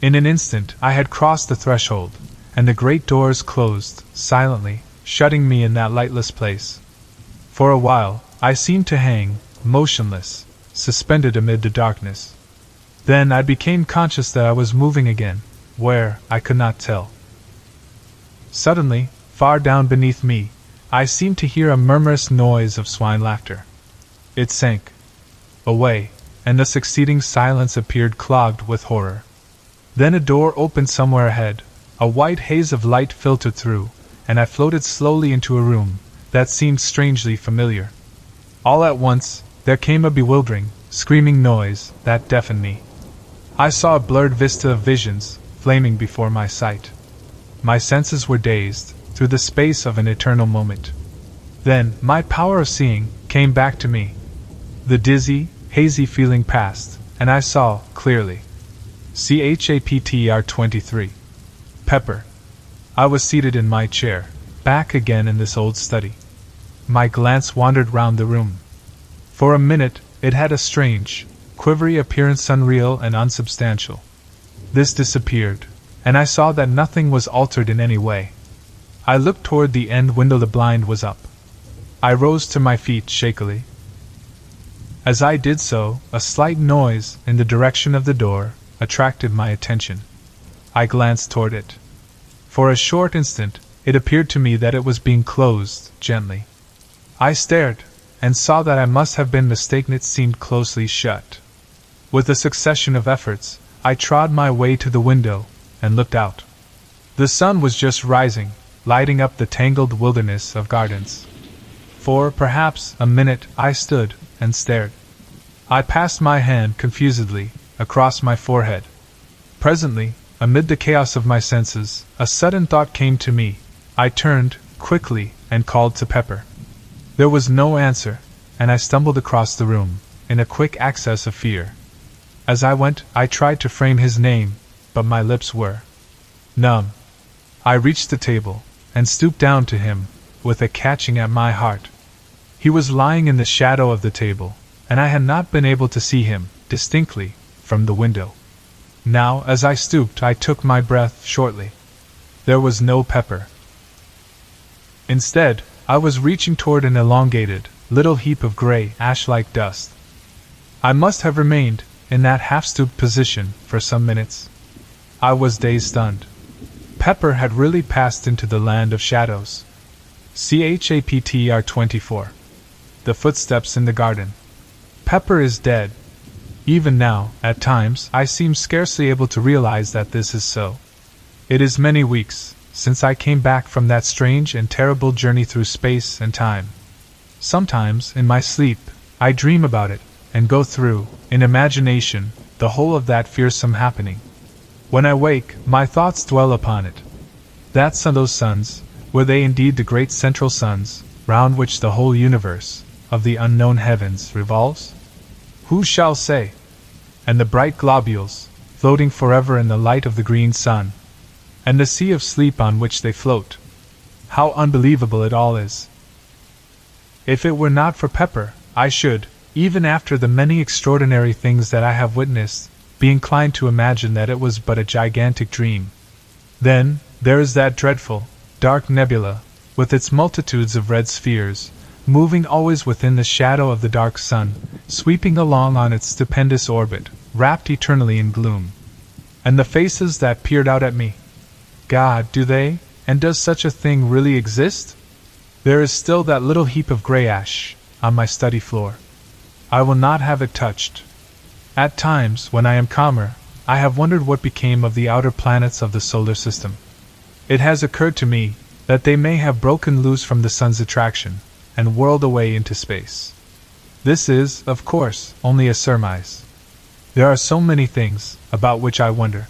In an instant, I had crossed the threshold, and the great doors closed, silently, shutting me in that lightless place. For a while, I seemed to hang, motionless, suspended amid the darkness. Then I became conscious that I was moving again, where, I could not tell. Suddenly, far down beneath me, I seemed to hear a murmurous noise of swine laughter. It sank away, and the succeeding silence appeared clogged with horror. Then a door opened somewhere ahead, a white haze of light filtered through, and I floated slowly into a room that seemed strangely familiar. All at once, there came a bewildering, screaming noise that deafened me. I saw a blurred vista of visions, flaming before my sight. My senses were dazed, through the space of an eternal moment. Then, my power of seeing came back to me. The dizzy, hazy feeling passed, and I saw, clearly. Chapter 23. Pepper. I was seated in my chair, back again in this old study. My glance wandered round the room. For a minute, it had a strange, quivery appearance, unreal and unsubstantial. This disappeared, and I saw that nothing was altered in any way. I looked toward the end window. The blind was up. I rose to my feet shakily. As I did so, a slight noise in the direction of the door, attracted my attention. I glanced toward it. For a short instant, it appeared to me that it was being closed gently. I stared, and saw that I must have been mistaken. It seemed closely shut. With a succession of efforts, I trod my way to the window and looked out. The sun was just rising, lighting up the tangled wilderness of gardens. For perhaps a minute I stood and stared. I passed my hand confusedly across my forehead. Presently, amid the chaos of my senses, a sudden thought came to me. I turned quickly and called to Pepper. There was no answer, and I stumbled across the room, in a quick access of fear. As I went, I tried to frame his name, but my lips were numb. I reached the table, and stooped down to him, with a catching at my heart. He was lying in the shadow of the table, and I had not been able to see him distinctly from the window. Now, as I stooped, I took my breath shortly. There was no Pepper. Instead, I was reaching toward an elongated, little heap of gray, ash-like dust. I must have remained in that half-stooped position for some minutes. I was dazed-stunned. Pepper had really passed into the land of shadows. Chapter 24. The footsteps in the garden. Pepper is dead. Even now, at times, I seem scarcely able to realize that this is so. It is many weeks since I came back from that strange and terrible journey through space and time. Sometimes, in my sleep, I dream about it, and go through, in imagination, the whole of that fearsome happening. When I wake, my thoughts dwell upon it. That sun, those suns, were they indeed the great central suns, round which the whole universe of the unknown heavens revolves? Who shall say? And the bright globules, floating forever in the light of the green sun, and the sea of sleep on which they float. How unbelievable it all is! If it were not for Pepper, I should, even after the many extraordinary things that I have witnessed, be inclined to imagine that it was but a gigantic dream. Then, there is that dreadful, dark nebula, with its multitudes of red spheres, moving always within the shadow of the dark sun, sweeping along on its stupendous orbit, wrapped eternally in gloom. And the faces that peered out at me. God, do they, and does such a thing really exist? There is still that little heap of gray ash on my study floor. I will not have it touched. At times, when I am calmer, I have wondered what became of the outer planets of the solar system. It has occurred to me that they may have broken loose from the sun's attraction and whirled away into space. This is, of course, only a surmise. There are so many things about which I wonder.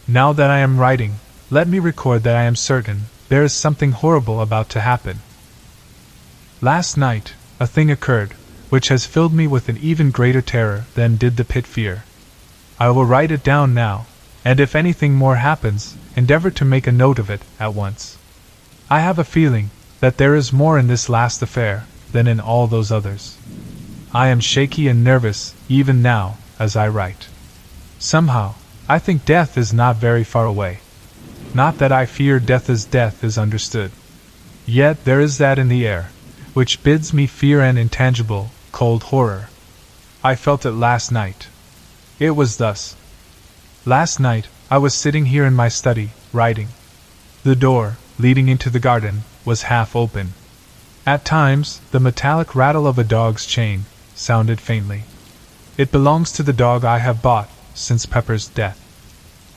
Now that I am writing, let me record that I am certain there is something horrible about to happen. Last night, a thing occurred which has filled me with an even greater terror than did the pit fear. I will write it down now, and if anything more happens, endeavor to make a note of it at once. I have a feeling that there is more in this last affair than in all those others. I am shaky and nervous even now as I write. Somehow, I think death is not very far away. Not that I fear death as death is understood. Yet there is that in the air which bids me fear an intangible, cold horror. I felt it last night. It was thus. Last night, I was sitting here in my study, writing. The door, leading into the garden, was half open. At times, the metallic rattle of a dog's chain sounded faintly. It belongs to the dog I have bought since Pepper's death.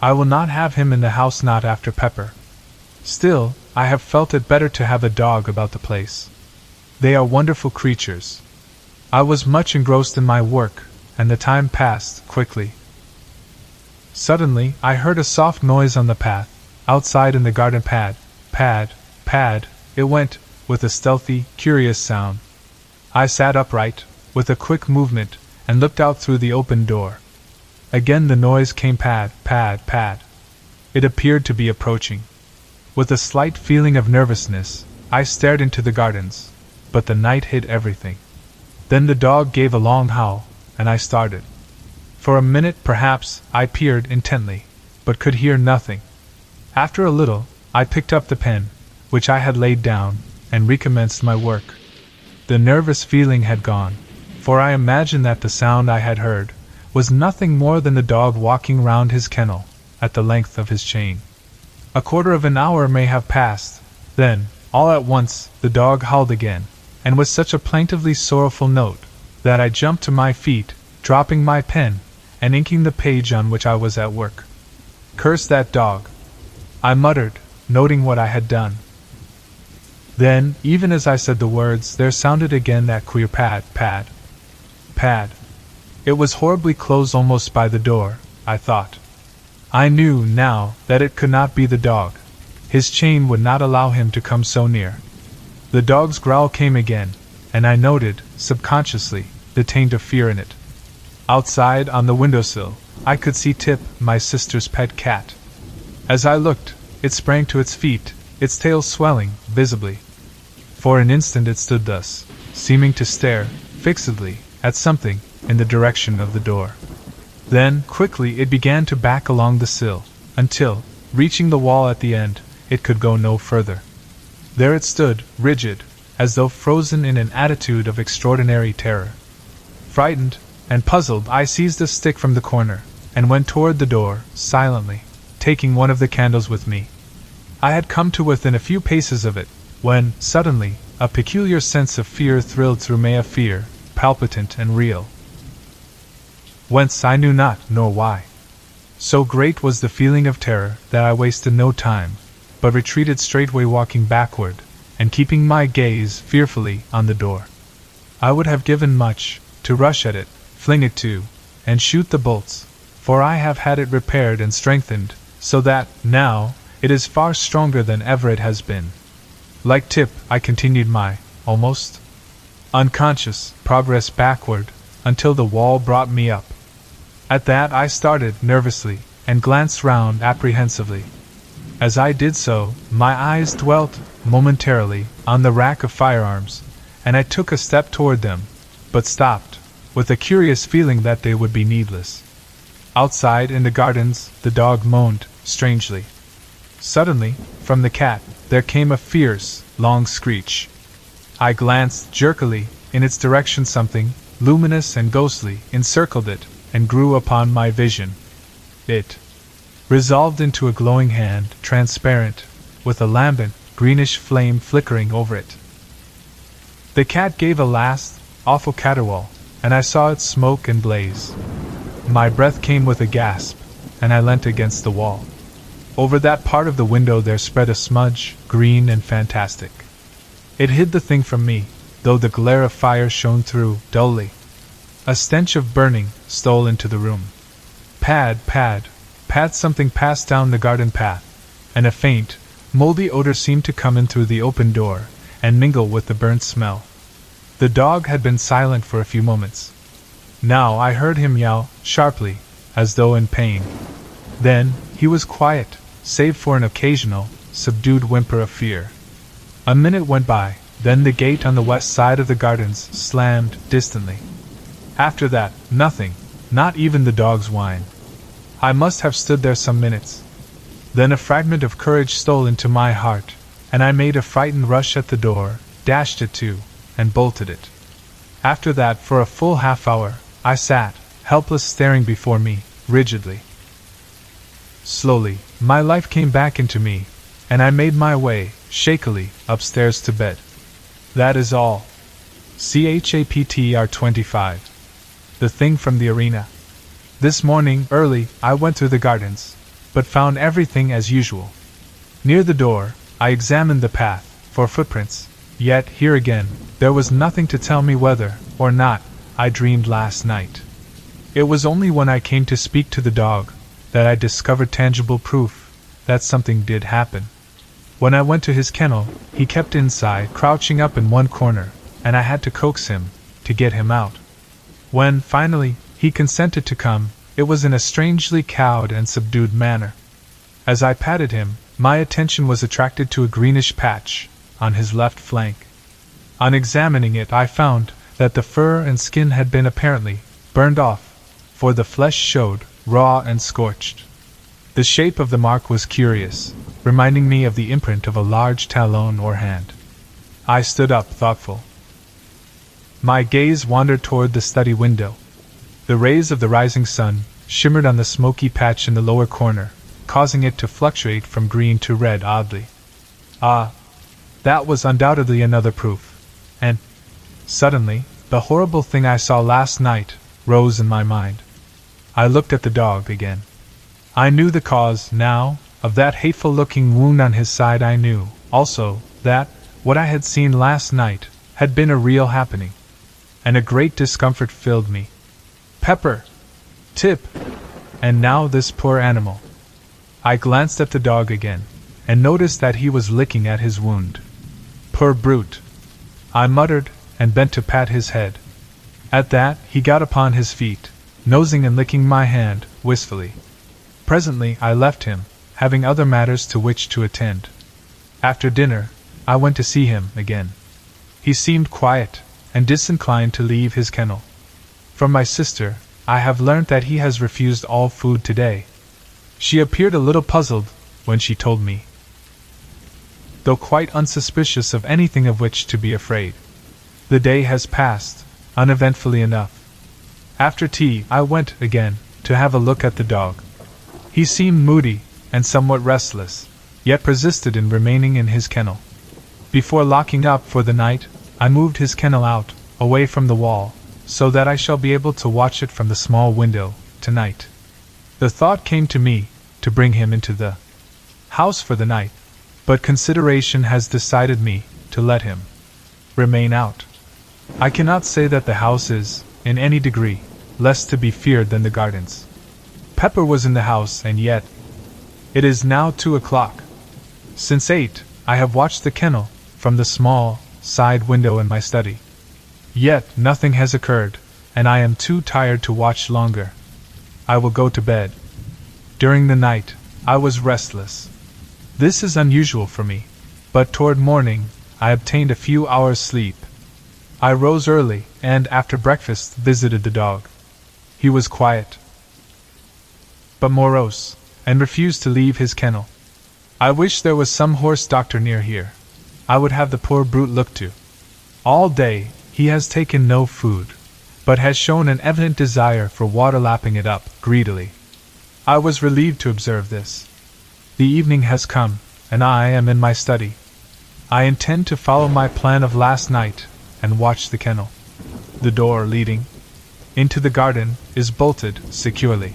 I will not have him in the house, not after Pepper. Still, I have felt it better to have a dog about the place. They are wonderful creatures. I was much engrossed in my work, and the time passed quickly. Suddenly, I heard a soft noise on the path, outside in the garden. Pad, pad, pad, it went, with a stealthy, curious sound. I sat upright, with a quick movement, and looked out through the open door. Again the noise came. Pad, pad, pad. It appeared to be approaching. With a slight feeling of nervousness, I stared into the gardens, but the night hid everything. Then the dog gave a long howl, and I started. For a minute, perhaps, I peered intently, but could hear nothing. After a little, I picked up the pen, which I had laid down, and recommenced my work. The nervous feeling had gone, for I imagined that the sound I had heard was nothing more than the dog walking round his kennel, at the length of his chain. A quarter of an hour may have passed, then, all at once, the dog howled again, and with such a plaintively sorrowful note, that I jumped to my feet, dropping my pen, and inking the page on which I was at work. "Curse that dog!" I muttered, noting what I had done. Then, even as I said the words, there sounded again that queer pad, pad, pad. It was horribly close almost by the door, I thought. I knew, now, that it could not be the dog. His chain would not allow him to come so near. The dog's growl came again, and I noted, subconsciously, the taint of fear in it. Outside, on the windowsill, I could see Tip, my sister's pet cat. As I looked, it sprang to its feet, its tail swelling, visibly. For an instant it stood thus, seeming to stare, fixedly, at something, in the direction of the door. Then, quickly it began to back along the sill, until, reaching the wall at the end, it could go no further. There it stood, rigid, as though frozen in an attitude of extraordinary terror. Frightened and puzzled, I seized a stick from the corner, and went toward the door, silently, taking one of the candles with me. I had come to within a few paces of it, when, suddenly, a peculiar sense of fear thrilled through me, a fear, palpitant and real. Whence I knew not, nor why. So great was the feeling of terror that I wasted no time, but retreated straightway, walking backward, and keeping my gaze fearfully on the door. I would have given much to rush at it, fling it to, and shoot the bolts, for I have had it repaired and strengthened, so that, now, it is far stronger than ever it has been. Like Tip, I continued my, almost unconscious, progress backward, until the wall brought me up. At that I started nervously, and glanced round apprehensively. As I did so, my eyes dwelt, momentarily, on the rack of firearms, and I took a step toward them, but stopped, with a curious feeling that they would be needless. Outside, in the gardens, the dog moaned, strangely. Suddenly, from the cat, there came a fierce, long screech. I glanced jerkily in its direction. Something, luminous and ghostly, encircled it, and grew upon my vision. It resolved into a glowing hand, transparent, with a lambent, greenish flame flickering over it. The cat gave a last, awful caterwaul, and I saw it smoke and blaze. My breath came with a gasp, and I leant against the wall. Over that part of the window there spread a smudge, green and fantastic. It hid the thing from me, though the glare of fire shone through, dully. A stench of burning stole into the room. Pad, pad, pad. Something passed down the garden path, and a faint, moldy odor seemed to come in through the open door, and mingle with the burnt smell. The dog had been silent for a few moments. Now I heard him yowl, sharply, as though in pain. Then, he was quiet, save for an occasional, subdued whimper of fear. A minute went by, then the gate on the west side of the gardens slammed, distantly. After that, nothing, not even the dog's whine. I must have stood there some minutes. Then a fragment of courage stole into my heart, and I made a frightened rush at the door, dashed it to, and bolted it. After that, for a full half-hour, I sat, helpless, staring before me, rigidly. Slowly, my life came back into me, and I made my way, shakily, upstairs to bed. That is all. Chapter 25. The Thing from the Arena. This morning, early, I went through the gardens, but found everything as usual. Near the door, I examined the path, for footprints, yet, here again, there was nothing to tell me whether, or not, I dreamed last night. It was only when I came to speak to the dog, that I discovered tangible proof that something did happen. When I went to his kennel, he kept inside, crouching up in one corner, and I had to coax him, to get him out. When, finally, he consented to come, it was in a strangely cowed and subdued manner. As I patted him, my attention was attracted to a greenish patch on his left flank. On examining it, I found that the fur and skin had been apparently burned off, for the flesh showed raw and scorched. The shape of the mark was curious, reminding me of the imprint of a large talon or hand. I stood up, thoughtful. My gaze wandered toward the study window. The rays of the rising sun shimmered on the smoky patch in the lower corner, causing it to fluctuate from green to red oddly. Ah, that was undoubtedly another proof. And, suddenly, the horrible thing I saw last night rose in my mind. I looked at the dog again. I knew the cause, now, of that hateful-looking wound on his side. I knew, also, that what I had seen last night had been a real happening. And a great discomfort filled me. Pepper! Tip! And now this poor animal. I glanced at the dog again, and noticed that he was licking at his wound. Poor brute! I muttered, and bent to pat his head. At that, he got upon his feet, nosing and licking my hand, wistfully. Presently I left him, having other matters to which to attend. After dinner, I went to see him again. He seemed quiet, and disinclined to leave his kennel. From my sister, I have learnt that he has refused all food today. She appeared a little puzzled when she told me, though quite unsuspicious of anything of which to be afraid. The day has passed, uneventfully enough. After tea, I went again to have a look at the dog. He seemed moody and somewhat restless, yet persisted in remaining in his kennel. Before locking up for the night, I moved his kennel out, away from the wall, so that I shall be able to watch it from the small window, tonight. The thought came to me to bring him into the house for the night, but consideration has decided me to let him remain out. I cannot say that the house is, in any degree, less to be feared than the gardens. Pepper was in the house, and yet it is now 2:00. Since 8, I have watched the kennel from the small side window in my study. Yet nothing has occurred, and I am too tired to watch longer. I will go to bed. During the night, I was restless. This is unusual for me, but toward morning, I obtained a few hours' sleep. I rose early, and after breakfast visited the dog. He was quiet, but morose, and refused to leave his kennel. I wish there was some horse doctor near here. I would have the poor brute looked to. All day, he has taken no food, but has shown an evident desire for water, lapping it up greedily. I was relieved to observe this. The evening has come, and I am in my study. I intend to follow my plan of last night and watch the kennel. The door leading into the garden is bolted securely.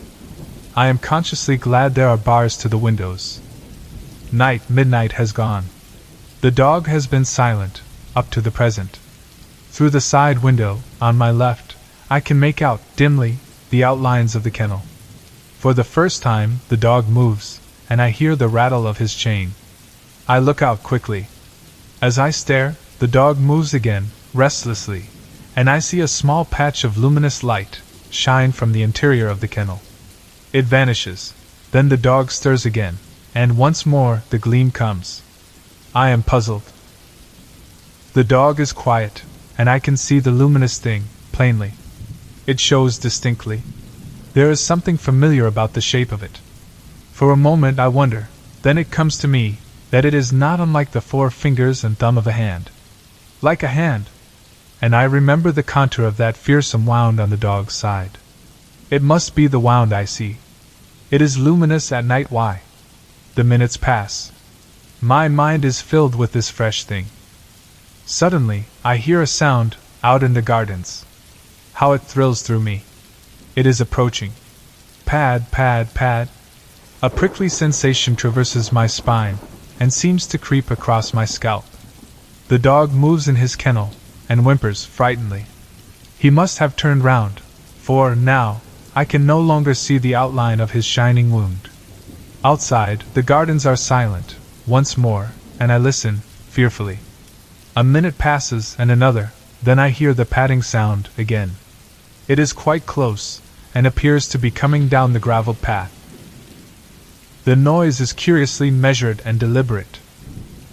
I am consciously glad there are bars to the windows. Midnight has gone. The dog has been silent up to the present. Through the side window, on my left, I can make out, dimly, the outlines of the kennel. For the first time, the dog moves, and I hear the rattle of his chain. I look out quickly. As I stare, the dog moves again, restlessly, and I see a small patch of luminous light shine from the interior of the kennel. It vanishes, then the dog stirs again, and once more the gleam comes. I am puzzled. The dog is quiet, and I can see the luminous thing plainly. It shows distinctly. There is something familiar about the shape of it. For a moment I wonder, then it comes to me that it is not unlike the 4 fingers and thumb of a hand. Like a hand. And I remember the contour of that fearsome wound on the dog's side. It must be the wound I see. It is luminous at night. Why? The minutes pass. My mind is filled with this fresh thing. Suddenly, I hear a sound out in the gardens. How it thrills through me. It is approaching. Pad, pad, pad. A prickly sensation traverses my spine and seems to creep across my scalp. The dog moves in his kennel and whimpers frightenedly. He must have turned round, for now I can no longer see the outline of his shining wound. Outside, the gardens are silent once more, and I listen fearfully. A minute passes and another, then I hear the padding sound again. It is quite close, and appears to be coming down the graveled path. The noise is curiously measured and deliberate.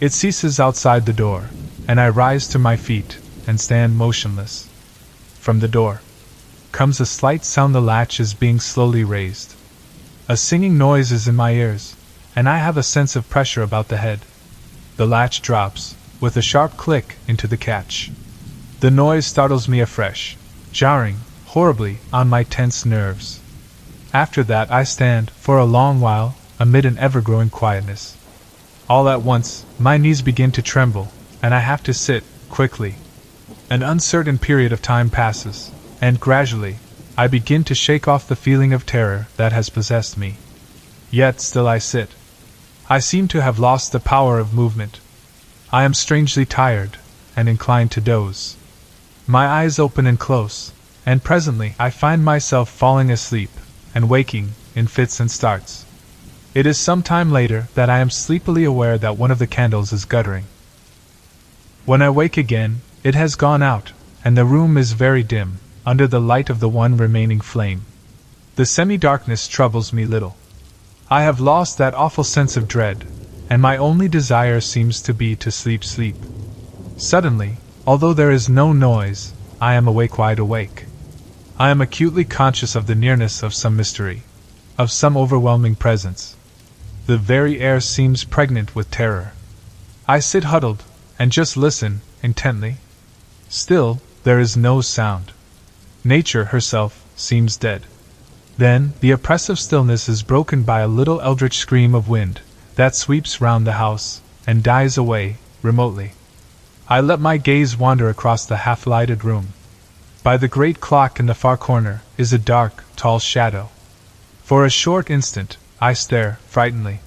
It ceases outside the door, and I rise to my feet and stand motionless. From the door comes a slight sound. The latch is being slowly raised. A singing noise is in my ears, and I have a sense of pressure about the head. The latch drops, with a sharp click, into the catch. The noise startles me afresh, jarring, horribly on my tense nerves. After that I stand, for a long while, amid an ever-growing quietness. All at once, my knees begin to tremble, and I have to sit, quickly. An uncertain period of time passes, and gradually, I begin to shake off the feeling of terror that has possessed me. Yet still I sit. I seem to have lost the power of movement. I am strangely tired, and inclined to doze. My eyes open and close, and presently I find myself falling asleep, and waking, in fits and starts. It is some time later that I am sleepily aware that one of the candles is guttering. When I wake again, it has gone out, and the room is very dim, under the light of the one remaining flame. The semi-darkness troubles me little. I have lost that awful sense of dread, and my only desire seems to be to sleep. Suddenly, although there is no noise, I am wide awake. I am acutely conscious of the nearness of some mystery, of some overwhelming presence. The very air seems pregnant with terror. I sit huddled, and just listen, intently. Still, there is no sound. Nature herself seems dead. Then, the oppressive stillness is broken by a little eldritch scream of wind that sweeps round the house and dies away, remotely. I let my gaze wander across the half-lighted room. By the great clock in the far corner is a dark, tall shadow. For a short instant, I stare, frightenedly.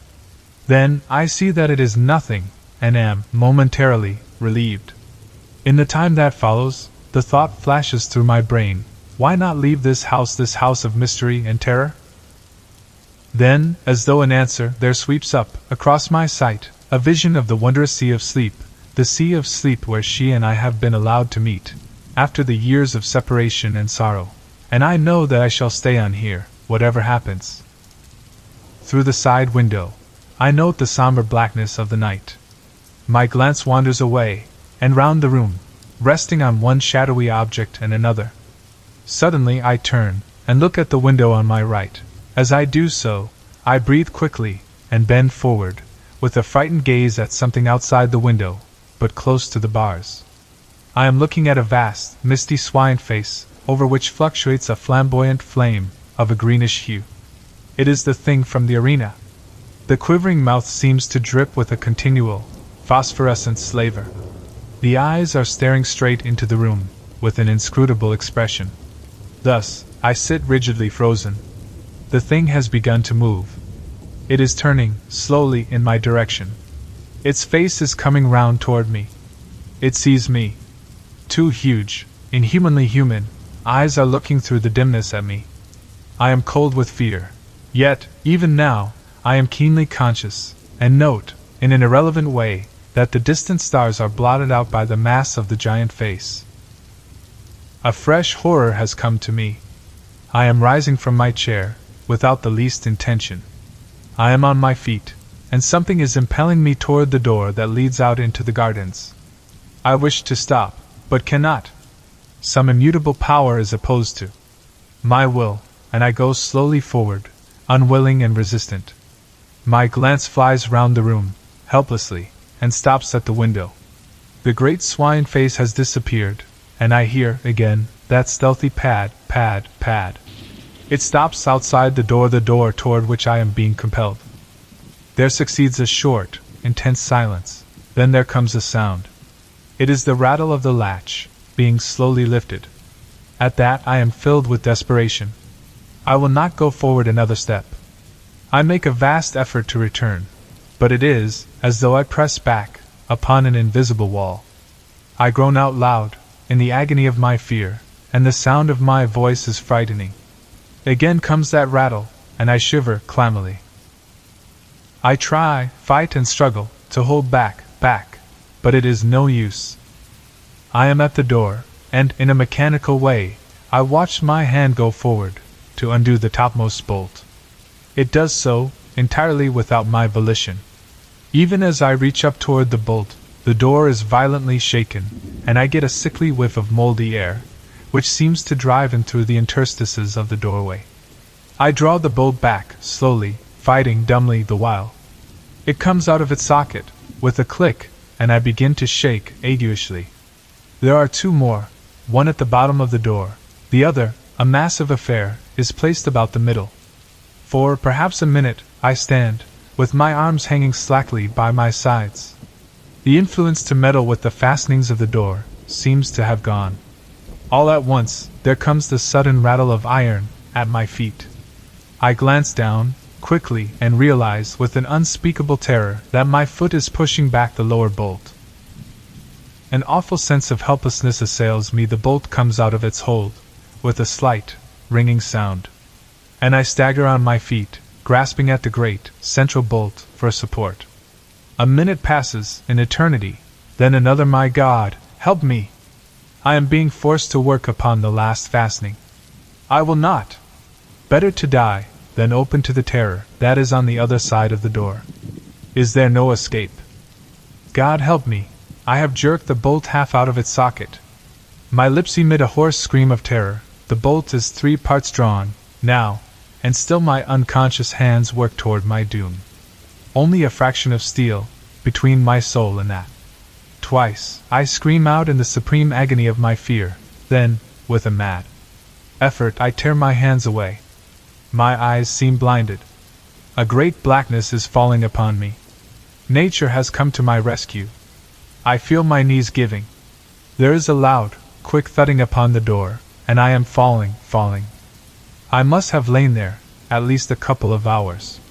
Then, I see that it is nothing, and am, momentarily, relieved. In the time that follows, the thought flashes through my brain, why not leave this house of mystery and terror? Then, as though in answer, there sweeps up, across my sight, a vision of the wondrous sea of sleep, the sea of sleep where she and I have been allowed to meet, after the years of separation and sorrow, and I know that I shall stay on here, whatever happens. Through the side window, I note the somber blackness of the night. My glance wanders away, and round the room, resting on one shadowy object and another. Suddenly I turn, and look at the window on my right. As I do so, I breathe quickly, and bend forward, with a frightened gaze at something outside the window, but close to the bars. I am looking at a vast, misty swine face, over which fluctuates a flamboyant flame, of a greenish hue. It is the thing from the arena. The quivering mouth seems to drip with a continual, phosphorescent slaver. The eyes are staring straight into the room, with an inscrutable expression. Thus, I sit rigidly frozen. The thing has begun to move. It is turning, slowly, in my direction. Its face is coming round toward me. It sees me. Two huge, inhumanly human, eyes are looking through the dimness at me. I am cold with fear. Yet, even now, I am keenly conscious, and note, in an irrelevant way, that the distant stars are blotted out by the mass of the giant face. A fresh horror has come to me. I am rising from my chair, without the least intention. I am on my feet, and something is impelling me toward the door that leads out into the gardens. I wish to stop, but cannot. Some immutable power is opposed to my will, and I go slowly forward, unwilling and resistant. My glance flies round the room, helplessly, and stops at the window. The great swine face has disappeared, and I hear, again, that stealthy pad, pad, pad. It stops outside the door toward which I am being compelled. There succeeds a short, intense silence. Then there comes a sound. It is the rattle of the latch, being slowly lifted. At that I am filled with desperation. I will not go forward another step. I make a vast effort to return, but it is as though I press back upon an invisible wall. I groan out loud, in the agony of my fear, and the sound of my voice is frightening. Again comes that rattle, and I shiver clammily. I try, fight and struggle, to hold back, but it is no use. I am at the door, and, in a mechanical way, I watch my hand go forward, to undo the topmost bolt. It does so, entirely without my volition. Even as I reach up toward the bolt, the door is violently shaken, and I get a sickly whiff of moldy air, which seems to drive in through the interstices of the doorway. I draw the bolt back, slowly, fighting dumbly the while. It comes out of its socket, with a click, and I begin to shake aguishly. There are two more, one at the bottom of the door, the other, a massive affair, is placed about the middle. For perhaps a minute, I stand, with my arms hanging slackly by my sides. The influence to meddle with the fastenings of the door seems to have gone. All at once, there comes the sudden rattle of iron at my feet. I glance down, quickly, and realize with an unspeakable terror that my foot is pushing back the lower bolt. An awful sense of helplessness assails me. The bolt comes out of its hold, with a slight, ringing sound, and I stagger on my feet, grasping at the great, central bolt for support. A minute passes, an eternity, then another. My God, help me! I am being forced to work upon the last fastening. I will not! Better to die than open to the terror that is on the other side of the door. Is there no escape? God help me! I have jerked the bolt half out of its socket. My lips emit a hoarse scream of terror. The bolt is 3 parts drawn, now, and still my unconscious hands work toward my doom. Only a fraction of steel, between my soul and that. Twice, I scream out in the supreme agony of my fear, then, with a mad effort, I tear my hands away. My eyes seem blinded. A great blackness is falling upon me. Nature has come to my rescue. I feel my knees giving. There is a loud, quick thudding upon the door, and I am falling. I must have lain there, at least a couple of hours.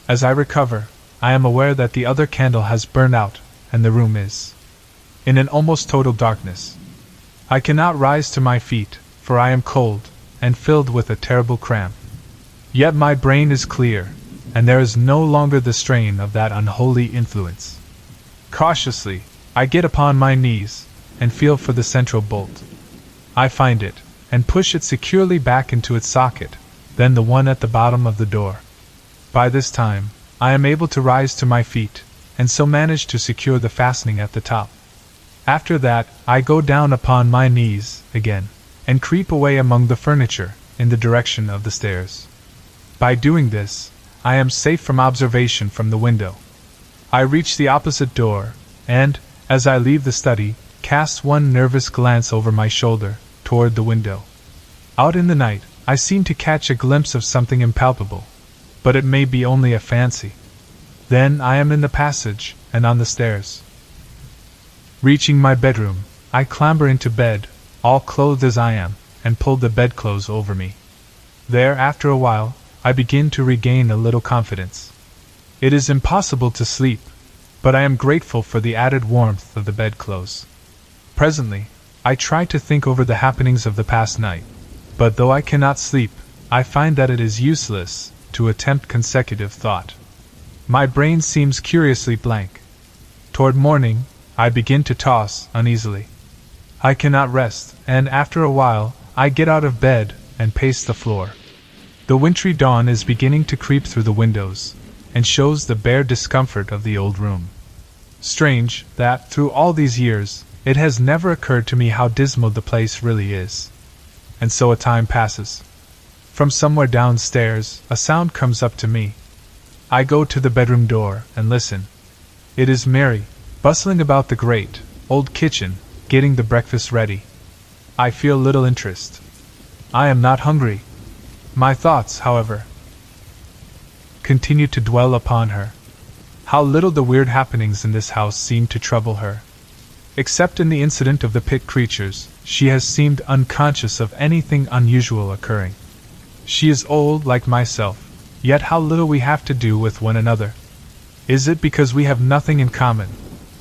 As I recover, I am aware that the other candle has burned out, and the room is in an almost total darkness. I cannot rise to my feet, for I am cold, and filled with a terrible cramp. Yet my brain is clear, and there is no longer the strain of that unholy influence. Cautiously, I get upon my knees, and feel for the central bolt. I find it, and push it securely back into its socket, then the one at the bottom of the door. By this time, I am able to rise to my feet, and so manage to secure the fastening at the top. After that, I go down upon my knees again, and creep away among the furniture, in the direction of the stairs. By doing this, I am safe from observation from the window. I reach the opposite door, and, as I leave the study, cast one nervous glance over my shoulder, toward the window. Out in the night, I seem to catch a glimpse of something impalpable, but it may be only a fancy. Then I am in the passage, and on the stairs. Reaching my bedroom, I clamber into bed, all clothed as I am, and pull the bedclothes over me. There, after a while, I begin to regain a little confidence. It is impossible to sleep, but I am grateful for the added warmth of the bedclothes. Presently, I try to think over the happenings of the past night, but though I cannot sleep, I find that it is useless to attempt consecutive thought. My brain seems curiously blank. Toward morning, I begin to toss uneasily. I cannot rest, and after a while, I get out of bed and pace the floor. The wintry dawn is beginning to creep through the windows, and shows the bare discomfort of the old room. Strange, that, through all these years, it has never occurred to me how dismal the place really is. And so a time passes. From somewhere downstairs, a sound comes up to me. I go to the bedroom door and listen. It is Mary, bustling about the great, old kitchen, getting the breakfast ready. I feel little interest. I am not hungry. My thoughts, however, continue to dwell upon her. How little the weird happenings in this house seem to trouble her. Except in the incident of the pit creatures, she has seemed unconscious of anything unusual occurring. She is old like myself, yet how little we have to do with one another. Is it because we have nothing in common,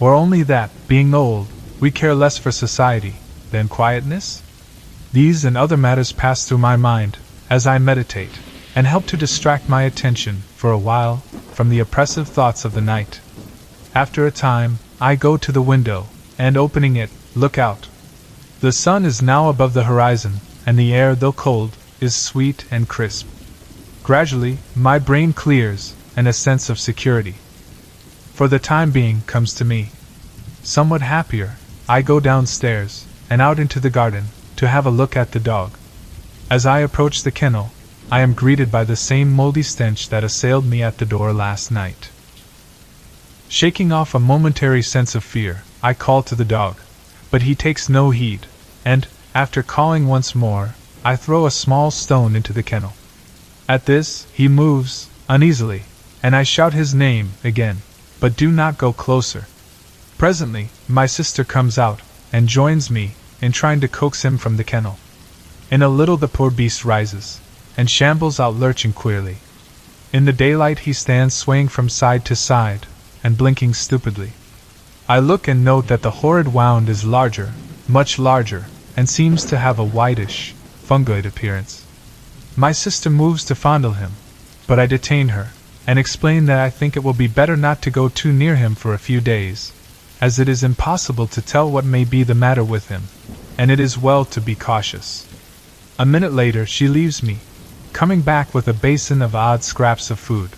or only that, being old, we care less for society than quietness? These and other matters pass through my mind as I meditate, and help to distract my attention, for a while, from the oppressive thoughts of the night. After a time, I go to the window, and opening it, look out. The sun is now above the horizon, and the air, though cold, is sweet and crisp. Gradually, my brain clears, and a sense of security, for the time being, comes to me. Somewhat happier, I go downstairs, and out into the garden, to have a look at the dog. As I approach the kennel, I am greeted by the same moldy stench that assailed me at the door last night. Shaking off a momentary sense of fear, I call to the dog, but he takes no heed, and, after calling once more, I throw a small stone into the kennel. At this, he moves, uneasily, and I shout his name again, but do not go closer. Presently, my sister comes out, and joins me, in trying to coax him from the kennel. In a little the poor beast rises, and shambles out lurching queerly. In the daylight he stands swaying from side to side, and blinking stupidly. I look and note that the horrid wound is larger, much larger, and seems to have a whitish, fungoid appearance. My sister moves to fondle him, but I detain her, and explain that I think it will be better not to go too near him for a few days, as it is impossible to tell what may be the matter with him, and it is well to be cautious. A minute later she leaves me, coming back with a basin of odd scraps of food.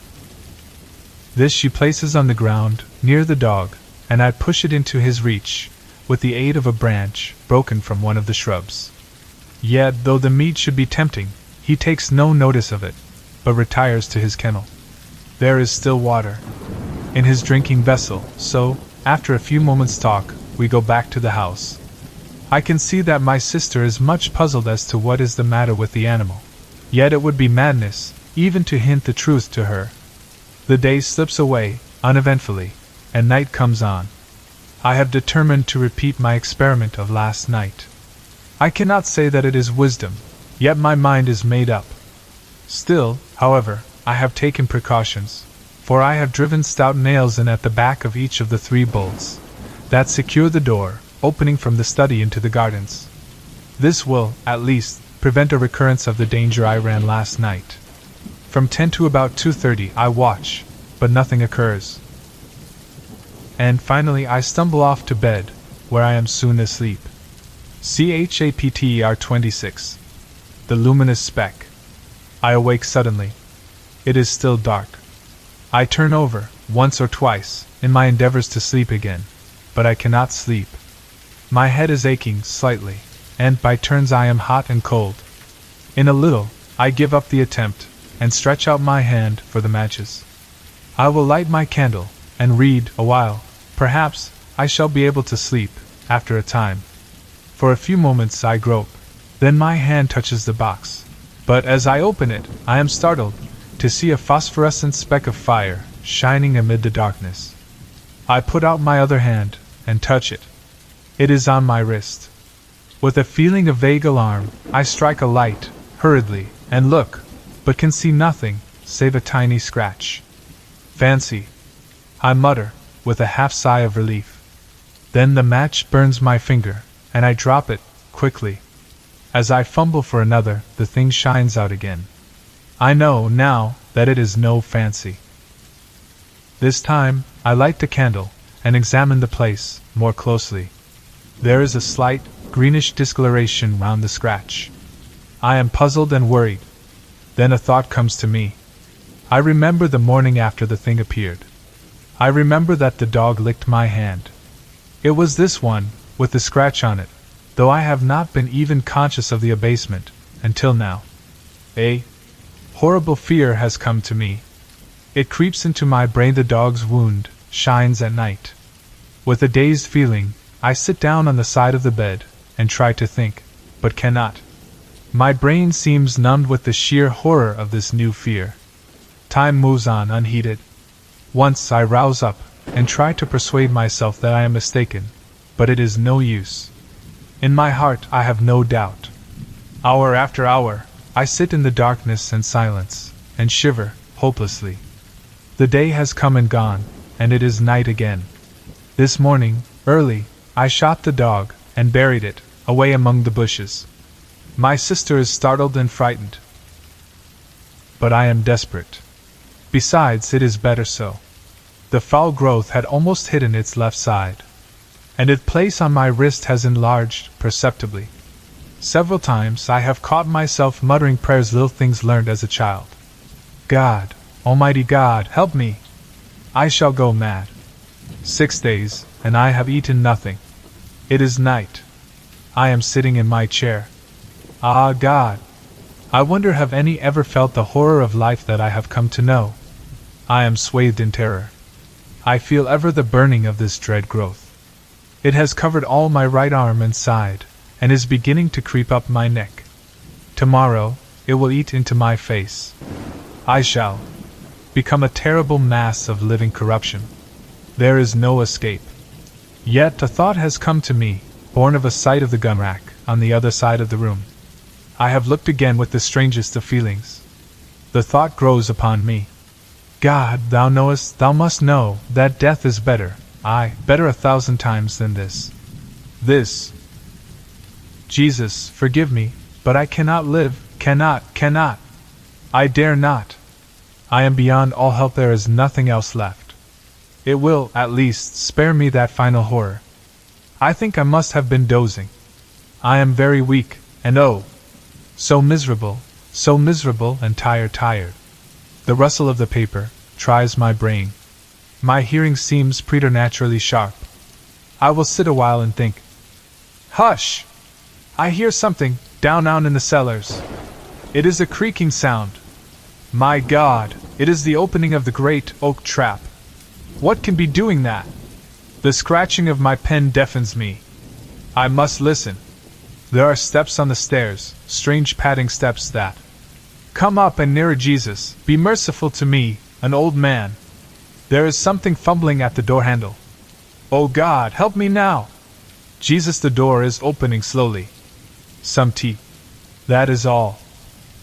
This she places on the ground, near the dog, and I push it into his reach, with the aid of a branch broken from one of the shrubs. Yet, though the meat should be tempting, he takes no notice of it, but retires to his kennel. There is still water in his drinking vessel, so, after a few moments' talk, we go back to the house. I can see that my sister is much puzzled as to what is the matter with the animal. Yet it would be madness, even to hint the truth to her. The day slips away, uneventfully, and night comes on. I have determined to repeat my experiment of last night. I cannot say that it is wisdom, yet my mind is made up. Still, however, I have taken precautions, for I have driven stout nails in at the back of each of the 3 bolts that secure the door, opening from the study into the gardens. This will, at least, prevent a recurrence of the danger I ran last night. From 10 to about 2:30 I watch, but nothing occurs. And finally I stumble off to bed, where I am soon asleep. Chapter 26. The luminous speck. I awake suddenly. It is still dark. I turn over, once or twice, in my endeavors to sleep again, but I cannot sleep. My head is aching slightly, and by turns I am hot and cold. In a little, I give up the attempt, and stretch out my hand for the matches. I will light my candle, and read a while. Perhaps I shall be able to sleep, after a time. For a few moments I grope, then my hand touches the box. But as I open it, I am startled to see a phosphorescent speck of fire shining amid the darkness. I put out my other hand, and touch it. It is on my wrist. With a feeling of vague alarm, I strike a light, hurriedly, and look, but can see nothing, save a tiny scratch. Fancy! I mutter, with a half-sigh of relief. Then the match burns my finger, and I drop it, quickly. As I fumble for another, the thing shines out again. I know, now, that it is no fancy. This time, I light the candle, and examine the place, more closely. There is a slight, greenish discoloration round the scratch. I am puzzled and worried. Then a thought comes to me. I remember the morning after the thing appeared. I remember that the dog licked my hand. It was this one, with the scratch on it, though I have not been even conscious of the abasement, until now. A horrible fear has come to me. It creeps into my brain. The dog's wound shines at night. With a dazed feeling, I sit down on the side of the bed, and try to think, but cannot. My brain seems numbed with the sheer horror of this new fear. Time moves on unheeded. Once I rouse up, and try to persuade myself that I am mistaken, but it is no use. In my heart I have no doubt. Hour after hour, I sit in the darkness and silence, and shiver, hopelessly. The day has come and gone, and it is night again. This morning, early, I shot the dog, and buried it, away among the bushes. My sister is startled and frightened. But I am desperate. Besides, it is better so. The foul growth had almost hidden its left side, and its place on my wrist has enlarged perceptibly. Several times I have caught myself muttering prayers, little things learned as a child. God, Almighty God, help me! I shall go mad. 6 days, and I have eaten nothing. It is night. I am sitting in my chair. Ah, God! I wonder have any ever felt the horror of life that I have come to know? I am swathed in terror. I feel ever the burning of this dread growth. It has covered all my right arm and side, and is beginning to creep up my neck. Tomorrow, it will eat into my face. I shall become a terrible mass of living corruption. There is no escape. Yet a thought has come to me, born of a sight of the gun rack on the other side of the room. I have looked again with the strangest of feelings. The thought grows upon me. God, thou knowest, thou must know, that death is better, aye, better 1,000 times than this. This. Jesus, forgive me, but I cannot live, cannot. I dare not. I am beyond all help, there is nothing else left. It will, at least, spare me that final horror. I think I must have been dozing. I am very weak, and oh, so miserable and tired. The rustle of the paper tries my brain. My hearing seems preternaturally sharp. I will sit a while and think. Hush! I hear something, down in the cellars. It is a creaking sound. My God, it is the opening of the great oak trap. What can be doing that? The scratching of my pen deafens me. I must listen. There are steps on the stairs, strange padding steps that come up and nearer. Jesus, be merciful to me, an old man. There is something fumbling at the door handle. Oh God, help me now! Jesus, the door is opening slowly. Some tea. That is all.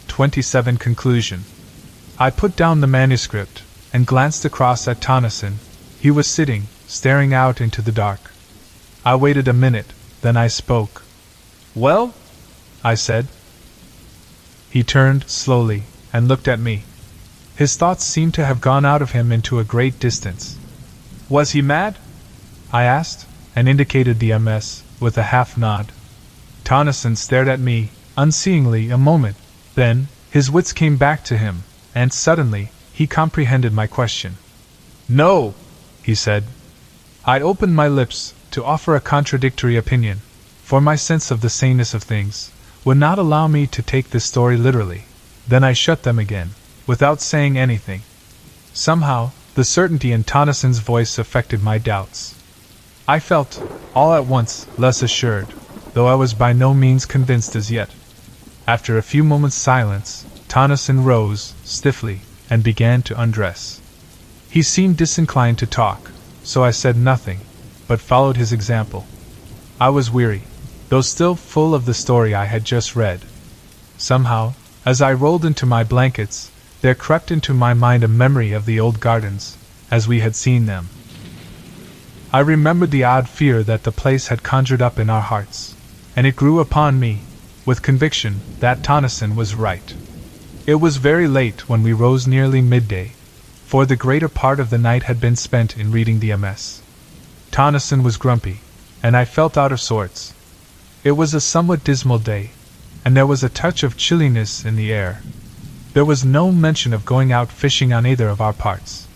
27 Conclusion. I put down the manuscript and glanced across at Tennyson. He was sitting, staring out into the dark. I waited a minute, then I spoke. Well? I said. He turned slowly and looked at me. His thoughts seemed to have gone out of him into a great distance. Was he mad? I asked, and indicated the MS with a half nod. Tennyson stared at me, unseeingly, a moment. Then, his wits came back to him, and suddenly, he comprehended my question. No, he said. I opened my lips to offer a contradictory opinion, for my sense of the saneness of things would not allow me to take this story literally. Then I shut them again, without saying anything. Somehow, the certainty in Tennyson's voice affected my doubts. I felt, all at once, less assured, though I was by no means convinced as yet. After a few moments' silence, Tennyson rose, stiffly, and began to undress. He seemed disinclined to talk, so I said nothing, but followed his example. I was weary, though still full of the story I had just read. Somehow, as I rolled into my blankets, there crept into my mind a memory of the old gardens, as we had seen them. I remembered the odd fear that the place had conjured up in our hearts, and it grew upon me, with conviction, that Tennyson was right. It was very late when we rose, nearly midday, for the greater part of the night had been spent in reading the MS. Tennyson was grumpy, and I felt out of sorts. It was a somewhat dismal day, and there was a touch of chilliness in the air. There was no mention of going out fishing on either of our parts.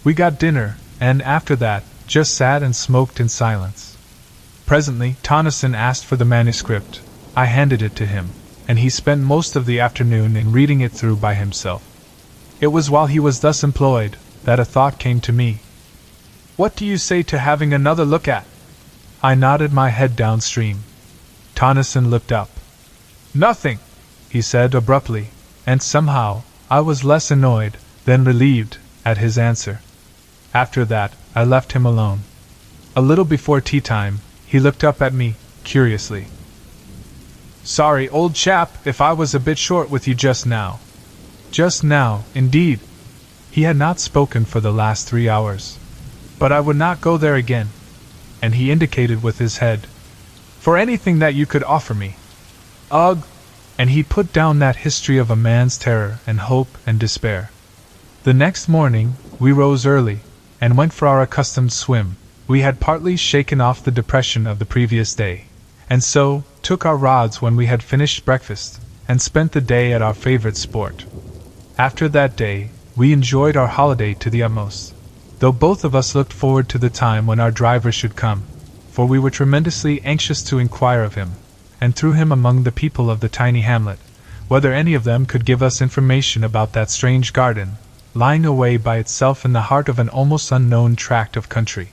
We got dinner, and after that, just sat and smoked in silence. Presently, Tennyson asked for the manuscript. I handed it to him, and he spent most of the afternoon in reading it through by himself. It was while he was thus employed that a thought came to me. What do you say to having another look at? I nodded my head downstream. Tennyson looked up. Nothing, he said abruptly, and somehow I was less annoyed than relieved at his answer. After that, I left him alone. A little before tea time, he looked up at me, curiously. Sorry, old chap, if I was a bit short with you just now. Just now, indeed. He had not spoken for the last 3 hours. But I would not go there again. And he indicated with his head. For anything that you could offer me. Ugh! And he put down that history of a man's terror and hope and despair. The next morning, we rose early, and went for our accustomed swim. We had partly shaken off the depression of the previous day, and so took our rods when we had finished breakfast, and spent the day at our favorite sport. After that day, we enjoyed our holiday to the utmost, though both of us looked forward to the time when our driver should come, for we were tremendously anxious to inquire of him, and through him among the people of the tiny hamlet, whether any of them could give us information about that strange garden, lying away by itself in the heart of an almost unknown tract of country.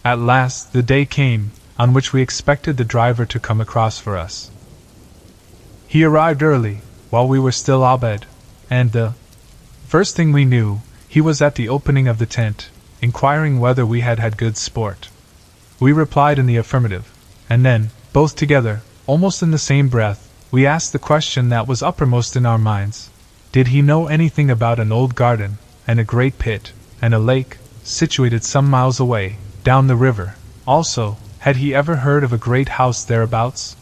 At last the day came on which we expected the driver to come across for us. He arrived early, while we were still abed, and the first thing we knew, he was at the opening of the tent, inquiring whether we had had good sport. We replied in the affirmative, and then, both together, almost in the same breath, we asked the question that was uppermost in our minds. Did he know anything about an old garden, and a great pit, and a lake, situated some miles away, down the river? Also, had he ever heard of a great house thereabouts?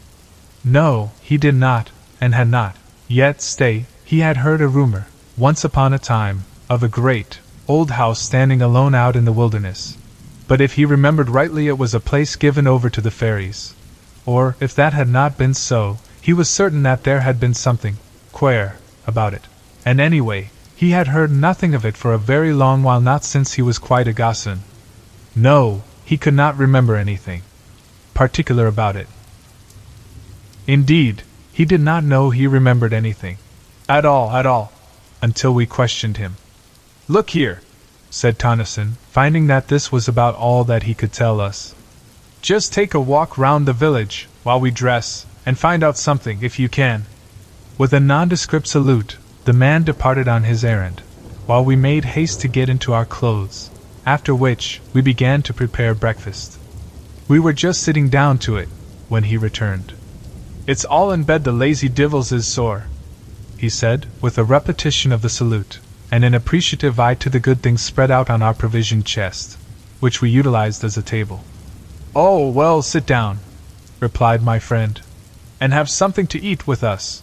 No, he did not, and had not. Yet stay, he had heard a rumor, once upon a time, of a great, old house standing alone out in the wilderness. But if he remembered rightly, it was a place given over to the fairies. Or, if that had not been so, he was certain that there had been something queer about it. And anyway, he had heard nothing of it for a very long while, not since he was quite a gossoon. No, he could not remember anything particular about it. Indeed, he did not know he remembered anything. At all, until we questioned him. "Look here," said Tennyson, finding that this was about all that he could tell us. "Just take a walk round the village, while we dress, and find out something, if you can." With a nondescript salute, the man departed on his errand, while we made haste to get into our clothes, after which we began to prepare breakfast. We were just sitting down to it, when he returned. "It's all in bed, the lazy divils is sore," he said, with a repetition of the salute, and an appreciative eye to the good things spread out on our provision chest, which we utilized as a table. "Oh, well, sit down," replied my friend, "and have something to eat with us,"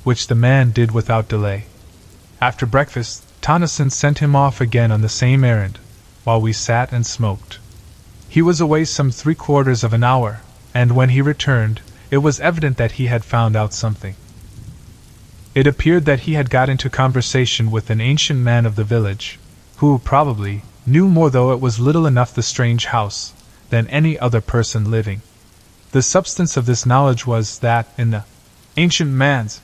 which the man did without delay. After breakfast, Tennyson sent him off again on the same errand, while we sat and smoked. He was away some 3/4 of an hour, and when he returned, it was evident that he had found out something. It appeared that he had got into conversation with an ancient man of the village, who, probably, knew more, though it was little enough, the strange house, than any other person living. The substance of this knowledge was that, in the ancient man's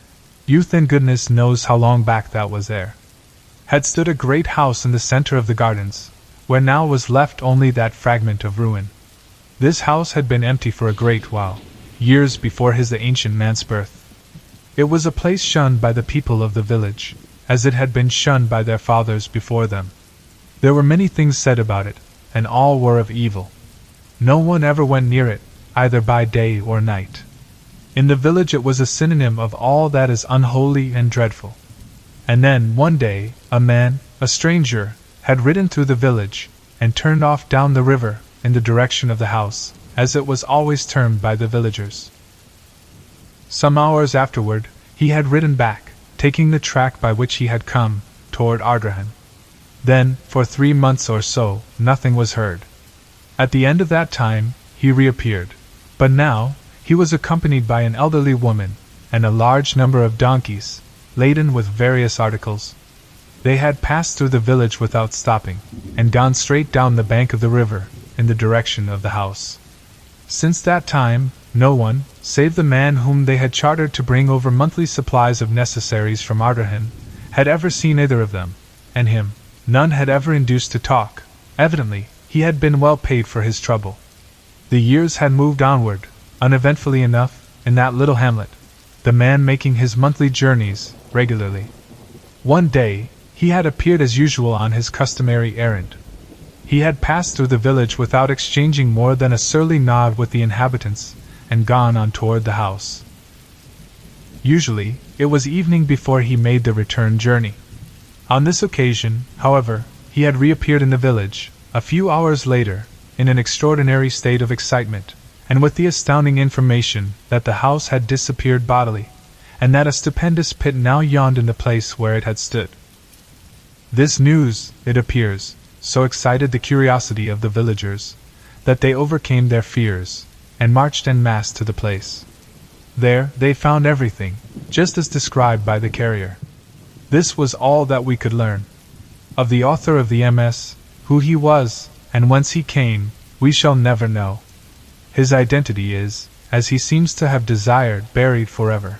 youth, and goodness knows how long back that was, there had stood a great house in the center of the gardens, where now was left only that fragment of ruin. This house had been empty for a great while, years before the ancient man's birth. It was a place shunned by the people of the village, as it had been shunned by their fathers before them. There were many things said about it, and all were of evil. No one ever went near it, either by day or night. In the village it was a synonym of all that is unholy and dreadful. And then, one day, a man, a stranger, had ridden through the village, and turned off down the river, in the direction of the house, as it was always termed by the villagers. Some hours afterward, he had ridden back, taking the track by which he had come, toward Ardrahan. Then, for 3 months or so, nothing was heard. At the end of that time, he reappeared. But now, he was accompanied by an elderly woman, and a large number of donkeys, laden with various articles. They had passed through the village without stopping, and gone straight down the bank of the river, in the direction of the house. Since that time, no one, save the man whom they had chartered to bring over monthly supplies of necessaries from Ardrahan, had ever seen either of them, and him none had ever induced to talk. Evidently, he had been well paid for his trouble. The years had moved onward, uneventfully enough, in that little hamlet, the man making his monthly journeys regularly. One day, he had appeared as usual on his customary errand. He had passed through the village without exchanging more than a surly nod with the inhabitants, and gone on toward the house. Usually, it was evening before he made the return journey. On this occasion, however, he had reappeared in the village, a few hours later, in an extraordinary state of excitement, and with the astounding information that the house had disappeared bodily, and that a stupendous pit now yawned in the place where it had stood. This news, it appears, so excited the curiosity of the villagers, that they overcame their fears, and marched en masse to the place. There, they found everything, just as described by the carrier. This was all that we could learn. Of the author of the MS, who he was, and whence he came, we shall never know. His identity is, as he seems to have desired, buried forever.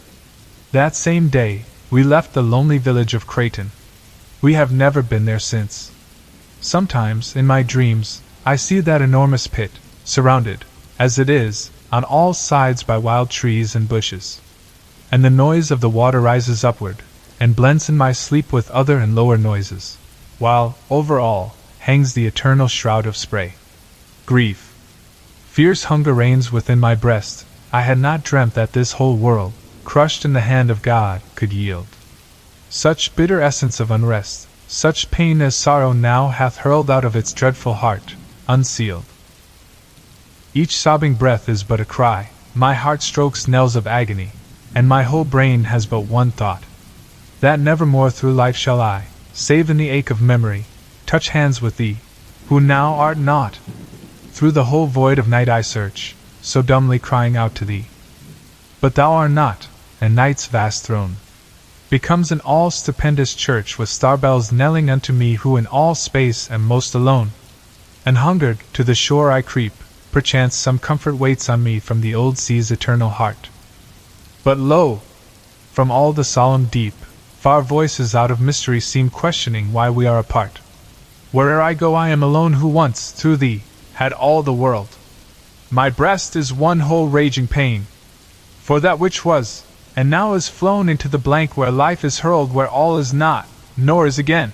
That same day, we left the lonely village of Creighton. We have never been there since. Sometimes, in my dreams, I see that enormous pit, surrounded, as it is, on all sides by wild trees and bushes. and the noise of the water rises upward, and blends in my sleep with other and lower noises, while, over all, hangs the eternal shroud of spray. Grief. Fierce hunger reigns within my breast. I had not dreamt that this whole world, crushed in the hand of God, could yield such bitter essence of unrest, such pain as sorrow now hath hurled out of its dreadful heart, unsealed. Each sobbing breath is but a cry, my heart strokes knells of agony, and my whole brain has but one thought, that nevermore through life shall I, save in the ache of memory, touch hands with thee, who now art not. Through the whole void of night I search, so dumbly crying out to thee. But thou art not, and night's vast throne becomes an all-stupendous church with star-bells knelling unto me who in all space am most alone. And hungered, to the shore I creep, perchance some comfort waits on me from the old sea's eternal heart. But lo! From all the solemn deep, far voices out of mystery seem questioning why we are apart. Where'er I go I am alone who once, through thee, had all the world. My breast is one whole raging pain, for that which was, and now is flown into the blank where life is hurled, where all is not, nor is again.